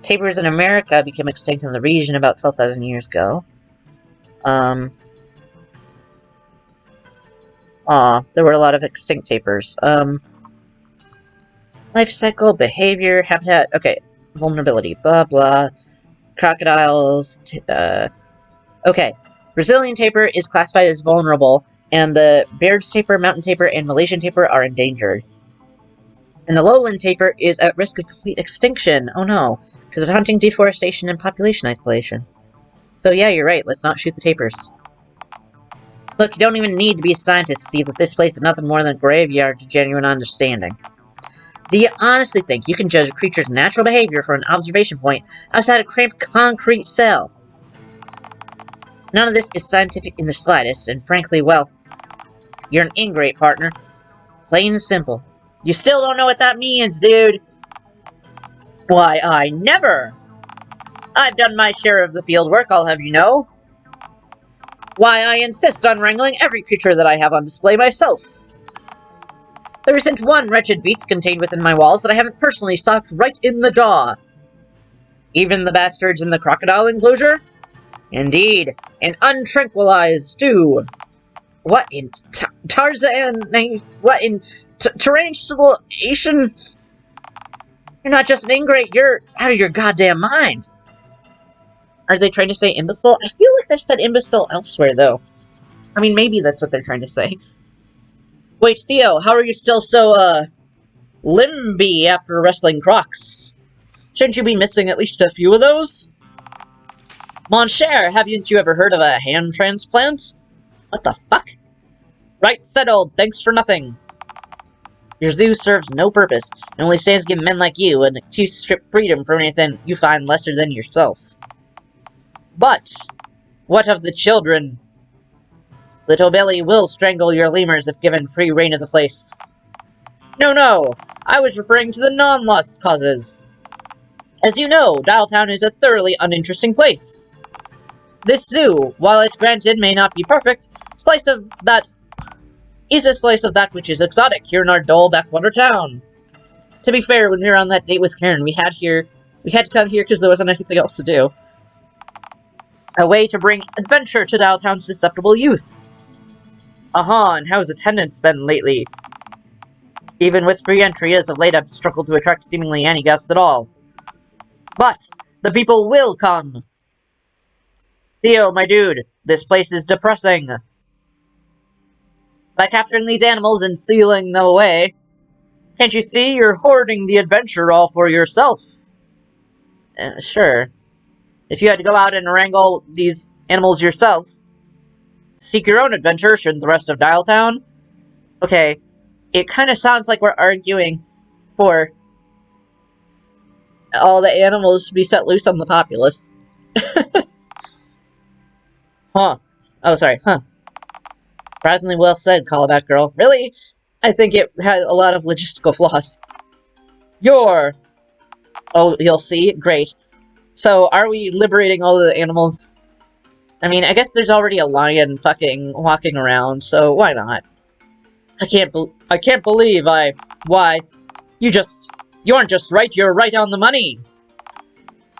Speaker 1: Tapers in America became extinct in the region about 12,000 years ago. There were a lot of extinct tapers. Life cycle, behavior, habitat, okay, vulnerability, blah blah. Crocodiles, okay. Brazilian tapir is classified as vulnerable, and the Baird's tapir, mountain tapir, and Malaysian tapir are endangered. And the lowland tapir is at risk of complete extinction. Oh no, because of hunting, deforestation, and population isolation. So yeah, you're right, let's not shoot the tapirs. Look, you don't even need to be a scientist to see that this place is nothing more than a graveyard to genuine understanding. Do you honestly think you can judge a creature's natural behavior from an observation point outside a cramped concrete cell? None of this is scientific in the slightest, and frankly, well, you're an ingrate, partner. Plain and simple. You still don't know what that means, dude! Why, I never! I've done my share of the field work, I'll have you know. Why, I insist on wrangling every creature that I have on display myself. There isn't one wretched beast contained within my walls that I haven't personally socked right in the jaw. Even the bastards in the crocodile enclosure? Indeed, and untranquilized stew. What in Tarzan? What in Tarantulation? You're not just an ingrate, you're out of your goddamn mind. Are they trying to say imbecile? I feel like they've said imbecile elsewhere, though. I mean, maybe that's what they're trying to say. Wait, Theo, how are you still so, limby after wrestling crocs? Shouldn't you be missing at least a few of those? Mon cher, haven't you ever heard of a hand transplant? What the fuck? Right, settled, thanks for nothing. Your zoo serves no purpose, and only stands to give men like you an excuse to strip freedom from anything you find lesser than yourself. But, what of the children? Little Billy will strangle your lemurs if given free rein of the place. No, I was referring to the non-lost causes. As you know, Dialtown is a thoroughly uninteresting place. This zoo, while it granted may not be perfect, is a slice of that which is exotic here in our dull backwater town. To be fair, when we were on that date with Karen, we had to come here because there wasn't anything else to do. A way to bring adventure to Dialtown's susceptible youth. And how's attendance been lately? Even with free entry, as of late I've struggled to attract seemingly any guests at all. But the people will come! Theo, my dude, this place is depressing. By capturing these animals and sealing them away, can't you see you're hoarding the adventure all for yourself? Sure. If you had to go out and wrangle these animals yourself, seek your own adventure, shouldn't the rest of Dialtown? Okay, it kind of sounds like we're arguing for all the animals to be set loose on the populace. Huh. Oh, sorry, huh. Surprisingly well said, callback girl. Really? I think it had a lot of logistical flaws. Oh, you'll see? Great. So, are we liberating all the animals? I mean, I guess there's already a lion fucking walking around, so why not? I can't believe why? You aren't just right, you're right on the money!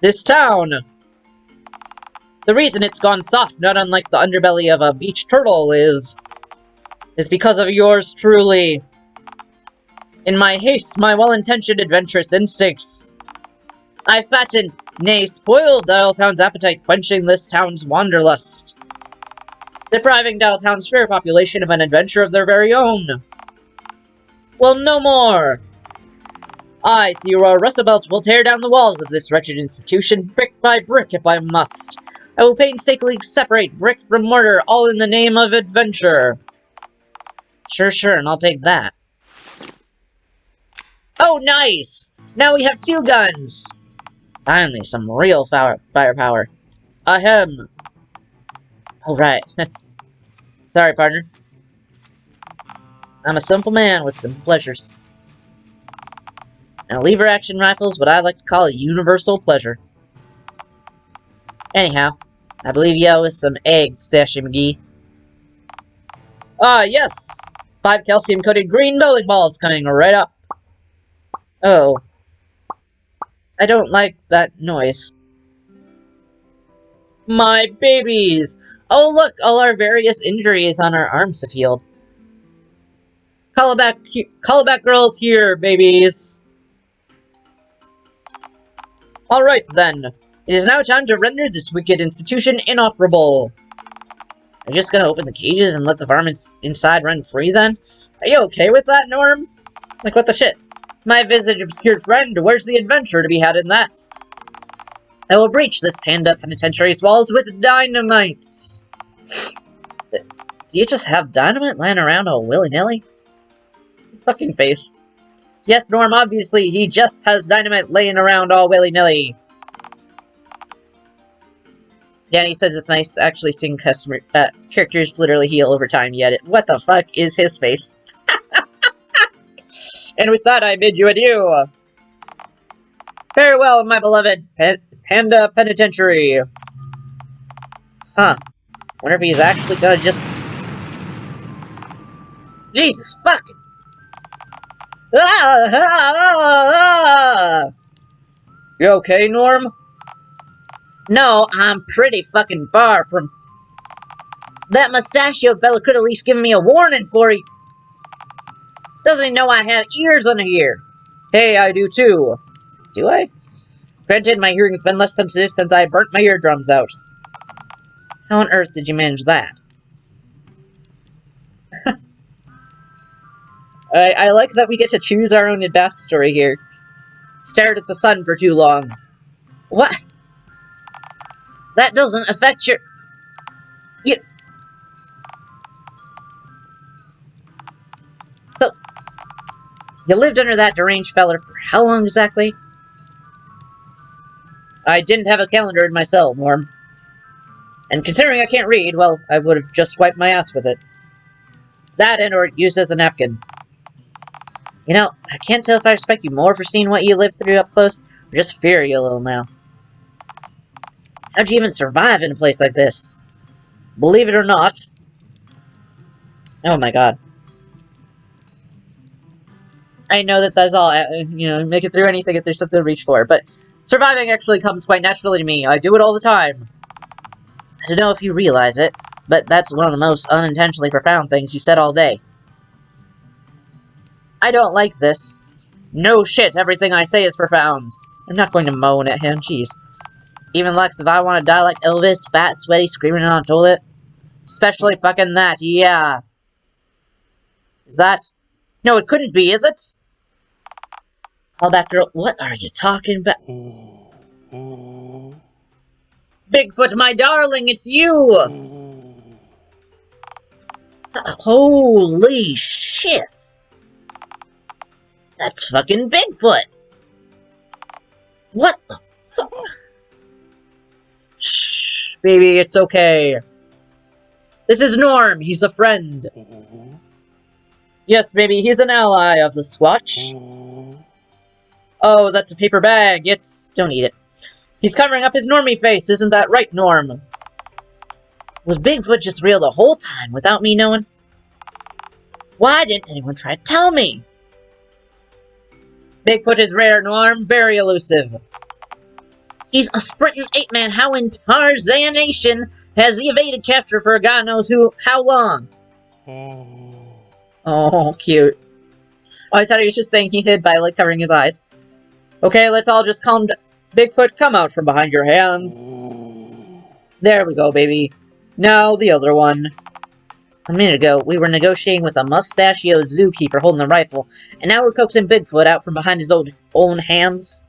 Speaker 1: This town! The reason it's gone soft, not unlike the underbelly of a beach turtle, is because of yours truly. In my haste, my well-intentioned adventurous instincts, I fattened, nay, spoiled Dialtown's appetite, quenching this town's wanderlust, depriving Dialtown's fair population of an adventure of their very own. Well, no more! I, Theodore Roosevelt, will tear down the walls of this wretched institution, brick by brick, if I must. I will painstakingly separate brick from mortar, all in the name of adventure. Sure, and I'll take that. Oh, nice! Now we have 2 guns! Finally, some real firepower. Ahem. Oh, right. Sorry, partner. I'm a simple man with simple pleasures. Now, lever-action rifles, what I like to call a universal pleasure. Anyhow, I believe you owe us some eggs, Stashy McGee. Ah, yes! 5 calcium-coated green bowling balls coming right up. Oh. I don't like that noise. My babies! Oh look, all our various injuries on our arms have healed. Callback girls here, babies! Alright then, it is now time to render this wicked institution inoperable. Are you just gonna open the cages and let the varmints inside run free then? Are you okay with that, Norm? Like, what the shit? My visage-obscured friend, where's the adventure to be had in that? I will breach this panda penitentiary's walls with dynamite! Do you just have dynamite laying around all willy-nilly? His fucking face. Yes, Norm, obviously, he just has dynamite laying around all willy-nilly. Yeah, and he says it's nice actually seeing characters literally heal over time, yet what the fuck is his face? And with that, I bid you adieu. Farewell, my beloved Panda Penitentiary. Huh. Wonder if he's actually gonna just... Jesus, fuck! You okay, Norm? No, I'm pretty fucking far from... That mustachioed fella could at least give me a warning for he... Doesn't he know I have ears under here? Hey, I do too. Do I? Granted, my hearing's been less sensitive since I burnt my eardrums out. How on earth did you manage that? I like that we get to choose our own backstory here. Stared at the sun for too long. What? That doesn't affect your... So... You lived under that deranged feller for how long exactly? I didn't have a calendar in my cell, Norm. And considering I can't read, well, I would have just wiped my ass with it. That and or used as a napkin. You know, I can't tell if I respect you more for seeing what you lived through up close, or just fear you a little now. How'd you even survive in a place like this? Believe it or not. Oh my god. I know that that's all, make it through anything if there's something to reach for, but surviving actually comes quite naturally to me. I do it all the time. I don't know if you realize it, but that's one of the most unintentionally profound things you said all day. I don't like this. No shit, everything I say is profound. I'm not going to moan at him, jeez. Even Lex, if I want to die like Elvis, fat, sweaty, screaming on a toilet. Especially fucking that, yeah. Is that? No, it couldn't be, is it? Callback girl, what are you talking about? Bigfoot, my darling, it's you! Holy shit! That's fucking Bigfoot! What the fuck? Shh, baby, it's okay. This is Norm, he's a friend. Yes, baby, he's an ally of the Squatch. Oh, that's a paper bag, don't eat it. He's covering up his normie face, isn't that right, Norm? Was Bigfoot just real the whole time without me knowing? Why didn't anyone try to tell me? Bigfoot is rare, Norm, very elusive. He's a sprinting ape-man. How in Tarzanation has he evaded capture for God knows how long? Oh, cute. Oh, I thought he was just saying he hid by, like, covering his eyes. Okay, let's all just calm down. Bigfoot, come out from behind your hands. There we go, baby. Now, the other one. A minute ago, we were negotiating with a mustachioed zookeeper holding a rifle, and now we're coaxing Bigfoot out from behind his own hands.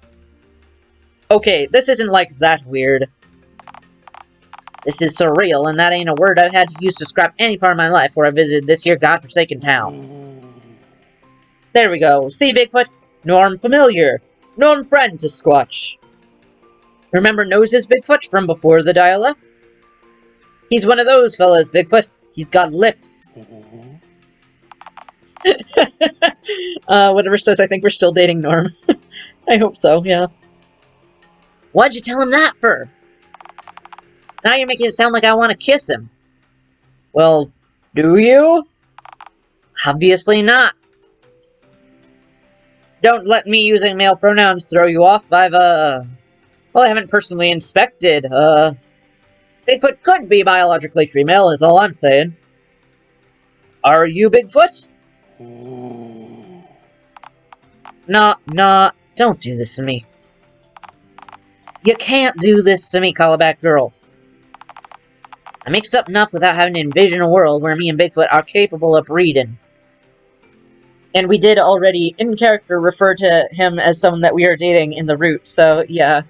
Speaker 1: Okay, this isn't, like, that weird. This is surreal, and that ain't a word I've had to use to describe any part of my life where I visited this here godforsaken town. There we go. See, Bigfoot? Norm familiar. Norm friend to Squatch. Remember Noses Bigfoot from before the dial-up? He's one of those fellas, Bigfoot. He's got lips. Whatever says I think we're still dating Norm. I hope so, yeah. Why'd you tell him that for? Now you're making it sound like I want to kiss him. Well, do you? Obviously not. Don't let me using male pronouns throw you off. Well, I haven't personally inspected. Bigfoot could be biologically female, is all I'm saying. Are you Bigfoot? Nah, don't do this to me. You can't do this to me, Callback Girl. I mixed up enough without having to envision a world where me and Bigfoot are capable of breeding. And we did already, in character, refer to him as someone that we are dating in the route, so, yeah.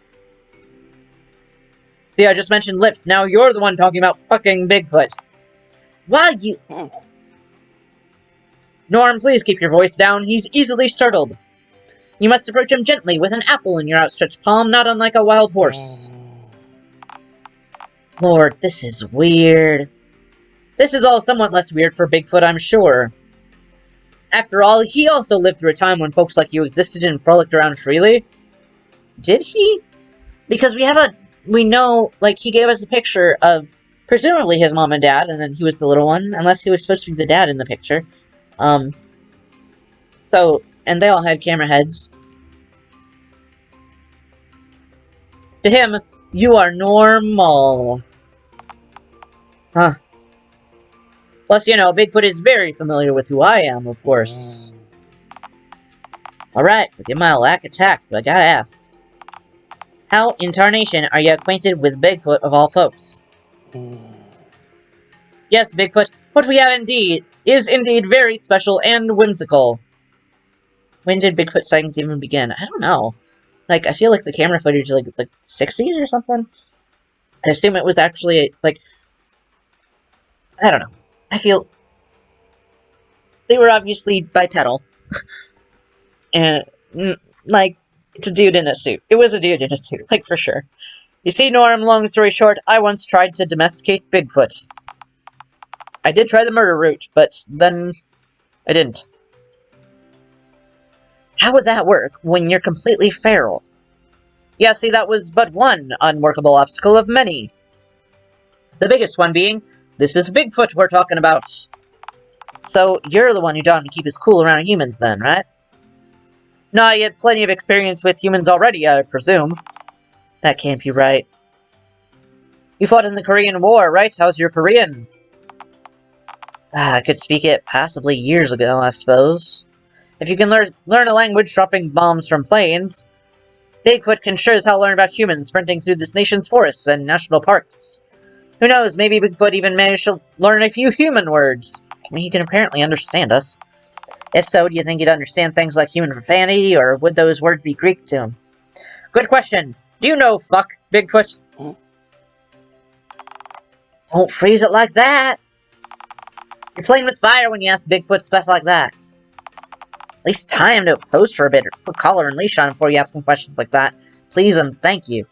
Speaker 1: See, I just mentioned lips, now you're the one talking about fucking Bigfoot. Why you... Norm, please keep your voice down, he's easily startled. You must approach him gently, with an apple in your outstretched palm, not unlike a wild horse. Lord, this is weird. This is all somewhat less weird for Bigfoot, I'm sure. After all, he also lived through a time when folks like you existed and frolicked around freely. Did he? Because we know, like, he gave us a picture of, presumably his mom and dad, and then he was the little one, unless he was supposed to be the dad in the picture. And they all had camera heads. To him, you are normal. Huh. Plus, you know, Bigfoot is very familiar with who I am, of course. Alright, forgive my lack of tact, but I gotta ask. How in tarnation are you acquainted with Bigfoot of all folks? Yes, Bigfoot, what we have is indeed very special and whimsical. When did Bigfoot sightings even begin? I don't know. Like, I feel like the camera footage is like 60s or something. I assume it was actually, like, I don't know. I feel they were obviously bipedal. And, like, it's a dude in a suit. It was a dude in a suit, like, for sure. You see, Norm, long story short, I once tried to domesticate Bigfoot. I did try the murder route, but then I didn't.
Speaker 4: How would that work when you're completely feral?
Speaker 1: Yeah, see, that was but one unworkable obstacle of many. The biggest one being, this is Bigfoot we're talking about.
Speaker 4: So you're the one who taught him to keep his cool around humans then, right?
Speaker 1: No, I had plenty of experience with humans already, I presume.
Speaker 4: That can't be right.
Speaker 1: You fought in the Korean War, right? How's your Korean?
Speaker 4: I could speak it possibly years ago, I suppose.
Speaker 1: If you can learn a language dropping bombs from planes, Bigfoot can sure as hell learn about humans sprinting through this nation's forests and national parks. Who knows, maybe Bigfoot even managed to learn a few human words.
Speaker 4: I mean, he can apparently understand us.
Speaker 1: If so, do you think he'd understand things like human profanity, or would those words be Greek to him? Good question. Do you know fuck, Bigfoot?
Speaker 4: Don't phrase it like that!
Speaker 1: You're playing with fire when you ask Bigfoot stuff like that.
Speaker 4: At least tie him to a post for a bit, or put collar and leash on him before you ask him questions like that. Please and thank you.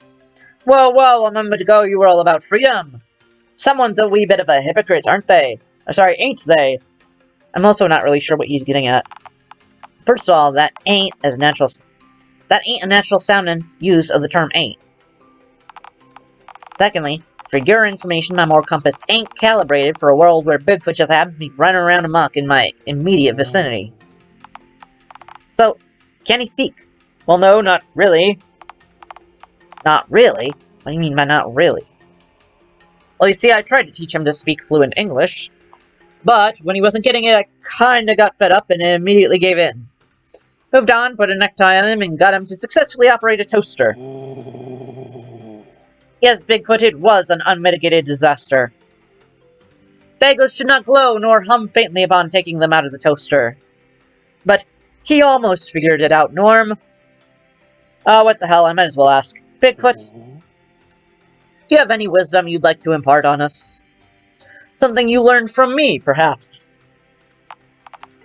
Speaker 1: Whoa, whoa, a moment ago you were all about freedom. Someone's a wee bit of a hypocrite, aren't they? Or sorry, ain't they?
Speaker 4: I'm also not really sure what he's getting at. First of all, that ain't a natural sounding use of the term ain't. Secondly, for your information, my moral compass ain't calibrated for a world where Bigfoot just happens to be running around amok in my immediate vicinity. So, can he speak?
Speaker 1: Well, no, not really.
Speaker 4: Not really? What do you mean by not really?
Speaker 1: Well, you see, I tried to teach him to speak fluent English, but when he wasn't getting it, I kinda got fed up and immediately gave in. Moved on, put a necktie on him, and got him to successfully operate a toaster. Yes, Bigfoot, it was an unmitigated disaster. Bagels should not glow nor hum faintly upon taking them out of the toaster. But he almost figured it out, Norm. Oh, what the hell, I might as well ask. Bigfoot, do you have any wisdom you'd like to impart on us? Something you learned from me, perhaps?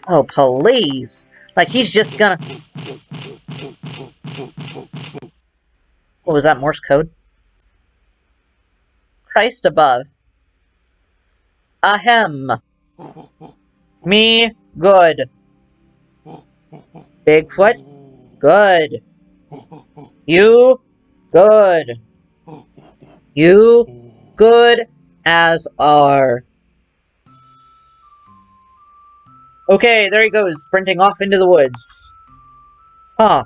Speaker 4: Oh, please. Like, he's just gonna... What was that, Morse code?
Speaker 1: Christ above. Ahem. Me, good. Bigfoot, good. You, good. You, good as are. Okay, there he goes, sprinting off into the woods. Huh.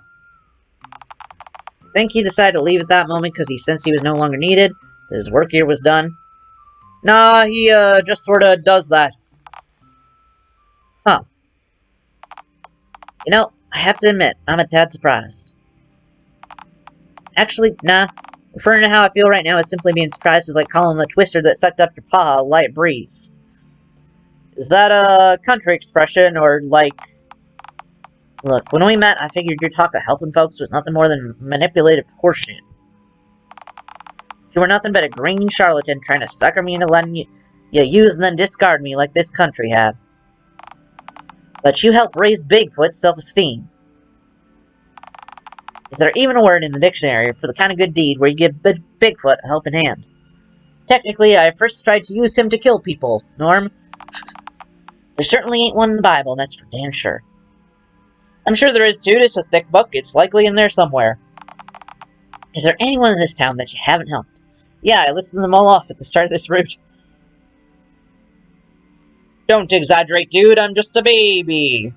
Speaker 4: Think he decided to leave at that moment because he sensed he was no longer needed? That his work here was done?
Speaker 1: Nah, he, just sorta does that.
Speaker 4: Huh. You know, I have to admit, I'm a tad surprised. Actually, nah. Referring to how I feel right now as simply being surprised is like calling the twister that sucked up your paw a light breeze.
Speaker 1: Is that a country expression, or like...
Speaker 4: Look, when we met, I figured your talk of helping folks was nothing more than manipulative horseshit. You were nothing but a green charlatan trying to sucker me into letting you use and then discard me like this country had. But you helped raise Bigfoot's self-esteem. Is there even a word in the dictionary for the kind of good deed where you give Bigfoot a helping hand?
Speaker 1: Technically, I first tried to use him to kill people, Norm.
Speaker 4: There certainly ain't one in the Bible, that's for damn sure.
Speaker 1: I'm sure there is too, it's a thick book, it's likely in there somewhere.
Speaker 4: Is there anyone in this town that you haven't helped?
Speaker 1: Yeah, I listed them all off at the start of this route. Don't exaggerate, dude, I'm just a baby.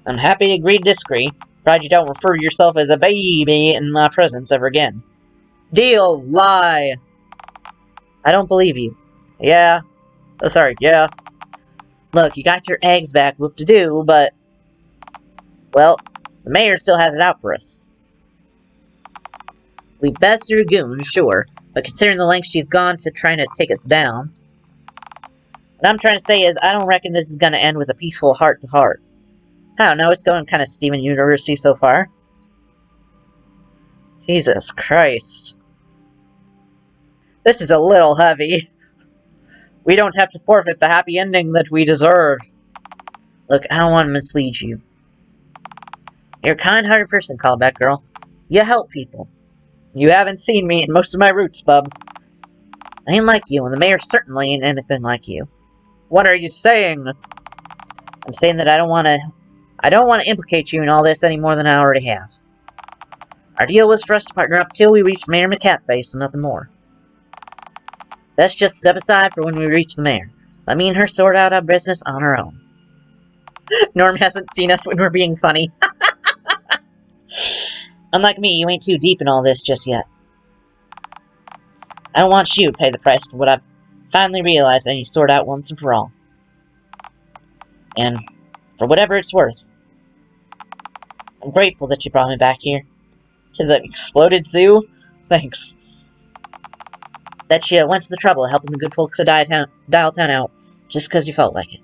Speaker 4: I'm happy to agree to disagree, provided you don't refer to yourself as a baby in my presence ever again.
Speaker 1: Deal, lie.
Speaker 4: I don't believe you.
Speaker 1: Yeah. Oh, sorry, yeah.
Speaker 4: Look, you got your eggs back, whoop-de-doo, but... Well, the mayor still has it out for us. We bested her goon, sure, but considering the lengths she's gone to trying to take us down... What I'm trying to say is, I don't reckon this is gonna end with a peaceful heart-to-heart. I don't know, it's going kind of Steven Universe-y so far.
Speaker 1: Jesus Christ. This is a little heavy. We don't have to forfeit the happy ending that we deserve.
Speaker 4: Look, I don't want to mislead you. You're a kind-hearted person, Callback Girl. You help people.
Speaker 1: You haven't seen me in most of my routes, bub.
Speaker 4: I ain't like you, and the mayor certainly ain't anything like you.
Speaker 1: What are you saying?
Speaker 4: I'm saying that I don't want to implicate you in all this any more than I already have. Our deal was for us to partner up till we reached Mayor McCatface and nothing more. Let's just step aside for when we reach the mayor. Let me and her sort out our business on our own.
Speaker 1: Norm hasn't seen us when we're being funny.
Speaker 4: Unlike me, you ain't too deep in all this just yet. I don't want you to pay the price for what I've finally realized I need to sort out once and for all. And for whatever it's worth, I'm grateful that you brought me back here.
Speaker 1: To the exploded zoo? Thanks.
Speaker 4: That you went to the trouble of helping the good folks of Dialtown out, just because you felt like it.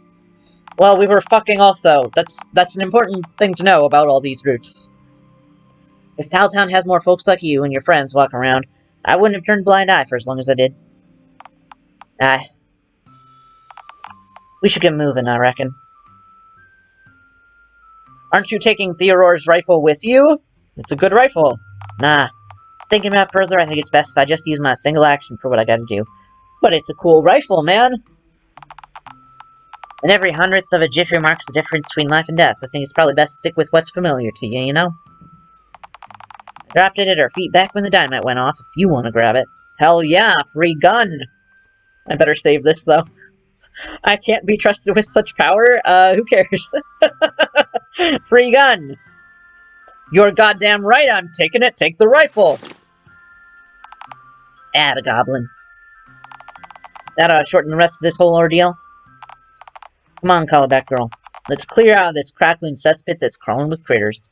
Speaker 1: Well, we were fucking also. That's an important thing to know about all these routes.
Speaker 4: If Dialtown has more folks like you and your friends walking around, I wouldn't have turned a blind eye for as long as I did. We should get moving, I reckon.
Speaker 1: Aren't you taking Theodore's rifle with you? It's a good rifle.
Speaker 4: Nah. Thinking about it further, I think it's best if I just use my single action for what I gotta do.
Speaker 1: But it's a cool rifle, man.
Speaker 4: And every hundredth of a jiffy marks the difference between life and death. I think it's probably best to stick with what's familiar to you, you know? I dropped it at her feet back when the dynamite went off, if you want to grab it.
Speaker 1: Hell yeah, free gun. I better save this, though. I can't be trusted with such power. Who cares? Free gun. You're goddamn right, I'm taking it. Take the rifle.
Speaker 4: Atta goblin. That ought to shorten the rest of this whole ordeal. Come on, Callback Girl. Let's clear out of this crackling cesspit that's crawling with critters.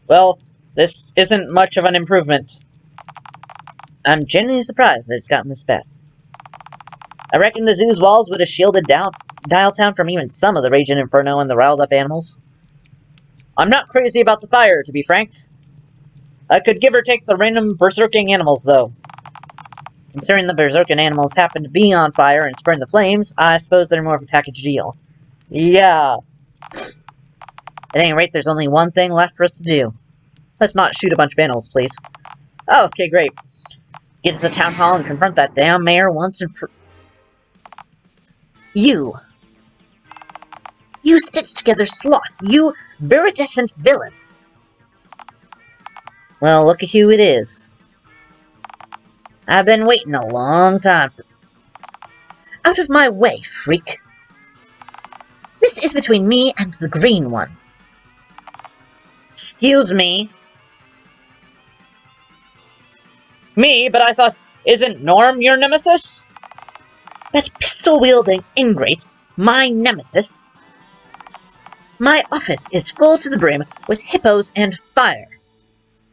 Speaker 1: Well, this isn't much of an improvement.
Speaker 4: I'm genuinely surprised that it's gotten this bad. I reckon the zoo's walls would have shielded Dialtown from even some of the raging inferno and the riled-up animals.
Speaker 1: I'm not crazy about the fire, to be frank. I could give or take the random berserking animals, though.
Speaker 4: Considering the berserking animals happen to be on fire and spurn the flames, I suppose they're more of a package deal.
Speaker 1: Yeah.
Speaker 4: At any rate, there's only one thing left for us to do.
Speaker 1: Let's not shoot a bunch of animals, please.
Speaker 4: Oh, okay, great. Get to the town hall and confront that damn mayor once and for... You stitched-together sloth! You viridescent villain! Well, look at who it is. I've been waiting a long time for... Out of my way, freak! This is between me and the green one. Excuse me.
Speaker 1: Me? But I thought, isn't Norm your nemesis?
Speaker 4: That pistol-wielding ingrate, my nemesis. My office is full to the brim with hippos and fire.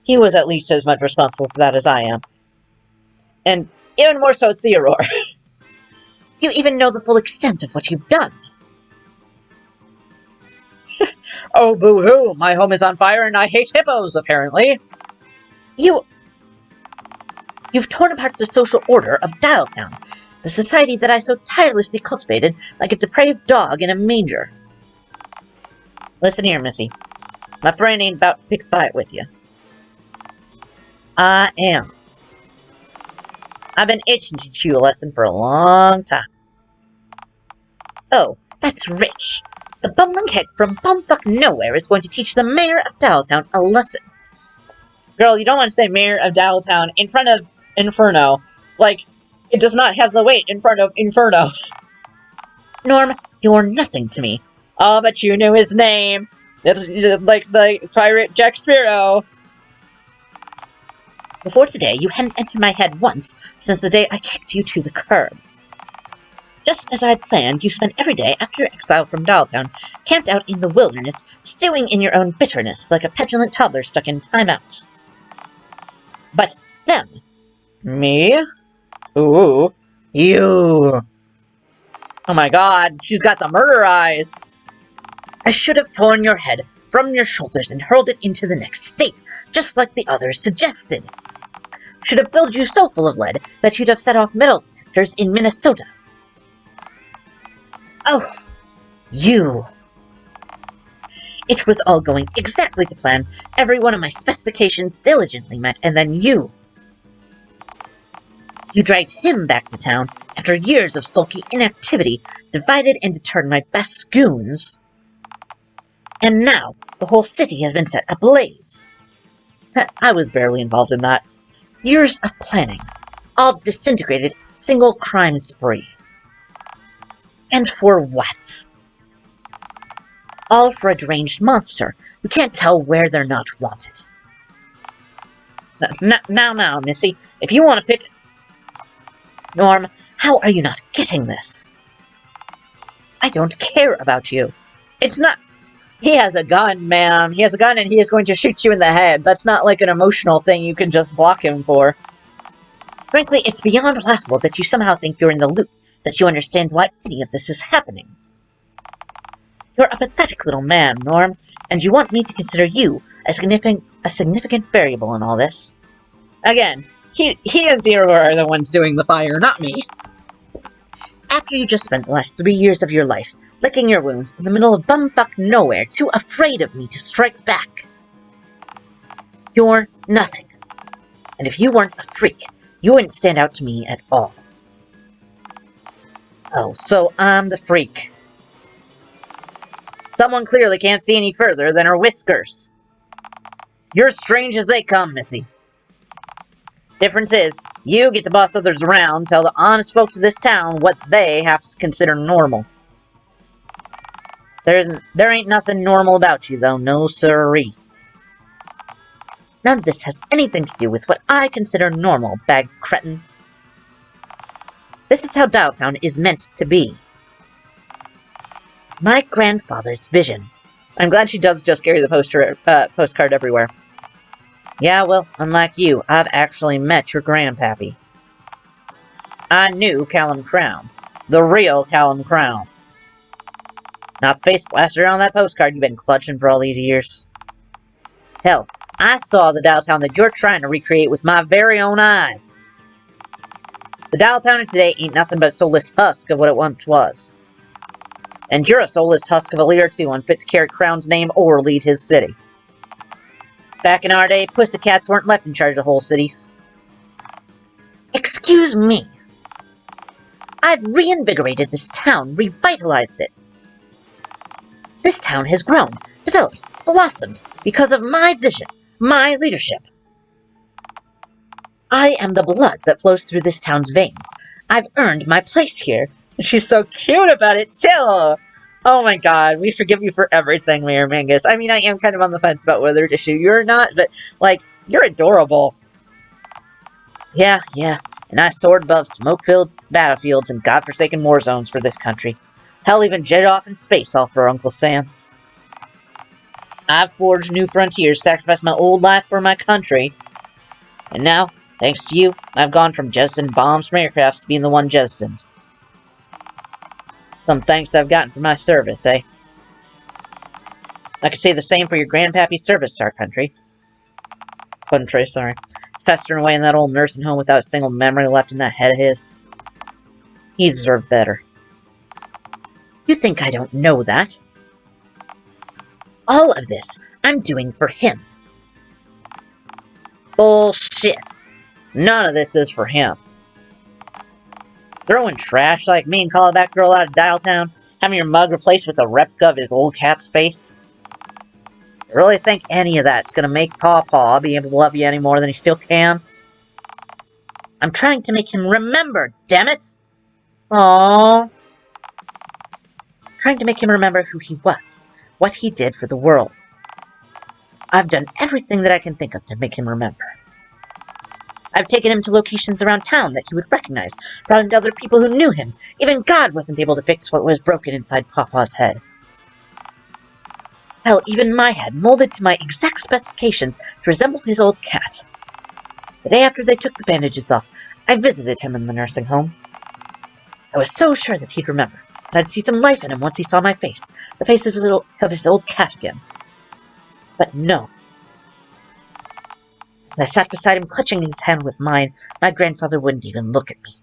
Speaker 1: He was at least as much responsible for that as I am. And even more so Theodore.
Speaker 4: Do you even know the full extent of what you've done?
Speaker 1: Oh, boo-hoo! My home is on fire and I hate hippos, apparently.
Speaker 4: You've torn apart the social order of Dialtown, the society that I so tirelessly cultivated like a depraved dog in a manger. Listen here, Missy. My friend ain't about to pick a fight with you. I am. I've been itching to teach you a lesson for a long time. Oh, that's rich. The bumbling heck from bumfuck nowhere is going to teach the mayor of Dialtown a lesson.
Speaker 1: Girl, you don't want to say mayor of Dialtown in front of Inferno. Like, it does not have the weight in front of Inferno.
Speaker 4: Norm, you're nothing to me.
Speaker 1: Oh, but you knew his name. It's like the pirate Jack Sparrow.
Speaker 4: Before today, you hadn't entered my head once since the day I kicked you to the curb. Just as I'd planned, you spent every day after your exile from Dialtown, camped out in the wilderness, stewing in your own bitterness like a petulant toddler stuck in timeout. But them.
Speaker 1: Me? Ooh. You. Oh my god, she's got the murder eyes.
Speaker 4: I should have torn your head from your shoulders and hurled it into the next state, just like the others suggested. Should have filled you so full of lead that you'd have set off metal detectors in Minnesota. Oh, you. It was all going exactly to plan, every one of my specifications diligently met, and then you. You dragged him back to town after years of sulky inactivity, divided and deterred my best goons. And now, the whole city has been set ablaze. I was barely involved in that. Years of planning, all disintegrated, single crime spree. And for what? All for a deranged monster who can't tell where they're not wanted. Now, Missy, if you want to pick... Norm, how are you not getting this? I don't care about you. It's not... He has a gun, ma'am. He has a gun and he is going to shoot you in the head. That's not like an emotional thing you can just block him for. Frankly, it's beyond laughable that you somehow think you're in the loop, that you understand why any of this is happening. You're a pathetic little man, Norm, and you want me to consider you a significant variable in all this. Again, he and Theodore are the ones doing the fire, not me. After you just spent the last 3 years of your life licking your wounds in the middle of bumfuck nowhere, too afraid of me to strike back. You're nothing. And if you weren't a freak, you wouldn't stand out to me at all. Oh, so I'm the freak. Someone clearly can't see any further than her whiskers. You're strange as they come, Missy. Difference is, you get to boss others around, tell the honest folks of this town what they have to consider normal. There ain't nothing normal about you, though, no siree. None of this has anything to do with what I consider normal, bag cretin. This is how Dialtown is meant to be. My grandfather's vision. I'm glad she does just carry the postcard everywhere. Yeah, well, unlike you, I've actually met your grandpappy. I knew Callum Crown. The real Callum Crown. Not the face plaster on that postcard you've been clutching for all these years. Hell, I saw the Dialtown that you're trying to recreate with my very own eyes. The Dialtown of today ain't nothing but a soulless husk of what it once was. And you're a soulless husk of a leader too, unfit to carry Crown's name or lead his city. Back in our day, pussycats weren't left in charge of whole cities. Excuse me. I've reinvigorated this town, revitalized it. This town has grown, developed, blossomed because of my vision, my leadership. I am the blood that flows through this town's veins. I've earned my place here. She's so cute about it, too! Oh my god, we forgive you for everything, Mayor Mangus. I mean, I am kind of on the fence about whether to shoot you or not, but, like, you're adorable. Yeah, and I soared above smoke-filled battlefields and godforsaken war zones for this country. Hell, even jetted off in space all for Uncle Sam. I've forged new frontiers, sacrificed my old life for my country. And now, thanks to you, I've gone from jettisoning bombs from aircrafts to being the one jettisoned. Some thanks I've gotten for my service, eh? I could say the same for your grandpappy's service to our country. Festering away in that old nursing home without a single memory left in that head of his. He deserved better. You think I don't know that? All of this I'm doing for him. Bullshit. None of this is for him. Throwing trash like me and calling that girl out of Dialtown, having your mug replaced with a replica of his old cat's face. I really think any of that's gonna make Paw be able to love you any more than he still can? I'm trying to make him remember, damn it! Aww. Trying to make him remember who he was, what he did for the world. I've done everything that I can think of to make him remember. I've taken him to locations around town that he would recognize, brought him to other people who knew him. Even God wasn't able to fix what was broken inside Pawpaw's head. Hell, even my head, molded to my exact specifications to resemble his old cat. The day after they took the bandages off, I visited him in the nursing home. I was so sure that he'd remember, that I'd see some life in him once he saw my face, the face of his old cat again. But no. As I sat beside him, clutching his hand with mine, my grandfather wouldn't even look at me.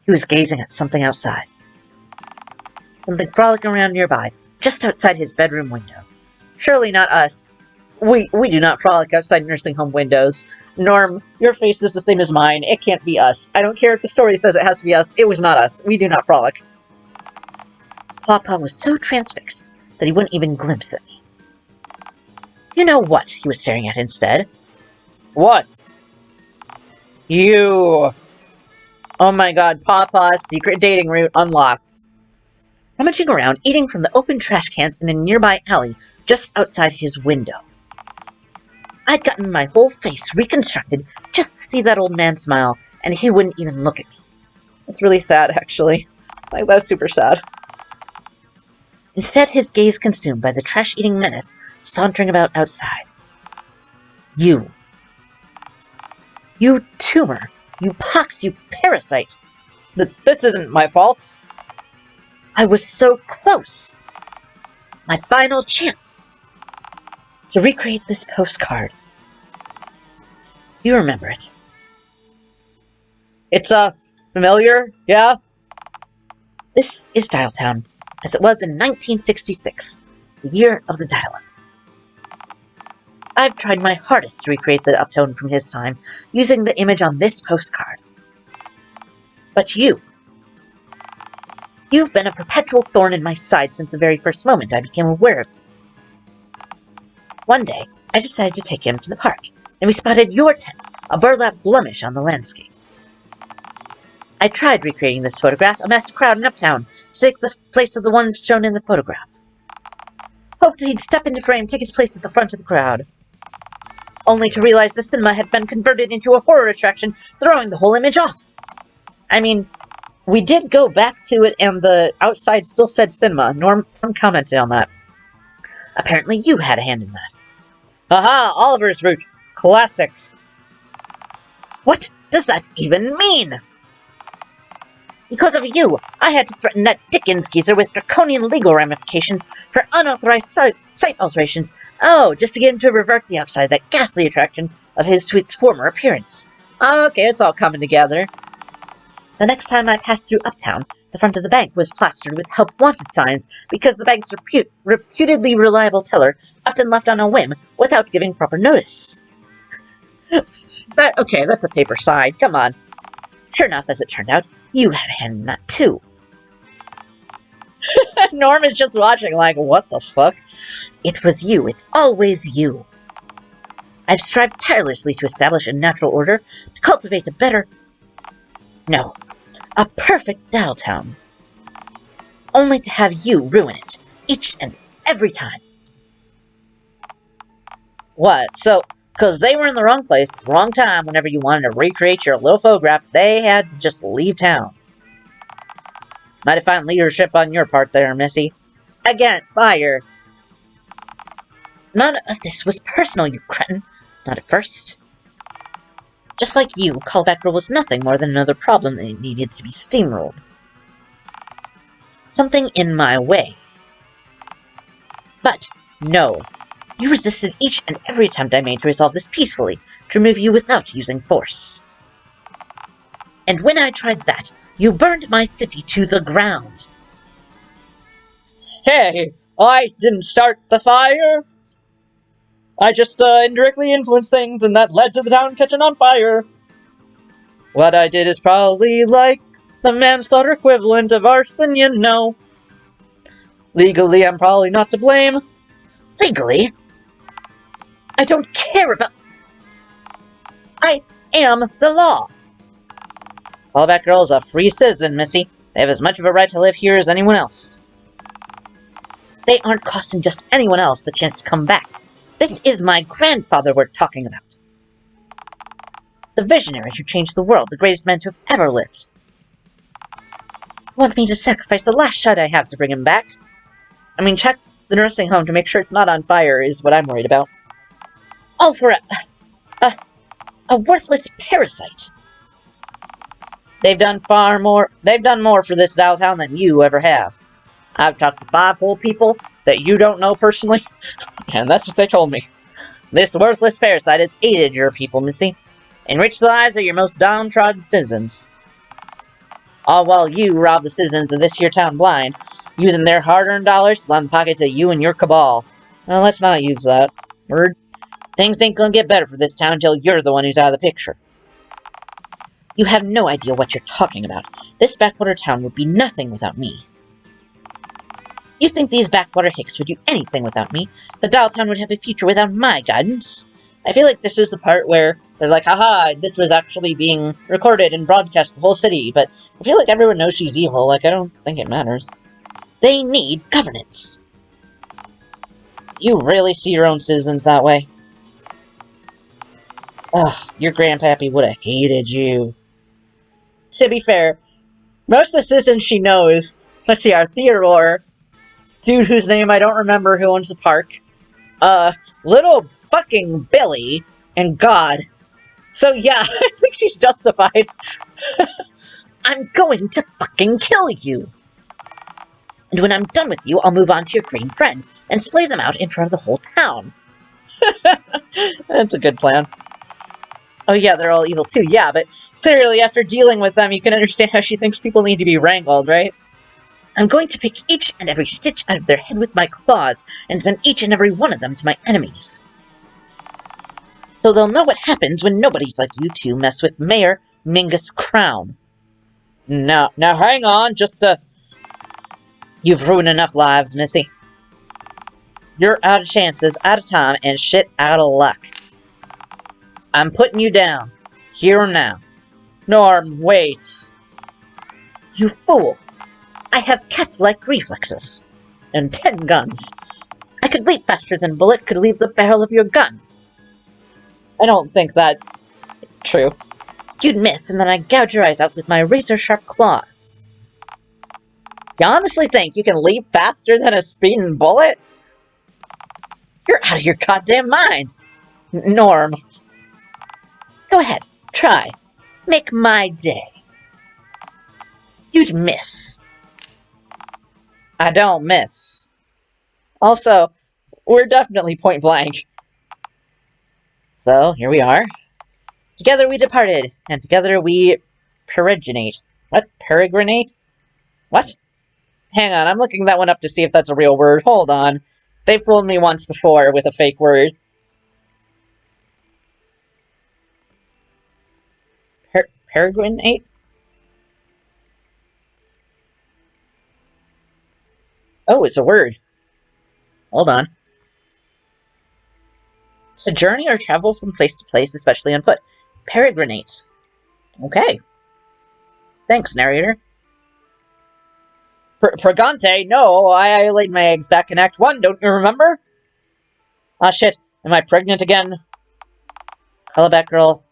Speaker 4: He was gazing at something outside. Something frolicking around nearby, just outside his bedroom window. Surely not us. We do not frolic outside nursing home windows. Norm, your face is the same as mine. It can't be us. I don't care if the story says it has to be us. It was not us. We do not frolic. Pawpaw was so transfixed that he wouldn't even glimpse at me. You know what he was staring at instead?
Speaker 1: What? You... Oh my god, Pawpaw's secret dating route unlocked.
Speaker 4: Rummaging around, eating from the open trash cans in a nearby alley just outside his window. I'd gotten my whole face reconstructed just to see that old man smile, and he wouldn't even look at me.
Speaker 1: It's really sad, actually. Like, that's super sad.
Speaker 4: Instead, his gaze consumed by the trash-eating menace sauntering about outside. You. You tumor. You pox, you parasite.
Speaker 1: This isn't my fault.
Speaker 4: I was so close. My final chance to recreate this postcard. You remember it.
Speaker 1: It's, familiar, yeah?
Speaker 4: This is Dialtown, as it was in 1966, the year of the dial-up. I've tried my hardest to recreate the uptone from his time, using the image on this postcard. But you've been a perpetual thorn in my side since the very first moment I became aware of you. One day, I decided to take him to the park, and we spotted your tent, a burlap blemish on the landscape. I tried recreating this photograph, amassed a crowd in Uptown, to take the place of the one shown in the photograph. Hoped he'd step into frame, take his place at the front of the crowd. Only to realize the cinema had been converted into a horror attraction, throwing the whole image off.
Speaker 1: I mean, we did go back to it, and the outside still said cinema. Norm commented on that.
Speaker 4: Apparently you had a hand in that.
Speaker 1: Aha! Oliver's route! Classic!
Speaker 4: What does that even mean? Because of you, I had to threaten that Dickens geezer with draconian legal ramifications for unauthorized site alterations. Oh, just to get him to revert the outside, that ghastly attraction of his to its former appearance.
Speaker 1: Okay, it's all coming together.
Speaker 4: The next time I passed through Uptown, the front of the bank was plastered with help wanted signs because the bank's reputedly reliable teller often left on a whim without giving proper notice.
Speaker 1: Okay, that's a paper sign. Come on.
Speaker 4: Sure enough, as it turned out, you had a hand in that too.
Speaker 1: Norm is just watching like, what the fuck?
Speaker 4: It was you. It's always you. I've strived tirelessly to establish a natural order, to cultivate a better... No, a perfect Dialtown. Only to have you ruin it, each and every time.
Speaker 1: What? So, because they were in the wrong place at the wrong time whenever you wanted to recreate your little photograph, they had to just leave town. Mighty fine leadership on your part there, Missy. Again, fire.
Speaker 4: None of this was personal, you cretin. Not at first. Just like you, Callback Girl was nothing more than another problem that needed to be steamrolled. Something in my way. But, no. You resisted each and every attempt I made to resolve this peacefully, to remove you without using force. And when I tried that, you burned my city to the ground.
Speaker 1: Hey, I didn't start the fire. I just indirectly influenced things, and that led to the town catching on fire. What I did is probably like the manslaughter equivalent of arson, you know. Legally, I'm probably not to blame.
Speaker 4: Legally? I don't care about... I am the law.
Speaker 1: Callback Girl is a free citizen, Missy. They have as much of a right to live here as anyone else.
Speaker 4: They aren't costing just anyone else the chance to come back. This is my grandfather we're talking about. The visionary who changed the world, the greatest man to have ever lived. You want me to sacrifice the last shot I have to bring him back?
Speaker 1: I mean, check the nursing home to make sure it's not on fire is what I'm worried about.
Speaker 4: All for a worthless parasite.
Speaker 1: They've done more for this Dialtown than you ever have. I've talked to 5 whole people that you don't know personally, and that's what they told me. This worthless parasite has aided your people, Missy. Enriched the lives of your most downtrodden citizens. All while you rob the citizens of this here town blind, using their hard-earned dollars to line the pockets of you and your cabal. Well, let's not use that word. Things ain't gonna get better for this town until you're the one who's out of the picture.
Speaker 4: You have no idea what you're talking about. This backwater town would be nothing without me. You think these backwater hicks would do anything without me? The Dialtown would have a future without my guidance.
Speaker 1: I feel like this is the part where they're like, haha, this was actually being recorded and broadcast to the whole city, but I feel like everyone knows she's evil, like, I don't think it matters.
Speaker 4: They need governance.
Speaker 1: You really see your own citizens that way? Ugh, your grandpappy would have hated you. To be fair, most of the citizens she knows, let's see, our Theodore, dude whose name I don't remember who owns the park, little fucking Billy, and God. So yeah, I think she's justified.
Speaker 4: I'm going to fucking kill you. And when I'm done with you, I'll move on to your green friend and slay them out in front of the whole town.
Speaker 1: That's a good plan. Oh yeah, they're all evil too, yeah, but clearly after dealing with them, you can understand how she thinks people need to be wrangled, right?
Speaker 4: I'm going to pick each and every stitch out of their head with my claws and send each and every one of them to my enemies. So they'll know what happens when nobodies like you two mess with Mayor Mingus Crown.
Speaker 1: Now hang on, You've ruined enough lives, Missy. You're out of chances, out of time, and shit out of luck. I'm putting you down. Here and now. Norm, wait.
Speaker 4: You fool! I have cat-like reflexes. And 10 guns. I could leap faster than a bullet could leave the barrel of your gun.
Speaker 1: I don't think that's true.
Speaker 4: You'd miss, and then I'd gouge your eyes out with my razor-sharp claws.
Speaker 1: You honestly think you can leap faster than a speeding bullet?
Speaker 4: You're out of your goddamn mind!
Speaker 1: Norm.
Speaker 4: Go ahead, try. Make my day. You'd miss.
Speaker 1: I don't miss. Also, we're definitely point blank. So, here we are. Together we departed, and together we peregrinate. What? Peregrinate? What? Hang on, I'm looking that one up to see if that's a real word. Hold on. They fooled me once before with a fake word. Peregrinate? Oh, it's a word. Hold on. To journey or travel from place to place, especially on foot. Peregrinate. Okay. Thanks, narrator. Pregante? No, I laid my eggs back in Act 1, don't you remember? Ah, shit. Am I pregnant again? Hello, Batgirl.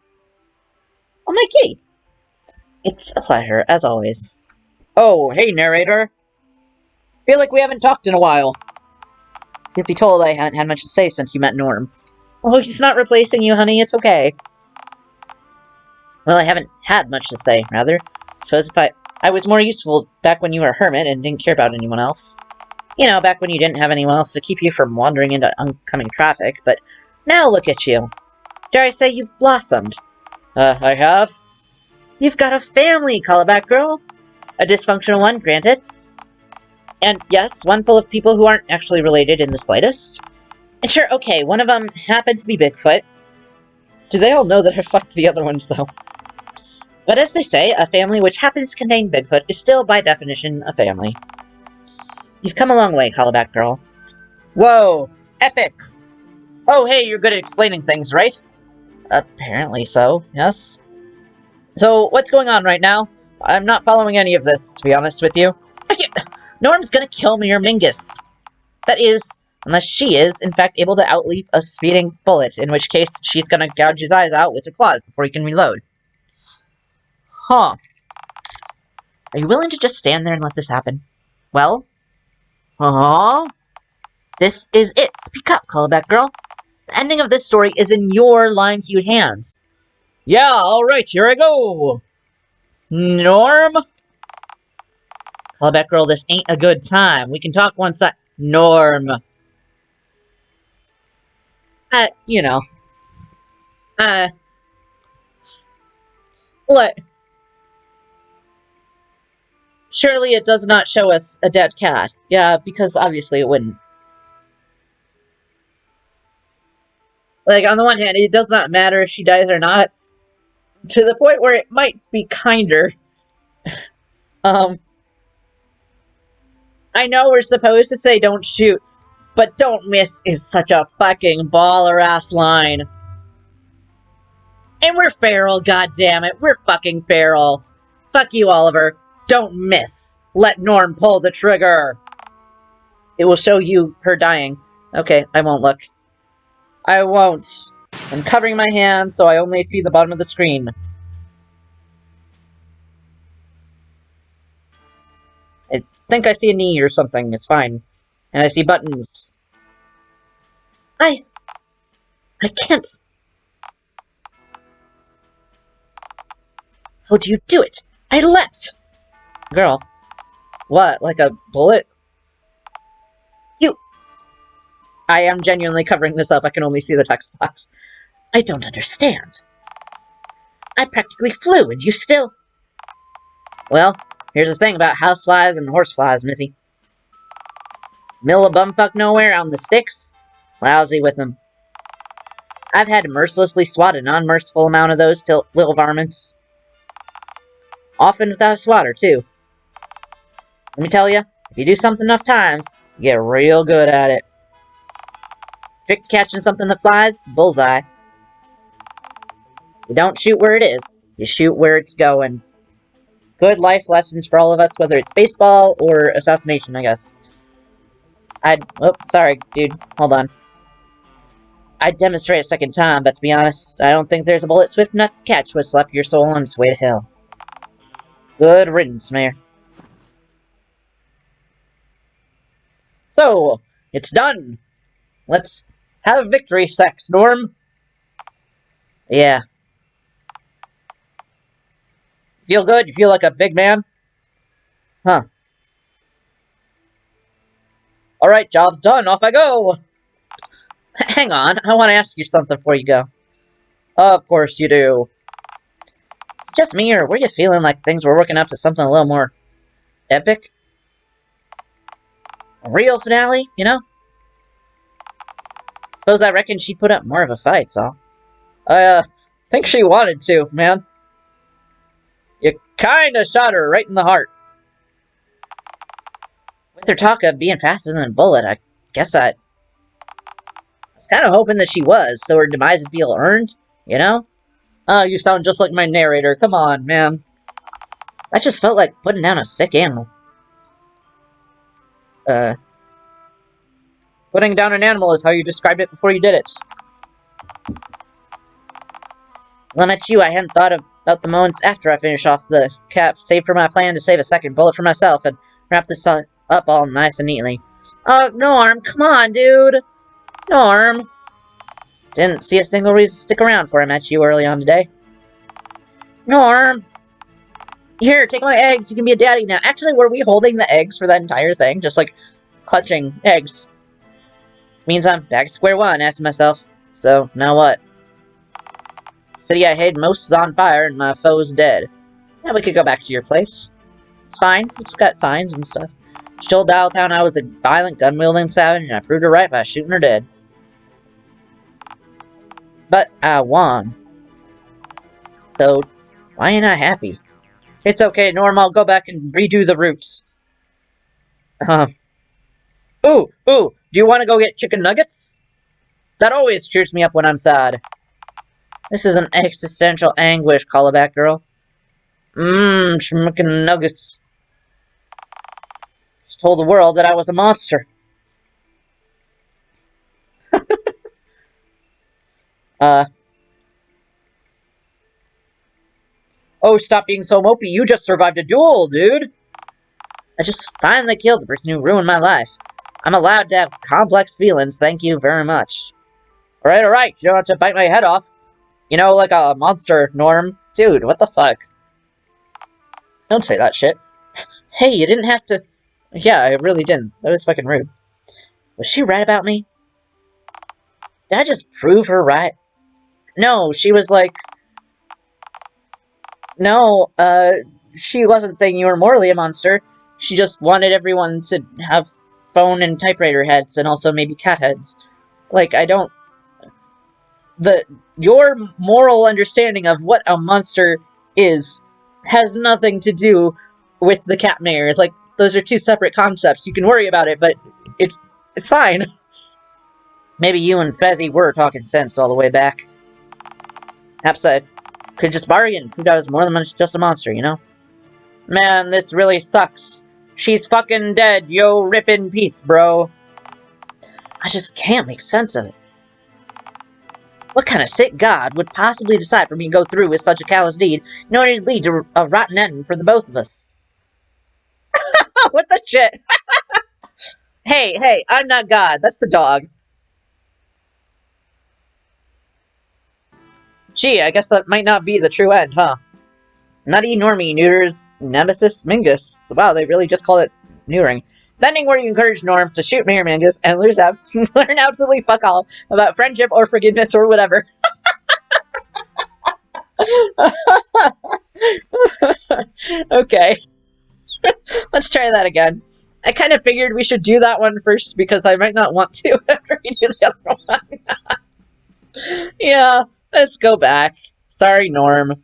Speaker 4: Oh, my kitty.
Speaker 1: It's a pleasure, as always. Oh, hey, narrator. Feel like we haven't talked in a while. Truth be told, I haven't had much to say since you met Norm. Oh, he's not replacing you, honey. It's okay. Well, I haven't had much to say, rather. Suppose if I was more useful back when you were a hermit and didn't care about anyone else. You know, back when you didn't have anyone else to keep you from wandering into oncoming traffic, but now look at you. Dare I say you've blossomed? I have? You've got a family, call-a-back girl. A dysfunctional one, granted. And yes, one full of people who aren't actually related in the slightest. And sure, okay, one of them happens to be Bigfoot. Do they all know that I fucked the other ones, though? But as they say, a family which happens to contain Bigfoot is still, by definition, a family. You've come a long way, call-a-back girl. Whoa! Epic! Oh, hey, you're good at explaining things, right? Apparently so, yes. So, what's going on right now? I'm not following any of this, to be honest with you. Norm's gonna kill Mayor Mingus. That is, unless she is, in fact, able to outleap a speeding bullet, in which case she's gonna gouge his eyes out with her claws before he can reload. Huh. Are you willing to just stand there and let this happen? Well? Huh? This is it. Speak up, call-a-back girl. The ending of this story is in your lime-hued hands. Yeah, alright, here I go! Norm? Call-a-back girl, this ain't a good time. We can talk one side. Norm. You know. What? Surely it does not show us a dead cat. Yeah, because obviously it wouldn't. Like, on the one hand, it does not matter if she dies or not. To the point where it might be kinder. I know we're supposed to say don't shoot, but don't miss is such a fucking baller-ass line. And we're feral, goddammit. We're fucking feral. Fuck you, Oliver. Don't miss. Let Norm pull the trigger. It will show you her dying. Okay, I won't look. I won't. I'm covering my hands so I only see the bottom of the screen. I think I see a knee or something. It's fine. And I see buttons. I can't. How do you do it? I leapt! Girl. What, like a bullet? You... I am genuinely covering this up. I can only see the text box. I don't understand. I practically flew, and you still... Well, here's the thing about houseflies and horseflies, Missy. Mill a bumfuck nowhere on the sticks? Lousy with them. I've had to mercilessly swat a non-merciful amount of those little varmints. Often without a swatter, too. Let me tell you, if you do something enough times, you get real good at it. Trick to catching something that flies, bullseye. You don't shoot where it is, you shoot where it's going. Good life lessons for all of us, whether it's baseball or assassination, I guess. Oh, sorry, dude. Hold on. I'd demonstrate a second time, but to be honest, I don't think there's a bullet swift enough to catch what slap your soul on its way to hell. Good riddance, Mayor. So, it's done. Let's have victory sex, Norm. Yeah. Feel good? You feel like a big man? Huh. Alright, job's done. Off I go. Hang on. I want to ask you something before you go. Of course you do. It's just me, or were you feeling like things were working up to something a little more epic? A real finale, you know? Suppose I reckon she put up more of a fight, so. I, think she wanted to, man. You kinda shot her right in the heart. With her talk of being faster than a bullet, I guess I was kinda hoping that she was, so her demise would feel earned, you know? Oh, you sound just like my narrator. Come on, man. That just felt like putting down a sick animal. Putting down an animal is how you described it before you did it. Well, I met you, I hadn't thought about the moments after I finish off the cap, save for my plan to save a second bullet for myself and wrap this up all nice and neatly. Oh, Norm, come on, dude. Norm. Didn't see a single reason to stick around before I met you early on today. Norm. Here, take my eggs, you can be a daddy now. Actually, were we holding the eggs for that entire thing? Just, like, clutching eggs. Means I'm back at square one, asking myself. So, now what? City I hate most is on fire, and my foe's dead. Yeah, we could go back to your place. It's fine, it's got signs and stuff. She told Dialtown I was a violent, gun-wielding savage, and I proved her right by shooting her dead. But I won. So, why ain't I happy? It's okay, Norm, I'll go back and redo the routes. Ooh, do you want to go get chicken nuggets? That always cheers me up when I'm sad. This is an existential anguish, call-back girl. Chicken nuggets. Just told the world that I was a monster. Oh, stop being so mopey. You just survived a duel, dude. I just finally killed the person who ruined my life. I'm allowed to have complex feelings, thank you very much. Alright, you don't have to bite my head off. You know, like a monster, Norm. Dude, what the fuck? Don't say that shit. Hey, you didn't have to... Yeah, I really didn't. That was fucking rude. Was she right about me? Did I just prove her right? No, she was like... No, she wasn't saying you were morally a monster. She just wanted everyone to have phone and typewriter heads, and also maybe cat heads. Like, I don't... Your moral understanding of what a monster is has nothing to do with the cat mayor. It's like, those are two separate concepts. You can worry about it, but it's fine. Maybe you and Fezzy were talking sense all the way back. Perhaps I could just bargain. Proved I was more than just a monster, you know? Man, this really sucks. She's fucking dead, yo, rip in peace, bro. I just can't make sense of it. What kind of sick god would possibly decide for me to go through with such a callous deed in order to lead to a rotten ending for the both of us? What the shit? Hey, I'm not God. That's the dog. Gee, I guess that might not be the true end, huh? Nutty Normie neuters Nemesis Mingus. Wow, they really just call it neutering. The ending where you encourage Norm to shoot Mayor Mingus and learn absolutely fuck all about friendship or forgiveness or whatever. Okay. Let's try that again. I kind of figured we should do that one first because I might not want to after we do the other one. Yeah, let's go back. Sorry, Norm.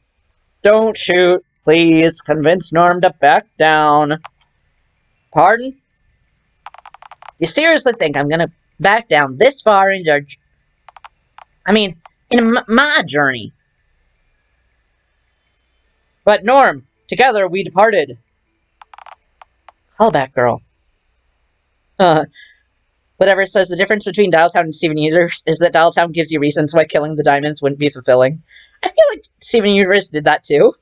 Speaker 1: Don't shoot. Please convince Norm to back down. Pardon? You seriously think I'm gonna back down this far in my journey? But Norm, together we departed. Callback girl. Whatever says the difference between Dialtown and Steven Universe is that Dialtown gives you reasons why killing the diamonds wouldn't be fulfilling. I feel like Steven Universe did that too.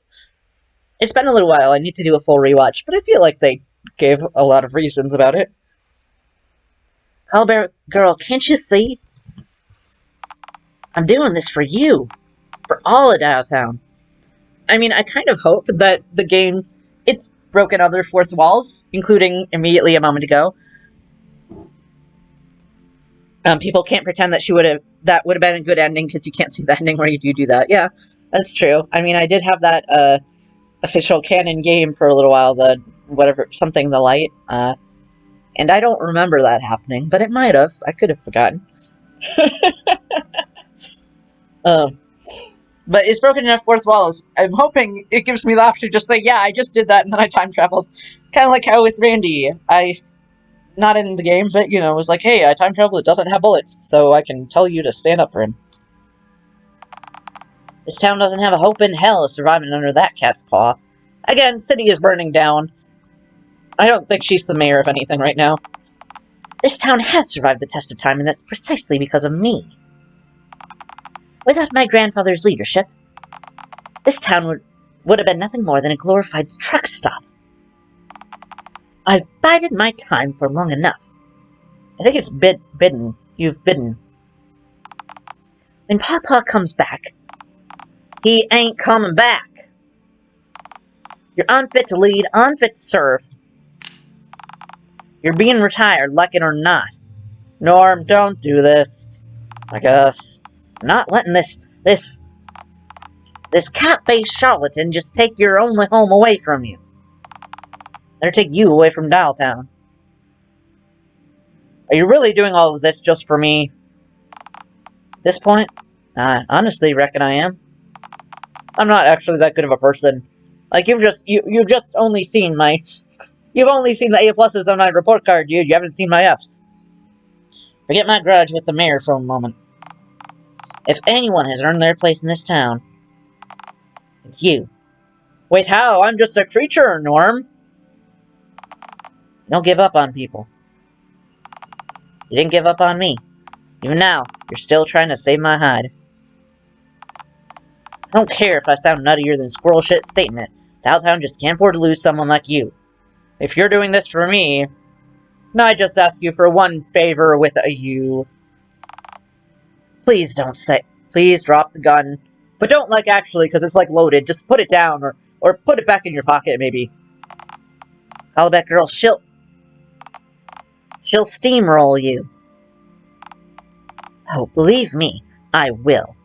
Speaker 1: It's been a little while, I need to do a full rewatch, but I feel like they gave a lot of reasons about it. Callback girl, can't you see? I'm doing this for you. For all of Dialtown. I mean, I kind of hope that the game, it's broken other fourth walls, including immediately a moment ago. People can't pretend that that would have been a good ending because you can't see the ending where you do that. Yeah, that's true. I mean, I did have that official canon game for a little while, the the light, and I don't remember that happening, but it might have. I could have forgotten. But it's broken enough fourth walls. I'm hoping it gives me the option to just say, yeah, I just did that and then I time traveled. Kind of like how with Randy, not in the game, but, it was like, hey, I time travel, it doesn't have bullets, so I can tell you to stand up for him. This town doesn't have a hope in hell of surviving under that cat's paw. Again, city is burning down. I don't think she's the mayor of anything right now. This town has survived the test of time, and that's precisely because of me. Without my grandfather's leadership, this town would have been nothing more than a glorified truck stop. I've bided my time for long enough. I think it's bidden. You've bidden. When Pawpaw comes back, he ain't coming back. You're unfit to lead, unfit to serve. You're being retired, like it or not. Norm, don't do this. I guess. I'm not letting this cat-faced charlatan just take your only home away from you. Let her take you away from Dialtown. Are you really doing all of this just for me? At this point, I honestly reckon I am. I'm not actually that good of a person. Like, you've just only seen you've only seen the A+ on my report card, dude. You haven't seen my Fs. Forget my grudge with the mayor for a moment. If anyone has earned their place in this town, it's you. Wait, how? I'm just a creature, Norm. Don't give up on people. You didn't give up on me. Even now, you're still trying to save my hide. I don't care if I sound nuttier than squirrel shit stating it. Dialtown just can't afford to lose someone like you. If you're doing this for me, then I just ask you for one favor with a U. Please please drop the gun. But don't, actually, because it's, loaded. Just put it down, or put it back in your pocket, maybe. Callback girl, she'll steamroll you. Oh, believe me, I will.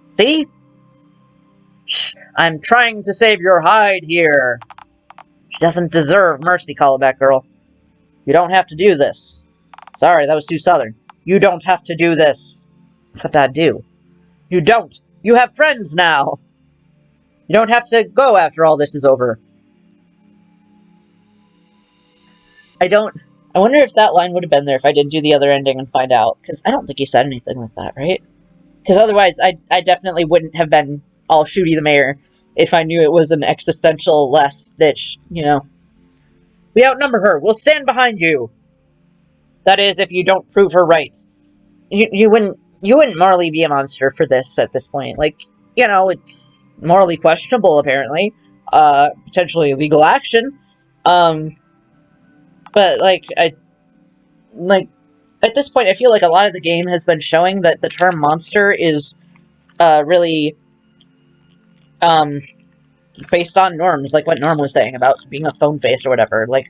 Speaker 1: See? Shh! I'm trying to save your hide here! She doesn't deserve mercy, Callback Girl. You don't have to do this. Sorry, that was too southern. You don't have to do this. Except I do. You don't! You have friends now! You don't have to go after all this is over. I wonder if that line would have been there if I didn't do the other ending and find out. Because I don't think he said anything like that, right? Because otherwise, I definitely wouldn't have been all shooty the mayor if I knew it was an existential last ditch, you know. We outnumber her. We'll stand behind you. That is, if you don't prove her right. You wouldn't morally be a monster for this at this point. Like, you know, it's morally questionable apparently. Potentially illegal action. But like at this point I feel like a lot of the game has been showing that the term monster is really based on norms, like what Norm was saying about being a phone face or whatever. Like,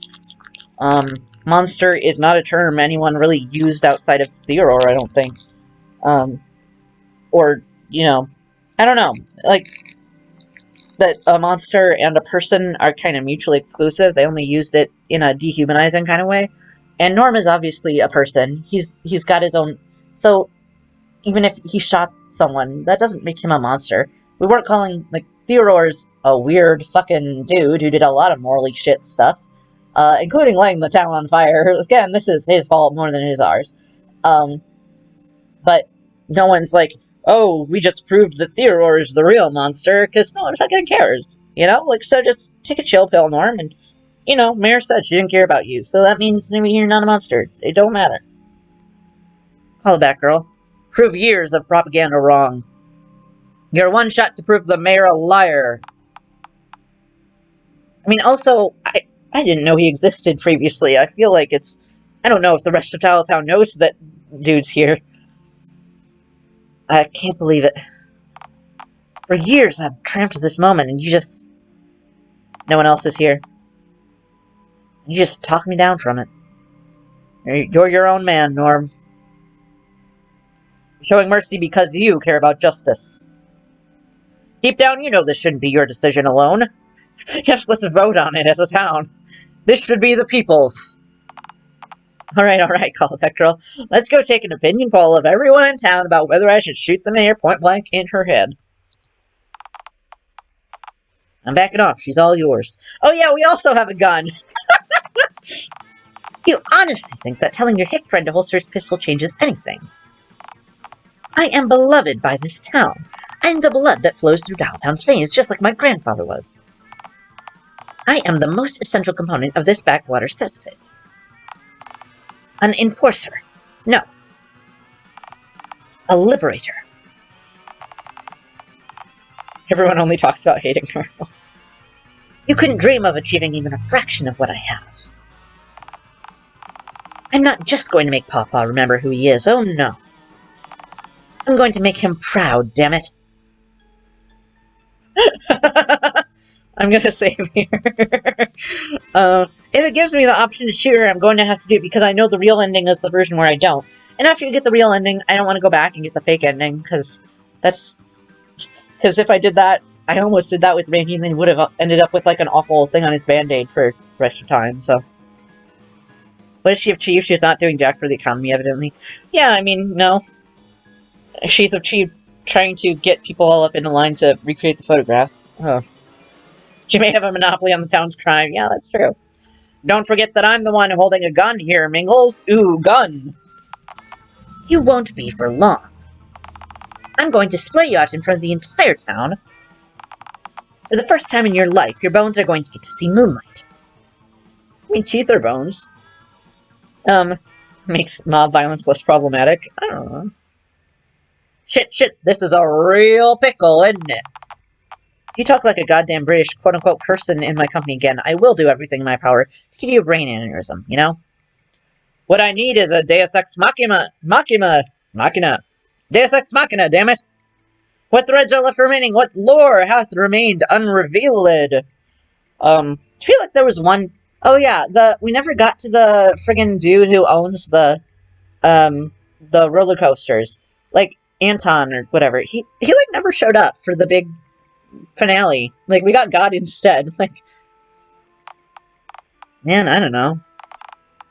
Speaker 1: monster is not a term anyone really used outside of Theodore, I don't think. Or, you know, I don't know. Like, that a monster and a person are kind of mutually exclusive. They only used it in a dehumanizing kind of way. And Norm is obviously a person. He's got his own... So, even if he shot someone, that doesn't make him a monster. We weren't calling, like, Theodore's a weird fucking dude who did a lot of morally shit stuff. Including lighting the town on fire. Again, this is his fault more than it is ours. But no one's like, oh, we just proved that Theodore is the real monster, because no one fucking cares. You know? Like, so just take a chill pill, Norm, and, you know, Mayor said she didn't care about you, so that means maybe you're not a monster. It don't matter. Call it back, girl. Prove years of propaganda wrong. You're one shot to prove the mayor a liar. I mean, also, I didn't know he existed previously. I feel like it's... I don't know if the rest of Dialtown knows that dude's here. I can't believe it. For years I've tramped to this moment, and you just... No one else is here. You just talk me down from it. You're your own man, Norm. You're showing mercy because you care about justice. Deep down, you know this shouldn't be your decision alone. Yes, let's vote on it as a town. This should be the people's. Alright, Callback Girl. Let's go take an opinion poll of everyone in town about whether I should shoot the mayor point blank in her head. I'm backing off. She's all yours. Oh yeah, we also have a gun! You honestly think that telling your hick friend to holster his pistol changes anything? I am beloved by this town. I am the blood that flows through Dialtown's veins, just like my grandfather was. I am the most essential component of this backwater cesspit. An enforcer. No. A liberator. Everyone only talks about hating her. You couldn't dream of achieving even a fraction of what I have. I'm not just going to make Pawpaw remember who he is, oh no. I'm going to make him proud, damn it. I'm gonna save here. If it gives me the option to shoot her, I'm going to have to do it because I know the real ending is the version where I don't. And after you get the real ending, I don't want to go back and get the fake ending, because that's... Because if I did that, I almost did that with Ranky, and then he would have ended up with, like, an awful thing on his band-aid for the rest of the time, so... What does she achieve? She's not doing jack for the economy, evidently. Yeah, I mean, no. She's achieved trying to get people all up in a line to recreate the photograph. Oh. She may have a monopoly on the town's crime. Yeah, that's true. Don't forget that I'm the one holding a gun here, Mingles. Ooh, gun. You won't be for long. I'm going to split you out in front of the entire town. For the first time in your life, your bones are going to get to see moonlight. I mean, teeth are bones. Makes mob violence less problematic. I don't know. Shit, this is a real pickle, isn't it? If you talk like a goddamn British quote-unquote person in my company again, I will do everything in my power to give you a brain aneurysm, you know? What I need is a Deus Ex Machina. Deus Ex Machina, damn it! What threads are left remaining? What lore hath remained unrevealed? I feel like there was one... Oh yeah, we never got to the friggin' dude who owns the roller coasters. Like, Anton or whatever. He like, never showed up for the big finale. Like, we got God instead. Like, man, I don't know.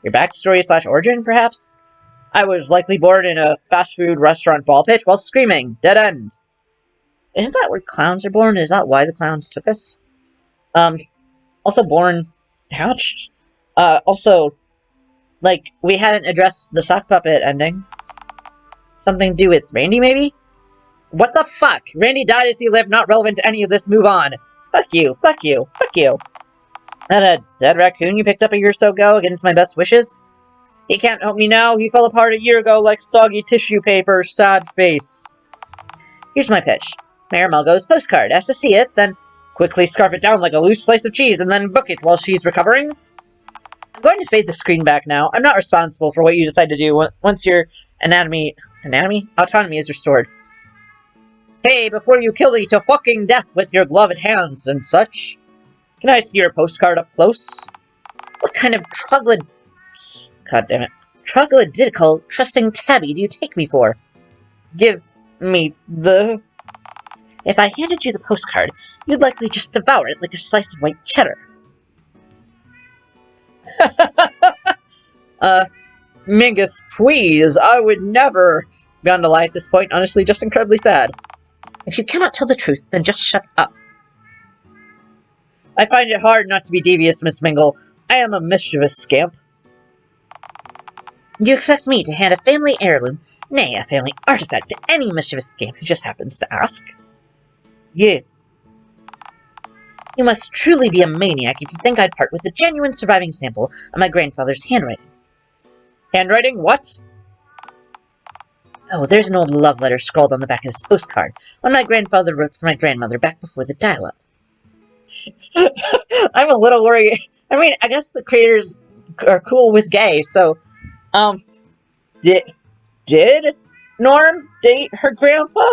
Speaker 1: Your backstory / origin, perhaps? I was likely born in a fast food restaurant ball pit while screaming. Dead end. Isn't that where clowns are born? Is that why the clowns took us? Also born hatched. Also, like, we hadn't addressed the sock puppet ending. Something to do with Randy, maybe? What the fuck? Randy died as he lived, not relevant to any of this, move on. Fuck you, fuck you, fuck you. That a dead raccoon you picked up a year or so ago against my best wishes? He can't help me now, he fell apart a year ago like soggy tissue paper, sad face. Here's my pitch. Mayor Melgo's postcard, ask to see it, then quickly scarf it down like a loose slice of cheese and then book it while she's recovering. I'm going to fade the screen back now. I'm not responsible for what you decide to do once your autonomy is restored. Hey, before you kill me to fucking death with your gloved hands and such, can I see your postcard up close? What kind of troglodytical, trusting tabby do you take me for? Give me the... If I handed you the postcard, you'd likely just devour it like a slice of white cheddar. Mingus, please, I would never... Beyond a lie at this point, honestly, just incredibly sad. If you cannot tell the truth, then just shut up. I find it hard not to be devious, Miss Mingle. I am a mischievous scamp. Do you expect me to hand a family heirloom, nay, a family artifact, to any mischievous scamp who just happens to ask? Yeah. You must truly be a maniac if you think I'd part with a genuine surviving sample of my grandfather's handwriting. Handwriting? What? Oh, there's an old love letter scrawled on the back of this postcard, one my grandfather wrote for my grandmother back before the dial-up. I'm a little worried. I mean, I guess the creators are cool with gay, so, did Norm date her grandpa?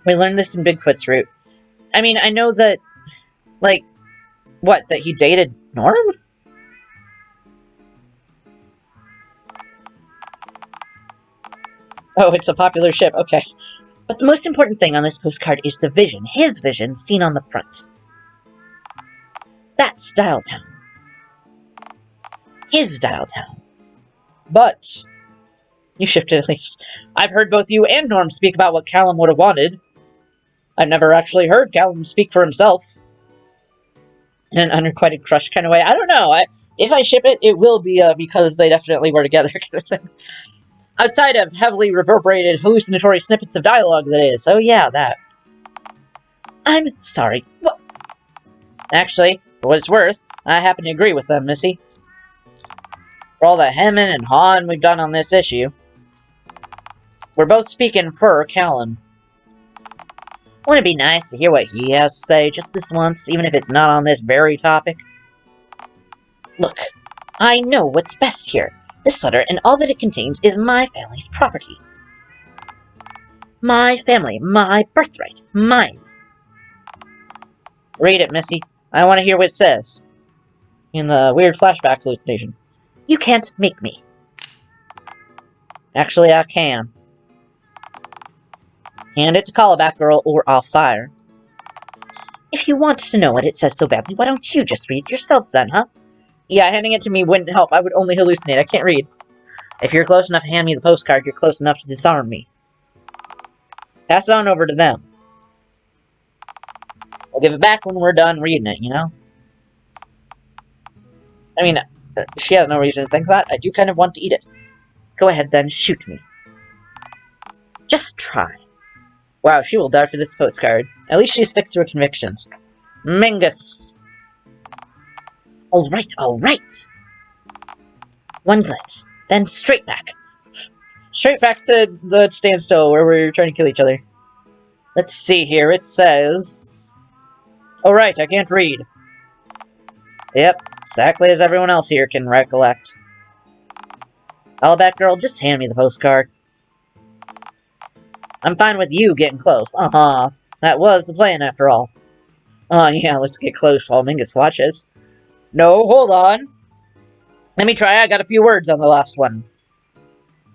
Speaker 1: We learned this in Bigfoot's route. I mean, I know that, like, what, that he dated Norm? Oh, it's a popular ship, okay. But the most important thing on this postcard is the vision, his vision, seen on the front. That's Dialtown. His Dialtown. But, you shifted at least. I've heard both you and Norm speak about what Callum would have wanted. I've never actually heard Callum speak for himself. In an unrequited crush kind of way. I don't know. If I ship it, it will be because they definitely were together kind of thing. Outside of heavily reverberated hallucinatory snippets of dialogue, that is. Oh yeah, that. I'm sorry. What? Actually, for what it's worth, I happen to agree with them, Missy. For all the hemming and hawing we've done on this issue, we're both speaking for Callum. Wouldn't it be nice to hear what he has to say just this once, even if it's not on this very topic? Look, I know what's best here. This letter and all that it contains is my family's property. My family, my birthright, mine. Read it, Missy. I want to hear what it says. In the weird flashback hallucination. You can't make me. Actually, I can. Hand it to Callback Girl or I'll fire. If you want to know what it says so badly, why don't you just read it yourself then, huh? Yeah, handing it to me wouldn't help. I would only hallucinate. I can't read. If you're close enough to hand me the postcard, you're close enough to disarm me. Pass it on over to them. I'll give it back when we're done reading it, you know? I mean, she has no reason to think that. I do kind of want to eat it. Go ahead then, shoot me. Just try. Wow, she will die for this postcard. At least she sticks to her convictions. Mingus! Alright, alright! One glance, then straight back. Straight back to the standstill where we're trying to kill each other. Let's see here, it says... Oh right, I can't read. Yep, exactly as everyone else here can recollect. Callback Girl, just hand me the postcard. I'm fine with you getting close. Uh-huh. That was the plan after all. Oh yeah, let's get close while Mingus watches. No, hold on. Let me try. I got a few words on the last one.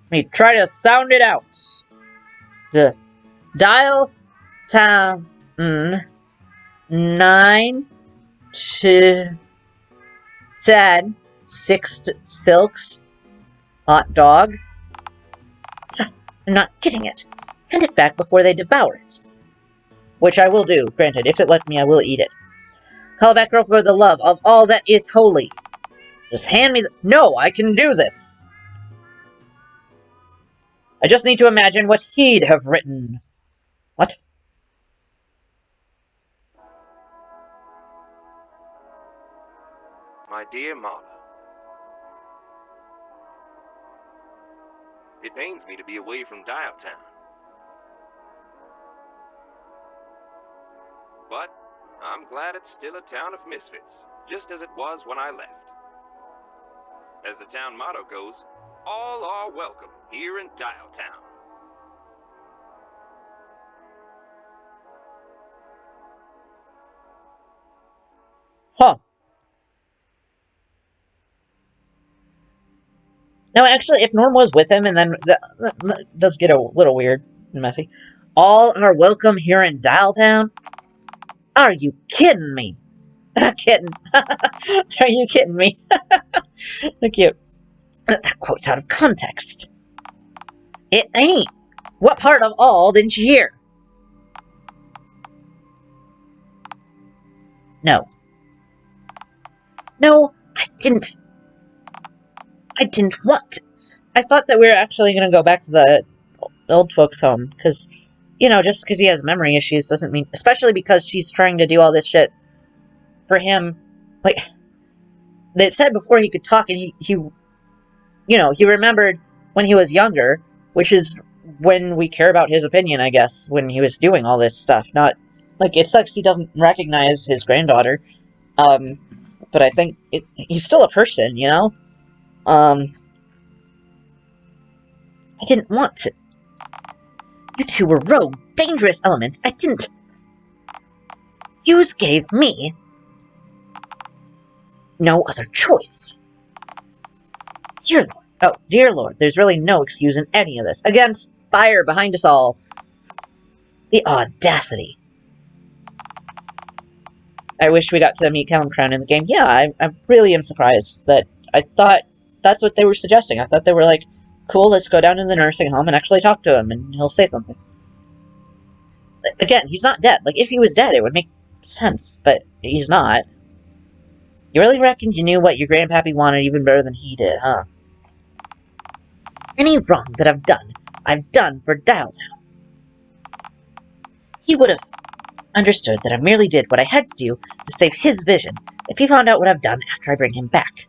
Speaker 1: Let me try to sound it out. Dial
Speaker 4: Dialtown. 9 to 10. 6 silks. Hot dog. I'm not getting it. Hand it back before they devour it. Which I will do, granted. If it lets me, I will eat it. Call back girl for the love of all that is holy. Just hand me the— No, I can do this! I just need to imagine what he'd have written. What?
Speaker 3: My dear Marla, it pains me to be away from Dialtown. But I'm glad it's still a town of misfits, just as it was when I left. As the town motto goes, all are welcome here in Dialtown.
Speaker 4: Huh. No, actually, if Norm was with him, and then that does get a little weird and messy. All are welcome here in Dialtown? Are you kidding me? Not kidding. Are you kidding me? How cute. That quote's out of context. It ain't. What part of all didn't you hear? No. No, I didn't want to. I thought that we were actually going to go back to the old folks' home, because, you know, just because he has memory issues doesn't mean, especially because she's trying to do all this shit for him. Like, they said before he could talk, and he you know, he remembered when he was younger, which is when we care about his opinion, I guess, when he was doing all this stuff. Not, like, it sucks he doesn't recognize his granddaughter, but I think he's still a person, you know? I didn't want to. You two were rogue, dangerous elements. I didn't. Yous gave me no other choice. Dear Lord. Oh, dear Lord, there's really no excuse in any of this. Against fire behind us all. The audacity. I wish we got to meet Callum Crown in the game. Yeah, I really am surprised that I thought that's what they were suggesting. I thought they were like, cool, let's go down to the nursing home and actually talk to him, and he'll say something. Again, he's not dead. Like, if he was dead, it would make sense, but he's not. You really reckoned you knew what your grandpappy wanted even better than he did, huh? Any wrong that I've done for Dialtown. He would have understood that I merely did what I had to do to save his vision if he found out what I've done after I bring him back.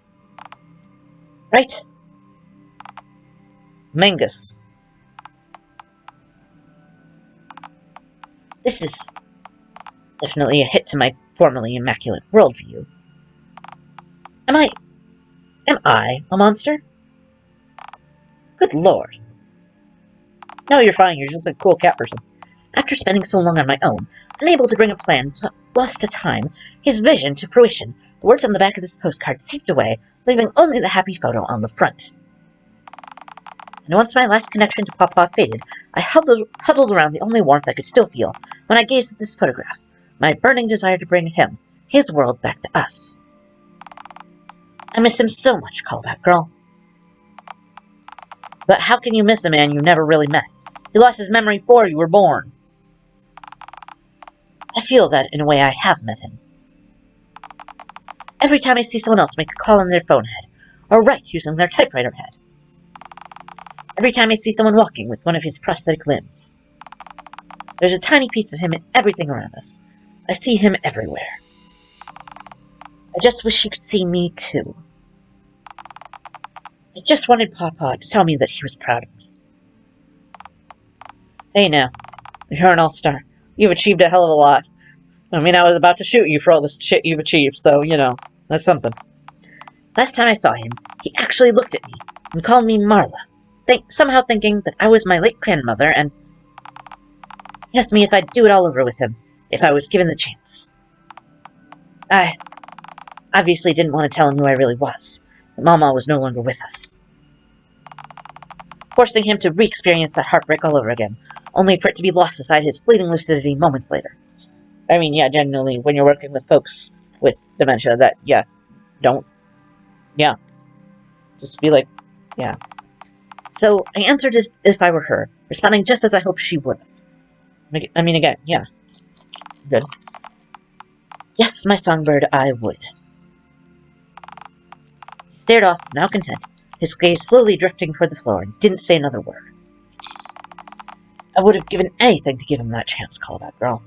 Speaker 4: Right? Mangus. This is definitely a hit to my formerly immaculate worldview. Am I a monster? Good Lord. No, you're fine. You're just a cool cat person. After spending so long on my own, unable to bring a plan to lost to time, his vision to fruition, the words on the back of this postcard seeped away, leaving only the happy photo on the front. And once my last connection to Pawpaw faded, I huddled around the only warmth I could still feel when I gazed at this photograph, my burning desire to bring him, his world, back to us. I miss him so much, Callback Girl. But how can you miss a man you never really met? He lost his memory before you were born. I feel that, in a way, I have met him. Every time I see someone else make a call on their phone head, or write using their typewriter head. Every time I see someone walking with one of his prosthetic limbs. There's a tiny piece of him in everything around us. I see him everywhere. I just wish you could see me, too. I just wanted Pawpaw to tell me that he was proud of me. Hey now, you're an all-star. You've achieved a hell of a lot. I mean, I was about to shoot you for all this shit you've achieved, so, you know, that's something. Last time I saw him, he actually looked at me and called me Marla, somehow thinking that I was my late grandmother, and he asked me if I'd do it all over with him, if I was given the chance. I obviously didn't want to tell him who I really was, that Mama was no longer with us. forcing him to re-experience that heartbreak all over again, only for it to be lost aside his fleeting lucidity moments later. I mean, yeah, genuinely, when you're working with folks with dementia, that, yeah, don't, yeah, just be like, yeah. So, I answered as if I were her, responding just as I hoped she would have. I mean, again, yeah, good. Yes, my songbird, I would. He stared off, now content, his gaze slowly drifting toward the floor, and didn't say another word. I would have given anything to give him that chance, callback girl.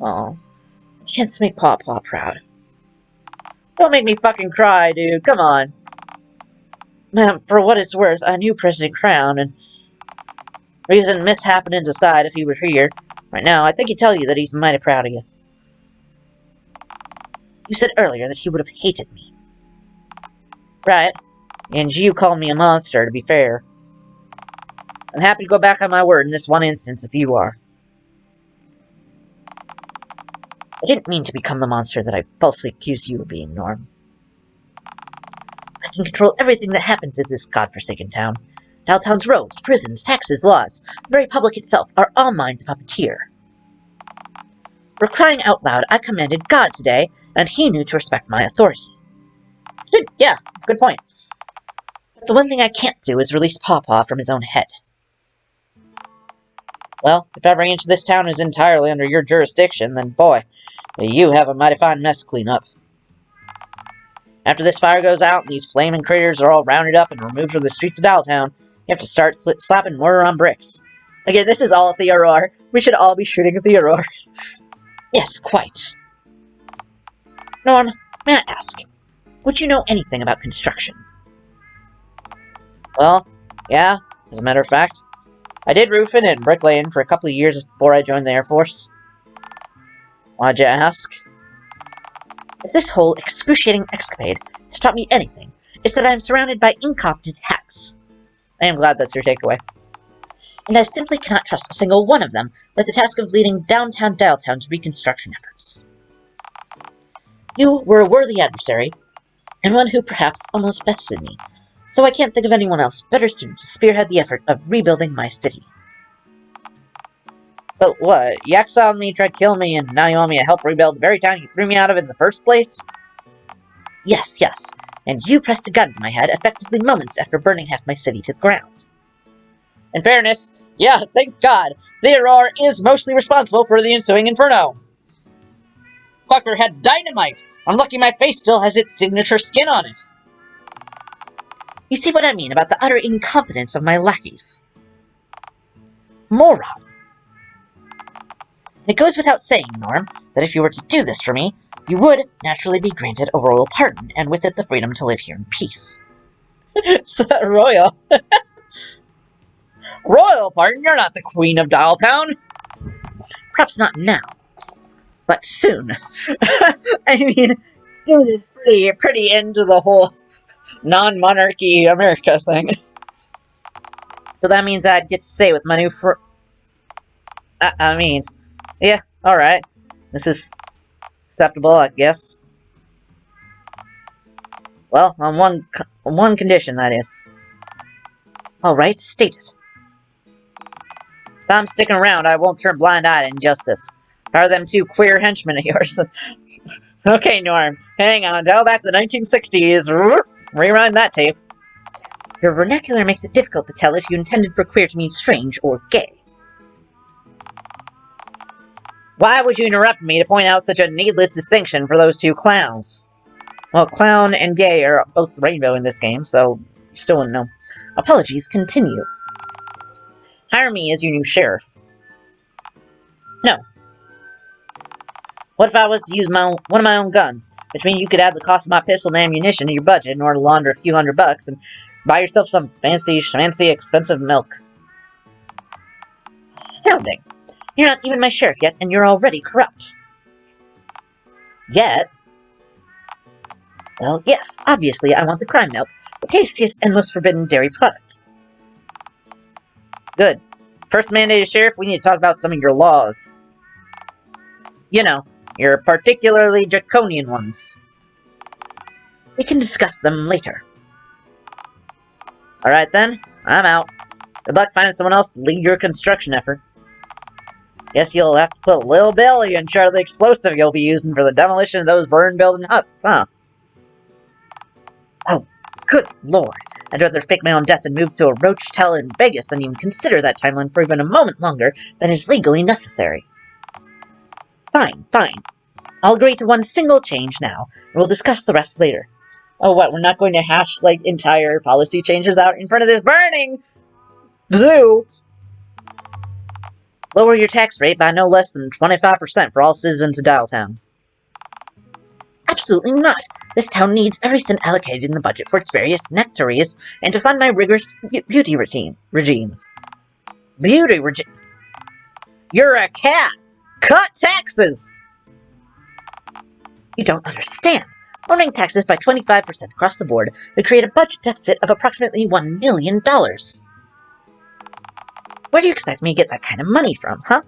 Speaker 4: Aw, a chance to make Paw Paw proud. Don't make me fucking cry, dude, come on. Ma'am, for what it's worth, I knew President Crown, and reason mishappenings aside, if he were here right now, I think he'd tell you that he's mighty proud of you. You said earlier that he would have hated me. Right, and you called me a monster, to be fair. I'm happy to go back on my word in this one instance if you are. I didn't mean to become the monster that I falsely accused you of being, Norm. I can control everything that happens in this godforsaken town. Dialtown's roads, prisons, taxes, laws, the very public itself are all mine to puppeteer. For crying out loud, I commanded God today, and he knew to respect my authority. Yeah, good point. But the one thing I can't do is release Paw Paw from his own head. Well, if every inch of this town is entirely under your jurisdiction, then boy, you have a mighty fine mess to clean up. After this fire goes out and these flaming critters are all rounded up and removed from the streets of Dialtown, you have to start slapping mortar on bricks. Again, this is all Theodore. We should all be shooting at Theodore. Yes, quite. Norm, may I ask, would you know anything about construction? Well, yeah, as a matter of fact. I did roofing and bricklaying for a couple of years before I joined the Air Force. Why'd you ask? If this whole excruciating escapade has taught me anything, it's that I am surrounded by incompetent hacks. I am glad that's your takeaway. And I simply cannot trust a single one of them with the task of leading downtown Dialtown's reconstruction efforts. You were a worthy adversary, and one who perhaps almost bested me, so I can't think of anyone else better suited to spearhead the effort of rebuilding my city. So what, you exiled me, tried to kill me, and now you want me to help rebuild the very town you threw me out of in the first place? Yes, and you pressed a gun to my head effectively moments after burning half my city to the ground. In fairness, yeah, thank God, Theodore is mostly responsible for the ensuing inferno. Fucker had dynamite! I'm lucky my face still has its signature skin on it. You see what I mean about the utter incompetence of my lackeys? Moron. It goes without saying, Norm, that if you were to do this for me, you would naturally be granted a royal pardon, and with it the freedom to live here in peace. Is that royal? Royal pardon? You're not the Queen of Dialtown. Perhaps not now, but soon. I mean, it is pretty into the whole non-monarchy America thing. So that means I'd get to stay with my new I mean, yeah, alright. This is acceptable, I guess. Well, on one condition, that is. Alright, state it. If I'm sticking around, I won't turn blind-eyed to injustice. How are them two queer henchmen of yours? Okay, Norm, hang on, dial back to the 1960s. Rewind that tape. Your vernacular makes it difficult to tell if you intended for queer to mean strange or gay. Why would you interrupt me to point out such a needless distinction for those two clowns? Well, clown and gay are both rainbow in this game, so you still wouldn't know. Apologies, continue. Hire me as your new sheriff. No. What if I was to use one of my own guns, which means you could add the cost of my pistol and ammunition to your budget in order to launder a few $100 and buy yourself some fancy, expensive milk? Astounding. You're not even my sheriff yet, and you're already corrupt. Yet? Well, yes, obviously I want the crime milk, the tastiest and most forbidden dairy product. Good. First mandated sheriff, we need to talk about some of your laws. You know, your particularly draconian ones. We can discuss them later. Alright then,
Speaker 1: I'm out. Good luck finding someone else to lead your construction effort. Guess you'll have to put Lil Billy in charge of the explosive you'll be using for the demolition of those burn building husks, huh? Oh, good lord. I'd rather fake my own death and move to a roach tower in Vegas than even consider that timeline for even a moment longer than is legally necessary. Fine, fine. I'll agree to one single change now, and we'll discuss the rest later. Oh, what, we're not going to hash, like, entire policy changes out in front of this burning zoo? Lower your tax rate by no less than 25% for all citizens of Dialtown. Absolutely not. This town needs every cent allocated in the budget for its various nectaries and to fund my rigorous beauty regimes. Beauty regime? You're a cat! Cut taxes! You don't understand. Lowering taxes by 25% across the board would create a budget deficit of approximately $1 million. Where do you expect me to get that kind of money from, huh?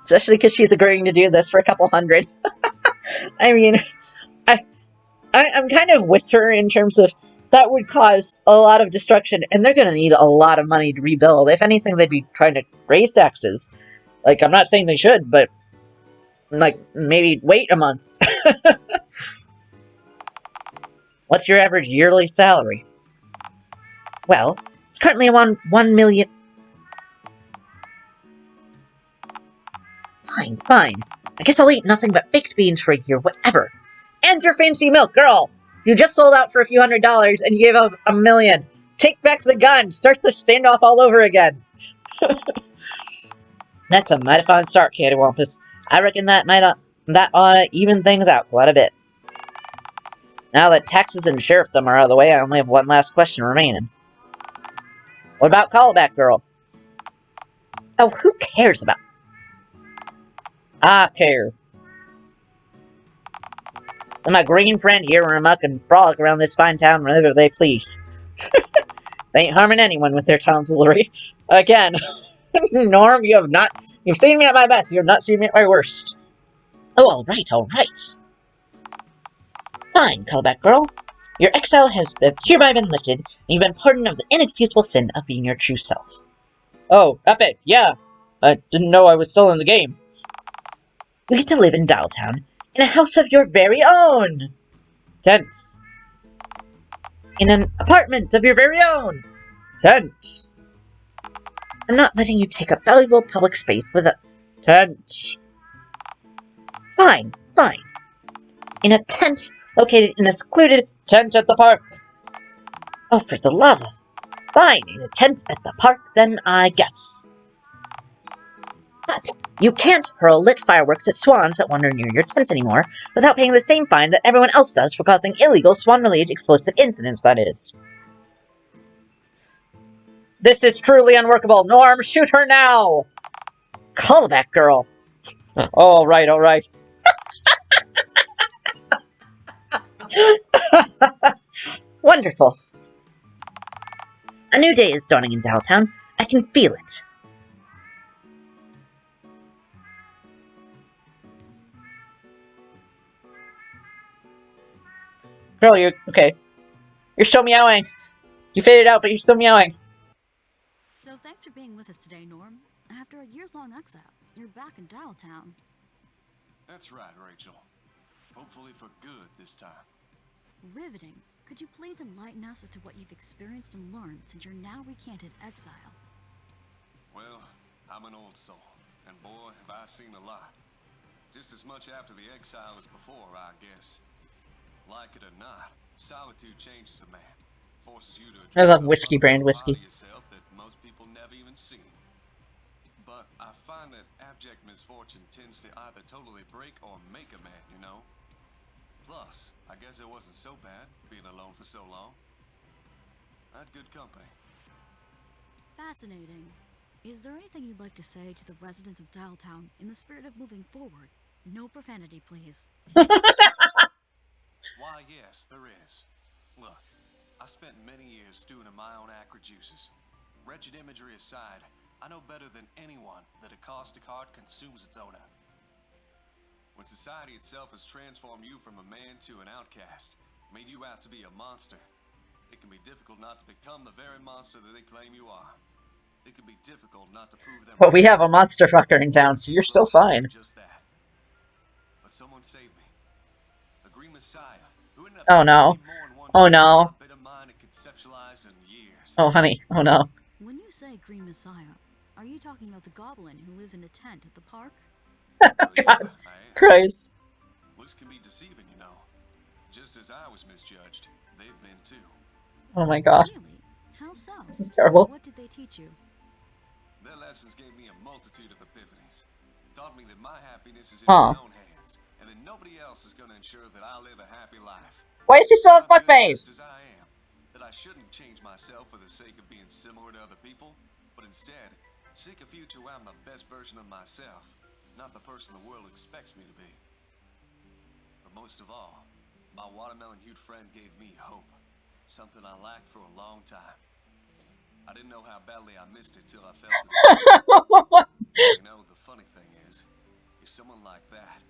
Speaker 1: Especially because she's agreeing to do this for a couple hundred. I mean, I'm kind of with her in terms of that would cause a lot of destruction, and they're going to need a lot of money to rebuild. If anything, they'd be trying to raise taxes. Like, I'm not saying they should, but, like, maybe wait a month. What's your average yearly salary? Well, it's currently around 1 million. Fine, fine. I guess I'll eat nothing but baked beans for a year, whatever. And your fancy milk, girl! You just sold out for a few $100s and you gave up $1 million. Take back the gun! Start the standoff all over again! That's a mighty fine start, Cattywampus. I reckon that ought to even things out quite a bit. Now that taxes and sheriffdom are out of the way, I only have one last question remaining. What about Callback Girl? Oh, who cares about... I care. Let my green friend here run amok and frolic around this fine town whenever they please. They ain't harming anyone with their tomfoolery. Again, Norm, you've seen me at my best, you have not seen me at my worst. Oh, alright. Fine, Callback Girl. Your exile has hereby been lifted, and you've been pardoned of the inexcusable sin of being your true self. Oh, epic, yeah. I didn't know I was still in the game. You get to live in Dialtown, in a house of your very own! Tense. In an apartment of your very own! Tense. I'm not letting you take up valuable public space without... Tense. Fine. In a tent located in a secluded tent at the park. Oh, for the love of... Fine, in a tent at the park, then, I guess. But you can't hurl lit fireworks at swans that wander near your tent anymore without paying the same fine that everyone else does for causing illegal swan-related explosive incidents, that is. This is truly unworkable. Norm, shoot her now! Callback Girl. Alright. Wonderful. A new day is dawning in Dialtown. I can feel it. Girl, you're okay. You're still meowing. You faded out, but you're still meowing.
Speaker 5: So thanks for being with us today, Norm. After a years-long exile, you're back in Dialtown.
Speaker 2: That's right, Rachel. Hopefully for good this time.
Speaker 5: Riveting. Could you please enlighten us as to what you've experienced and learned since your now recanted exile?
Speaker 2: Well, I'm an old soul, and boy, have I seen a lot. Just as much after the exile as before, I guess. Like it or not, solitude changes a man. Forces you to
Speaker 1: I love whiskey brand whiskey.
Speaker 2: yourself that most people never even see. But I find that abject misfortune tends to either totally break or make a man, you know? Plus, I guess it wasn't so bad being alone for so long. I had good company.
Speaker 5: Fascinating. Is there anything you'd like to say to the residents of Dialtown in the spirit of moving forward? No profanity, please.
Speaker 2: Why, yes, there is. Look, I spent many years stewing in my own acrid juices. Wretched imagery aside, I know better than anyone that a caustic heart consumes its owner. When society itself has transformed you from a man to an outcast, made you out to be a monster, It can be difficult not to become the very monster that they claim you are. It can be difficult not to prove them.
Speaker 1: But we have a monster fucker in town, so you're still fine.
Speaker 2: Just that. But someone saved me. A green messiah who ended up
Speaker 1: Oh no. Oh no.
Speaker 2: a bit of mine and conceptualized in years.
Speaker 1: Oh honey. Oh no.
Speaker 5: When you say Green Messiah, are you talking about the goblin who lives in a tent at the park?
Speaker 1: God
Speaker 2: I am.
Speaker 1: Christ.
Speaker 2: Looks can be deceiving, you know. Just as I was misjudged, they've been too.
Speaker 1: Oh my god.
Speaker 5: Really? How so?
Speaker 1: This is terrible.
Speaker 5: What did they teach you?
Speaker 2: Their lessons gave me a multitude of epiphanies. Taught me that my happiness is in
Speaker 1: Huh.
Speaker 2: my own hands, and that nobody else is going to ensure that I live a happy life.
Speaker 1: Why is he still a
Speaker 2: I'm good just
Speaker 1: fuckface?
Speaker 2: as I am. That I shouldn't change myself for the sake of being similar to other people, but instead seek a future where I'm the best version of myself, not the person the world expects me to be. But most of all, my watermelon-hued friend gave me hope, something I lacked for a long time. I didn't know how badly I missed it till I felt it. You know, the funny thing is someone like that,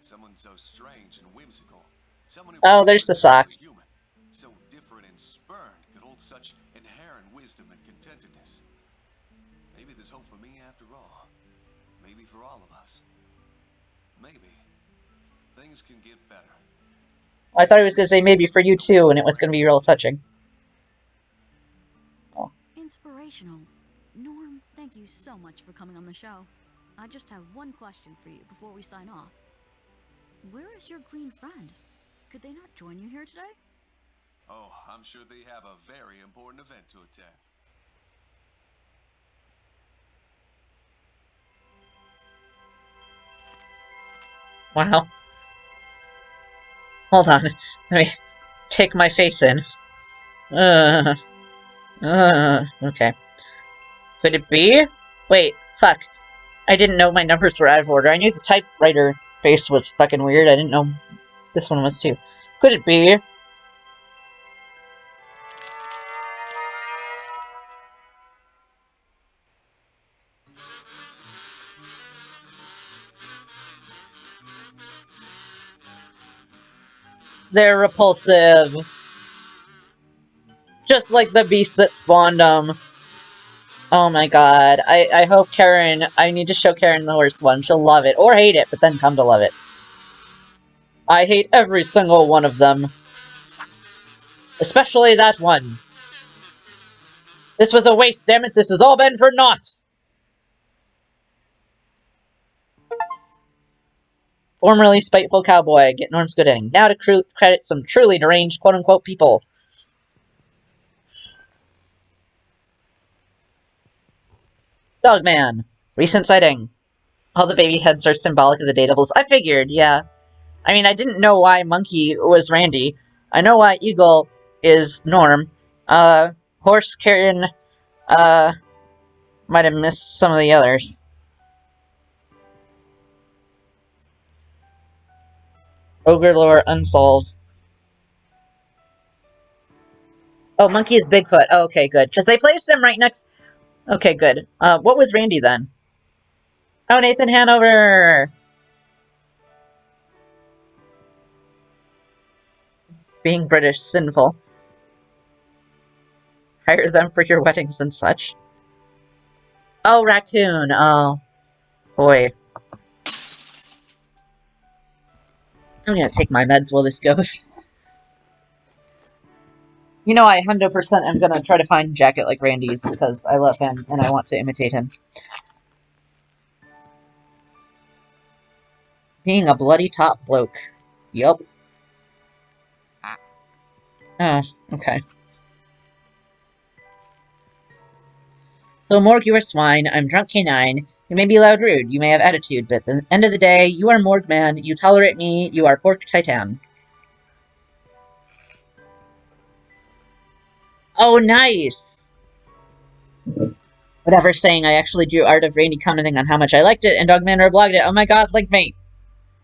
Speaker 2: someone so strange and whimsical, someone who
Speaker 1: Oh, there's the sock.
Speaker 2: human, so different and spurned, could hold such inherent wisdom and contentedness. Maybe there's hope for me after all. Maybe for all of us. Maybe things can get better.
Speaker 1: I thought he was going to say maybe for you too, and it was going to be real touching.
Speaker 5: Inspirational. Norm, thank you so much for coming on the show. I just have one question for you before we sign off. Where is your green friend? Could they not join you here today?
Speaker 2: Oh, I'm sure they have a very important event to attend.
Speaker 1: Wow. Hold on. Let me take my face in. Okay. Could it be? Wait, fuck. I didn't know my numbers were out of order. I knew the typewriter face was fucking weird. I didn't know this one was too. Could it be? They're repulsive. Just like the beast that spawned them. Oh my god. I hope Karen... I need to show Karen the worst one. She'll love it. Or hate it, but then come to love it. I hate every single one of them. Especially that one. This was a waste, damn it. This has all been for naught. Formerly spiteful cowboy. Get Norm's good ending. Now to credit some truly deranged quote-unquote people. Dogman. Recent sighting. All the baby heads are symbolic of the Dateables. I figured, yeah. I mean, I didn't know why Monkey was Randy. I know why Eagle is Norm. Horse Karen, might have missed some of the others. Ogre lore unsolved. Oh, Monkey is Bigfoot. Oh, okay, good. Because they placed him right next... Okay, good. What was Randy then? Oh, Nathan Hanover! Being British, sinful. Hire them for your weddings and such. Oh, Raccoon! Oh. Boy. I'm gonna take my meds while this goes. You know, I 100% am gonna try to find a jacket like Randy's, because I love him, and I want to imitate him. Being a bloody top bloke. Yup. Oh, okay. So, Morg, you are swine, I'm drunk canine, you may be loud rude, you may have attitude, but at the end of the day, you are Morg man, you tolerate me, you are pork titan. Oh, nice! Whatever saying, I actually drew art of Randy commenting on how much I liked it, and Dogman reblogged it. Oh my god, link mate!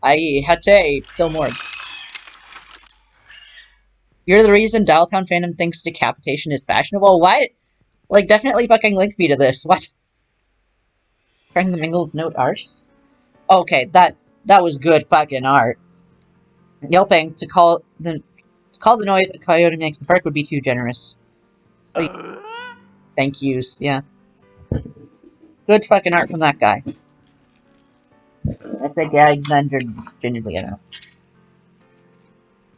Speaker 1: I had to kill Morg. You're the reason Dialtown fandom thinks decapitation is fashionable? What? Like, definitely fucking link me to this. What? Frank the Mingle's note art? Okay, that was good fucking art. Yelping to call the Call the noise a coyote makes the park would be too generous. Thank yous, yeah. Good fucking art from that guy. I think Alexander gingerly enough.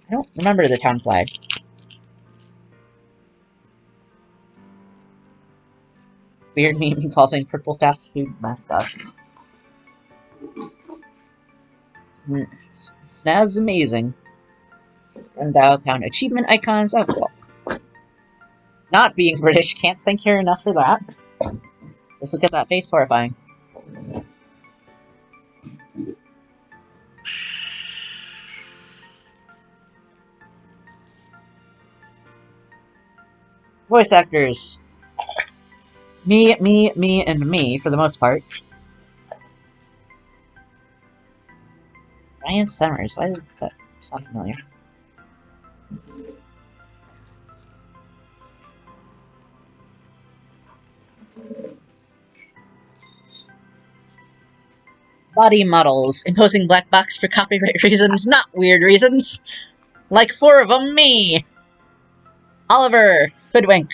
Speaker 1: I don't remember the town flag. Weird meme involving purple fast food mascot. Snaz amazing. And Dialtown achievement icons. Oh, cool. Not being British, can't thank her enough for that. Just look at that face, horrifying. Voice actors. Me, and me, for the most part. Ryan Summers, why does that sound familiar? Body models, imposing black box for copyright reasons, not weird reasons. Like 4 of them, me! Oliver, Hoodwink,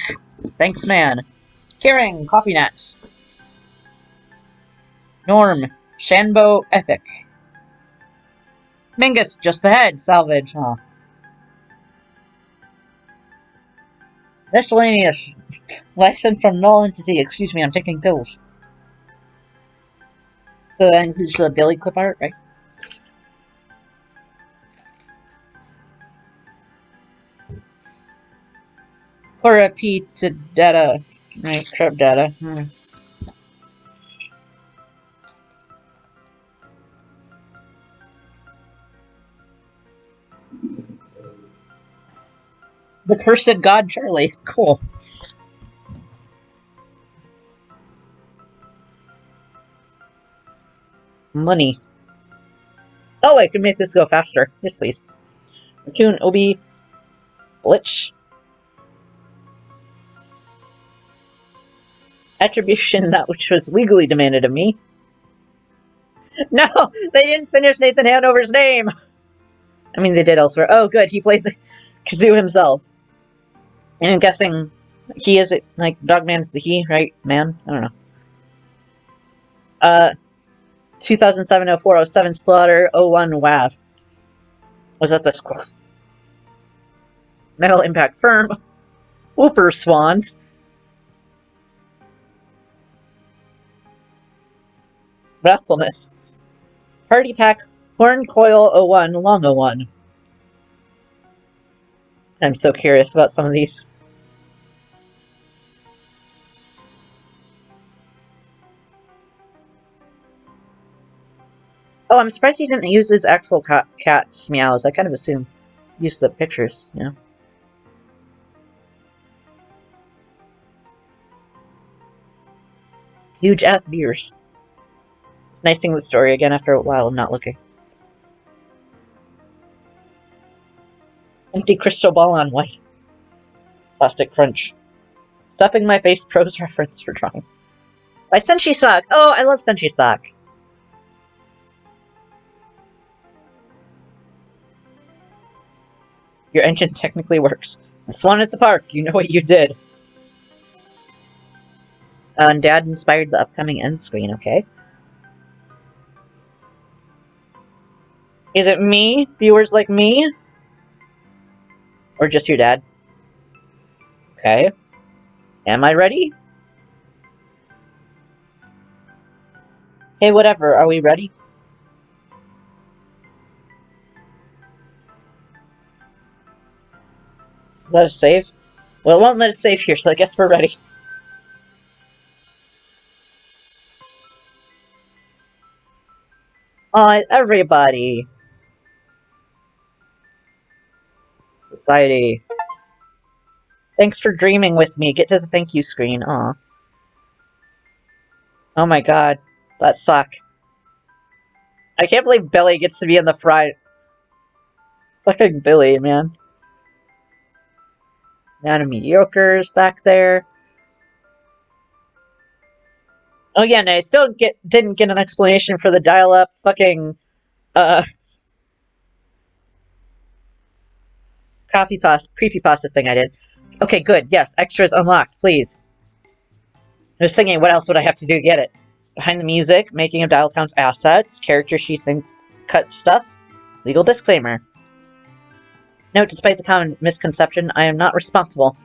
Speaker 1: thanks man. Kieran, Coffee Nut. Norm, Shanbo, Epic. Mingus, just the head, salvage, huh. Miscellaneous, license from null entity, excuse me, I'm taking pills. So that includes the Billy clip art, right? Cora P to data. Right, crap data. The Cursed God Charlie. Cool. Money. Oh, I can make this go faster. Yes, please. Raccoon, Obi, Blitch. Attribution, that which was legally demanded of me. No, they didn't finish Nathan Hanover's name. I mean, they did elsewhere. Oh, good, he played the kazoo himself. And I'm guessing he is, like, Dogman's the he, right? Man? I don't know. 2007-04-07 Slaughter 01 WAV. Was that the squad? Metal Impact Firm. Whooper Swans. Breathfulness. Party Pack Horn Coil 01 Long 01. I'm so curious about some of these. Oh, I'm surprised he didn't use his actual cat's meows. I kind of assumed he used the pictures, you know. Huge ass beers. It's nice seeing the story again after a while of not looking. Empty crystal ball on white. Plastic crunch. Stuffing my face pros reference for drawing. By Senshi Sock. Oh, I love Senshi Sock. Your engine technically works. The swan at the park. You know what you did. And Dad inspired the upcoming end screen, okay? Is it me? Viewers like me? Or just your dad? Okay. Am I ready? Hey, whatever. Are we ready? So let us save? Well, it won't let us save here, so I guess we're ready. Everybody. Society. Thanks for dreaming with me. Get to the thank you screen. Aw. Oh my god. That sucked. I can't believe Billy gets to be in the front. Fucking Billy, man. Now the mediocres back there. Oh yeah, and I still didn't get an explanation for the dial-up fucking creepypasta thing I did. Okay, good. Yes, extras unlocked, please. I was thinking, what else would I have to do to get it? Behind the music, making of Dialtown's assets, character sheets and cut stuff. Legal disclaimer. Note, despite the common misconception, I am not responsible.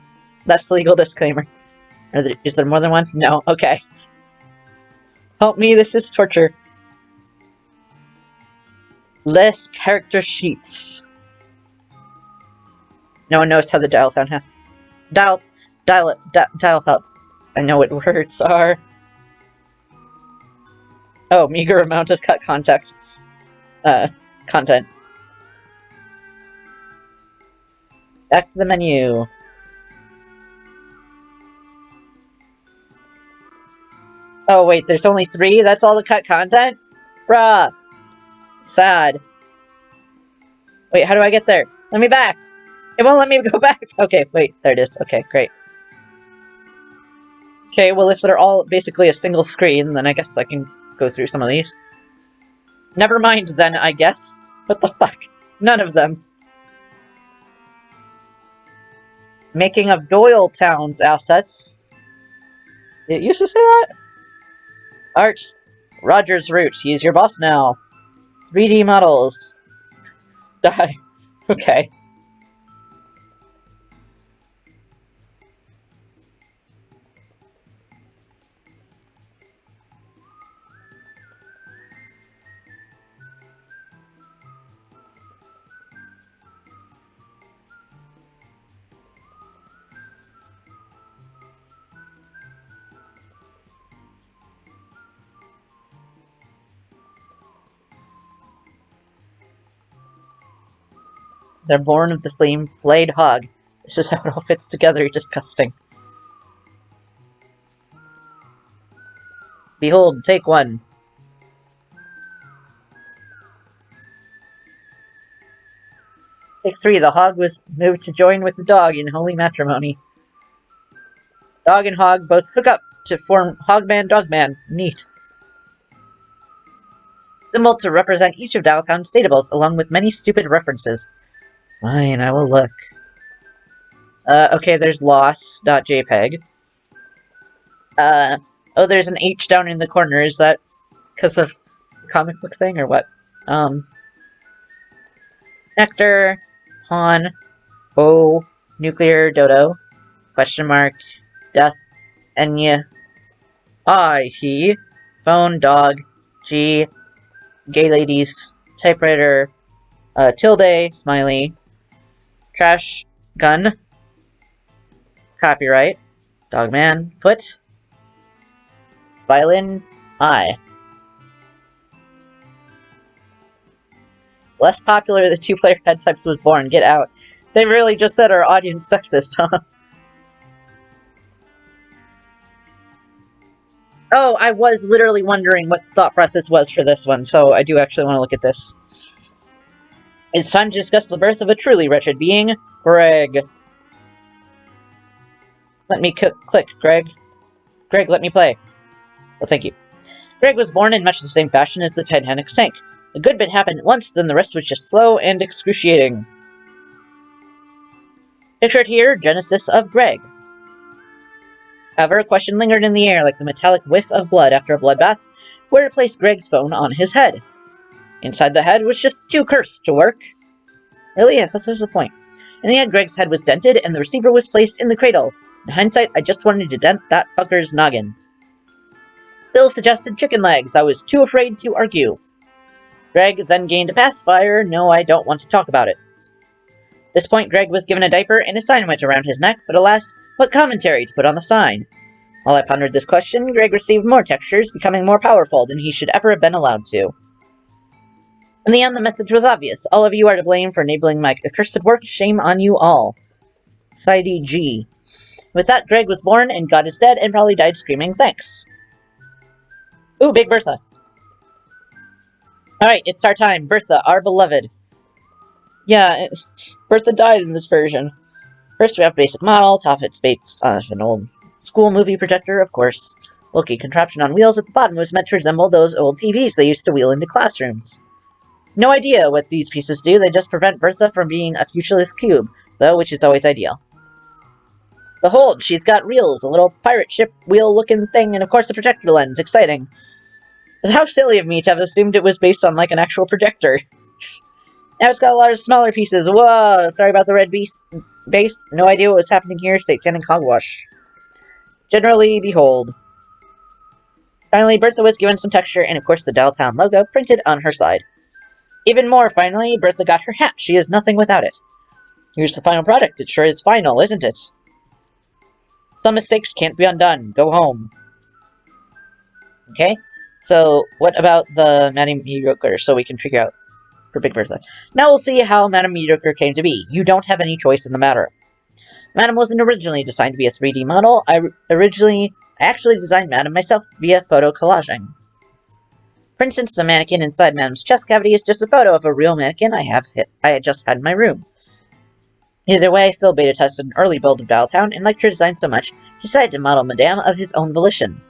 Speaker 1: That's the legal disclaimer. Is there more than one? No. Okay. Help me, this is torture. Less character sheets. No one knows how the Dialtown has. Dial help. I know what words are. Oh, meager amount of content. Back to the menu. Oh wait, there's only 3? That's all the cut content? Bruh. Sad. Wait, how do I get there? Let me back! It won't let me go back! Okay, wait, there it is. Okay, great. Okay, well if they're all basically a single screen, then I guess I can go through some of these. Never mind then, I guess. What the fuck? None of them. Making of Dialtown's assets. Did it used to say that? Art. Roger's Root. He's your boss now. 3D models. Die. Okay. They're born of the same flayed hog. This is how it all fits together. Disgusting. Behold, take one. Take 3. The hog was moved to join with the dog in holy matrimony. Dog and hog both hook up to form Hogman Dogman. Neat. Symbol to represent each of Dialtown's datables, along with many stupid references. Fine, I will look. Okay, there's loss.jpg. Oh, there's an H down in the corner. Is that because of the comic book thing, or what? Nectar, pawn, O, nuclear dodo, question mark, death, Enya, I, he, phone, dog, G, gay ladies, typewriter, tilde, smiley, trash, gun, copyright, dogman, foot, violin, I. Less popular the 2-player head types was born. Get out. They really just said our audience sexist, huh? Oh, I was literally wondering what the thought process was for this one, so I do actually want to look at this. It's time to discuss the birth of a truly wretched being, Greg. Let me click, Greg. Greg, let me play. Well, thank you. Greg was born in much the same fashion as the Titanic sank. A good bit happened at once, then the rest was just slow and excruciating. Pictured here, Genesis of Greg. However, a question lingered in the air like the metallic whiff of blood after a bloodbath, where to place Greg's phone on his head. Inside the head was just too cursed to work. Really? I thought there was a point. In the end, Greg's head was dented, and the receiver was placed in the cradle. In hindsight, I just wanted to dent that fucker's noggin. Bill suggested chicken legs. I was too afraid to argue. Greg then gained a pacifier. No, I don't want to talk about it. At this point, Greg was given a diaper and a sign went around his neck, but alas, what commentary to put on the sign? While I pondered this question, Greg received more textures, becoming more powerful than he should ever have been allowed to. In the end, the message was obvious. All of you are to blame for enabling my accursed work. Shame on you all. Sidey G. With that, Greg was born, and God is dead, and probably died screaming thanks. Ooh, Big Bertha. Alright, it's our time. Bertha, our beloved. Yeah, Bertha died in this version. First we have basic model. Top it's based on an old school movie projector, of course. Bulky contraption on wheels at the bottom was meant to resemble those old TVs they used to wheel into classrooms. No idea what these pieces do, they just prevent Bertha from being a futureless cube.
Speaker 4: though, which is always ideal. Behold, she's got reels, a little pirate ship wheel-looking thing, and of course a projector lens. Exciting. How silly of me to have assumed it was based on, like, an actual projector. Now it's got a lot of smaller pieces. Whoa, sorry about the red base. No idea what was happening here. Satanic hogwash. Generally, behold. Finally, Bertha was given some texture, and of course the Dialtown logo printed on her side. Even more, finally, Bertha got her hat. She is nothing without it. Here's the final product. It sure is final, isn't it? Some mistakes can't be undone. Go home. Okay, so what about the Madame Mediocre, so we can figure out for Big Bertha. Now we'll see how Madame Mediocre came to be. You don't have any choice in the matter. Madame wasn't originally designed to be a 3D model. I actually designed Madame myself via photo collaging. For instance, the mannequin inside Madame's chest cavity is just a photo of a real mannequin I had just had in my room. Either way, Phil beta tested an early build of Dialtown and liked her design so much, he decided to model Madame of his own volition.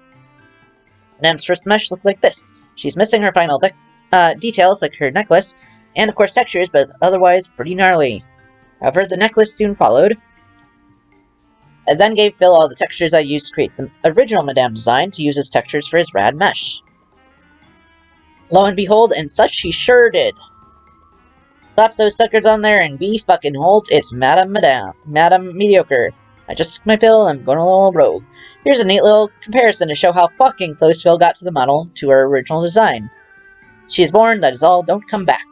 Speaker 4: Madame's first mesh looked like this. She's missing her final details like her necklace, and of course textures, but otherwise pretty gnarly. However, the necklace soon followed. I then gave Phil all the textures I used to create the original Madame design to use as textures for his rad mesh. Lo and behold, and such he sure did. Slap those suckers on there and be fucking hold, it's Madame Mediocre. I just took my pill and I'm going a little rogue. Here's a neat little comparison to show how fucking close Phil got to the model to her original design. She is born, that is all, don't come back.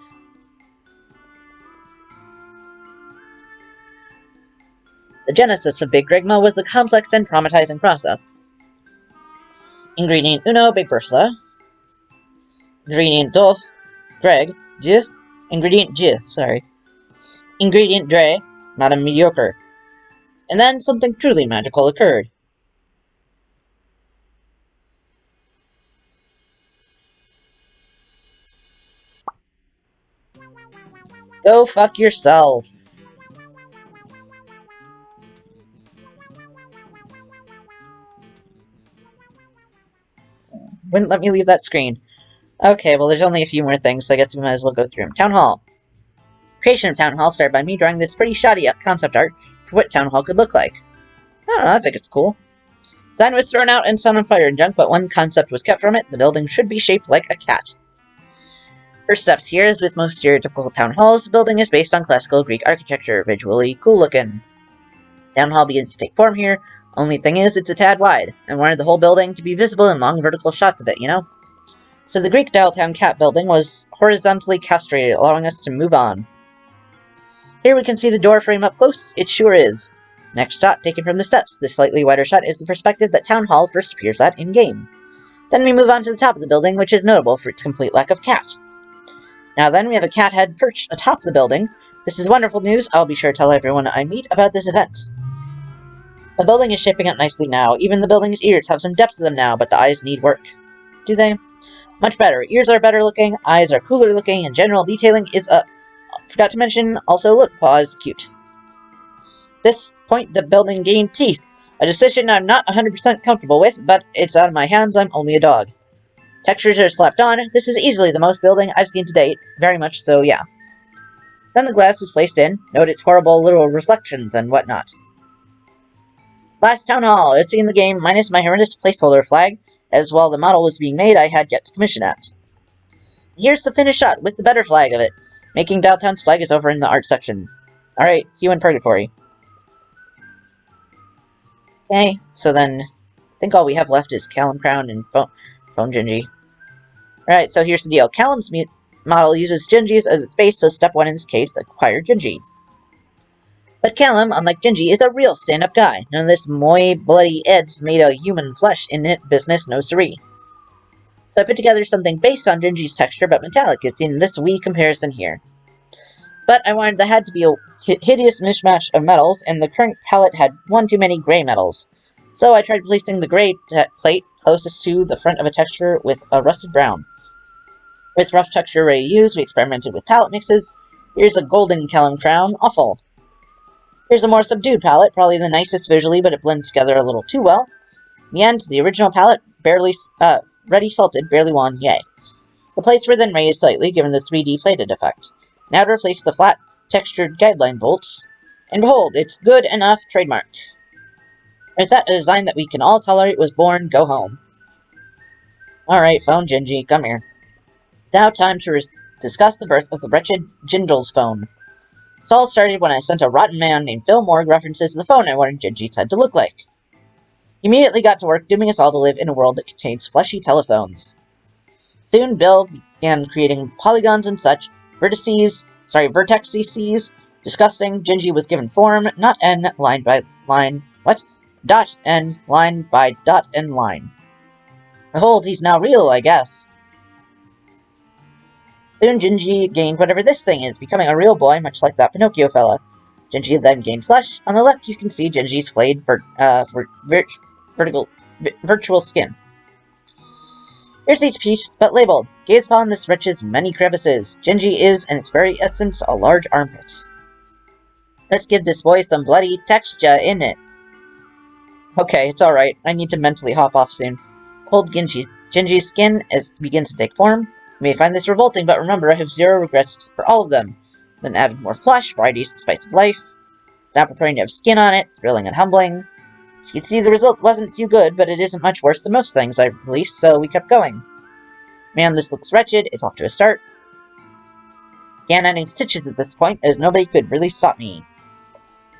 Speaker 4: The genesis of Big Grigma was a complex and traumatizing process. Ingredient uno, Big Bertha. Ingredient dos, Greg. Ingredient sorry. Ingredient dre, Madame Mediocre. And then something truly magical occurred. Go fuck yourself. Wouldn't let me leave that screen. Okay, well there's only a few more things, so I guess we might as well go through them. Town Hall. Creation of Town Hall started by me drawing this pretty shoddy concept art for what Town Hall could look like. I don't know, I think it's cool. Design was thrown out and set on fire and junk, but one concept was kept from it. The building should be shaped like a cat. First steps here, as with most stereotypical town halls, the building is based on classical Greek architecture, visually cool looking. Town Hall begins to take form here, only thing is it's a tad wide. I wanted the whole building to be visible in long vertical shots of it, you know? So the Greek Dialtown cat building was horizontally castrated, allowing us to move on. Here we can see the door frame up close, it sure is. Next shot, taken from the steps. This slightly wider shot is the perspective that Town Hall first appears at in-game. Then we move on to the top of the building, which is notable for its complete lack of cat. Now then, we have a cat head perched atop the building. This is wonderful news. I'll be sure to tell everyone I meet about this event. The building is shaping up nicely now. Even the building's ears have some depth to them now, but the eyes need work. Do they? Much better. Ears are better looking, eyes are cooler looking, and general detailing is up. Forgot to mention, also look, paw is cute. This point, the building gained teeth. A decision I'm not 100% comfortable with, but it's out of my hands, I'm only a dog. Textures are slapped on. This is easily the most building I've seen to date. Very much so, yeah. Then the glass was placed in. Note its horrible little reflections and whatnot. Last Town Hall. It's in the game, minus my horrendous placeholder flag, as while the model was being made, I had yet to commission at. Here's the finished shot, with the better flag of it. Making Dialtown's flag is over in the art section. Alright, see you in Purgatory. Okay, so then, I think all we have left is Callum Crown and Phone Gingy. Alright, so here's the deal. Callum's model uses Gingy's as its base, so step 1 in this case, acquire Gingy. But Callum, unlike Gingy, is a real stand-up guy. None of this moy, bloody Eds made of human flesh in it business, no siree. So I put together something based on Gingy's texture, but metallic. It's in this wee comparison here. But I wanted the head to be a hideous mishmash of metals, and the current palette had one too many gray metals. So I tried placing the gray plate closest to the front of a texture with a rusted brown. With rough texture ready to use, we experimented with palette mixes. Here's a golden Callum Crown, awful. Here's a more subdued palette, probably the nicest visually, but it blends together a little too well. In the end, the original palette, ready salted, barely won, yay. The plates were then raised slightly, given the 3D plated effect. Now to replace the flat, textured guideline bolts,
Speaker 1: And behold, it's good enough trademark. Is that a design that we can all tolerate was born? Go home. Alright, phone Gingy, come here. Now time to discuss the birth of the wretched Jingel's phone. This all started when I sent a rotten man named Phil Morg references to the phone I wanted Gingy's head to look like. He immediately got to work dooming us all to live in a world that contains fleshy telephones. Soon Bill began creating polygons and such, vertices, disgusting. Gingy was given form, not n, line by line, dot n, line by dot n line. Behold, he's now real, I guess. Soon Gingy gained whatever this thing is, becoming a real boy, much like that Pinocchio fella. Gingy then gained flesh. On the left, you can see Gingy's flayed virtual skin. Here's each piece, but labeled. Gaze upon this wretch's many crevices. Gingy is, in its very essence, a large armpit. Let's give this boy some bloody texture in it. Okay, it's alright. I need to mentally hop off soon. Hold Gingy's skin as it begins to take form. You may find this revolting, but remember, I have zero regrets for all of them. Then added more flesh, varieties, and spice of life. It's now preparing to have skin on it, thrilling and humbling. You can see the result wasn't too good, but it isn't much worse than most things I've released, so we kept going. Man, this looks wretched. It's off to a start. Began adding stitches at this point, as nobody could really stop me.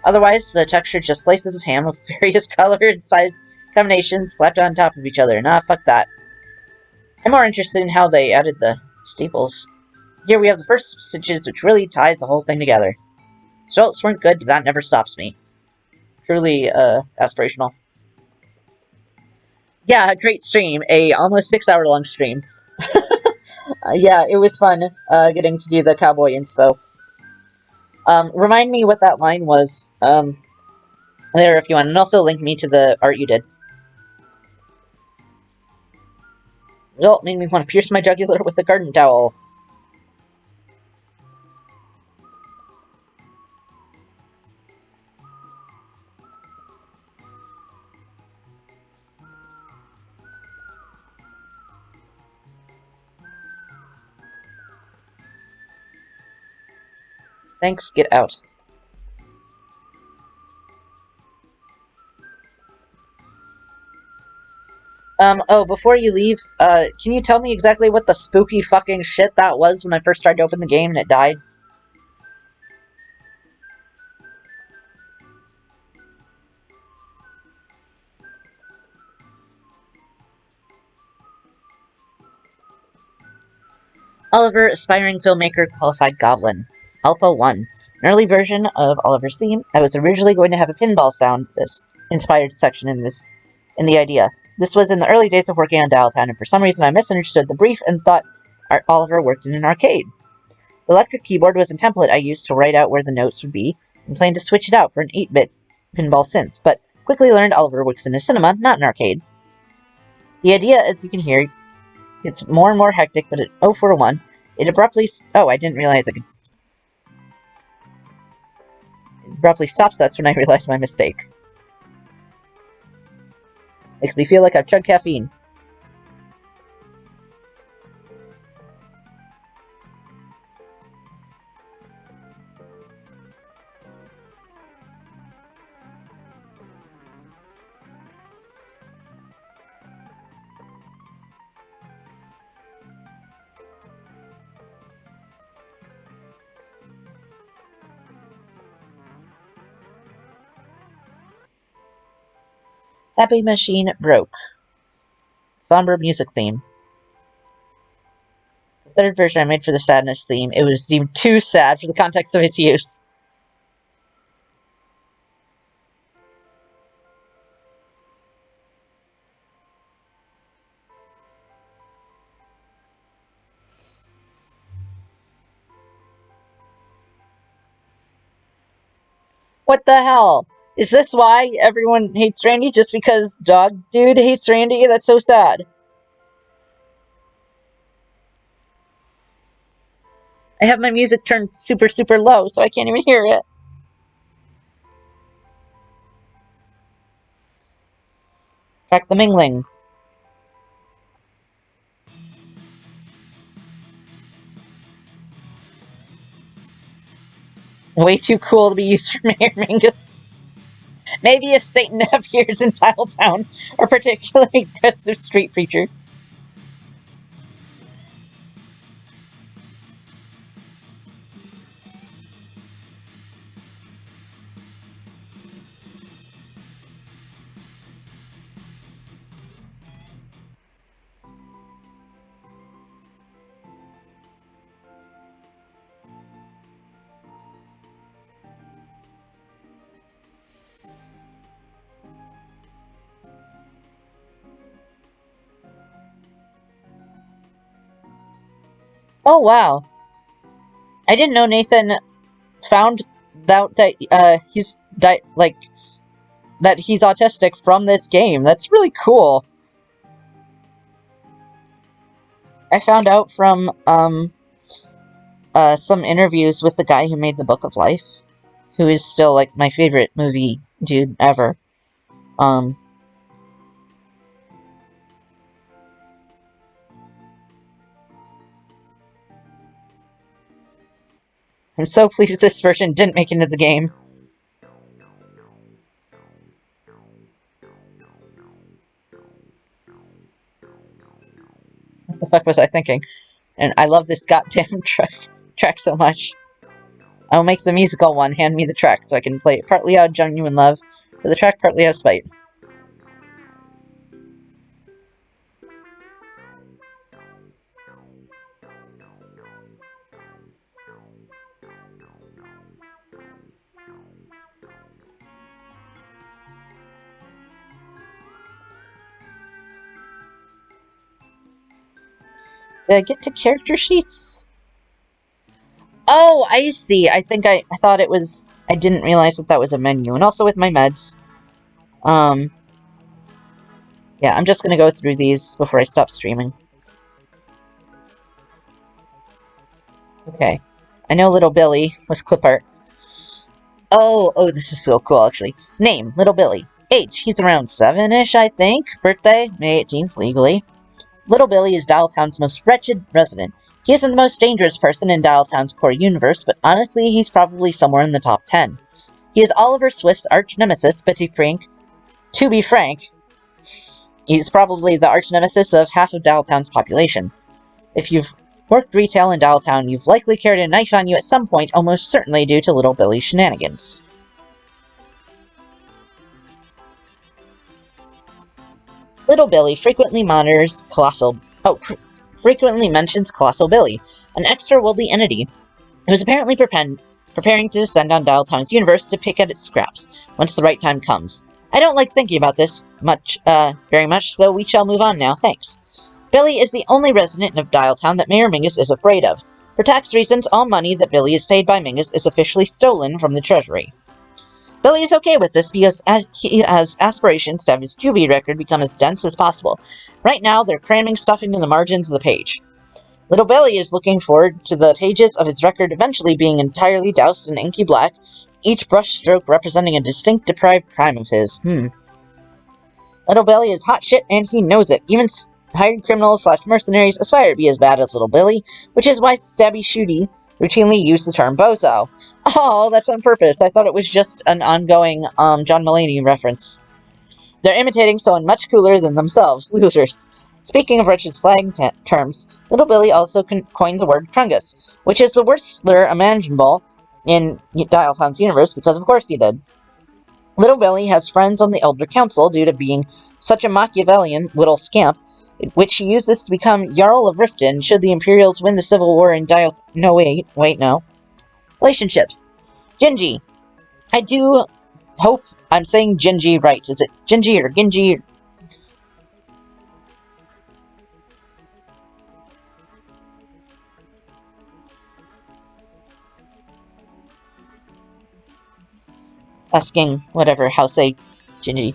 Speaker 1: Otherwise, the texture just slices of ham of various color and size combinations slapped on top of each other. Nah, fuck that. I'm more interested in how they added the staples. Here we have the first stitches, which really ties the whole thing together. Results weren't good, but that never stops me. Truly, aspirational. Yeah, a great stream. A almost 6-hour long stream. Yeah, it was fun, getting to do the cowboy inspo. Remind me what that line was, later if you want, and also link me to the art you did. Result made me want to pierce my jugular with a garden towel. Thanks, get out. Oh, before you leave, can you tell me exactly what the spooky fucking shit that was when I first tried to open the game and it died? Oliver, aspiring filmmaker, qualified goblin. Alpha 1. An early version of Oliver's theme. I was originally going to have a pinball sound, this inspired section in the idea. This was in the early days of working on Dialtown, and for some reason I misunderstood the brief and thought Oliver worked in an arcade. The electric keyboard was a template I used to write out where the notes would be, and planned to switch it out for an 8-bit pinball synth, but quickly learned Oliver works in a cinema, not an arcade. The idea, as you can hear, gets more and more hectic, but at 0401, it abruptly... Oh, I didn't realize I could... It abruptly stops. That's when I realized my mistake. Makes me feel like I've chugged caffeine. Happy Machine broke. Somber music theme. The third version I made for the sadness theme, it was deemed too sad for the context of its use. What the hell? Is this why everyone hates Randy? Just because Dog Dude hates Randy? That's so sad. I have my music turned super, super low, so I can't even hear it. Track the mingling. Way too cool to be used for Mayor Mingus. Maybe if Satan appears in Dialtown, or particularly aggressive street preacher. Oh wow. I didn't know Nathan found out that that he's autistic from this game. That's really cool. I found out from some interviews with the guy who made the Book of Life, who is still like my favorite movie dude ever. I'm so pleased this version didn't make it into the game. What the fuck was I thinking? And I love this goddamn track so much. I'll make the musical one hand me the track so I can play it partly out of genuine love for the track, partly out of spite. Did I get to character sheets? Oh, I see. I think I thought it was... I didn't realize that was a menu. And also with my meds. Yeah, I'm just gonna go through these before I stop streaming. Okay. I know Little Billy was clip art. Oh, this is so cool, actually. Name, Little Billy. Age, he's around 7-ish, I think. Birthday, May 18th, legally. Little Billy is Dialtown's most wretched resident. He isn't the most dangerous person in Dialtown's core universe, but honestly, he's probably somewhere in the top 10. He is Oliver Swift's arch-nemesis, but to be frank, he's probably the arch-nemesis of half of Dialtown's population. If you've worked retail in Dialtown, you've likely carried a knife on you at some point, almost certainly due to Little Billy's shenanigans. Little Billy frequently mentions Colossal Billy, an extra-worldly entity who is apparently preparing to descend on Dialtown's universe to pick at its scraps once the right time comes. I don't like thinking about this very much, so we shall move on now, thanks. Billy is the only resident of Dialtown that Mayor Mingus is afraid of. For tax reasons, all money that Billy is paid by Mingus is officially stolen from the treasury. Billy is okay with this because he has aspirations to have his QB record become as dense as possible. Right now, they're cramming stuff into the margins of the page. Little Billy is looking forward to the pages of his record eventually being entirely doused in inky black, each brushstroke representing a distinct deprived crime of his. Little Billy is hot shit and he knows it. Even hired criminals / mercenaries aspire to be as bad as Little Billy, which is why Stabby Shooty routinely used the term bozo. Oh, that's on purpose. I thought it was just an ongoing John Mulaney reference. They're imitating someone much cooler than themselves, losers. Speaking of wretched slang terms, Little Billy also coined the word crungus, which is the worst slur imaginable in Dialtown's universe, because of course he did. Little Billy has friends on the Elder Council due to being such a Machiavellian little scamp, which he uses to become Jarl of Riften should the Imperials win the Civil War in no. Relationships. Gingy. I do hope I'm saying Gingy right. Is it Gingy or Gingy? Asking whatever how say Gingy.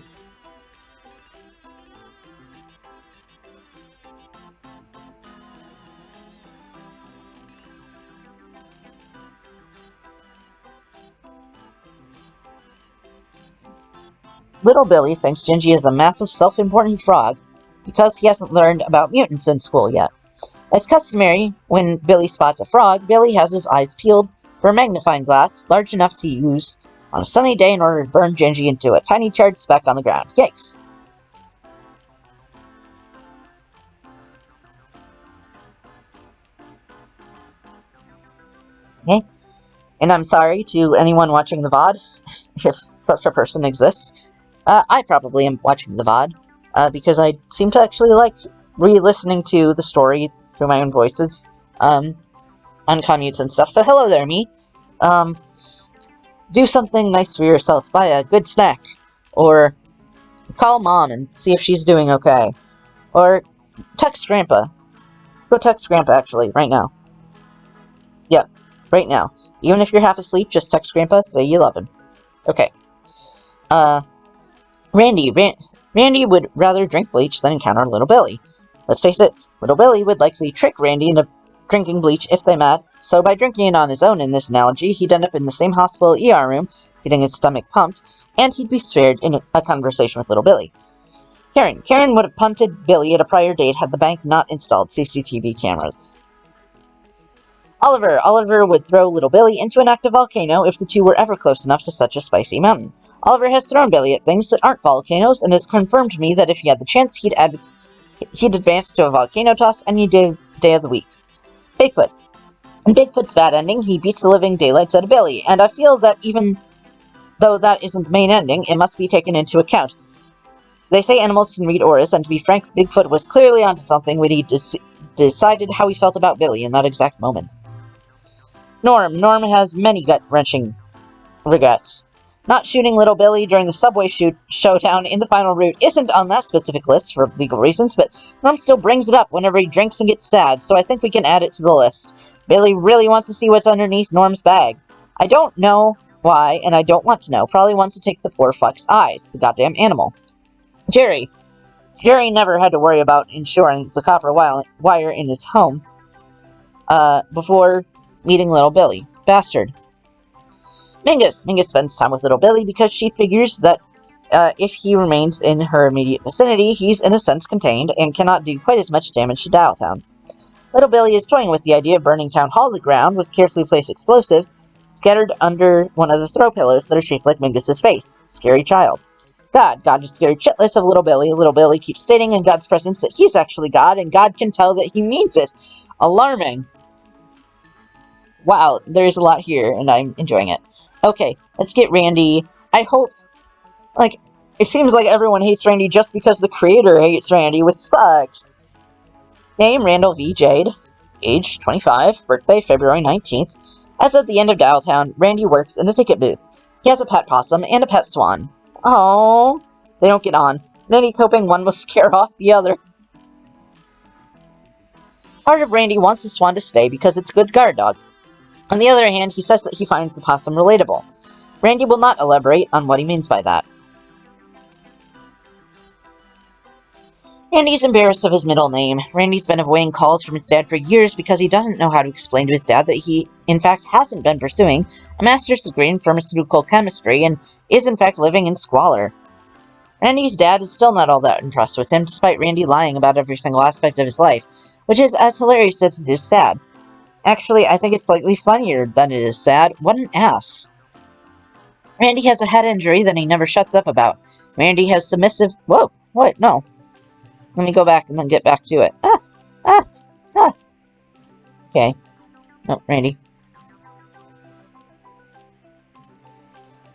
Speaker 1: Little Billy thinks Gingy is a massive self-important frog because he hasn't learned about mutants in school yet. As customary, when Billy spots a frog, Billy has his eyes peeled for a magnifying glass large enough to use on a sunny day in order to burn Gingy into a tiny charred speck on the ground. Yikes. Okay. And I'm sorry to anyone watching the VOD, if such a person exists. I probably am watching the VOD, because I seem to actually like re-listening to the story through my own voices, on commutes and stuff. So hello there, me. Do something nice for yourself. Buy a good snack. Or call Mom and see if she's doing okay. Or text Grandpa. Go text Grandpa, actually, right now. Yep, right now. Even if you're half asleep, just text Grandpa, say you love him. Okay. Randy would rather drink bleach than encounter Little Billy. Let's face it, Little Billy would likely trick Randy into drinking bleach if they met, so by drinking it on his own in this analogy, he'd end up in the same hospital ER room, getting his stomach pumped, and he'd be spared in a conversation with Little Billy. Karen would have punted Billy at a prior date had the bank not installed CCTV cameras. Oliver would throw Little Billy into an active volcano if the two were ever close enough to such a spicy mountain. Oliver has thrown Billy at things that aren't volcanoes and has confirmed to me that if he had the chance, he'd advance to a volcano toss any day of the week. Bigfoot. In Bigfoot's bad ending, he beats the living daylights out of Billy, and I feel that even though that isn't the main ending, it must be taken into account. They say animals can read auras, and to be frank, Bigfoot was clearly onto something when he decided how he felt about Billy in that exact moment. Norm has many gut-wrenching regrets. Not shooting Little Billy during the subway showdown in the final route isn't on that specific list for legal reasons, but Norm still brings it up whenever he drinks and gets sad, so I think we can add it to the list. Billy really wants to see what's underneath Norm's bag. I don't know why, and I don't want to know. Probably wants to take the poor fuck's eyes, the goddamn animal. Jerry never had to worry about insuring the copper wire in his home, before meeting Little Billy. Bastard. Mingus spends time with Little Billy because she figures that if he remains in her immediate vicinity, he's in a sense contained and cannot do quite as much damage to Dialtown. Little Billy is toying with the idea of burning Town Hall to the ground with carefully placed explosive scattered under one of the throw pillows that are shaped like Mingus's face. Scary child. God is scared shitless of Little Billy. Little Billy keeps stating in God's presence that he's actually God, and God can tell that he means it. Alarming. Wow, there's a lot here, and I'm enjoying it. Okay, let's get Randy. I hope, it seems like everyone hates Randy just because the creator hates Randy, which sucks. Name, Randall V. Jade. Age, 25. Birthday, February 19th. As of the end of Dialtown, Randy works in a ticket booth. He has a pet possum and a pet swan. Oh, they don't get on. Then he's hoping one will scare off the other. Part of Randy wants the swan to stay because it's a good guard dog. On the other hand, he says that he finds the possum relatable. Randy will not elaborate on what he means by that. Randy's embarrassed of his middle name. Randy's been avoiding calls from his dad for years because he doesn't know how to explain to his dad that he, in fact, hasn't been pursuing a master's degree in pharmaceutical chemistry and is, in fact, living in squalor. Randy's dad is still not all that impressed with him, despite Randy lying about every single aspect of his life, which is as hilarious as it is sad. Actually, I think it's slightly funnier than it is sad. What an ass. Randy has a head injury that he never shuts up about. Randy has submissive... Whoa, what? No. Let me go back and then get back to it. Okay. No, Randy.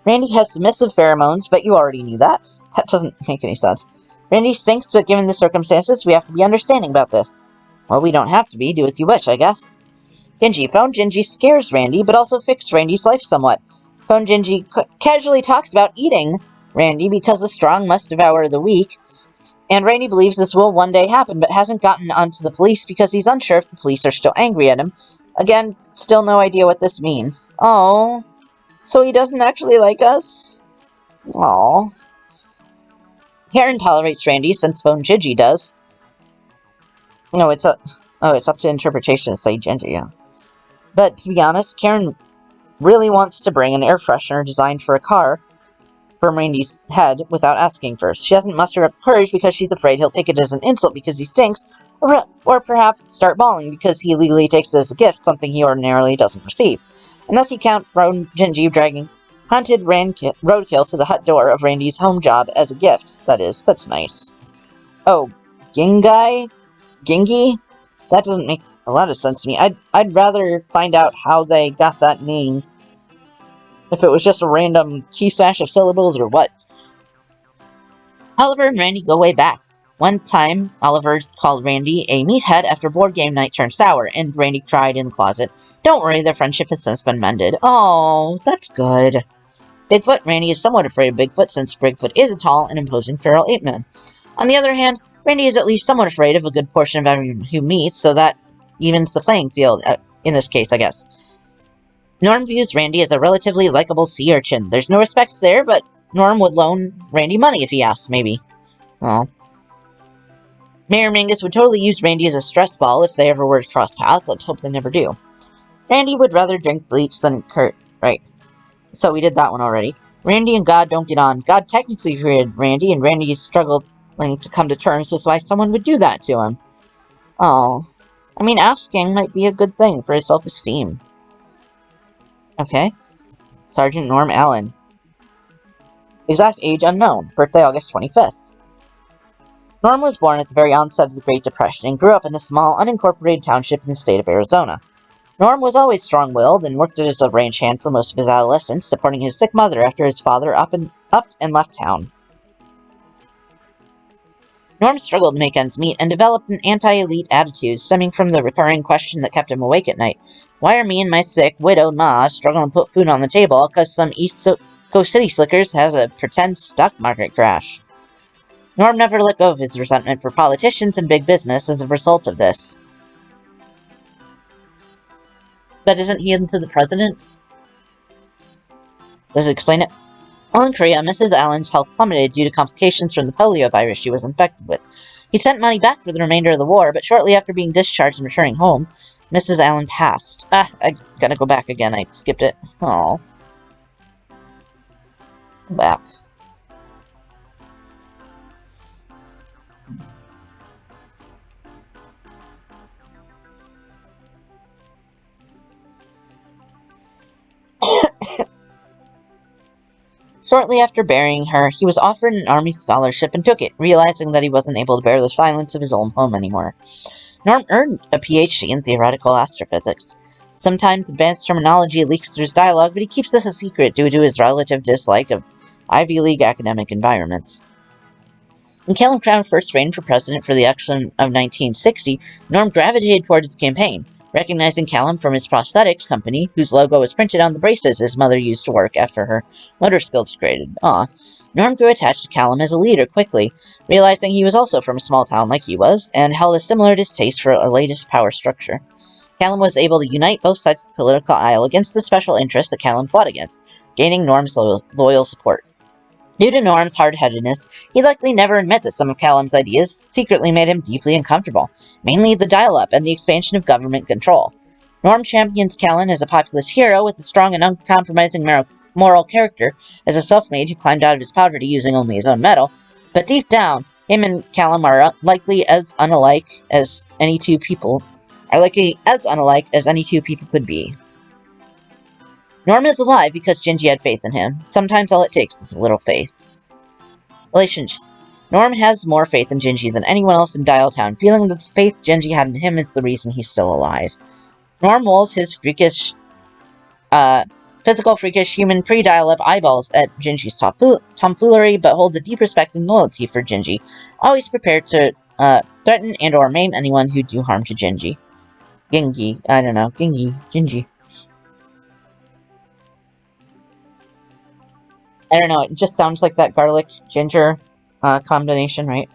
Speaker 1: Randy has submissive pheromones, but you already knew that. That doesn't make any sense. Randy stinks, but given the circumstances, we have to be understanding about this. Well, we don't have to be. Do as you wish, I guess. Gingy. Phone Gingy scares Randy, but also fixed Randy's life somewhat. Phone Gingy casually talks about eating Randy because the strong must devour the weak, and Randy believes this will one day happen, but hasn't gotten onto the police because he's unsure if the police are still angry at him. Again, still no idea what this means. Oh, so he doesn't actually like us? Oh. Karen tolerates Randy since Phone Gingy does. No, it's up to interpretation to say Gingy, yeah. But to be honest, Karen really wants to bring an air freshener designed for a car from Randy's head without asking first. She hasn't mustered up the courage because she's afraid he'll take it as an insult because he stinks, or perhaps start bawling because he illegally takes it as a gift, something he ordinarily doesn't receive.
Speaker 4: Unless you count Gingy dragging hunted roadkill to the hut door of Randy's home job as a gift. That is, that's nice. Oh, Gingy? That doesn't make a lot of sense to me. I'd rather find out how they got that name. If it was just a random key slash of syllables or what. Oliver and Randy go way back. One time, Oliver called Randy a meathead after board game night turned sour, and Randy cried in the closet. Don't worry, their friendship has since been mended. Oh, that's good. Bigfoot. Randy is somewhat afraid of Bigfoot since Bigfoot is a tall and imposing feral ape man. On the other hand, Randy is at least somewhat afraid of a good portion of everyone who meets, so that evens the playing field, in this case, I guess. Norm views Randy as a relatively likable sea urchin. There's no respect there, but Norm would loan Randy money if he asked, maybe. Oh. Mayor Mingus would totally use Randy as a stress ball if they ever were to cross paths. Let's hope they never do. Randy would rather drink bleach than Kurt. Right. So we did that one already. Randy and God don't get on. God technically created Randy, and Randy is struggling to come to terms with why someone would do that to him. Oh. I mean, asking might be a good thing for his self-esteem. Okay. Sergeant Norm Allen. Exact age unknown. Birthday August 25th. Norm was born at the very onset of the Great Depression and grew up in a small, unincorporated township in the state of Arizona. Norm was always strong-willed and worked as a ranch hand for most of his adolescence, supporting his sick mother after his father upped and left town. Norm struggled to make ends meet and developed an anti-elite attitude stemming from the recurring question that kept him awake at night. Why are me and my sick, widowed ma struggling to put food on the table because some East Coast City slickers has a pretend stock market crash? Norm never let go of his resentment for politicians and big business as a result of this. But isn't he into the president? Does it explain it? While in Korea, Mrs. Allen's health plummeted due to complications from the polio virus she was infected with. He sent money back for the remainder of the war, but shortly after being discharged and returning home, Mrs. Allen passed. I gotta go back again. I skipped it. Oh. Back. Shortly after burying her, he was offered an Army scholarship and took it, realizing that he wasn't able to bear the silence of his own home anymore. Norm earned a PhD in theoretical astrophysics. Sometimes advanced terminology leaks through his dialogue, but he keeps this a secret due to his relative dislike of Ivy League academic environments. When Callum Crown first ran for president for the election of 1960, Norm gravitated toward his campaign, recognizing Callum from his prosthetics company, whose logo was printed on the braces his mother used to work after her motor skills degraded. Norm grew attached to Callum as a leader quickly, realizing he was also from a small town like he was, and held a similar distaste for a latest power structure. Callum was able to unite both sides of the political aisle against the special interests that Callum fought against, gaining Norm's loyal support. Due to Norm's hard-headedness, he'd likely never admit that some of Callum's ideas secretly made him deeply uncomfortable, mainly the dial-up and the expansion of government control. Norm champions Callum as a populist hero with a strong and uncompromising moral character, as a self-made who climbed out of his poverty using only his own metal, but deep down, him and Callum are likely as unalike as any two people could be. Norm is alive because Gingy had faith in him. Sometimes all it takes is a little faith. Relationships. Norm has more faith in Gingy than anyone else in Dialtown, feeling that the faith Gingy had in him is the reason he's still alive. Norm rolls his physical freakish human pre-dial-up eyeballs at Gingy's tomfoolery, but holds a deep respect and loyalty for Gingy, always prepared to threaten and or maim anyone who'd do harm to Gingy. Gingy. I don't know, it just sounds like that garlic-ginger combination, right?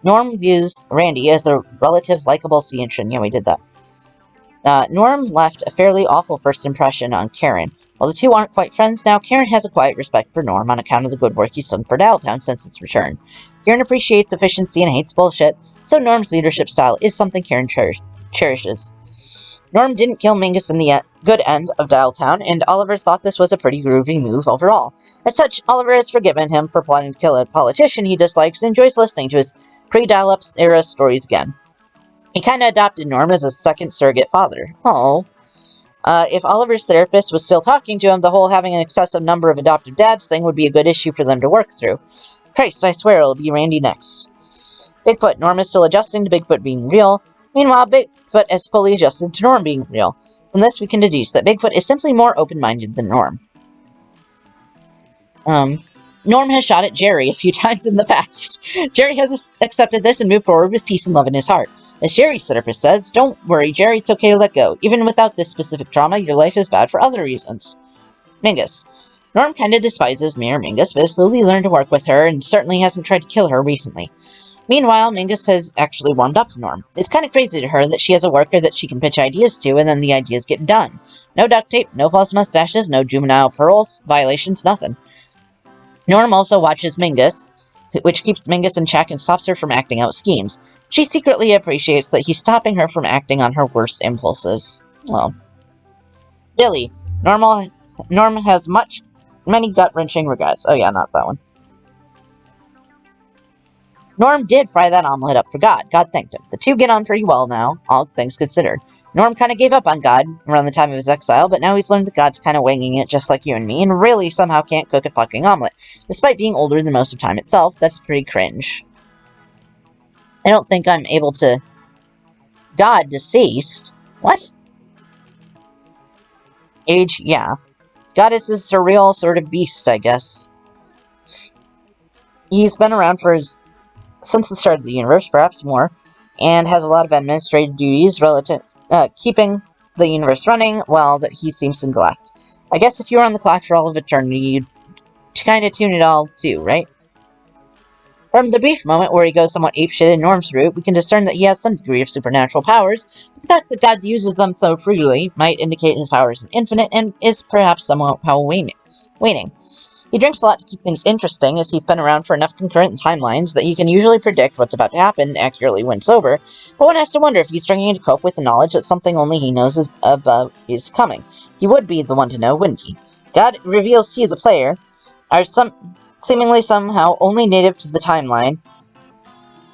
Speaker 4: Norm views Randy as a relative likable sea urchin. Yeah, we did that. Norm left a fairly awful first impression on Karen. While the two aren't quite friends now, Karen has a quiet respect for Norm on account of the good work he's done for Dialtown since its return. Karen appreciates efficiency and hates bullshit, so Norm's leadership style is something Karen cherishes. Norm didn't kill Mingus in the good end of Dialtown, and Oliver thought this was a pretty groovy move overall. As such, Oliver has forgiven him for plotting to kill a politician he dislikes and enjoys listening to his pre-Dial-Up era stories again.
Speaker 1: He kinda adopted Norm as a second surrogate father. Oh. If Oliver's therapist was still talking to him, the whole having an excessive number of adoptive dads thing would be a good issue for them to work through. Christ, I swear it'll be Randy next. Bigfoot. Norm is still adjusting to Bigfoot being real. Meanwhile, Bigfoot has fully adjusted to Norm being real. From this, we can deduce that Bigfoot is simply more open-minded than Norm. Norm has shot at Jerry a few times in the past. Jerry has accepted this and moved forward with peace and love in his heart. As Jerry's therapist says, don't worry, Jerry, it's okay to let go. Even without this specific trauma, your life is bad for other reasons. Mingus. Norm kinda despises Mirror Mingus, but has slowly learned to work with her and certainly hasn't tried to kill her recently. Meanwhile, Mingus has actually warmed up to Norm. It's kinda crazy to her that she has a worker that she can pitch ideas to and then the ideas get done. No duct tape, no false mustaches, no juvenile pearls, violations, nothing. Norm also watches Mingus, which keeps Mingus in check and stops her from acting out schemes. She secretly appreciates that he's stopping her from acting on her worst impulses. Well. Billy. Norm has many gut-wrenching regrets. Oh yeah, not that one. Norm did fry that omelet up for God. God thanked him. The two get on pretty well now, all things considered. Norm kind of gave up on God around the time of his exile, but now he's learned that God's kind of winging it just like you and me, and really somehow can't cook a fucking omelet. Despite being older than most of time itself, that's pretty cringe. I don't think I'm able to... God deceased? What? Age, yeah. God is a surreal sort of beast, I guess. He's been around since the start of the universe, perhaps more, and has a lot of administrative duties relative keeping the universe running, while that he seems to neglect. I guess if you were on the clock for all of eternity, you'd kind of tune it all too, right? From the brief moment where he goes somewhat apeshit in Norm's route, we can discern that he has some degree of supernatural powers. The fact that God uses them so freely might indicate his powers are infinite and is perhaps somehow waning. He drinks a lot to keep things interesting, as he's been around for enough concurrent timelines that he can usually predict what's about to happen accurately when sober, but one has to wonder if he's struggling to cope with the knowledge that something only he knows is coming. He would be the one to know, wouldn't he? God reveals to you, the player, are seemingly somehow only native to the timeline,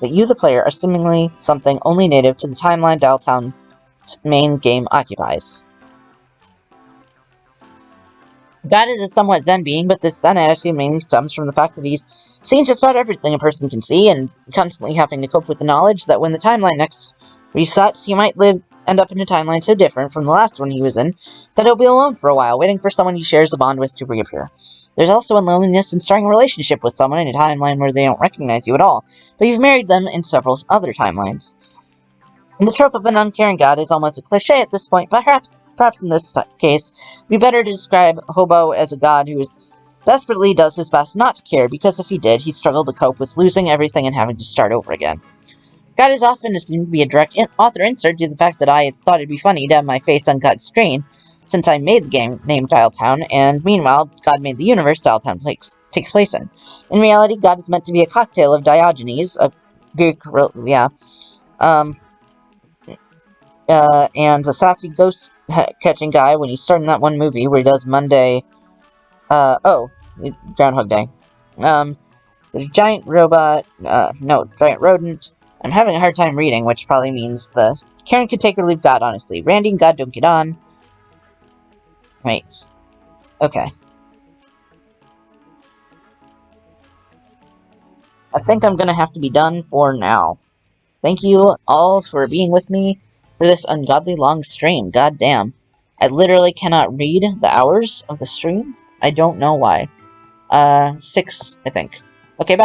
Speaker 1: that you, the player, are seemingly something only native to the timeline Dialtown's main game occupies. God is a somewhat zen being, but this zen attitude mainly stems from the fact that he's seen just about everything a person can see, and constantly having to cope with the knowledge that when the timeline next resets, he might end up in a timeline so different from the last one he was in, that he'll be alone for a while, waiting for someone he shares a bond with to reappear. There's also a loneliness in starting a relationship with someone in a timeline where they don't recognize you at all, but you've married them in several other timelines. And the trope of an uncaring God is almost a cliche at this point, but perhaps in this case, it'd be better to describe Hobo as a god who desperately does his best not to care, because if he did, he'd struggle to cope with losing everything and having to start over again. God is often assumed to be a direct author insert due to the fact that I thought it'd be funny to have my face on God's screen, since I made the game named Dialtown, and meanwhile, God made the universe Dialtown takes place in. In reality, God is meant to be a cocktail of Diogenes, a Greek, and a sassy ghost-catching guy when he's starting that one movie where he does Monday, Groundhog Day. The giant robot, giant rodent. I'm having a hard time reading, which probably means Karen could take or leave God, honestly. Randy and God don't get on. Wait. Okay. I think I'm gonna have to be done for now. Thank you all for being with me for this ungodly long stream. God damn. I literally cannot read the hours of the stream. I don't know why. 6, I think. Okay, bye.